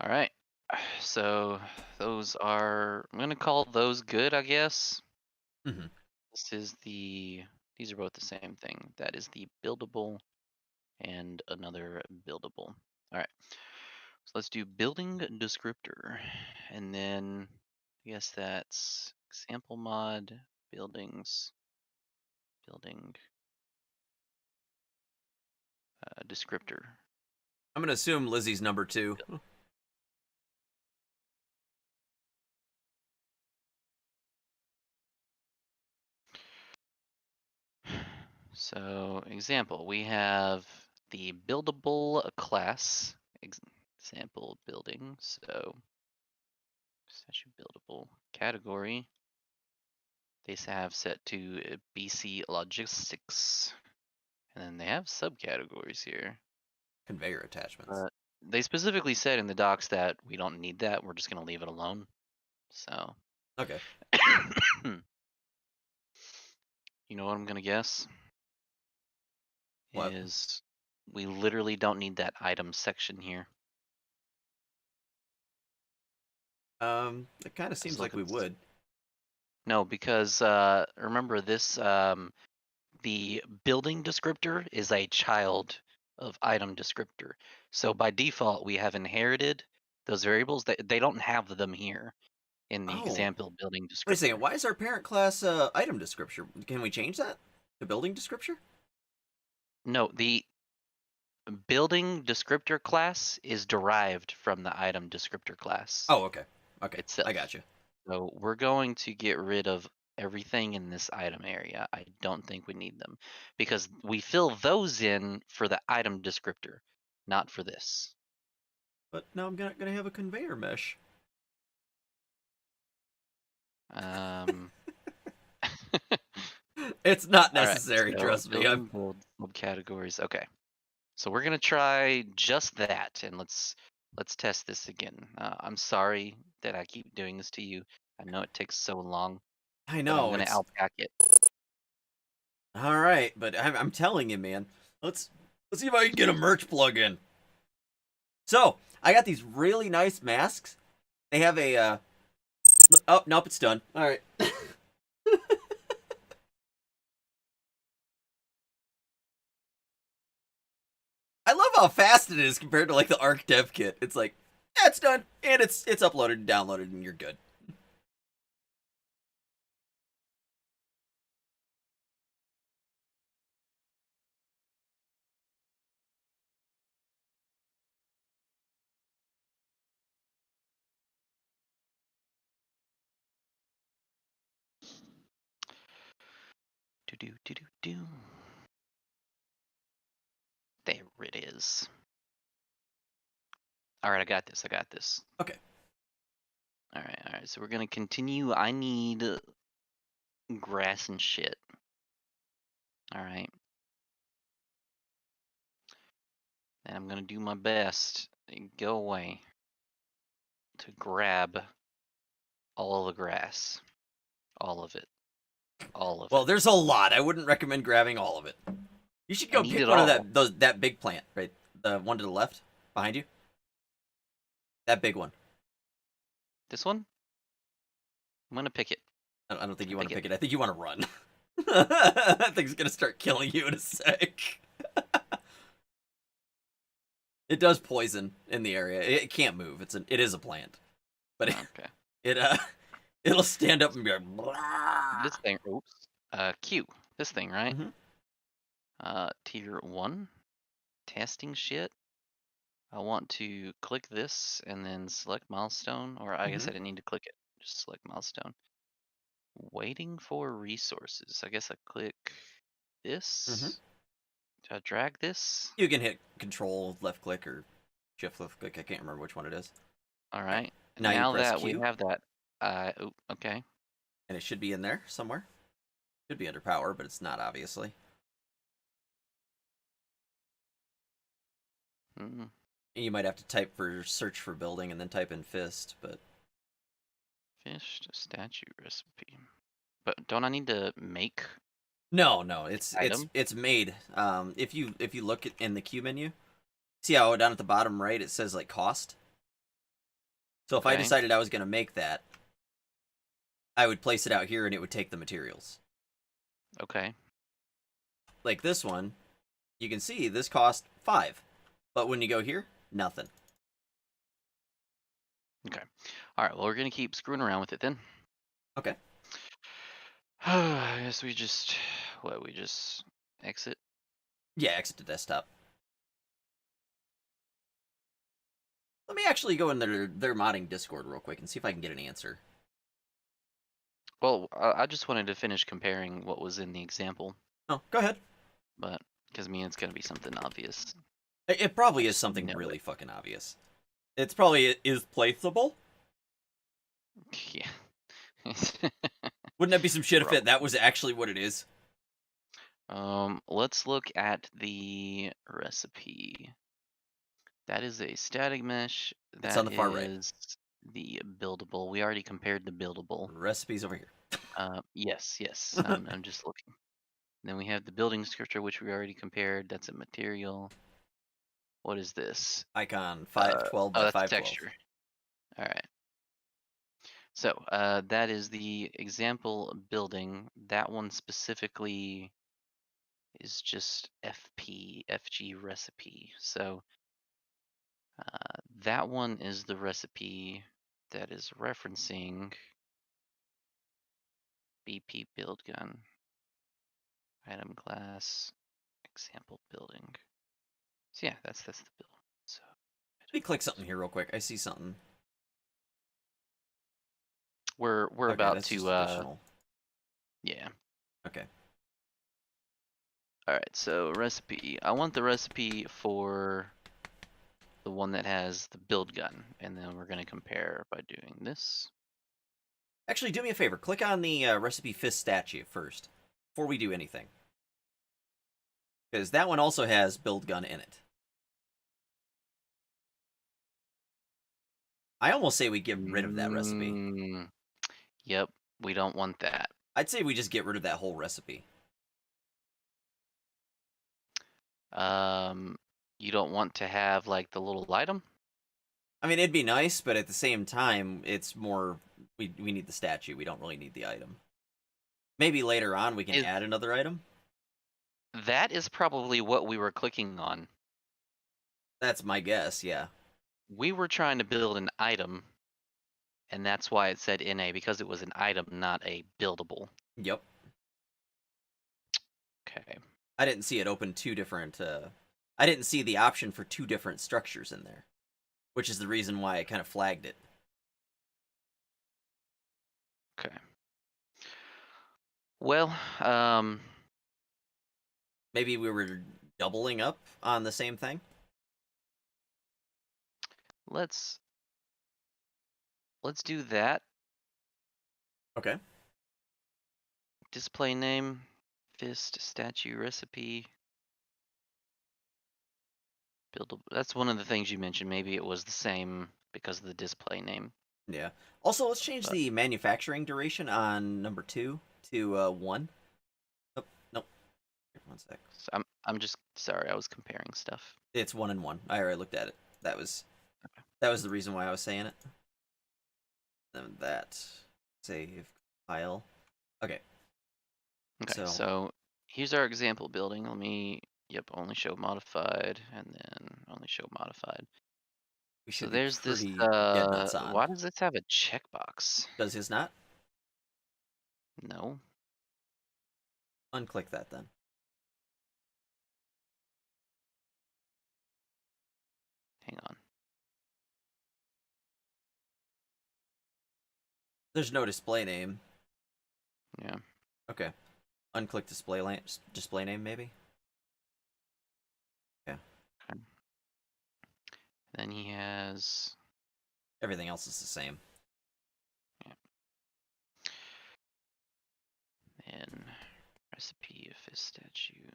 All right. So those are, I'm gonna call those good, I guess. Mhm. This is these are both the same thing. That is the buildable and another buildable. All right. So let's do building descriptor. And then I guess that's example mod, buildings, building, descriptor. I'm gonna assume Lizzie's number 2. So example, we have the buildable class, example building. So statue buildable category. They have set to BC logistics. And then they have subcategories here. Conveyor attachments. They specifically said in the docs that we don't need that. We're just going to leave it alone. So. Okay. You know what I'm going to guess? What? Is we literally don't need that item section here. It kind of seems like we would. No, because remember this, the building descriptor is a child of item descriptor. So by default, we have inherited Those variables, they don't have them here in the Oh. example building Wait a descriptor. second. Why is our parent class item descriptor? Can we change that to building descriptor? No, the building descriptor class is derived from the item descriptor class Oh, okay. Okay, itself. I got you. So we're going to get rid of everything in this item area. I don't think we need them because we fill those in for the item descriptor, not for this. But now I'm gonna have a conveyor mesh. Um, It's not all right, necessary, so trust me. building build subcategories. Okay, so we're gonna try just that, and let's test this again. I'm sorry that I keep doing this to you. I know it takes so long, I but I'm know gonna it's outback it. all right, but I'm telling you, man. Let's see if I can get a merch plug-in. So I got these really nice masks. They have a. Oh nope, it's done. All right. I love how fast it is compared to like the Arc Dev Kit. It's like, yeah, it's done, and it's uploaded and downloaded, and you're good. Do do do do do. There it is. All right, I got this. I got this. Okay. All right. So we're gonna continue. I need grass and shit. All right. And I'm gonna do my best. Go away. To grab all of the grass. All of it. All of Well, it. there's a lot. I wouldn't recommend grabbing all of it. You should I go need pick it one of all. that big plant, right? The one to the left, behind you. That big one. This one? I'm gonna pick it. I don't think you I'll want to pick pick it. I think you want to run. That thing's gonna start killing you in a sec. It does poison in the area. It can't move. It is a plant, but Okay. it it'll stand up and be like. Blah. This thing. Oops. Q. This thing, right? Mhm. Tier 1. Testing shit. I want to click this and then select milestone, or I guess I didn't need to click it. Just select milestone. Waiting for resources. I guess I click this. Do I drag this? You can hit Control left click or Shift left click. I can't remember which one it is. All right. Now you Now press that we Q. have that, okay. And it should be in there somewhere. Should be under power, but it's not obviously. Mm. You might have to type for search for building and then type in fist, but Fished statue recipe. But don't I need to make no, it's item? it's made. If you look in the Q menu, see how down at the bottom right it says like cost. So if I Okay. decided I was going to make that, I would place it out here and it would take the materials. Okay. Like this one, you can see this cost 5, but when you go here, nothing. Okay. All right. Well, we're gonna keep screwing around with it then. Okay. I guess we just exit. Yeah, exit to desktop. Let me actually go in their modding Discord real quick and see if I can get an answer. Well, I just wanted to finish comparing what was in the example, Oh, go ahead. but because it's gonna be something obvious. It probably I is just something know really it. fucking obvious. It's probably is placeable. Yeah. Wouldn't that be some shit if Probably. that was actually what it is? Let's look at the recipe. That is a static mesh. It's on the far right. Is the buildable. We already compared the buildable. Recipes over here. Yes. I'm just looking. Then we have the building descriptor, which we already compared. That's a material. What is this? Icon 512 by that's 512. texture. All right. So that is the example building. That one specifically is just FG recipe. So That one is the recipe that is referencing BP build gun. Item class, example building. So yeah, that's the build. So Let me click something here real quick. I see something. we're Okay, about that's to just additional. yeah. Okay. All right, so recipe. I want the recipe for the one that has the build gun, and then we're gonna compare by doing this. Actually, do me a favor. Click on the recipe fist statue first before we do anything, because that one also has build gun in it. I almost say we get rid of that recipe. Yep, we don't want that. I'd say we just get rid of that whole recipe. You don't want to have like the little item? I mean, it'd be nice, but at the same time, it's more we need the statue. We don't really need the item. Maybe later on we can add another item. That is probably what we were clicking on. That's my guess, yeah. We were trying to build an item, and that's why it said NA, because it was an item, not a buildable. Yep. Okay. I didn't see it open two different I didn't see the option for two different structures in there, which is the reason why I kind of flagged it. Okay. Well, maybe we were doubling up on the same thing. Let's do that. Okay. Display name, fist, statue, recipe. Buildable. That's one of the things you mentioned. Maybe it was the same because of the display name. Yeah. Also, let's change the manufacturing duration on number 2 to 1. Oh, nope. Here, 1 sec. So I'm just sorry. I was comparing stuff. It's 1 and 1. I already looked at it. That was the reason why I was saying it. Then that save file. Okay. Okay. So here's our example building. Let me. Yep. Only show modified, and then only show modified. So there's this. Why does this have a checkbox? Does his not? No. Unclick that then. Hang on. There's no display name. Yeah. Okay. Unclick display name maybe. Yeah. Okay. Then he has. Everything else is the same. Yeah. And recipe of his statue.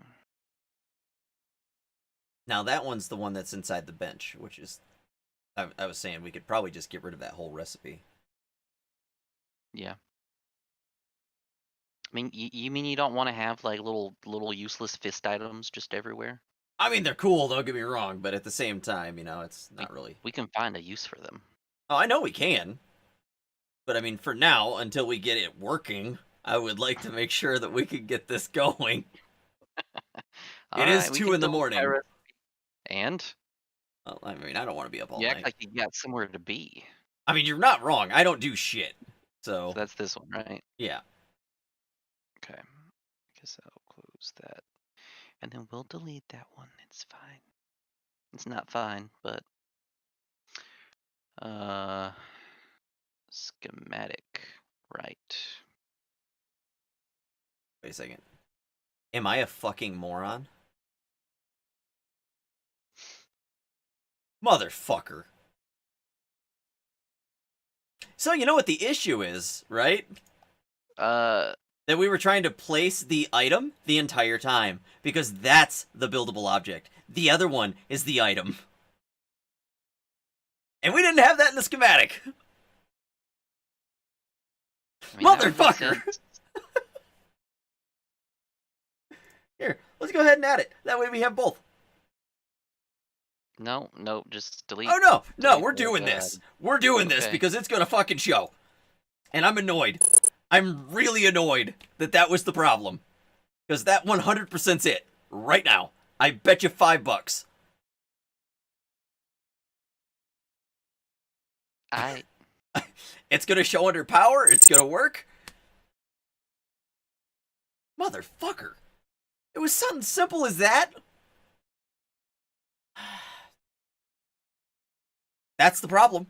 Now that one's the one that's inside the bench, which is. I was saying we could probably just get rid of that whole recipe. Yeah. I mean, you mean you don't want to have like little useless fist items just everywhere? I mean, they're cool, don't get me wrong, but at the same time, it's not really. We can find a use for them. Oh, I know we can. But I mean, for now, until we get it working, I would like to make sure that we can get this going. It is 2 in the morning. And? Well, I mean, I don't want to be up all You night. act like you got somewhere to be. I mean, you're not wrong. I don't do shit. So that's this one, right? Yeah. Okay. I guess I'll close that. And then we'll delete that one. It's fine. It's not fine, but schematic, right. Wait a second. Am I a fucking moron? Motherfucker. So you know what the issue is, right? That we were trying to place the item the entire time, because that's the buildable object. The other one is the item. And we didn't have that in the schematic. I mean, motherfucker! Here, let's go ahead and add it. That way we have both. No, just delete. Oh, no, we're doing this. We're doing this because it's gonna fucking show. And I'm annoyed. I'm really annoyed that was the problem. Because that 100%'s it. Right now. I bet you $5. I It's gonna show under power. It's gonna work. Motherfucker. It was something simple as that. That's the problem.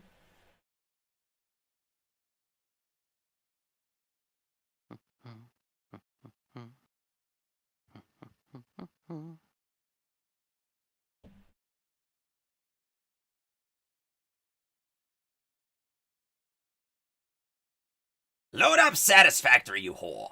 Load up Satisfactory, you whore.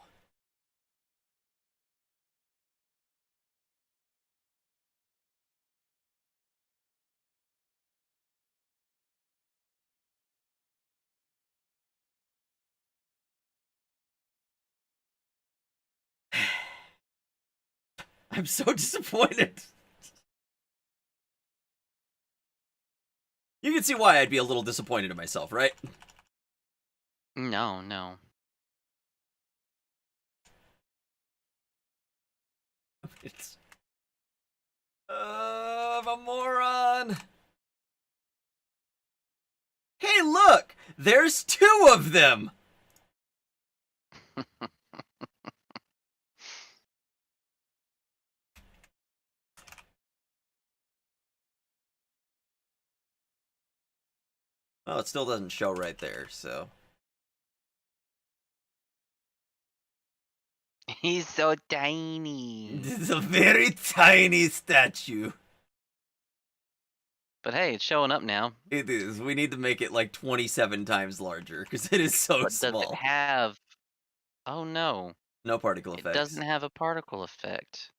I'm so disappointed. You can see why I'd be a little disappointed in myself, right? No, no. It's... I'm a moron. Hey, look! There's 2 of them! Well, it still doesn't show right there, so... He's so tiny. It's a very tiny statue. But hey, it's showing up now. It is. We need to make it like 27 times larger, because it is so But does it small. have... Oh no. No particle It effects. doesn't have a particle effect.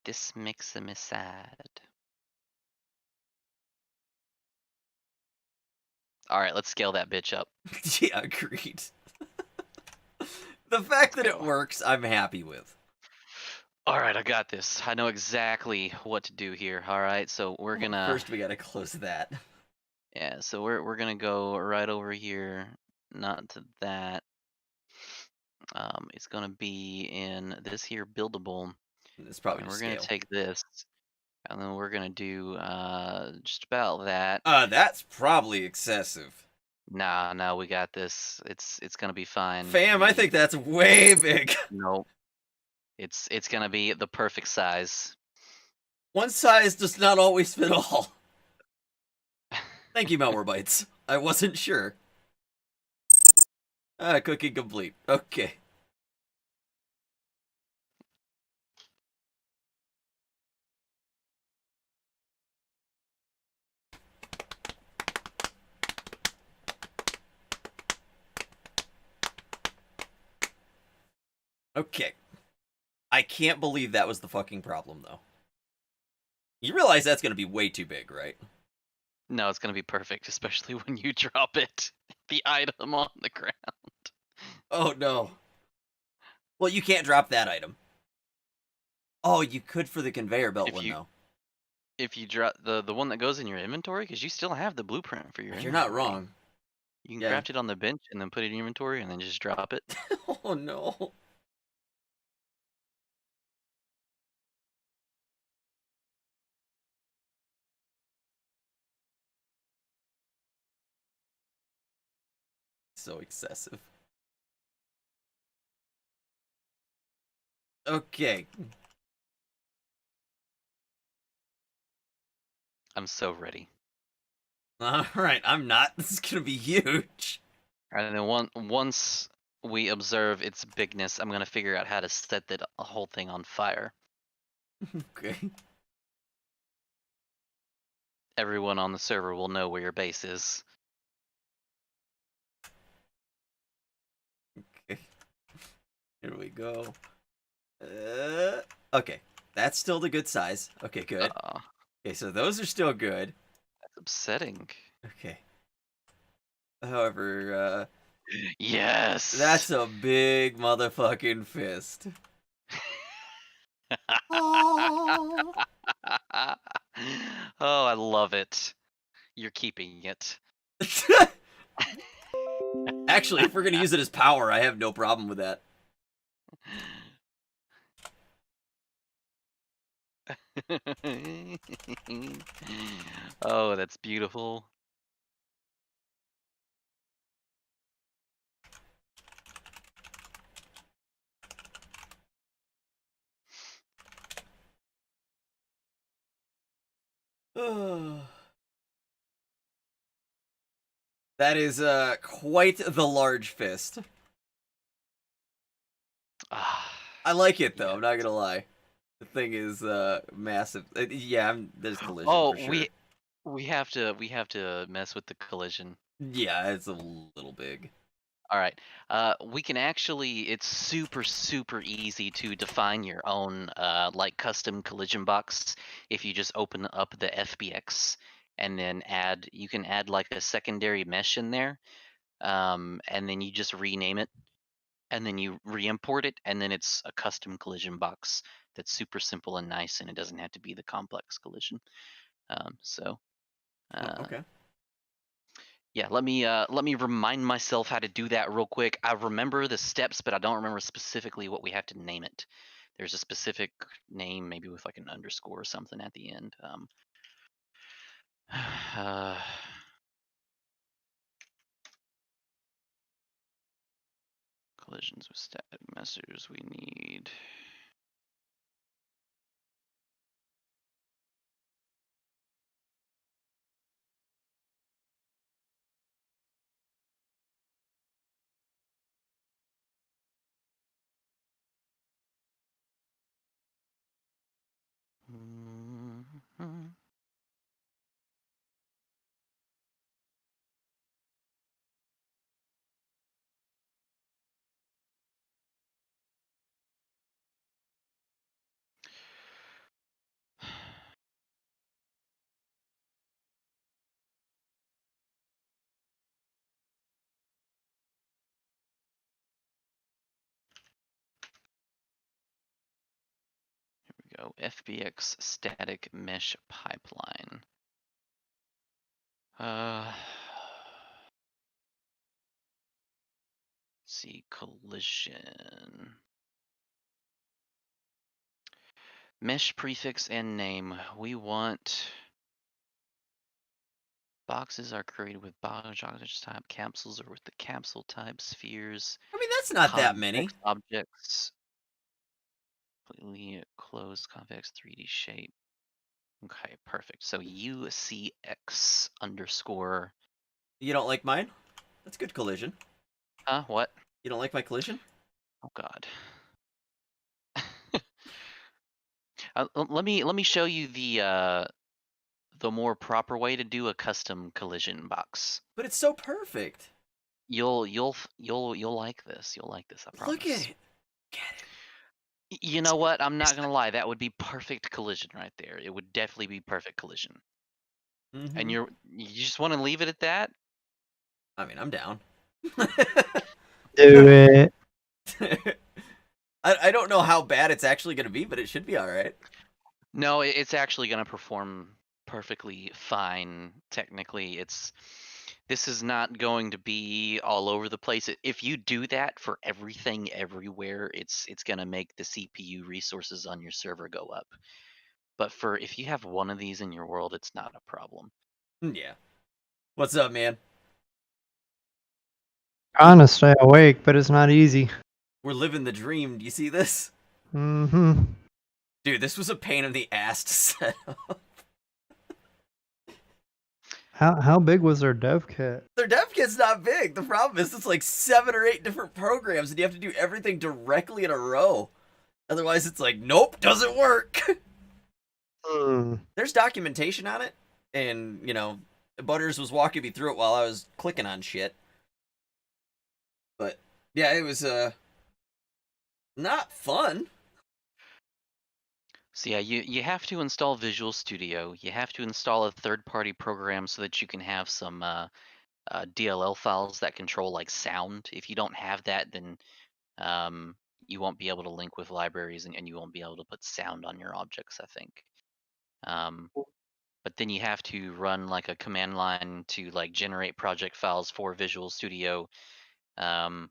This makes me sad. Alright, let's scale that bitch up. Yeah, agreed. The fact that it go. works, I'm happy with. Alright, I got this. I know exactly what to do here. Alright, so we're gonna... First, we gotta close that. Yeah, so we're gonna go right over here. Not to that. It's gonna be in this here buildable. It's probably And just we're gonna scale. take this, and then we're gonna do just about that. That's probably excessive. Nah, we got this. It's gonna be fine. Fam, I think that's way big. Nope. It's gonna be the perfect size. One size does not always fit all. Thank you, Malwarebytes. I wasn't sure. Cookie complete. Okay. Okay. I can't believe that was the fucking problem, though. You realize that's gonna be way too big, right? No, it's gonna be perfect, especially when you drop it, the item on the ground. Oh, no. Well, you can't drop that item. Oh, you could for the conveyor belt one, though. If you drop the one that goes in your inventory, because you still have the blueprint for your You're inventory. not wrong. You can Yeah. craft it on the bench and then put it in your inventory and then just drop it. Oh, no. So excessive. Okay. I'm so ready. Alright, I'm not. This is gonna be huge. And then once we observe its bigness, I'm gonna figure out how to set the whole thing on fire. Okay. Everyone on the server will know where your base is. Okay. Here we go. Okay. That's still the good size. Okay, good. Okay, so those are still good. That's upsetting. Okay. However, Yes! that's a big motherfucking fist. Oh. Oh, I love it. You're keeping it. Actually, if we're gonna use it as power, I have no problem with that. Oh, that's beautiful. That is quite the large fist. Ah, I like it though. yeah. I'm not gonna lie. The thing is massive. Yeah, there's collision Oh, for sure. we have to mess with the collision. Yeah, it's a little big. All right. We can actually. It's super easy to define your own like custom collision box if you just open up the FBX and then add. You can add like a secondary mesh in there, and then you just rename it, and then you re-import it, and then it's a custom collision box that's super simple and nice, and it doesn't have to be the complex collision. So. Okay. Yeah, let me remind myself how to do that real quick. I remember the steps, but I don't remember specifically what we have to name it. There's a specific name, maybe with like an underscore or something at the end. Uh, collisions with static messers. We need. Mhm. Go FBX static mesh pipeline. Let's see, collision. Mesh prefix and name. We want boxes are created with box type capsules or with the capsule type spheres. I mean, that's not that many. Convex objects. Completely closed convex 3D shape. Okay, perfect. So UCX underscore. You don't like mine? That's good collision. Huh? What? You don't like my collision? Oh God. Let me show you the more proper way to do a custom collision box. But it's so perfect. You'll like this. You'll like this. I promise. Look at it. Get it. You know what? I'm not gonna lie. That would be perfect collision right there. It would definitely be perfect collision. Mm-hmm. And you just want to leave it at that? I mean, I'm down. Do it. I don't know how bad it's actually going to be, but it should be all right. No, it's actually gonna perform perfectly fine. Technically, this is not going to be all over the place. If you do that for everything everywhere, it's gonna make the CPU resources on your server go up. But for if you have one of these in your world, it's not a problem. Yeah. What's up, man? Trying to stay awake, but it's not easy. We're living the dream. Do you see this? Mm-hmm. Dude, this was a pain in the ass to set up. How big was their dev kit? Their dev kit's not big. The problem is it's like 7 or 8 different programs, and you have to do everything directly in a row. Otherwise, it's like, nope, doesn't work. There's documentation on it, and, you know, Butters was walking me through it while I was clicking on shit. But, yeah, it was, not fun. So yeah, you have to install Visual Studio. You have to install a third-party program so that you can have some DLL files that control like sound. If you don't have that, then you won't be able to link with libraries, and you won't be able to put sound on your objects, I think. But then you have to run like a command line to like generate project files for Visual Studio, and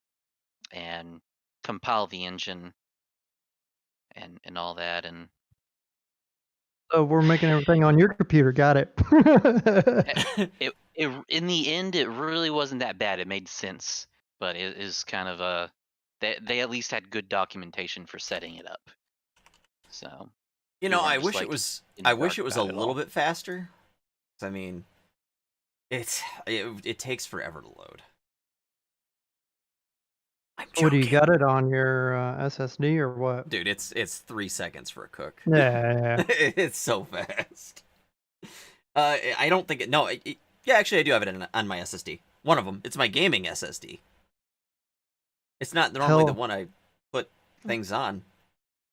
compile the engine and all that. And So we're making everything on your computer. Got it. it in the end, it really wasn't that bad. It made sense, but it is kind of a they at least had good documentation for setting it up. So You you know, weren't I just, wish like, it was in the I wish dark it was a about it little all. bit faster, I mean, it takes forever to load. I'm What do you joking. got it on your SSD or what? Dude, it's 3 seconds for a cook. Yeah. It's so fast. I don't think it. No, yeah, actually, I do have it on my SSD. One of them. It's my gaming SSD. It's not normally the Hell, one I put things on.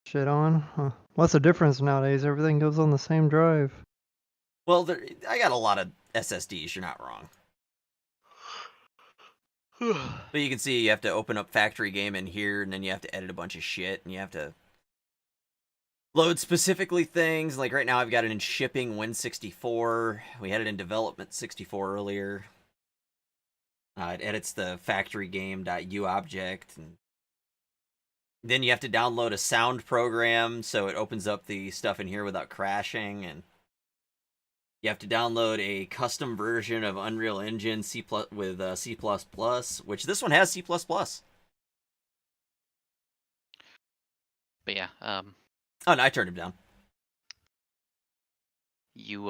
shit on. Huh. What's the difference nowadays? Everything goes on the same drive. Well, I got a lot of SSDs. You're not wrong. But you can see you have to open up Factory Game in here, and then you have to edit a bunch of shit, and you have to load specifically things. Like right now, I've got it in shipping Win64. We had it in development 64 earlier. It edits the factory game.u object, and then you have to download a sound program so it opens up the stuff in here without crashing, and you have to download a custom version of Unreal Engine with C++, which this one has C++. But yeah, Oh, no, I turned him down. you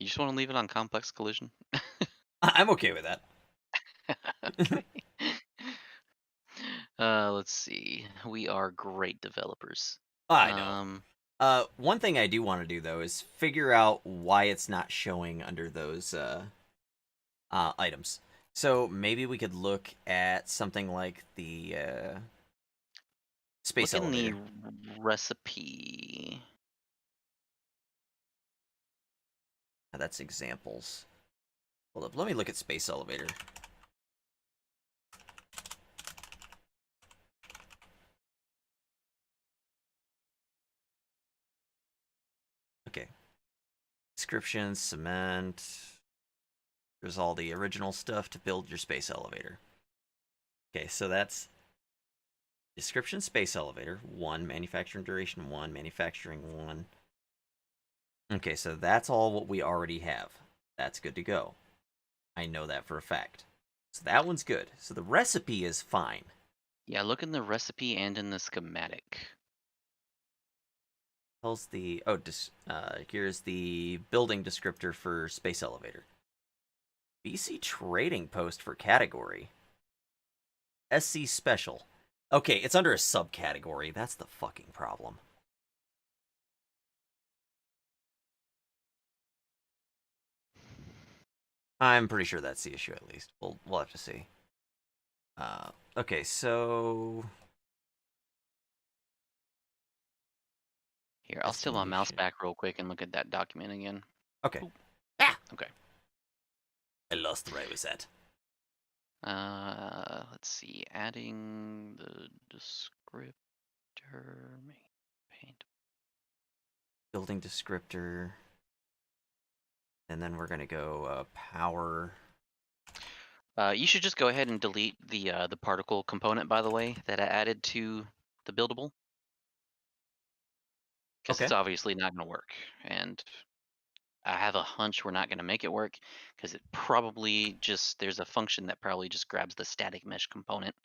just want to leave it on complex collision? I'm okay with that. Okay. Let's see. We are great developers. I know. One thing I do want to do, though, is figure out why it's not showing under those items. So maybe we could look at something like the space Look in elevator. the recipe. That's examples. Hold up, let me look at space elevator. Okay. Description, cement. There's all the original stuff to build your space elevator. Okay, so that's description, space elevator, 1, manufacturing duration 1, manufacturing 1. Okay, so that's all what we already have. That's good to go. I know that for a fact. So that one's good. So the recipe is fine. Yeah, look in the recipe and in the schematic. Tells the here's the building descriptor for space elevator. BC trading post for category. SC special. Okay, it's under a subcategory. That's the fucking problem. I'm pretty sure that's the issue, at least. We'll have to see. Okay, so Here, I'll steal my mouse estimation. back real quick and look at that document again. Okay. Ooh. Ah! Okay. I lost where I was at. Let's see. Adding the descriptor. Paint. Building descriptor. And then we're gonna go power. You should just go ahead and delete the particle component, by the way, that I added to the buildable. Because Okay. it's obviously not going to work. And I have a hunch we're not going to make it work because it probably just, there's a function that probably just grabs the static mesh component,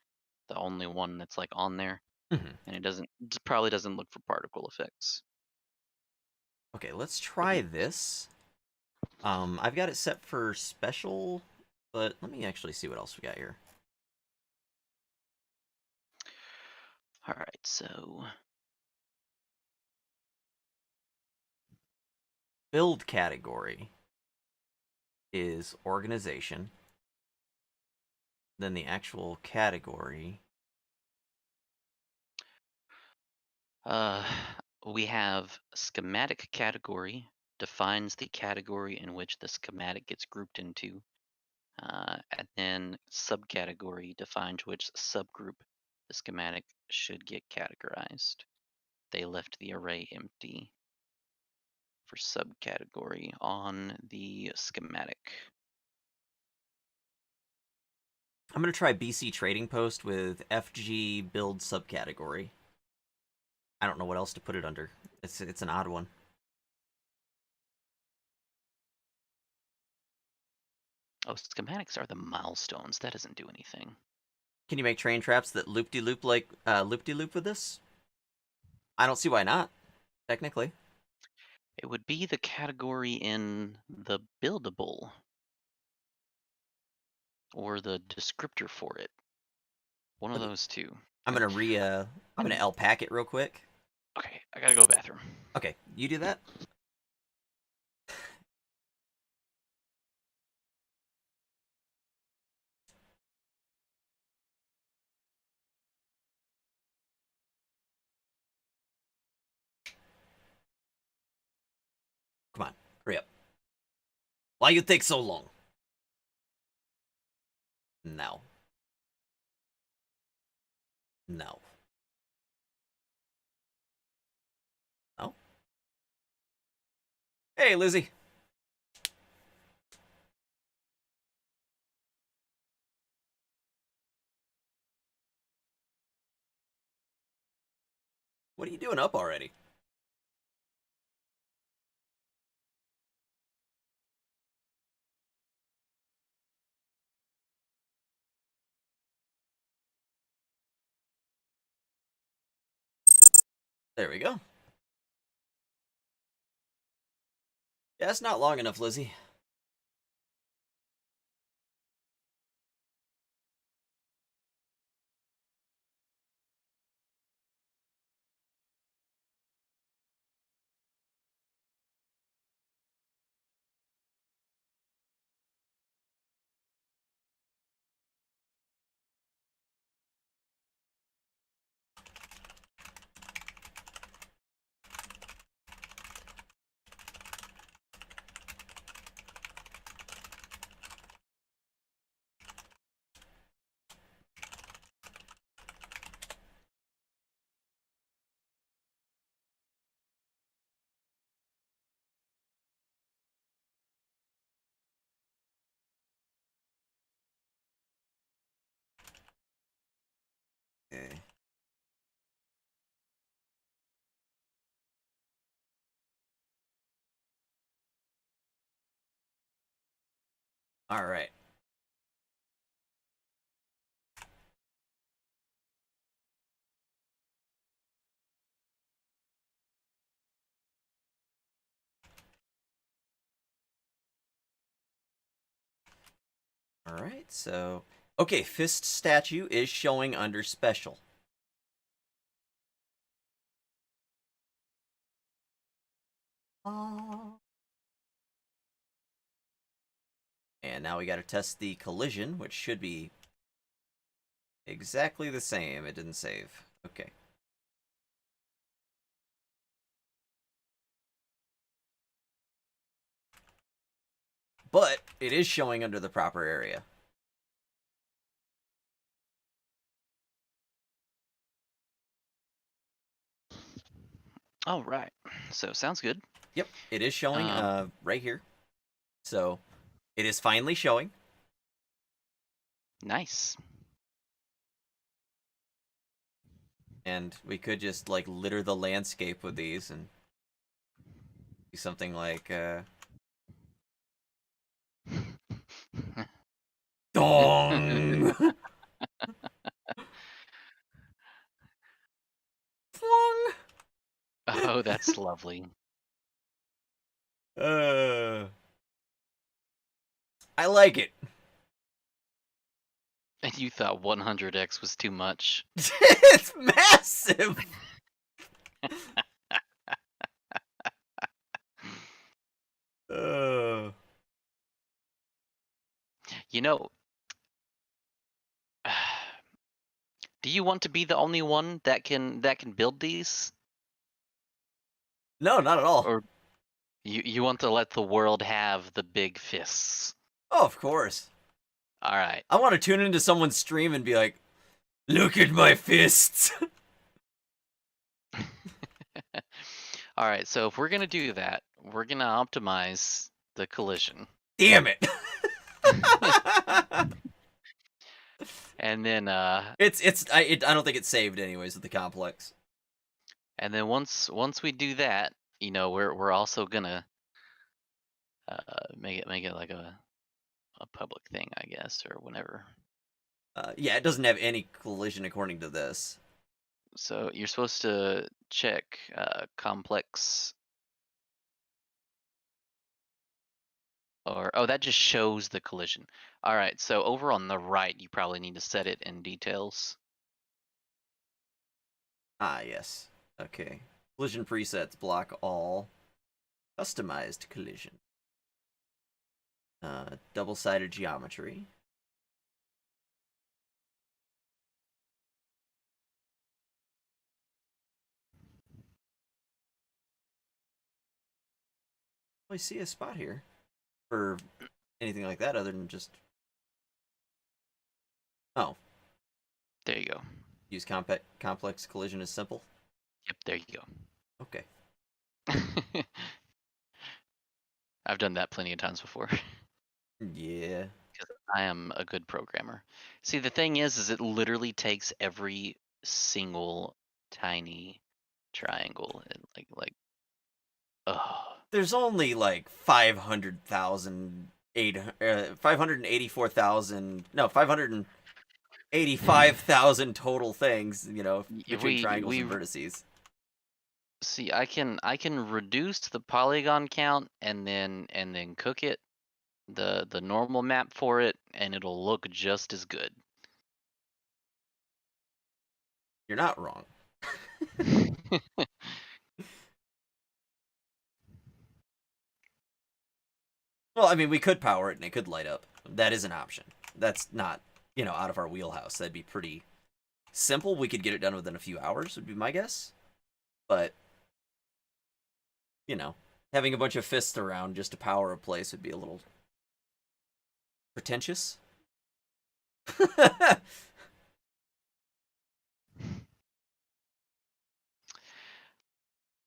the only one that's like on there. Mhm. And it probably doesn't look for particle effects. Okay, let's try this. I've got it set for special, but let me actually see what else we got here. All right, so Build category is organization. Then the actual category. we have schematic category defines the category in which the schematic gets grouped into. And then subcategory defines which subgroup the schematic should get categorized. They left the array empty for subcategory on the schematic. I'm gonna try BC trading post with FG build subcategory. I don't know what else to put it under. It's an odd one. Oh, schematics are the milestones. That doesn't do anything. Can you make train traps that loop-de-loop like loop-de-loop with this? I don't see why not. Technically. It would be the category in the buildable or the descriptor for it. One of Okay. those two. I'm gonna LPack it real quick. Okay, I gotta go to the bathroom. Okay, you do that. Come on, hurry up. Why you take so long? No. No. No. Hey, Lizzie. What are you doing up already? There we go. Yeah, that's not long enough, Lizzie. Okay. All right. All right. So, okay, fist statue is showing under special. And now we got to test the collision, which should be exactly the same. It didn't save. Okay. But it is showing under the proper area. All right. So sounds good. Yep, it is showing Um, right here. So it is finally showing. Nice. And we could just like litter the landscape with these and do something like dong. Flung. Oh, that's lovely. I like it. And you thought 100x was too much. It's massive. You know, do you want to be the only one that can build these, No, not at all. or you want to let the world have the big fists? Oh, of course. All right. I want to tune into someone's stream and be like, "Look at my fists." All right. So if we're gonna do that, we're gonna optimize the collision, Damn it. and then I don't think it's saved anyways with the complex. once we do that, you know, we're also gonna make it like a public thing, I guess, or whatever. Yeah, it doesn't have any collision according to this. So you're supposed to check complex Or oh, that just shows the collision. All right, so over on the right, you probably need to set it in details. Ah, yes. Okay. Collision presets block all customized collision. Double-sided geometry. I see a spot here for anything like that other than just. Oh, There you go. use complex collision is simple. Yep, there you Okay. go. I've done that plenty of times before. Yeah. Because I am a good programmer. See, the thing is it literally takes every single tiny triangle and oh. There's only like 585,000 total things, between triangles We and vertices. see. I can reduce the polygon count and then cook it the normal map for it, and it'll look just as good. You're not wrong. Well, I mean, we could power it and it could light up. That is an option. That's not, out of our wheelhouse. That'd be pretty simple. We could get it done within a few hours, would be my guess. But, having a bunch of fists around just to power a place would be a little pretentious.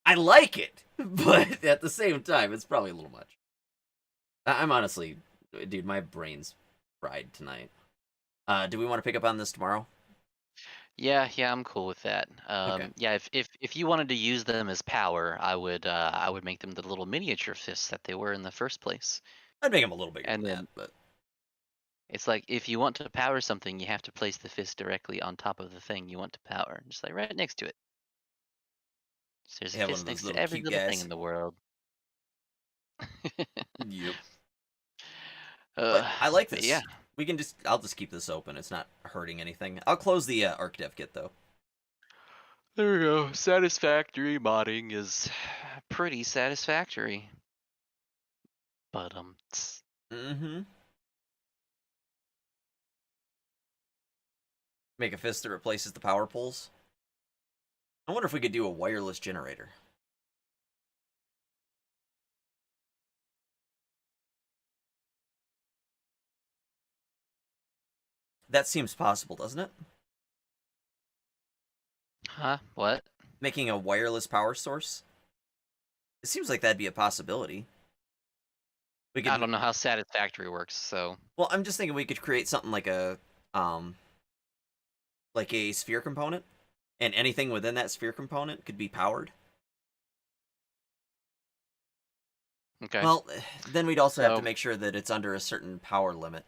I like it, but at the same time, it's probably a little much. I'm honestly, dude, my brain's fried tonight. Do we want to pick up on this tomorrow? Yeah, I'm cool with that. Okay. Yeah, if you wanted to use them as power, I would make them the little miniature fists that they were in the first place. I'd make them a little bigger And than then that, but it's like if you want to power something, you have to place the fist directly on top of the thing you want to power, just like right next to it. So there's a have one fist of those next to little every cute little thing guys. in the world. Yep. But I like But this. yeah, I'll just keep this open. It's not hurting anything. I'll close the ArcDev kit though. there we go. Satisfactory modding is pretty satisfactory. But Mm-hmm. Make a fist that replaces the power poles. I wonder if we could do a wireless generator. That seems possible, doesn't it? huh? What? Making a wireless power source? It seems like that'd be a possibility. We I could. don't know how satisfactory works, so Well, I'm just thinking we could create something like a sphere component, and anything within that sphere component could be powered. okay. Well, then we'd also have to So- make sure that it's under a certain power limit.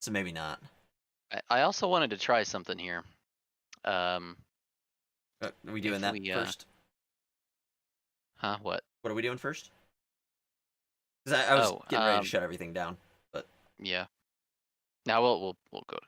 So maybe not. I also wanted to try something here. Are we doing If that we, first? Huh? What? What are we doing first? Because I was Oh, getting ready to shut everything down. Yeah. Now we'll go